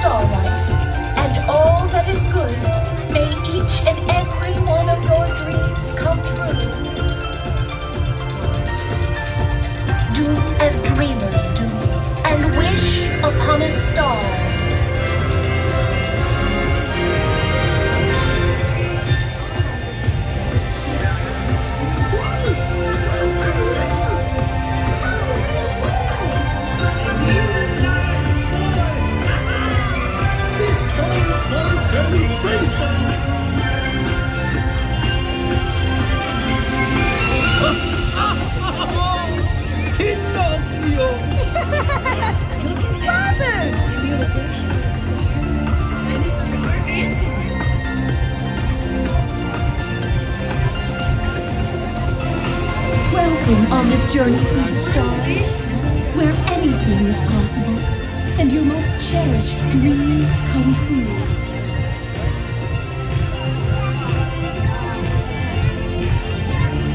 starlight, and all that is good, may each and every one of your dreams come true. Do as dreamers do, and wish upon a star. Welcome on this journey through the stars, where anything is possible, and your most cherished dreams come true.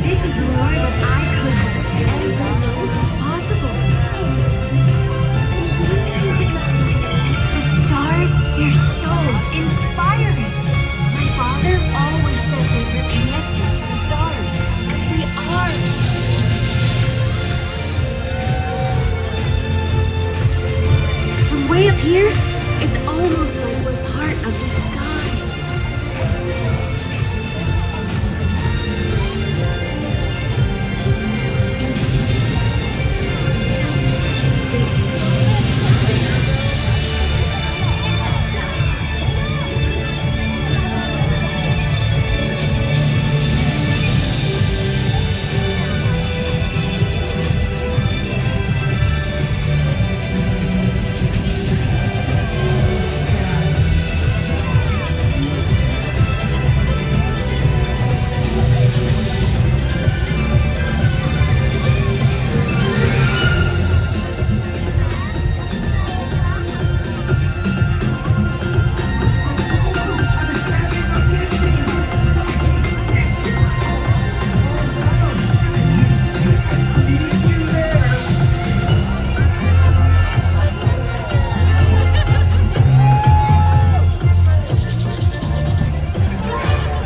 This is more than I could ever know possible. The stars, they're so inspiring. My father always said that we're connected to the stars. We are. From way up here, it's almost like we're part of the sky.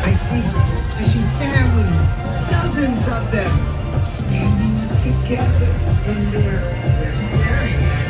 I see families, dozens of them, standing together in they're staring at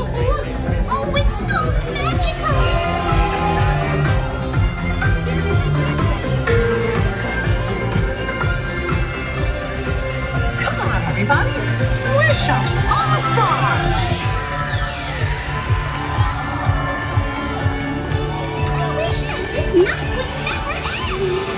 Oh, it's so magical! Come on, everybody. Wish them all a star. I wish that this night would never end.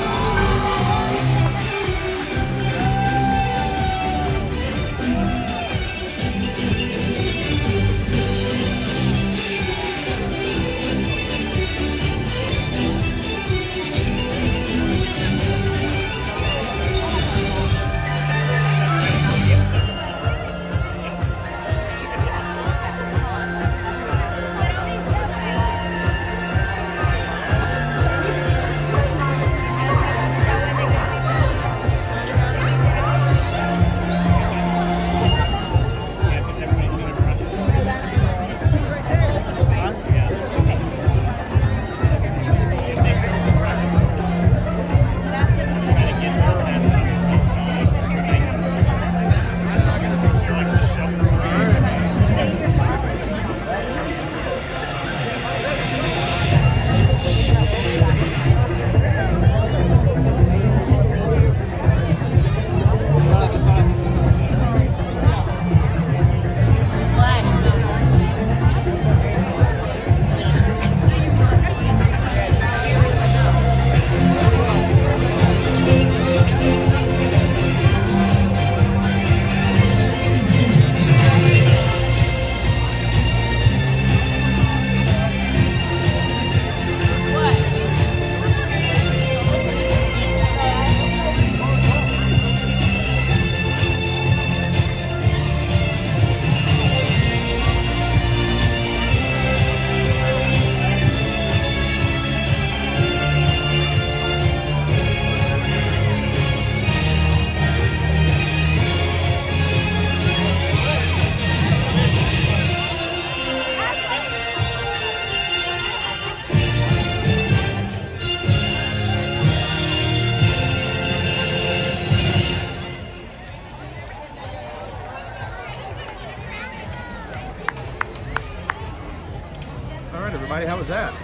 All right, everybody, how was that?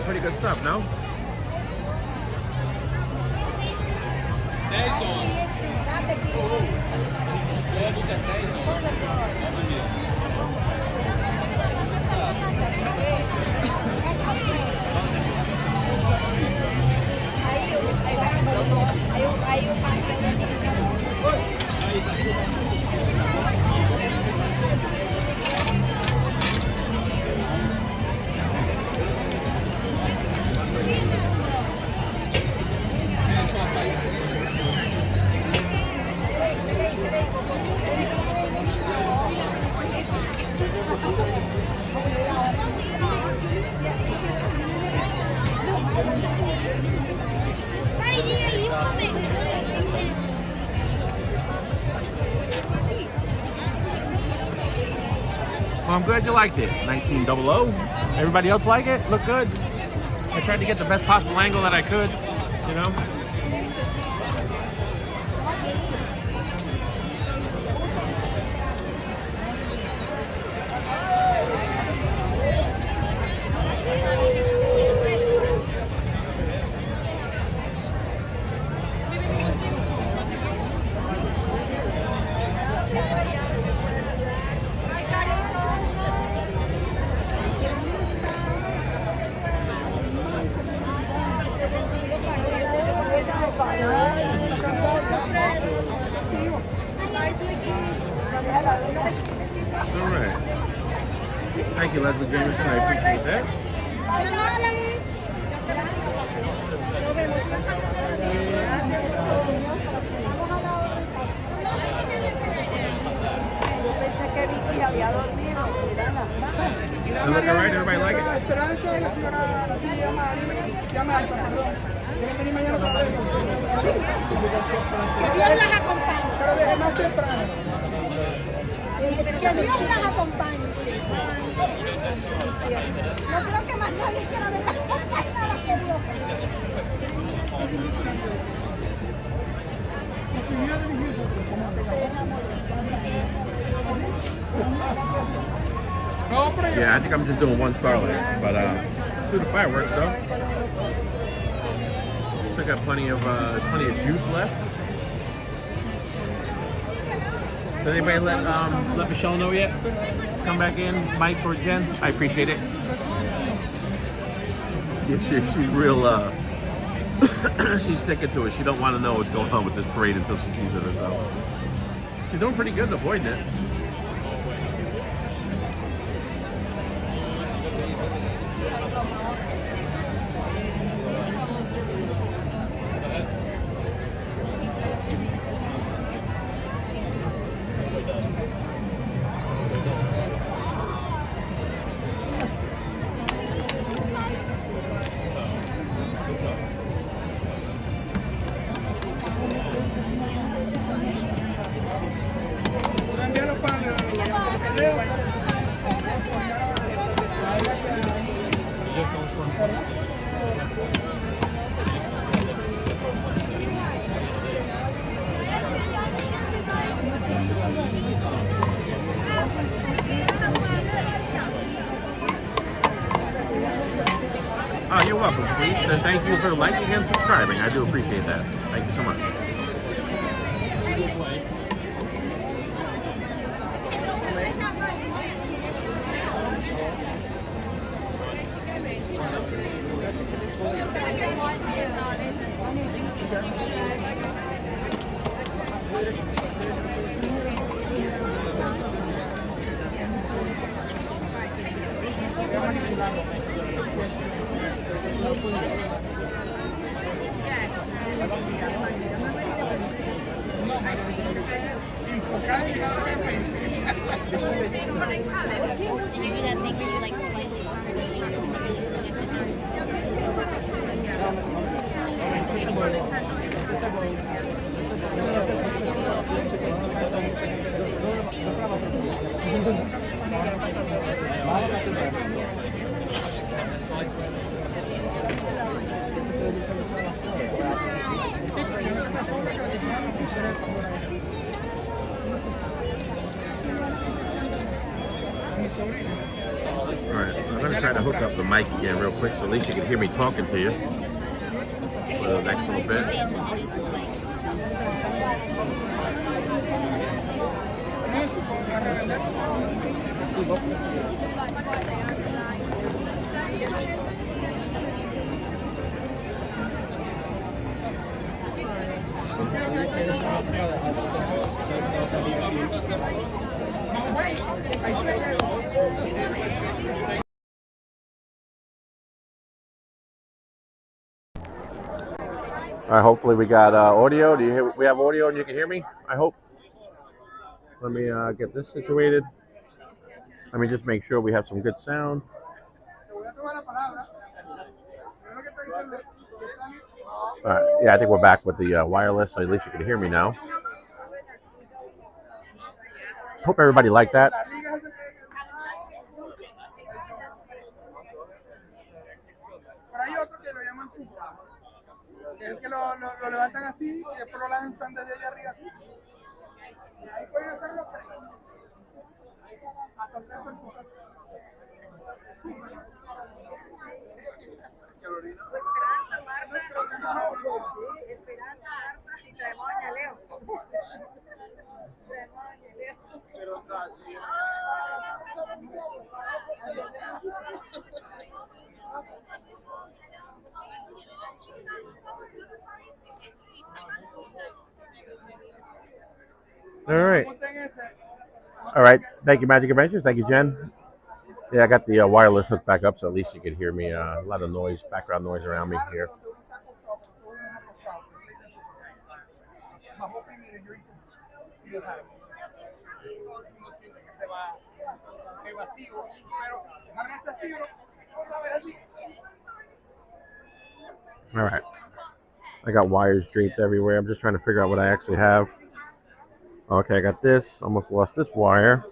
Pretty good stuff, no? Well, I'm glad you liked it. 1900. Everybody else like it? Look good? I tried to get the best possible angle that I could, you know? All right. Thank you, Leslie Jameson. I appreciate that. Does it look all right? Everybody like it? Que Dios las acompañe. Pero desde más temprano. Que Dios las acompañe. No creo que más nadie quiera ver las compañeras que Dios. Yeah, I think I'm just doing 1 Starlight, but do the fireworks though. Still got plenty of juice left. Did anybody let Michelle know yet? Come back in, Mike or Jen. I appreciate it. Yeah, she's real. She's sticking to it. She don't want to know what's going on with this parade until she sees it herself. She's doing pretty good avoiding it. Oh, you're welcome, sweet. And thank you for liking and subscribing. I do appreciate that. Thank you so much. Alright, so I'm going to try to hook up the mic again real quick so at least you can hear me talking to you for the next little bit. All right, hopefully we got audio. Do you hear? We have audio and you can hear me, I hope. Let me get this situated. Let me just make sure we have some good sound. All right, yeah, I think we're back with the wireless, so at least you can hear me now. Hope everybody liked that. Es que lo levantan así y después lo lanzan desde allá arriba así. Ahí pueden hacerlo hasta 3 personas. Esperanza, Marta. Sí, Esperanza, Marta y traemos a Leo. Traemos a Leo. Pero casi. All right. Thank you, Magic Adventures. Thank you, Jen. Yeah, I got the wireless hooked back up, so at least you can hear me. A lot of noise, background noise around me here. All right. I got wires draped everywhere. I'm just trying to figure out what I actually have. Okay, I got this. Almost lost this wire.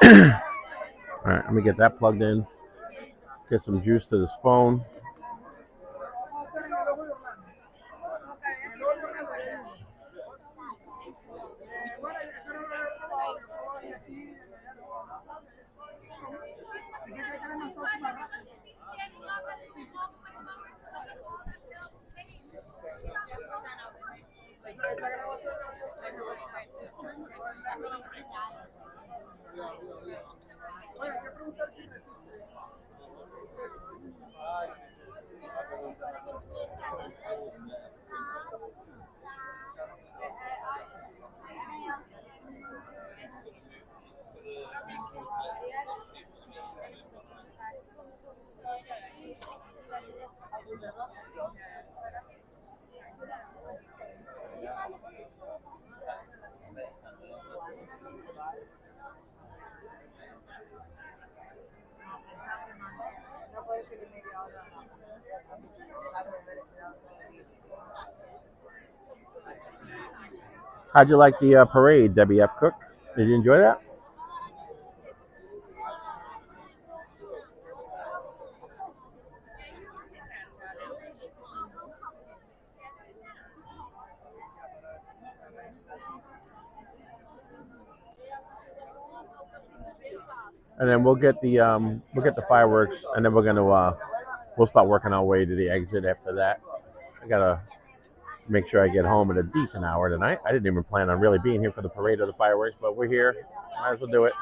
All right, let me get that plugged in. Get some juice to this phone. How'd you like the parade, Debbie F. Cook? Did you enjoy that? And then we'll get the fireworks, and then we'll start working our way to the exit after that. I gotta make sure I get home at a decent hour tonight. I didn't even plan on really being here for the parade or the fireworks, but we're here. Might as well do it.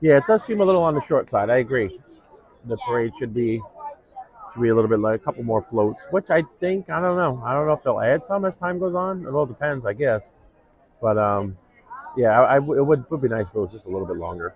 Yeah, it does seem a little on the short side. I agree. The parade should be a little bit like a couple more floats, which I think, I don't know. I don't know if they'll add some as time goes on. It all depends, I guess. But yeah, it would be nice if it was just a little bit longer.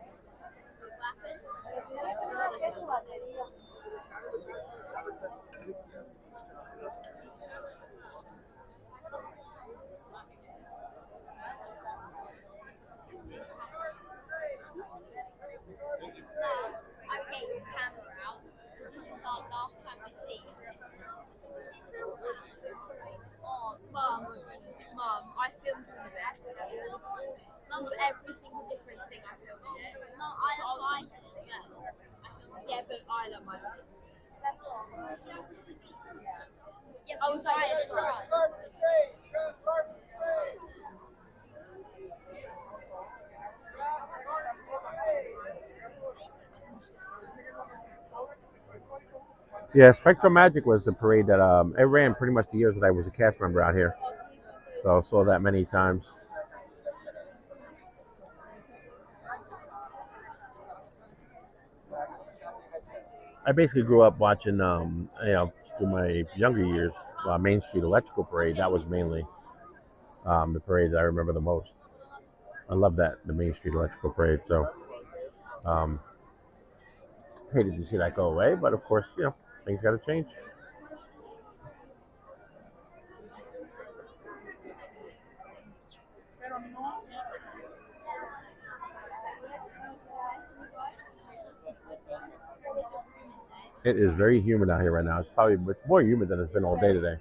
Mum, I filmed all of it. Mum, every single different thing I filmed it. Mum, that's what I did as well. Yeah, but I love my life. Yeah, I was like, Yeah, Spectral Magic was the parade that it ran pretty much the years that I was a cast member out here. So I saw that many times. I basically grew up watching, through my younger years, Main Street Electrical Parade. That was mainly the parade that I remember the most. I love that, the Main Street Electrical Parade. So, hated to see that go away, but of course, things got to change. It is very humid out here right now. It's more humid than it's been all day today.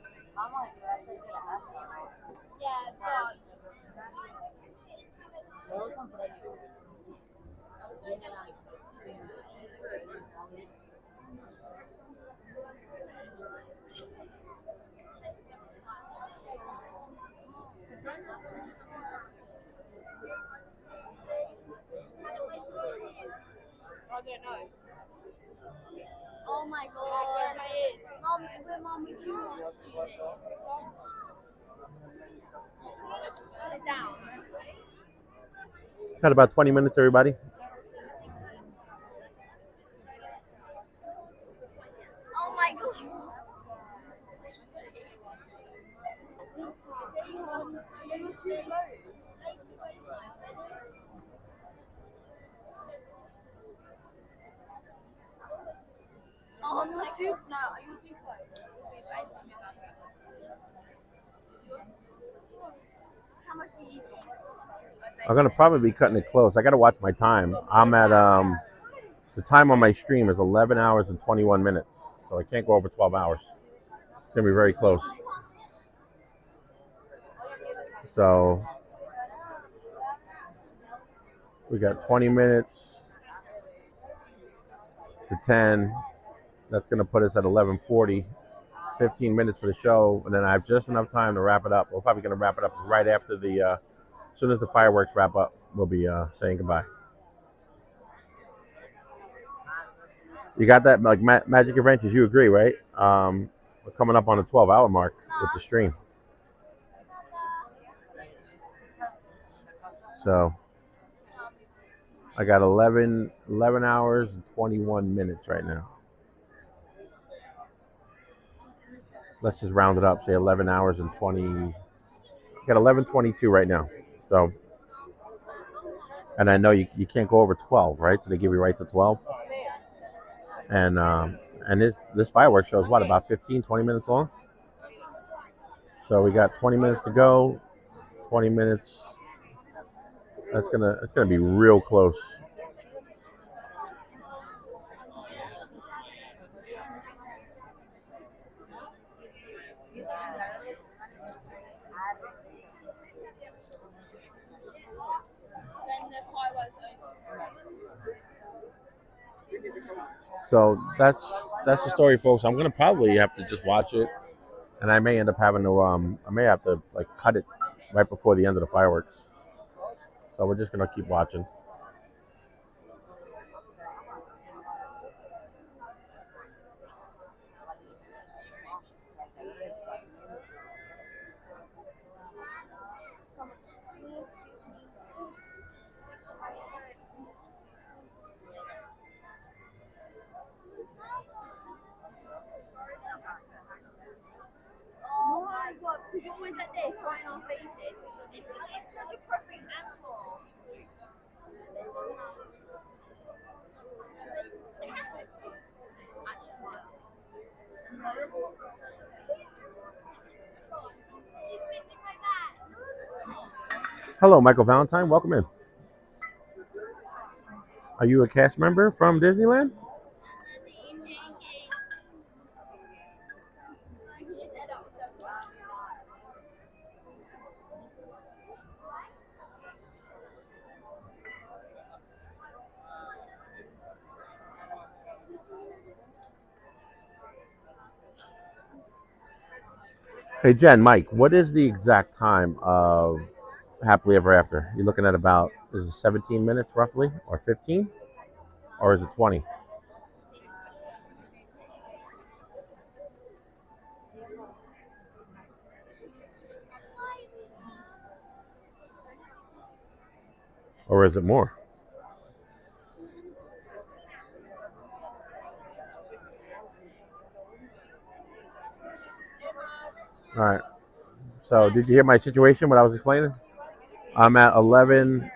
I don't know. Oh my god, it is. Mum, we too much to do this. Put it down. Got about 20 minutes, everybody. Oh my god. You're too close. Oh, you're too close. How much do you take? I'm gonna probably be cutting it close. I gotta watch my time. I'm at the time on my stream is 11 hours and 21 minutes, so I can't go over 12 hours. It's gonna be very close. So we got 20 minutes to 10. That's gonna put us at 11:40. 15 minutes for the show, and then I have just enough time to wrap it up. We're probably gonna wrap it up right after as soon as the fireworks wrap up. We'll be saying goodbye. You got that, like Magic Adventures? You agree, right? We're coming up on the 12-hour mark with the stream. So I got 11 hours and 21 minutes right now. let's just round it up, say 11 hours and 20. Got 11:22 right now. So, and I know you can't go over 12, right? So they give you right to 12. And this fireworks show is what, about 15, 20 minutes long. So we got 20 minutes to go. 20 minutes. It's gonna be real close. So that's the story, folks. I'm gonna probably have to just watch it, and I may end up having to I may have to like cut it right before the end of the fireworks. So we're just gonna keep watching. Oh my god, because you're always like this, right on faces. It's such a perfect angle. Hello, Michael Valentine. Welcome in. Are you a cast member from Disneyland? Hey, Jen, Mike, what is the exact time of Happily Ever After? You're looking at about, is it 17 minutes roughly, or 15? Or is it 20? Or is it more? All right. So did you hear my situation, what I was explaining? I'm at 11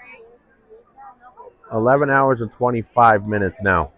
hours and 25 minutes now.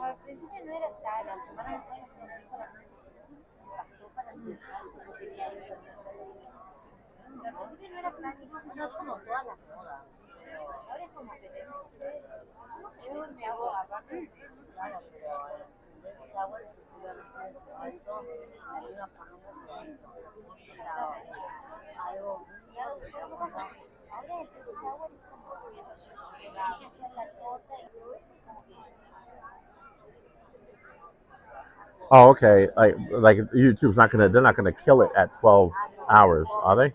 Al principio no era tan, la semana después pasó para mí, yo quería ir. Al principio no era clásico, no es como todas las modas, pero ahora es como que tengo que ser. Yo me hago aparte, claro, pero o sea, bueno, si pude haber sido alto, me iba poniendo algo muy ahora el shower es como que hay que hacer la torta y todo eso como que. Oh, okay. Like YouTube's not gonna, they're not gonna kill it at 12 hours, are they?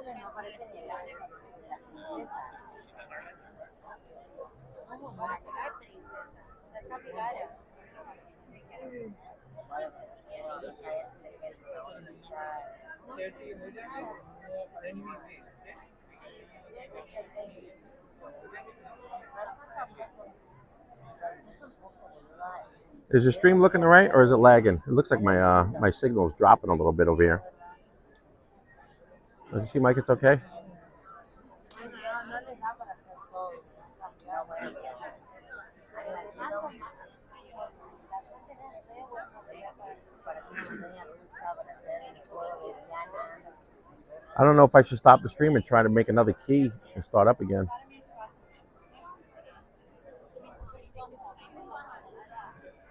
No aparece ni la princesa. ¿Cómo va a quedar princesa? O sea, capibara. Is the stream looking all right, or is it lagging? It looks like my my signal is dropping a little bit over here. Does it seem like it's okay? I don't know if I should stop the stream and try to make another key and start up again.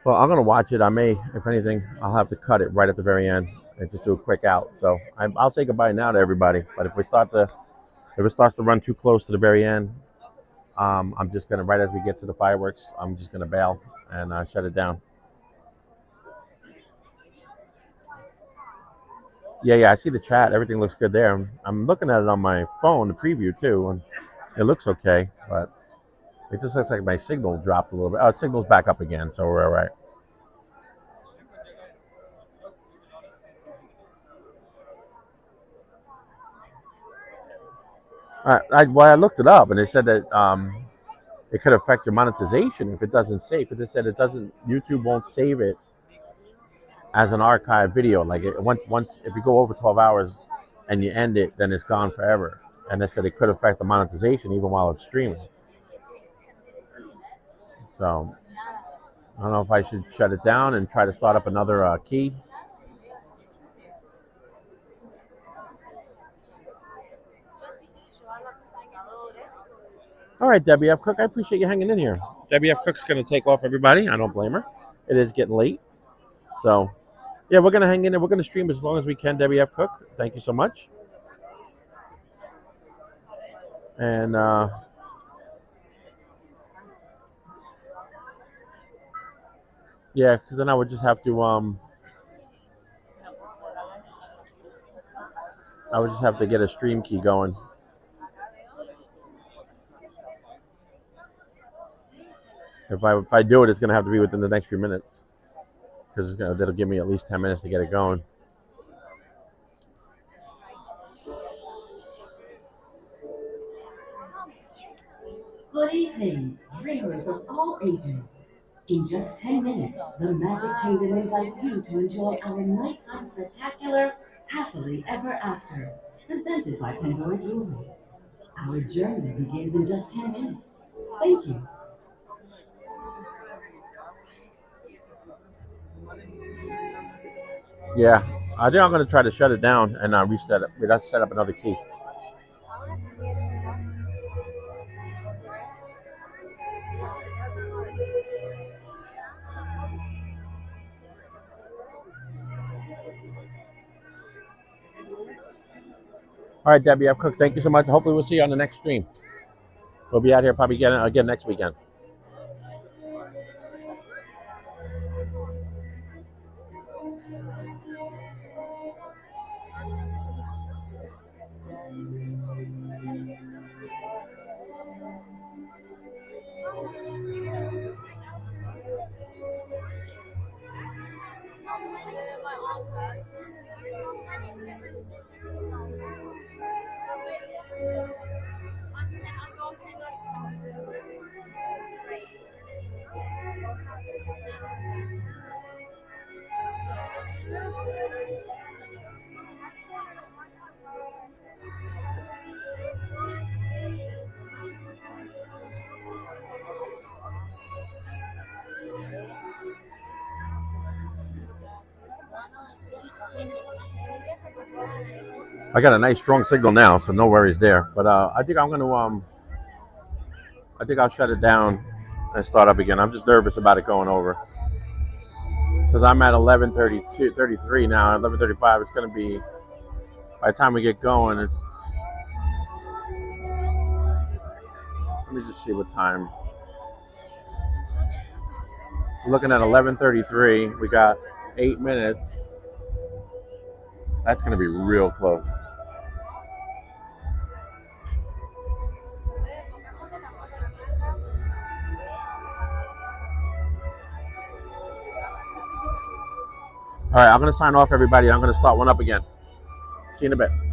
Well, I'm gonna watch it. I may, if anything, I'll have to cut it right at the very end and just do a quick out. So I'll say goodbye now to everybody. But if it starts to run too close to the very end, I'm just gonna, right as we get to the fireworks, I'm just gonna bail and shut it down. Yeah, I see the chat. Everything looks good there. I'm looking at it on my phone, the preview too, and it looks okay, but it just looks like my signal dropped a little bit. Oh, the signal's back up again, so we're all right. All right, I looked it up, and it said that it could affect your monetization if it doesn't save. Because it said it doesn't. YouTube won't save it as an archive video. Like once if you go over 12 hours and you end it, then it's gone forever. And they said it could affect the monetization even while it's streaming. So I don't know if I should shut it down and try to start up another key. All right, Debbie F. Cook, I appreciate you hanging in here. Debbie F. Cook's going to take off everybody. I don't blame her. It is getting late. So, yeah, we're going to hang in there. We're going to stream as long as we can, Debbie F. Cook. Thank you so much. And yeah, because then I would just have to get a stream key going. If I do it, it's going to have to be within the next few minutes, because that'll give me at least 10 minutes to get it going. Good evening, dreamers of all ages. In just 10 minutes, the Magic Kingdom invites you to enjoy our nighttime spectacular Happily Ever After, presented by Pandora Jewelry. Our journey begins in just 10 minutes. Thank you. Yeah, I think I'm going to try to shut it down and reset it. Let's set up another key. All right, Debbie F. Cook, thank you so much. Hopefully we'll see you on the next stream. We'll be out here probably again next weekend. I got a nice strong signal now, so no worries there. But I think I'm gonna I think I'll shut it down and start up again. I'm just nervous about it going over because I'm at 11:33 now. 11:35. It's gonna be by the time we get going. It's let me just see what time. We're looking at 11:33. We got 8 minutes. That's gonna be real close. All right, I'm going to sign off, everybody. I'm going to start one up again. See you in a bit.